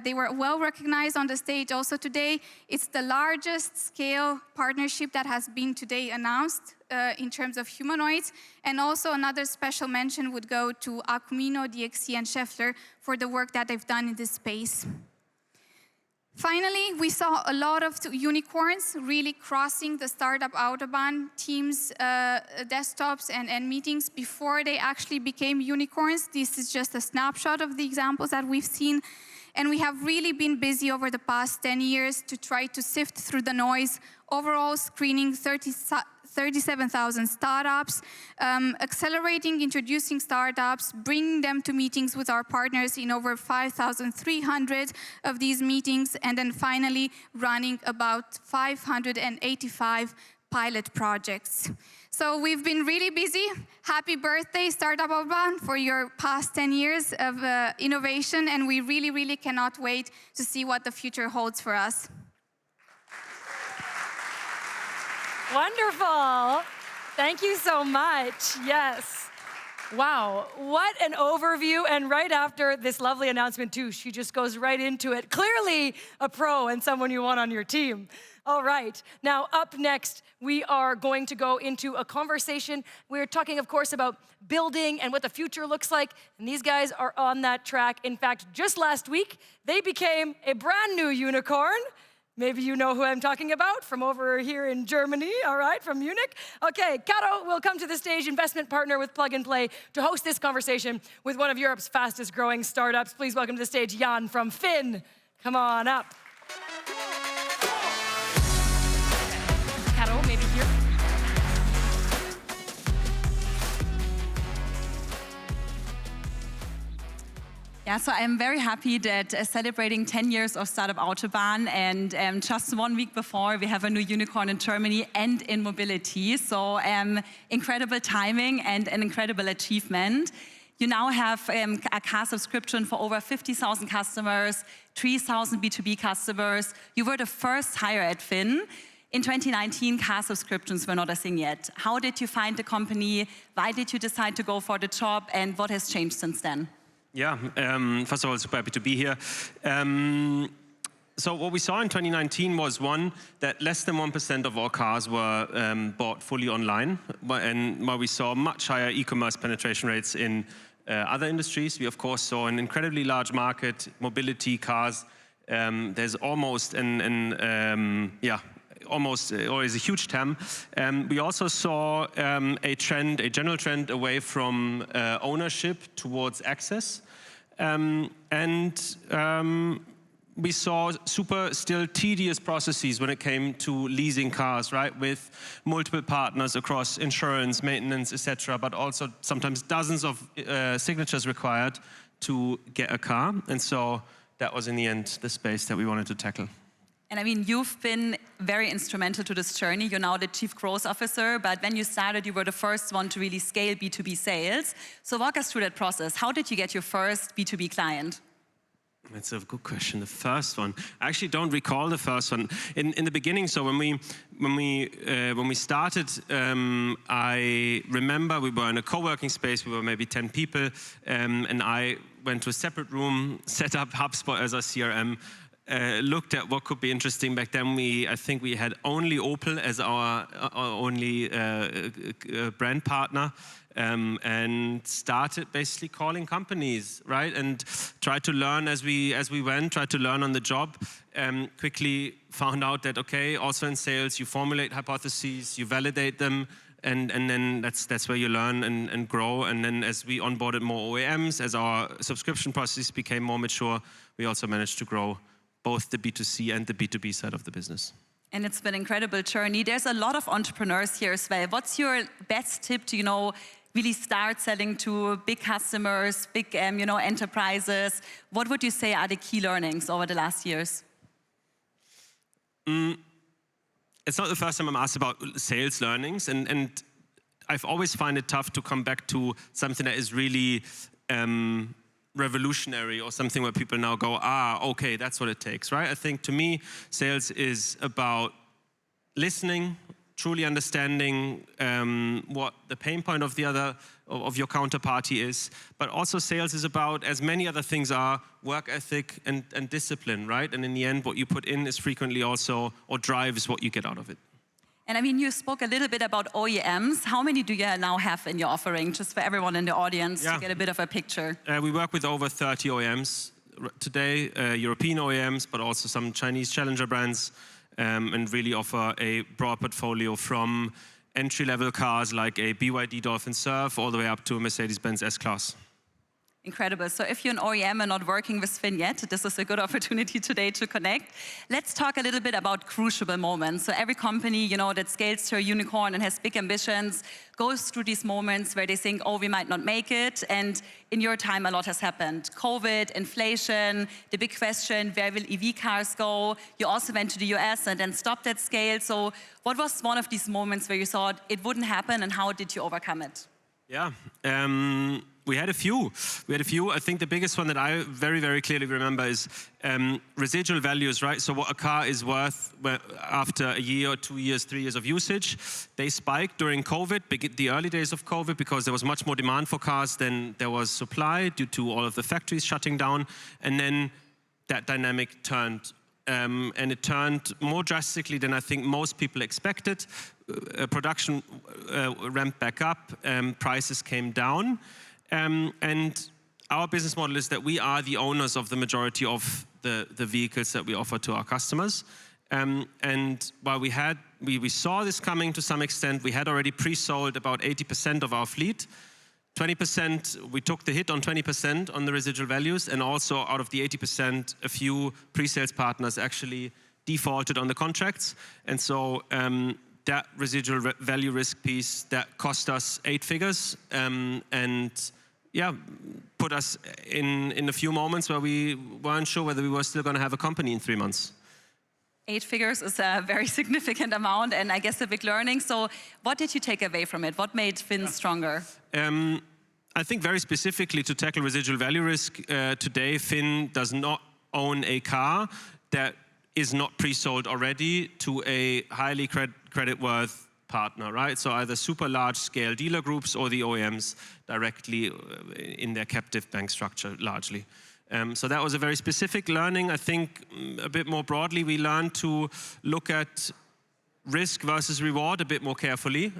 Speaker 1: They were well recognized on the stage also today. It's the largest scale partnership that has been today announced in terms of humanoids. And also another special mention would go to Acumino, DXC, and Schaeffler for the work that they've done in this space. Finally, we saw a lot of unicorns really crossing the Startup Autobahn team's desktops and meetings before they actually became unicorns. This is just a snapshot of the examples that we've seen. And we have really been busy over the past 10 years to try to sift through the noise, overall screening 37,000 startups, accelerating, introducing startups, bringing them to meetings with our partners in over 5,300 of these meetings, and then finally running about 585 pilot projects. So we've been really busy. Happy birthday, Startup Autobahn, for your past 10 years of innovation, and we really, really cannot wait to see what the future holds for us.
Speaker 12: Wonderful. Thank you so much. Yes. Wow, what an overview. And right after this lovely announcement too, she just goes right into it. Clearly a pro and someone you want on your team. All right, now up next, we are going to go into a conversation. We're talking, of course, about building and what the future looks like. And these guys are on that track. In fact, just last week, they became a brand new unicorn. Maybe you know who I'm talking about from over here in Germany, all right, from Munich. Okay, Caro will come to the stage, investment partner with Plug and Play, to host this conversation with one of Europe's fastest growing startups. Please welcome to the stage Jan from Finn. Come on up. Caro, maybe here.
Speaker 2: Yeah, so I'm very happy that celebrating 10 years of Startup Autobahn, and just 1 week before, we have a new unicorn in Germany and in mobility. So incredible timing and an incredible achievement. You now have a car subscription for over 50,000 customers, 3,000 B2B customers. You were the first hire at Finn. In 2019, car subscriptions were not a thing yet. How did you find the company? Why did you decide to go for the job? And what has changed since then?
Speaker 24: Yeah, first of all, super happy to be here. So what we saw in 2019 was, one, that less than 1% of all cars were bought fully online, and while we saw much higher e-commerce penetration rates in other industries, we of course saw an incredibly large market, mobility, cars. There's almost almost, or is a huge TAM. We also saw a general trend away from ownership towards access. We saw still tedious processes when it came to leasing cars, right? With multiple partners across insurance, maintenance, etc., but also sometimes dozens of signatures required to get a car. And so that was in the end the space that we wanted to tackle.
Speaker 2: And I mean, you've been very instrumental to this journey. You're now the Chief Growth Officer, but when you started, you were the first one to really scale B2B sales. So walk us through that process. How did you get your first B2B client?
Speaker 24: That's a good question. The first one, I actually don't recall the first one. In the beginning, so when we started, I remember we were in a co-working space. We were maybe 10 people, and I went to a separate room, set up HubSpot as our CRM. Looked at what could be interesting. Back then, I think we had only Opel as our only brand partner, and started basically calling companies, right? And tried to learn as we went, tried to learn on the job. Quickly found out that, okay, also in sales, you formulate hypotheses, you validate them, and then that's where you learn and grow. And then as we onboarded more OEMs, as our subscription process became more mature, we also managed to grow both the B2C and the B2B side of the business.
Speaker 2: And it's been an incredible journey. There's a lot of entrepreneurs here as well. What's your best tip to, really start selling to big customers, big, enterprises? What would you say are the key learnings over the last years?
Speaker 24: It's not the first time I'm asked about sales learnings, and I've always found it tough to come back to something that is really revolutionary or something where people now go, okay, that's what it takes, right? I think to me, sales is about listening, truly understanding what the pain point of your counterparty is, but also sales is about, as many other things are, work ethic and discipline, right? And in the end, what you put in is frequently also, or drives what you get out of it.
Speaker 2: And I mean, you spoke a little bit about OEMs. How many do you now have in your offering, just for everyone in the audience to get a bit of a picture?
Speaker 24: We work with over 30 OEMs today, European OEMs, but also some Chinese challenger brands, and really offer a broad portfolio from entry-level cars like a BYD Dolphin Surf all the way up to a Mercedes-Benz S-Class.
Speaker 2: Incredible. So if you're an OEM and not working with Finn yet, this is a good opportunity today to connect. Let's talk a little bit about crucible moments. So every company, that scales to a unicorn and has big ambitions goes through these moments where they think, we might not make it. And in your time, a lot has happened. COVID, inflation, the big question, where will EV cars go? You also went to the US and then stopped at scale. So what was one of these moments where you thought it wouldn't happen, and how did you overcome it?
Speaker 24: Yeah. We had a few. I think the biggest one that I very, very clearly remember is residual values, right? So what a car is worth after a year or 2 years, 3 years of usage. They spiked during COVID, the early days of COVID, because there was much more demand for cars than there was supply due to all of the factories shutting down. And then that dynamic turned. And it turned more drastically than I think most people expected. Production ramped back up, prices came down. And our business model is that we are the owners of the majority of the vehicles that we offer to our customers. And while we saw this coming to some extent, we had already pre-sold about 80% of our fleet. 20%, we took the hit on 20% on the residual values, and also out of the 80%, a few pre-sales partners actually defaulted on the contracts. And so that residual value risk piece, that cost us 8 figures, and put us in a few moments where we weren't sure whether we were still going to have a company in 3 months.
Speaker 2: 8 figures is a very significant amount, and I guess a big learning. So what did you take away from it? What made Finn stronger?
Speaker 24: I think very specifically to tackle residual value risk, today Finn does not own a car that is not pre-sold already to a highly credit-worthy partner, right? So either super large-scale dealer groups or the OEMs directly in their captive bank structure, largely. So that was a very specific learning. I think a bit more broadly, we learned to look at risk versus reward a bit more carefully,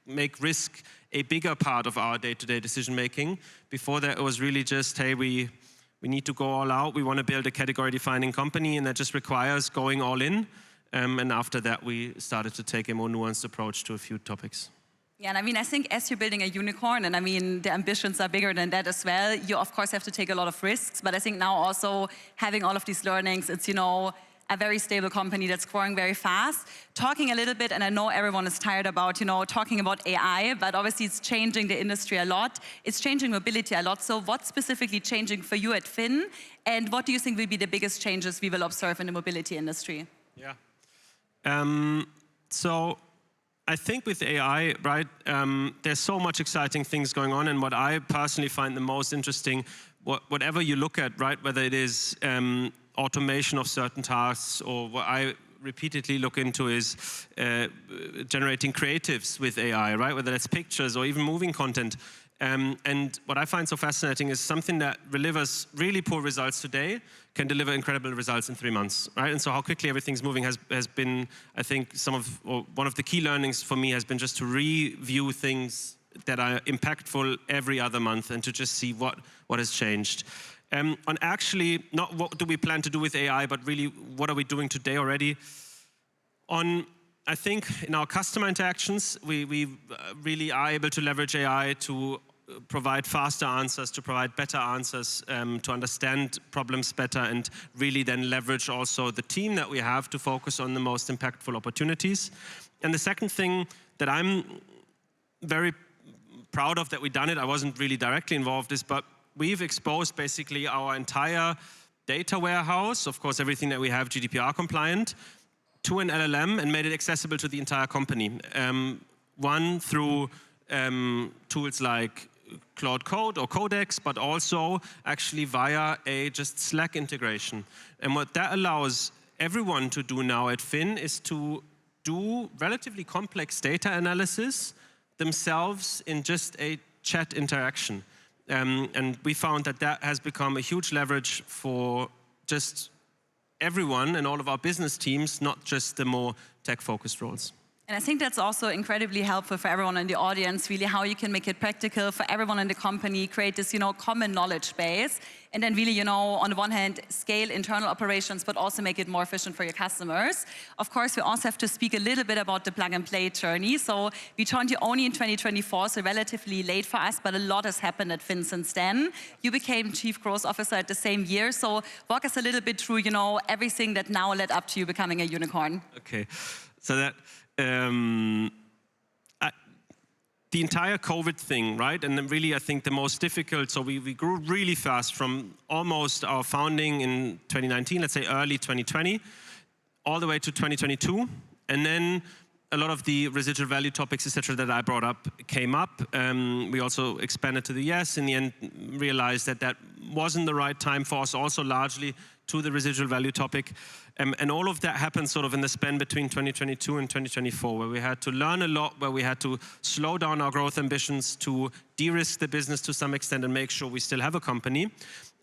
Speaker 24: make risk a bigger part of our day-to-day decision-making. Before that, it was really just, hey, we We need to go all out. We want to build a category-defining company, and that just requires going all in. And after that, we started to take a more nuanced approach to a few topics.
Speaker 2: Yeah, and I mean, I think as you're building a unicorn, and I mean, the ambitions are bigger than that as well, you of course have to take a lot of risks, but I think now also having all of these learnings, it's, you know, a very stable company that's growing very fast. Talking a little bit, and I know everyone is tired about, you know, talking about AI, but obviously it's changing the industry a lot. It's changing mobility a lot. So what's specifically changing for you at Finn? And what do you think will be the biggest changes we will observe in the mobility industry?
Speaker 24: Yeah. So I think with AI, right, there's so much exciting things going on, and what I personally find the most interesting, whatever you look at, right, whether it is automation of certain tasks, or what I repeatedly look into is generating creatives with AI, right, whether that's pictures or even moving content. And what I find so fascinating is something that delivers really poor results today can deliver incredible results in 3 months, right? And so how quickly everything's moving has been, I think, one of the key learnings for me has been just to review things that are impactful every other month and to just see what has changed. On actually, not what do we plan to do with AI, but really what are we doing today already? I think in our customer interactions, we really are able to leverage AI to provide faster answers, to provide better answers, to understand problems better, and really then leverage also the team that we have to focus on the most impactful opportunities. And the second thing that I'm very proud of that we've done it, I wasn't really directly involved in this, but we've exposed basically our entire data warehouse, of course everything that we have GDPR compliant, to an LLM and made it accessible to the entire company. One through tools like Claude Code or Codex, but also actually via a just Slack integration. And what that allows everyone to do now at Finn is to do relatively complex data analysis themselves in just a chat interaction. And we found that that has become a huge leverage for just everyone and all of our business teams, not just the more tech-focused roles.
Speaker 2: And I think that's also incredibly helpful for everyone in the audience, really how you can make it practical for everyone in the company, create this, you know, common knowledge base, and then really, you know, on the one hand, scale internal operations, but also make it more efficient for your customers. Of course, we also have to speak a little bit about the plug-and-play journey. So we joined you only in 2024, so relatively late for us, but a lot has happened at Finn since then. You became Chief Growth Officer at the same year, so walk us a little bit through, you know, everything that now led up to you becoming a unicorn.
Speaker 24: Okay, so that the entire COVID thing, right? And then really, I think the most difficult, so we grew really fast from almost our founding in 2019, let's say early 2020, all the way to 2022. And then a lot of the residual value topics, etc., that I brought up came up. We also expanded to the US. In the end, realized that that wasn't the right time for us, also largely to the residual value topic. And all of that happened sort of in the span between 2022 and 2024, where we had to learn a lot, where we had to slow down our growth ambitions to de-risk the business to some extent and make sure we still have a company.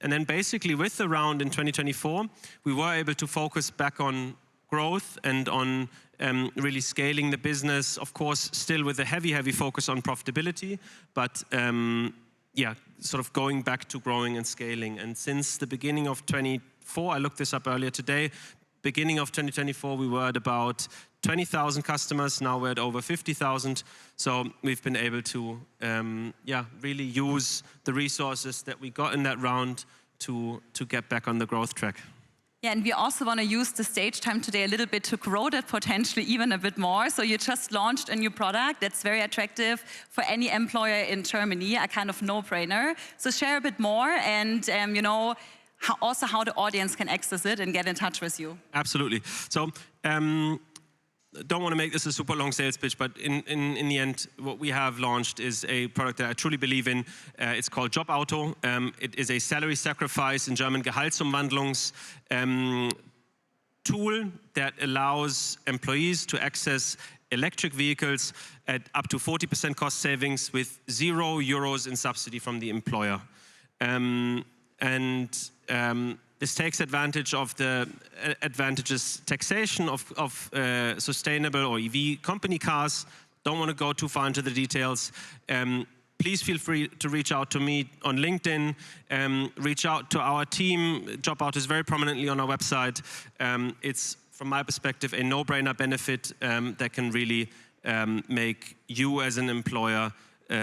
Speaker 24: And then basically with the round in 2024, we were able to focus back on growth and on really scaling the business, of course, still with a heavy focus on profitability, but yeah, sort of going back to growing and scaling. And since the beginning of 2024, I looked this up earlier today, beginning of 2024, we were at about 20,000 customers. Now we're at over 50,000. So we've been able to, yeah, really use the resources that we got in that round to get back on the growth track.
Speaker 2: Yeah, and we also want to use the stage time today a little bit to grow that potentially even a bit more. So you just launched a new product that's very attractive for any employer in Germany, a kind of no-brainer. So share a bit more and, you know, also how the audience can access it and get in touch with you.
Speaker 24: Absolutely. So don't want to make this a super long sales pitch, but in the end, what we have launched is a product that I truly believe in. It's called Job Auto. It is a salary sacrifice, in German Gehaltsumwandlungs, tool that allows employees to access electric vehicles at up to 40% cost savings with €0 in subsidy from the employer. This takes advantage of the advantageous taxation of sustainable or EV company cars. Don't want to go too far into the details. please feel free to reach out to me on LinkedIn, reach out to our team. Jobout is very prominently on our website. It's, from my perspective, a no-brainer benefit that can really make you as an employer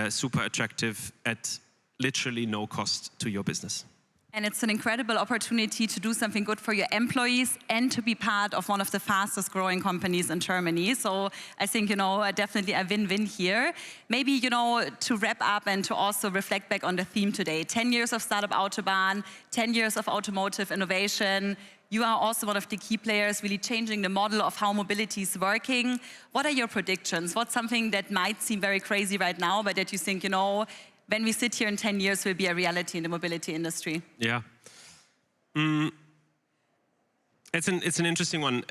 Speaker 24: super attractive at literally no cost to your business.
Speaker 2: And it's an incredible opportunity to do something good for your employees and to be part of one of the fastest growing companies in Germany. So I think, definitely a win-win here. Maybe, to wrap up and to also reflect back on the theme today. 10 years of Startup Autobahn, 10 years of automotive innovation. You are also one of the key players really changing the model of how mobility is working. What are your predictions? What's something that might seem very crazy right now, but that you think, when we sit here in 10 years, will be a reality in the mobility industry?
Speaker 24: Yeah. It's an interesting one.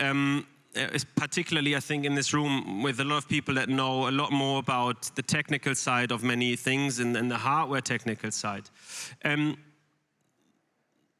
Speaker 24: It's particularly, I think, in this room with a lot of people that know a lot more about the technical side of many things and the hardware technical side.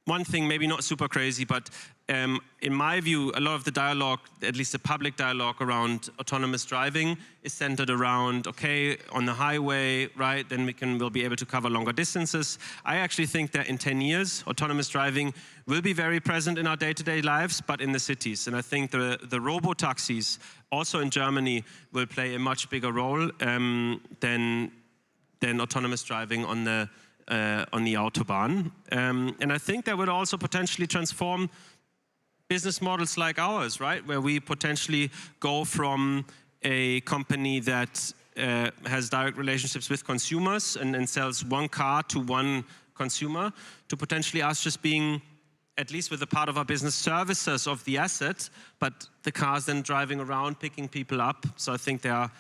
Speaker 24: One thing, maybe not super crazy, but in my view, a lot of the dialogue, at least the public dialogue around autonomous driving, is centered around, okay, on the highway, right, then we'll be able to cover longer distances. I actually think that in 10 years, autonomous driving will be very present in our day-to-day lives, but in the cities. And I think the robo-taxis, also in Germany, will play a much bigger role than autonomous driving on the Autobahn. And I think that would also potentially transform business models like ours, right? Where we potentially go from a company that has direct relationships with consumers and sells one car to one consumer, to potentially us just being, at least with a part of our business, services of the asset, but the cars then driving around, picking people up. So I think there are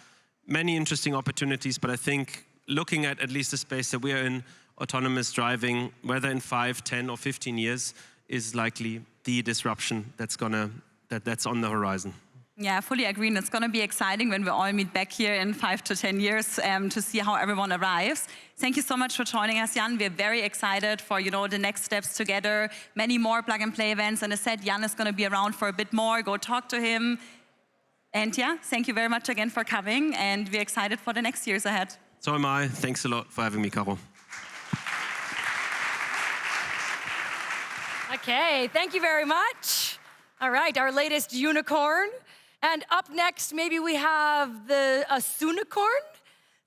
Speaker 24: many interesting opportunities, but I think looking at least the space that we are in, autonomous driving, whether in 5, 10, or 15 years, is likely the disruption that's on the horizon.
Speaker 2: Yeah, I fully agree. And it's going to be exciting when we all meet back here in 5 to 10 years to see how everyone arrives. Thank you so much for joining us, Jan. We're very excited for the next steps together. Many more plug-and-play events. And as I said, Jan is going to be around for a bit more. Go talk to him. And yeah, thank you very much again for coming. And we're excited for the next years ahead.
Speaker 24: So am I. Thanks a lot for having me, Caro.
Speaker 12: Okay, thank you very much. All right, our latest unicorn. And up next, maybe we have a Soonicorn.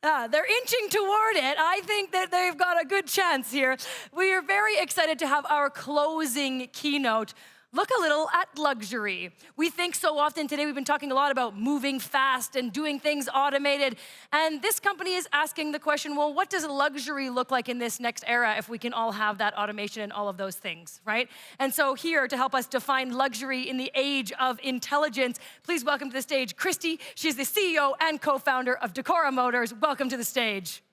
Speaker 12: They're inching toward it. I think that they've got a good chance here. We are very excited to have our closing keynote look a little at luxury. We think so often today, we've been talking a lot about moving fast and doing things automated. And this company is asking the question, well, what does luxury look like in this next era if we can all have that automation and all of those things, right? And so here to help us define luxury in the age of intelligence, please welcome to the stage Christy. She's the CEO and co-founder of Decora Motors. Welcome to the stage.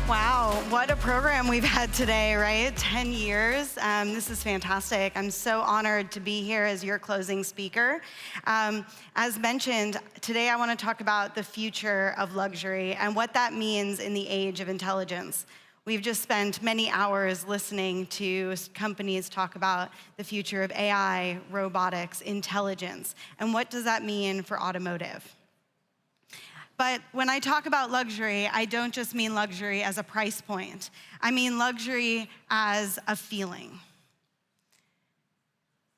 Speaker 3: Wow, what a program we've had today, right? 10 years. This is fantastic. I'm so honored to be here as your closing speaker. As mentioned, today I want to talk about the future of luxury and what that means in the age of intelligence. We've just spent many hours listening to companies talk about the future of AI, robotics, intelligence, and what does that mean for automotive? But when I talk about luxury, I don't just mean luxury as a price point. I mean luxury as a feeling.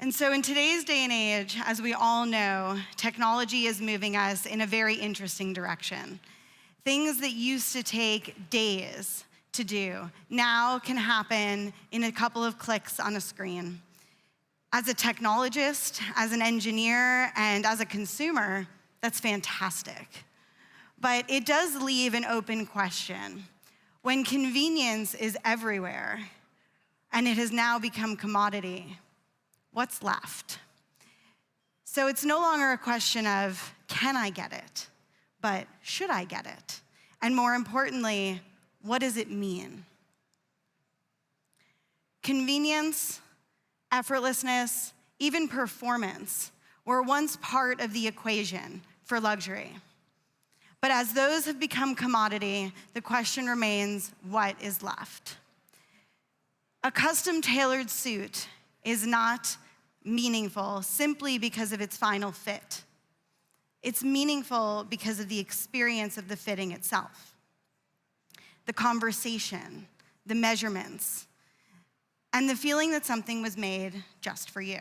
Speaker 3: And so in today's day and age, as we all know, technology is moving us in a very interesting direction. Things that used to take days to do now can happen in a couple of clicks on a screen. As a technologist, as an engineer, and as a consumer, that's fantastic. But it does leave an open question. When convenience is everywhere and it has now become commodity, what's left? So it's no longer a question of, can I get it? But should I get it? And more importantly, what does it mean? Convenience, effortlessness, even performance were once part of the equation for luxury. But as those have become commodity, the question remains, what is left? A custom-tailored suit is not meaningful simply because of its final fit. It's meaningful because of the experience of the fitting itself, the conversation, the measurements, and the feeling that something was made just for you.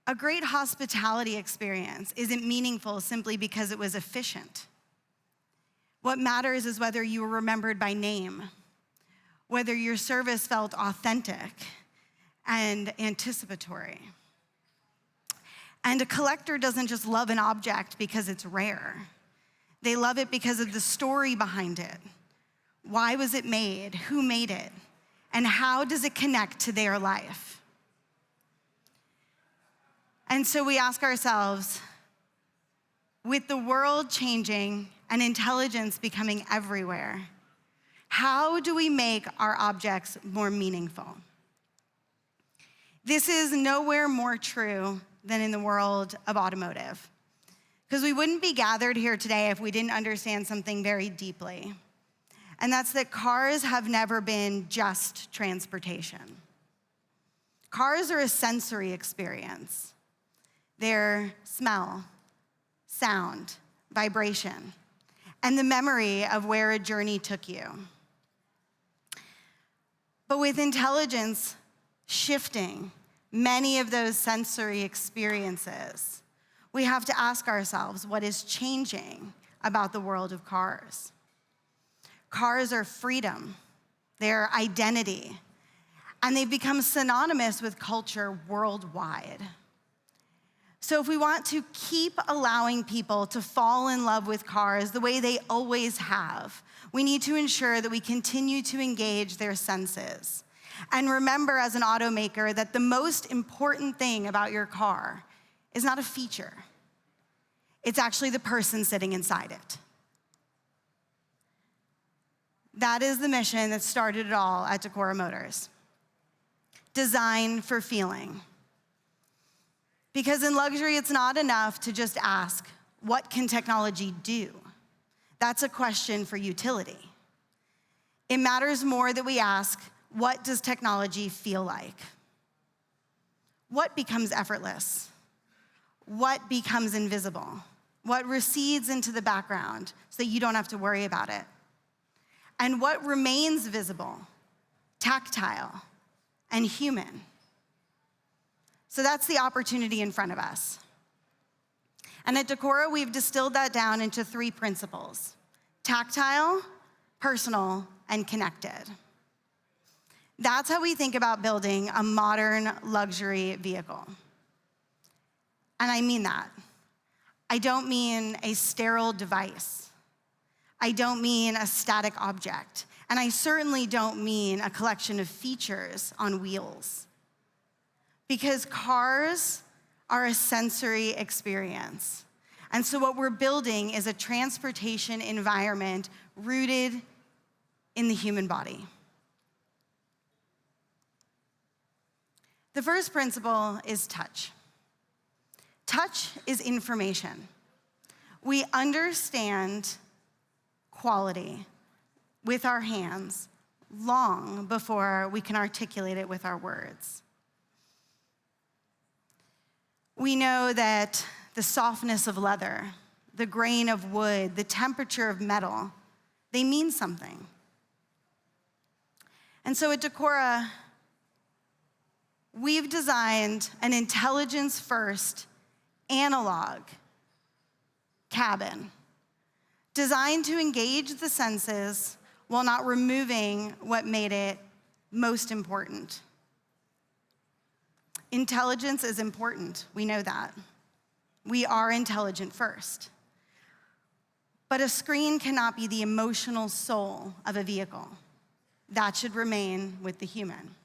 Speaker 3: A great hospitality experience isn't meaningful simply because it was efficient. What matters is whether you were remembered by name, whether your service felt authentic and anticipatory. And a collector doesn't just love an object because it's rare. They love it because of the story behind it. Why was it made? Who made it? And how does it connect to their life? And so we ask ourselves, with the world changing and intelligence becoming everywhere, how do we make our objects more meaningful? This is nowhere more true than in the world of automotive, because we wouldn't be gathered here today if we didn't understand something very deeply. And that's that cars have never been just transportation. Cars are a sensory experience. They're smell, sound, vibration, and the memory of where a journey took you. But with intelligence shifting many of those sensory experiences, we have to ask ourselves what is changing about the world of cars. Cars are freedom, they're identity, and they've become synonymous with culture worldwide. So if we want to keep allowing people to fall in love with cars the way they always have, we need to ensure that we continue to engage their senses. And remember as an automaker that the most important thing about your car is not a feature. It's actually the person sitting inside it. That is the mission that started it all at Decora Motors. Design for feeling. Because in luxury, it's not enough to just ask, what can technology do? That's a question for utility. It matters more that we ask, what does technology feel like? What becomes effortless? What becomes invisible? What recedes into the background so that you don't have to worry about it? And what remains visible, tactile, and human? So that's the opportunity in front of us. And at Decora, we've distilled that down into 3 principles: tactile, personal, and connected. That's how we think about building a modern luxury vehicle. And I mean that. I don't mean a sterile device. I don't mean a static object. And I certainly don't mean a collection of features on wheels. Because cars are a sensory experience. And so what we're building is a transportation environment rooted in the human body. The first principle is touch. Touch is information. We understand quality with our hands long before we can articulate it with our words. We know that the softness of leather, the grain of wood, the temperature of metal, they mean something. And so at Decora, we've designed an intelligence-first analog cabin designed to engage the senses while not removing what made it most important. Intelligence is important, we know that. We are intelligent first. But a screen cannot be the emotional soul of a vehicle. That should remain with the human.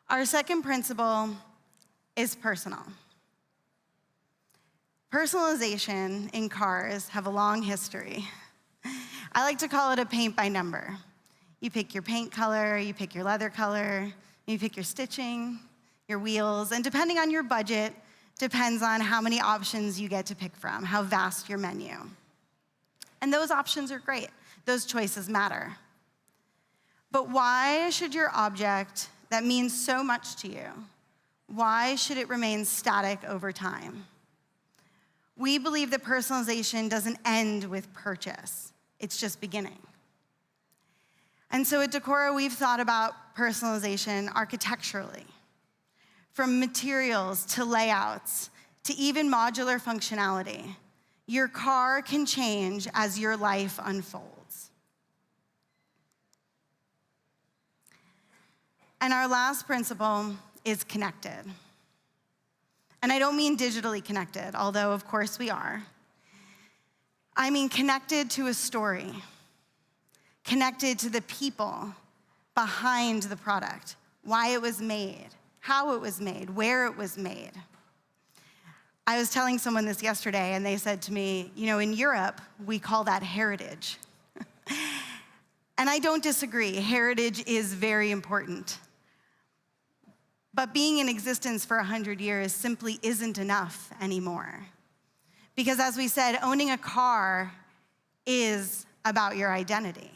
Speaker 3: Our second principle is personal. Personalization in cars have a long history. I like to call it a paint by number. You pick your paint color, you pick your leather color, you pick your stitching, your wheels, and depending on your budget, depends on how many options you get to pick from, how vast your menu. And those options are great. Those choices matter. But why should your object that means so much to you, why should it remain static over time? We believe that personalization doesn't end with purchase. It's just beginning. And so at Decora, we've thought about personalization architecturally, from materials to layouts to even modular functionality. Your car can change as your life unfolds. And our last principle is connected. And I don't mean digitally connected, although of course we are. I mean connected to a story, connected to the people behind the product, why it was made, how it was made, where it was made. I was telling someone this yesterday, and they said to me, you know, in Europe, we call that heritage. And I don't disagree. Heritage is very important. But being in existence for 100 years simply isn't enough anymore. Because as we said, owning a car is about your identity.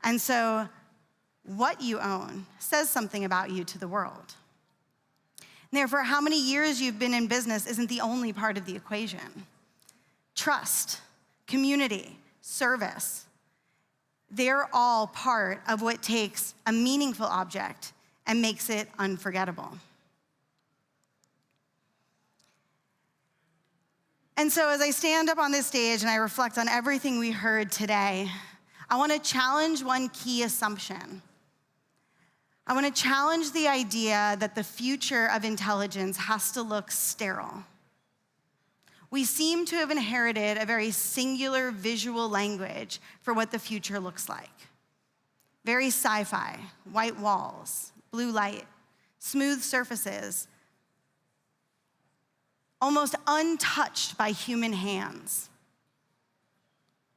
Speaker 3: And so what you own says something about you to the world. Therefore, how many years you've been in business isn't the only part of the equation. Trust, community, service, they're all part of what takes a meaningful object and makes it unforgettable. And so as I stand up on this stage and I reflect on everything we heard today, I want to challenge one key assumption. I want to challenge the idea that the future of intelligence has to look sterile. We seem to have inherited a very singular visual language for what the future looks like. Very sci-fi, white walls, blue light, smooth surfaces, almost untouched by human hands.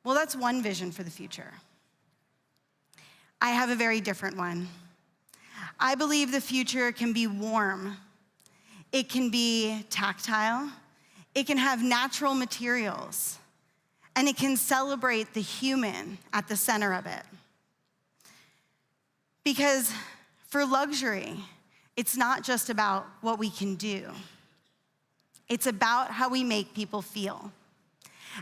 Speaker 3: Well, that's one vision for the future. I have a very different one. I believe the future can be warm. It can be tactile. It can have natural materials. And it can celebrate the human at the center of it. Because for luxury, it's not just about what we can do. It's about how we make people feel.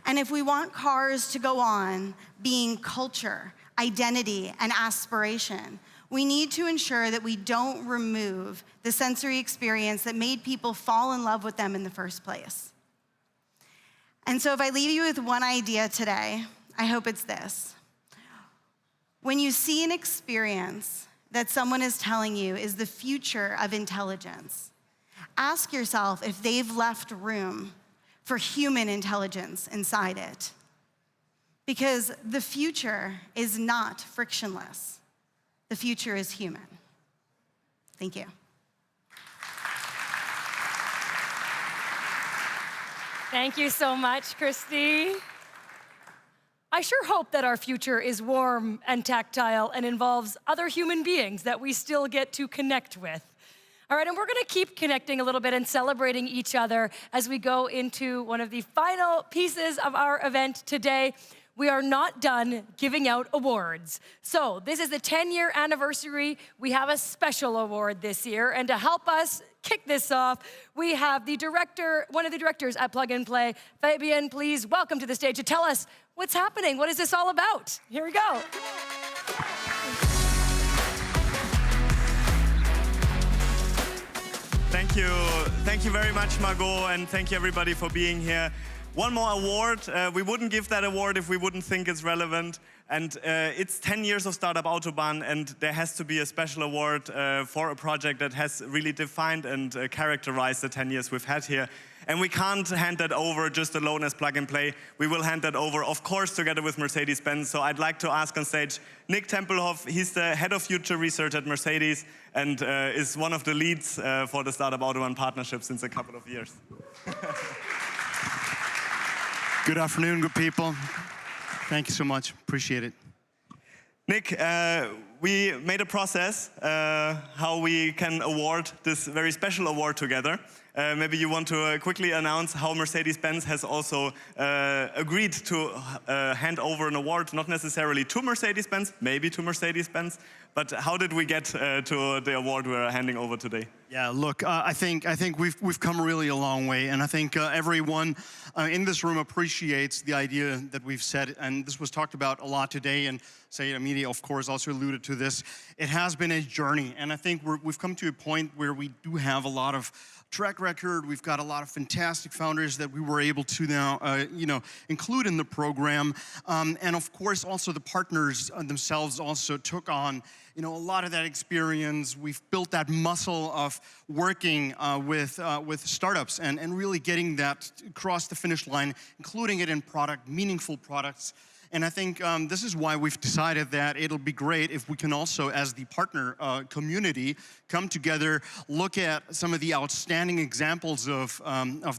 Speaker 3: And if we want cars to go on being culture, identity, and aspiration, we need to ensure that we don't remove the sensory experience that made people fall in love with them in the first place. And so if I leave you with one idea today, I hope it's this. When you see an experience that someone is telling you is the future of intelligence, ask yourself if they've left room for human intelligence inside it. Because the future is not frictionless. The future is human. Thank you.
Speaker 12: Thank you so much, Christy. I sure hope that our future is warm and tactile and involves other human beings that we still get to connect with. All right, and we're gonna keep connecting a little bit and celebrating each other as we go into one of the final pieces of our event today. We are not done giving out awards. So this is the 10-year anniversary. We have a special award this year, and to help us kick this off, we have the director, one of the directors at Plug and Play. Fabian, please welcome to the stage to tell us what's happening. What is this all about? Here we go.
Speaker 4: Thank you very much, Margot, and thank you everybody for being here. One more award. We wouldn't give that award if we wouldn't think it's relevant. And it's 10 years of Startup Autobahn, and there has to be a special award for a project that has really defined and characterized the 10 years we've had here. And we can't hand that over just alone as Plug and Play. We will hand that over, of course, together with Mercedes-Benz. So I'd like to ask on stage Nick Tempelhoff. He's the head of future research at Mercedes and is one of the leads for the Startup Autobahn partnership since a couple of years.
Speaker 5: Good afternoon, good people. Thank you so much, appreciate it.
Speaker 4: Nick, we made a process how we can award this very special award together. maybe you want to quickly announce how Mercedes-Benz has also agreed to hand over an award, not necessarily to Mercedes-Benz, maybe to Mercedes-Benz, but how did we get to the award we're handing over today?
Speaker 5: Yeah, look, I think we've come really a long way, and I think everyone in this room appreciates the idea that we've said, and this was talked about a lot today, and Sayed Amidi, of course, also alluded to this. It has been a journey, and I think we've come to a point where we do have a lot of track record. We've got a lot of fantastic founders that we were able to now, include in the program, and of course, also the partners themselves also took on, a lot of that experience. We've built that muscle of working with startups and really getting that across the finish line, including it in meaningful products. And I think this is why we've decided that it'll be great if we can also, as the partner community, come together, look at some of the outstanding examples of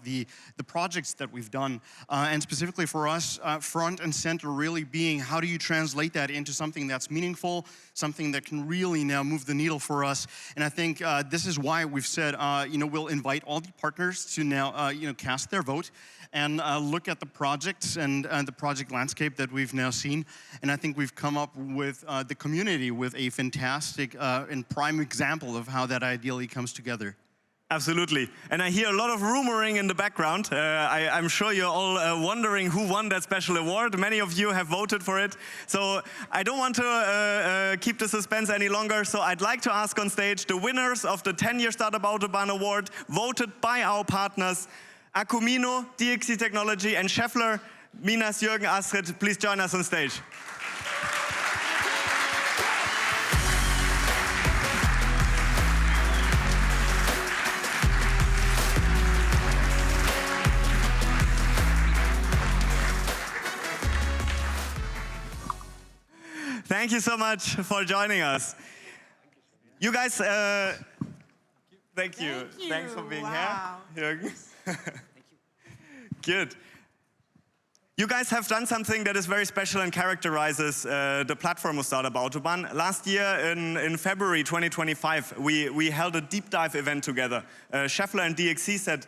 Speaker 5: the projects that we've done. And specifically for us, front and center really being, how do you translate that into something that's meaningful, something that can really now move the needle for us? And I think this is why we've said, we'll invite all the partners to now, cast their vote and look at the projects and the project landscape that we've now seen. And I think we've come up with the community with a fantastic and prime example of how that ideally comes together.
Speaker 4: Absolutely. And I hear a lot of rumoring in the background. I'm sure you're all wondering who won that special award. Many of you have voted for it. So I don't want to keep the suspense any longer. So I'd like to ask on stage the winners of the 10-year Startup Autobahn Award, voted by our partners, Acumino, DXC Technology, and Schaeffler. Minas, Jürgen, Astrid, please join us on stage. Thank you so much for joining us. You guys, thank you. Thanks for being here, Jürgen. Good. You guys have done something that is very special and characterizes the platform of Startup Autobahn. Last year in February 2025, we held a deep dive event together. Schaeffler and DXC said,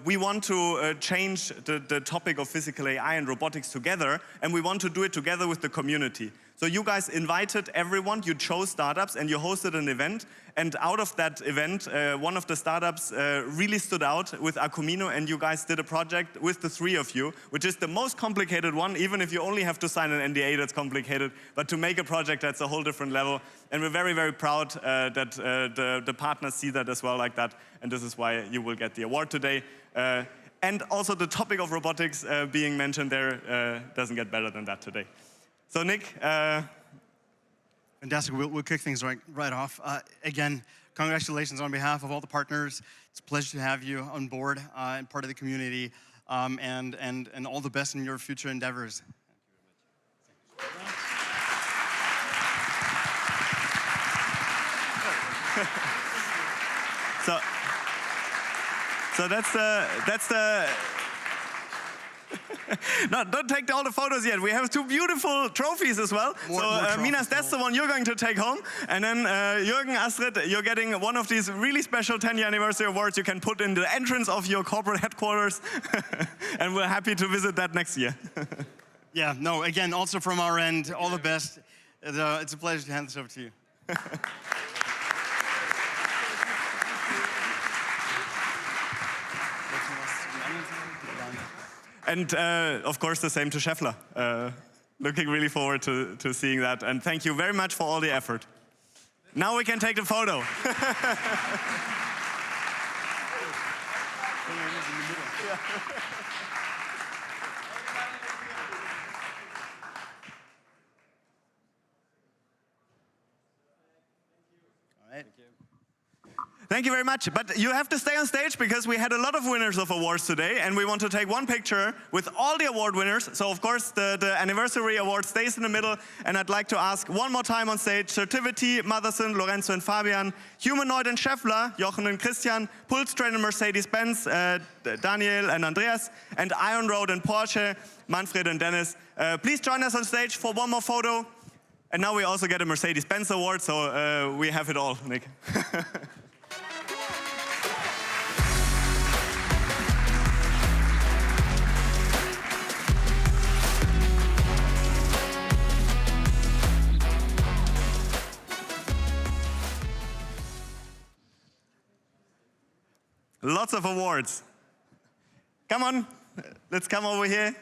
Speaker 4: we want to change the topic of physical AI and robotics together, and we want to do it together with the community. So you guys invited everyone, you chose startups, and you hosted an event. And out of that event, one of the startups really stood out with Acumino, and you guys did a project with the three of you, which is the most complicated one. Even if you only have to sign an NDA, that's complicated. But to make a project, that's a whole different level. And we're very, very proud that the partners see that as well like that. And this is why you will get the award today. And also the topic of robotics being mentioned there doesn't get better than that today. So Nick,
Speaker 5: fantastic. We'll kick things right off. Again, congratulations on behalf of all the partners. It's a pleasure to have you on board and part of the community, and all the best in your future endeavors.
Speaker 4: So that's the no, don't take all the photos yet. We have two beautiful trophies as well.
Speaker 5: More trophies.
Speaker 4: Minas, that's the one you're going to take home. And then Jürgen, Astrid, you're getting one of these really special 10-year anniversary awards you can put in the entrance of your corporate headquarters. And we're happy to visit that next year.
Speaker 5: Yeah, no, again, also from our end, all the best. It's a pleasure to hand this over to you.
Speaker 4: And of course, the same to Schaeffler. Looking really forward to seeing that. And thank you very much for all the effort. Now we can take the photo. Thank you very much. But you have to stay on stage because we had a lot of winners of awards today, and we want to take one picture with all the award winners. So of course the anniversary award stays in the middle, and I'd like to ask one more time on stage, Certivity, Motherson, Lorenzo and Fabian, Humanoid and Schaeffler, Jochen and Christian, Pulse Train and Mercedes-Benz, Daniel and Andreas, and Iron Road and Porsche, Manfred and Dennis. Please join us on stage for one more photo. And now we also get a Mercedes-Benz award, so we have it all, Nick. Lots of awards. Come on, let's come over here.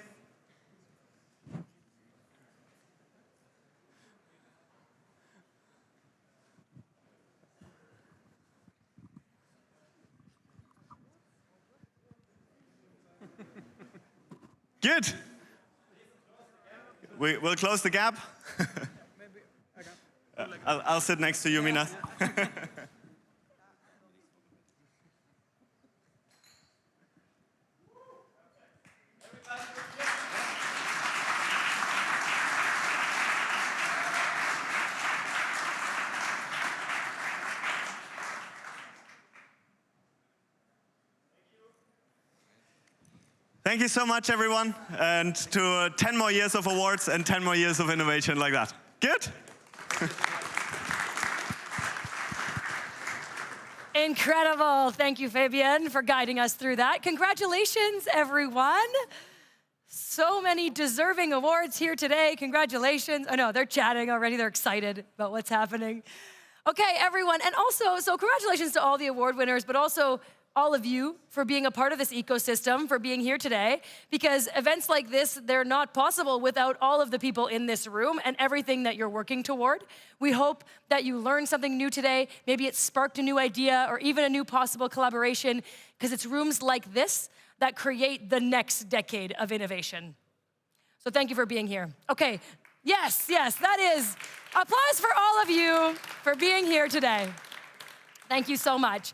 Speaker 4: Good. We'll close the gap. I'll sit next to you, Minas. Thank you so much, everyone, and to 10 more years of awards and 10 more years of innovation like that. Good?
Speaker 12: Incredible. Thank you, Fabienne, for guiding us through that. Congratulations, everyone. So many deserving awards here today. Congratulations. I know, they're chatting already. They're excited about what's happening. Okay, everyone. And also, so congratulations to all the award winners, but also all of you for being a part of this ecosystem, for being here today, because events like this, they're not possible without all of the people in this room and everything that you're working toward. We hope that you learned something new today. Maybe it sparked a new idea or even a new possible collaboration, because it's rooms like this that create the next decade of innovation. So thank you for being here. Okay, yes, that is applause for all of you for being here today. Thank you so much.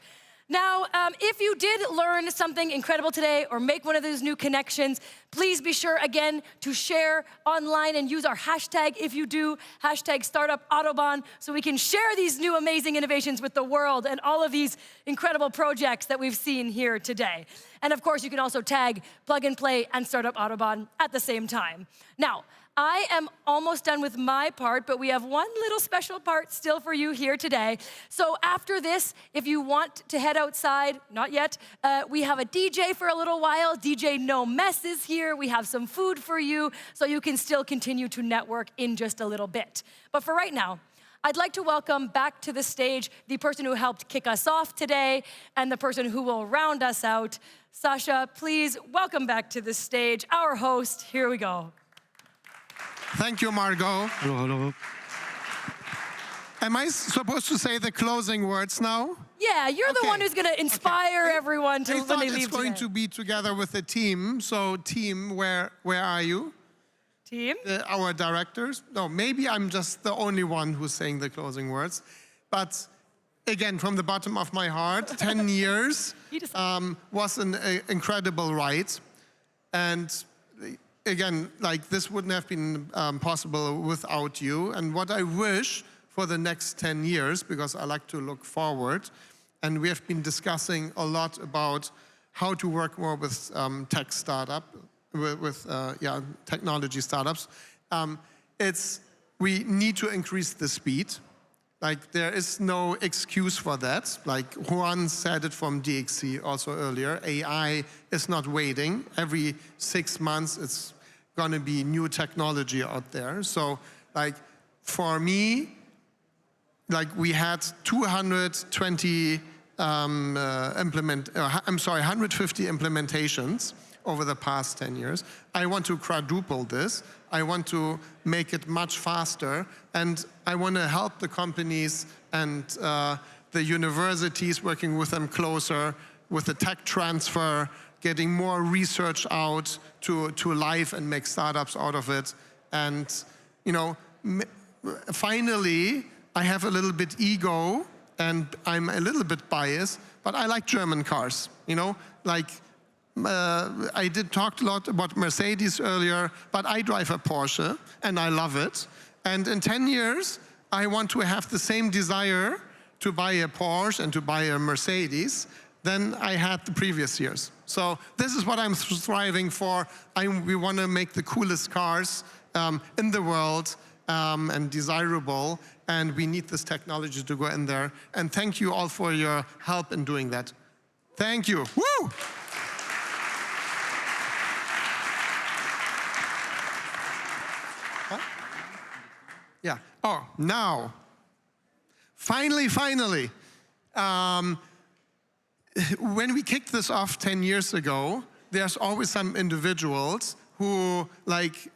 Speaker 12: Now, if you did learn something incredible today or make one of those new connections, please be sure, again, to share online and use our hashtag if you do, hashtag #StartupAutobahn, so we can share these new amazing innovations with the world and all of these incredible projects that we've seen here today. And of course, you can also tag Plug and Play and Startup Autobahn at the same time. Now, I am almost done with my part, but we have one little special part still for you here today. So after this, if you want to head outside, not yet, we have a DJ for a little while. DJ No Mess is here. We have some food for you, so you can still continue to network in just a little bit. But for right now, I'd like to welcome back to the stage the person who helped kick us off today and the person who will round us out. Sasha, please welcome back to the stage our host. Here we go.
Speaker 36: Thank you, Margot.
Speaker 6: Hello, hello.
Speaker 36: Am I supposed to say the closing words now?
Speaker 12: Yeah, you're the one who's going to inspire everyone to when they leave.
Speaker 36: It's going to be together with the team. So, team, where are you?
Speaker 12: Team?
Speaker 36: Our directors. No, maybe I'm just the only one who's saying the closing words. But again, from the bottom of my heart, 10 years was an incredible ride. And again, like this wouldn't have been possible without you. And what I wish for the next 10 years, because I like to look forward, and we have been discussing a lot about how to work more with tech startup, with technology startups. We need to increase the speed. Like there is no excuse for that. Like Juan said it from DXC also earlier, AI is not waiting. Every 6 months it's gonna be new technology out there. So like for me, like we had 150 implementations over the past 10 years. I want to quadruple this. I want to make it much faster, and I want to help the companies and the universities, working with them closer, with the tech transfer, getting more research out to life and make startups out of it. And you know, finally, I have a little bit ego, and I'm a little bit biased, but I like German cars, you know, like I did talk a lot about Mercedes earlier, but I drive a Porsche and I love it. And in 10 years, I want to have the same desire to buy a Porsche and to buy a Mercedes than I had the previous years. So this is what I'm striving for. We want to make the coolest cars in the world and desirable, and we need this technology to go in there. And thank you all for your help in doing that. Thank you. Woo! Yeah. Oh, now, finally, when we kicked this off 10 years ago, there's always some individuals who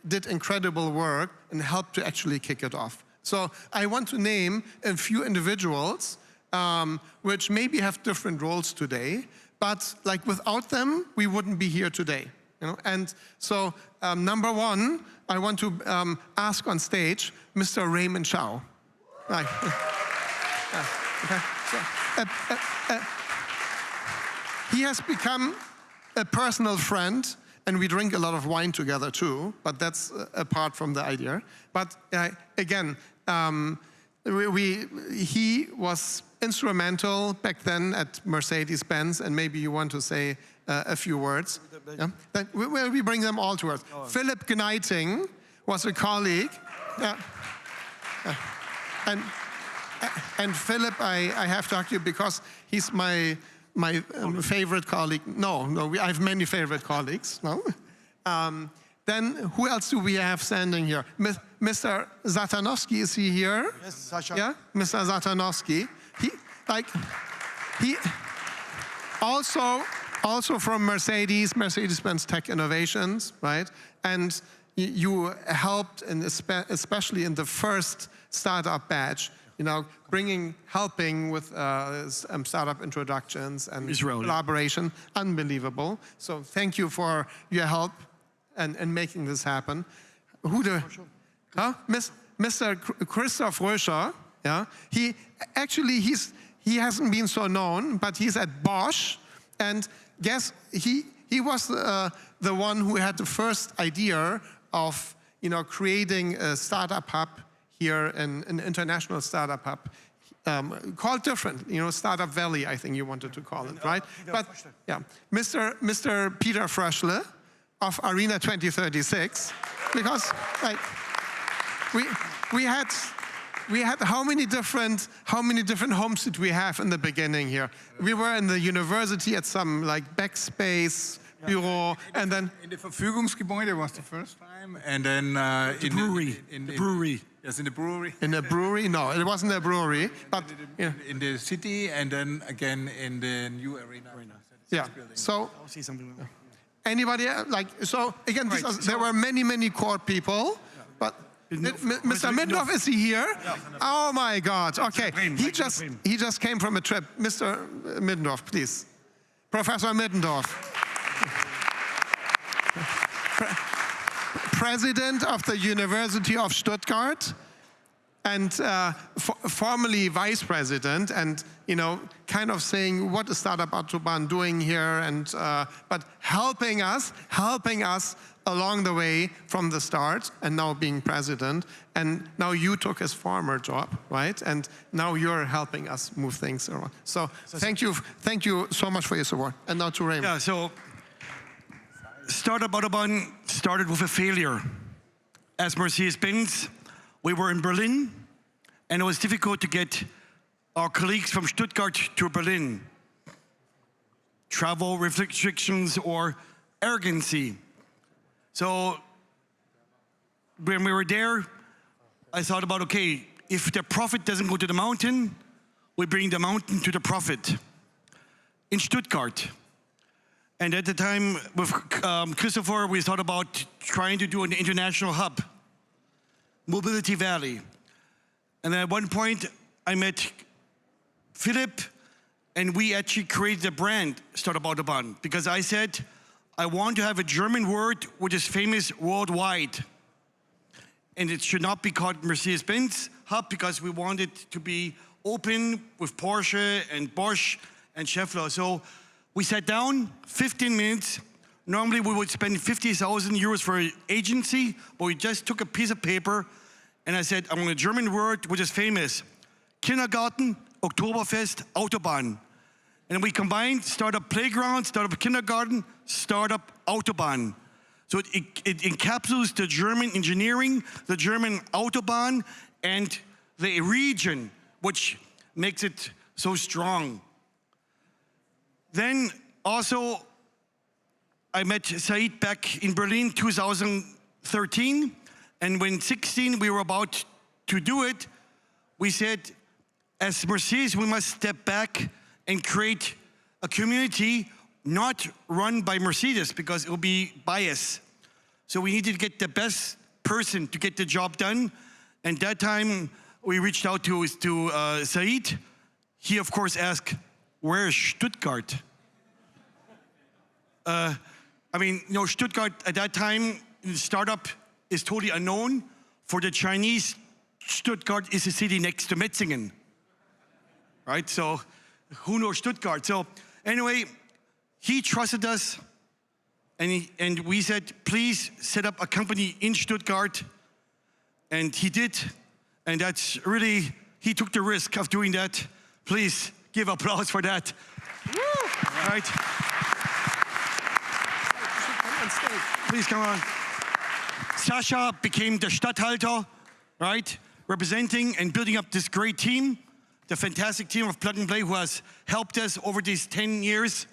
Speaker 36: did incredible work and helped to actually kick it off. So I want to name a few individuals which maybe have different roles today, but without them, we wouldn't be here today. And so number one, I want to ask on stage Mr. Raymond Chow. Right. Okay. So, he has become a personal friend, and we drink a lot of wine together too, but that's apart from the idea. But again, he was instrumental back then at Mercedes-Benz, and maybe you want to say a few words. Yeah? Then we bring them all to us. Oh. Philip Gneiting was a colleague. And Philip, I have to argue because he's my favorite colleague. I have many favorite colleagues. No? Then who else do we have standing here? Mr. Zatanowski, is he here?
Speaker 6: Yes, Sasha.
Speaker 36: Yeah, Mr. Zatanowski. He also from Mercedes-Benz Tech Innovations, right? And you helped, especially in the first startup batch, helping with startup introductions and collaboration. Unbelievable. So thank you for your help and making this happen. Mr. Christoph Röscher, yeah? He hasn't been so known, but he's at Bosch, and guess he was the one who had the first idea of creating a startup hub here, an international startup hub, called different, Startup Valley, I think you wanted to call it, right? But yeah, Mr. Peter Fröschle of Arena 2036, because we had how many different homes did we have in the beginning here? We were in the university at some Backspace Bureau, and then
Speaker 7: in the Verfügungsgebäude was the first time, and then
Speaker 6: the brewery. The brewery.
Speaker 7: Yes, in the brewery.
Speaker 36: In the brewery? No, it wasn't a brewery, but
Speaker 7: in the city, and then again in the new arena.
Speaker 36: Yeah. So
Speaker 6: I'll see something.
Speaker 36: Anybody so again? There were many core people, but. Mr. Middendorf, is he here? Yeah. Oh my God! Okay, he just came from a trip. Mr. Middendorf, please, Professor Middendorf, President of the University of Stuttgart, and formerly Vice President, and kind of saying what is Startup Autobahn doing here, and but helping us along the way from the start, and now being president, and now you took his former job, right? And now you're helping us move things around. So thank you so much for your support. And now to Raymond.
Speaker 6: Yeah, so Startup Autobahn started with a failure. As Mercedes-Benz, we were in Berlin, and it was difficult to get our colleagues from Stuttgart to Berlin. Travel restrictions or arrogancy. So when we were there, I thought about, okay, if the profit doesn't go to the mountain, we bring the mountain to the profit in Stuttgart. And at the time with Christopher, we thought about trying to do an international hub, Mobility Valley. And at one point, I met Philip, and we actually created a brand, Startup Autobahn, because I said, I want to have a German word which is famous worldwide. And it should not be called Mercedes-Benz Hub, because we want it to be open with Porsche and Bosch and Schaeffler. So we sat down, 15 minutes. Normally we would spend 50,000 euros for an agency, but we just took a piece of paper and I said, I want a German word which is famous. Kindergarten, Oktoberfest, Autobahn. And we combined Startup Playground, Startup Kindergarten, Startup Autobahn. So it encapsulates the German engineering, the German Autobahn, and the region, which makes it so strong. Then also, I met Said back in Berlin 2013, and when 2016 we were about to do it, we said, as Mercedes, we must step back and create a community not run by Mercedes because it will be biased. So we needed to get the best person to get the job done. And that time we reached out to Said. He of course asked, where's Stuttgart? I mean, you know, Stuttgart at that time, the startup is totally unknown. For the Chinese, Stuttgart is a city next to Metzingen, right? So who knows Stuttgart? So anyway, he trusted us, and we said, please set up a company in Stuttgart. And he did, and that's really, he took the risk of doing that. Please give applause for that. Woo! All right. Please come on. Sasha became the Stadthalter, right? Representing and building up this great team, the fantastic team of Plug and Play who has helped us over these 10 years.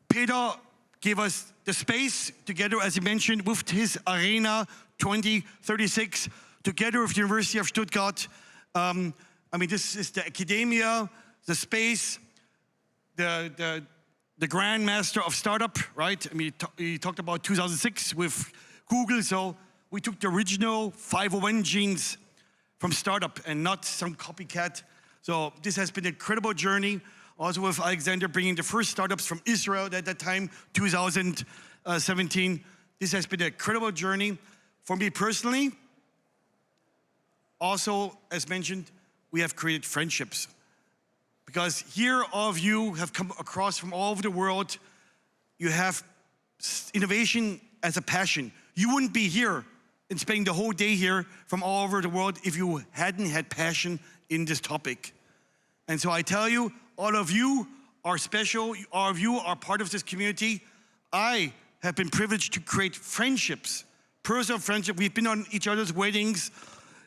Speaker 6: Peter gave us the space together, as he mentioned, with his Arena 2036, together with the University of Stuttgart. I mean, this is the academia, the space, the grandmaster of startup, right? I mean, he talked about 2006 with Google, so we took the original 501 genes from startup and not some copycat. So this has been an incredible journey. Also with Alexander bringing the first startups from Israel at that time, 2017. This has been an incredible journey for me personally. Also, as mentioned, we have created friendships. Because here all of you have come across from all over the world. You have innovation as a passion. You wouldn't be here and spending the whole day here from all over the world if you hadn't had passion in this topic. And so I tell you, all of you are special. All of you are part of this community. I have been privileged to create friendships, personal friendship. We've been on each other's weddings,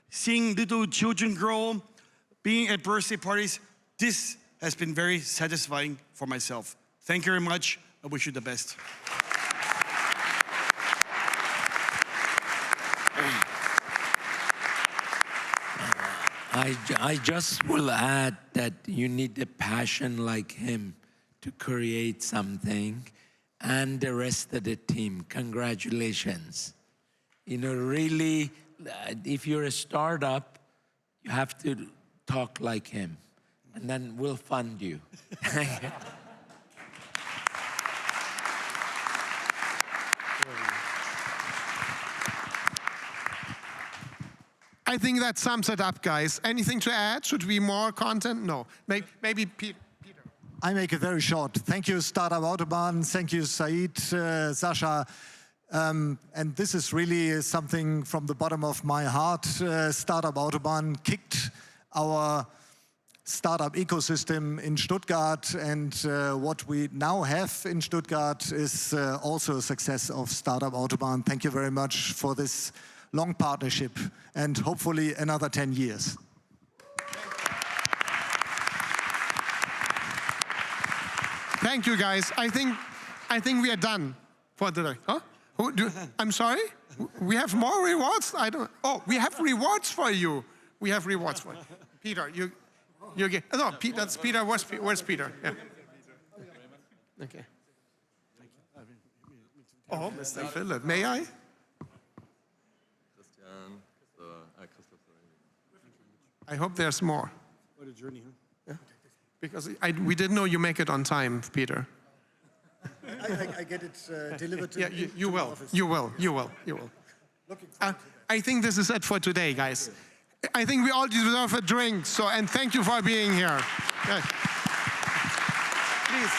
Speaker 6: seeing little children grow, being at birthday parties. This has been very satisfying for myself. Thank you very much. I wish you the best.
Speaker 8: I just will add that you need a passion like him to create something, and the rest of the team. Congratulations. You know, really, if you're a startup, you have to talk like him, and then we'll fund you.
Speaker 36: I think that sums it up, guys. Anything to add? Should we more content? No. Maybe Peter.
Speaker 28: I make it very short. Thank you, Startup Autobahn. Thank you, Said, Sasha. And this is really something from the bottom of my heart. Startup Autobahn kicked our startup ecosystem in Stuttgart, and what we now have in Stuttgart is also a success of Startup Autobahn. Thank you very much for this long partnership, and hopefully another 10 years.
Speaker 36: Thank you, guys. I think we are done for today. Huh? I'm sorry? We have more rewards? Oh, we have rewards for you. We have rewards for you. Peter, you get, no, that's Peter. Where's Peter? Yeah. Okay. Oh, Mr. Philip, may I? I hope there's more.
Speaker 6: What a journey, huh?
Speaker 36: Yeah. Because we didn't know you make it on time, Peter.
Speaker 28: I get it delivered to
Speaker 36: yeah, you will. You will. I think this is it for today, guys. I think we all deserve a drink, and thank you for being here. Yeah. Please.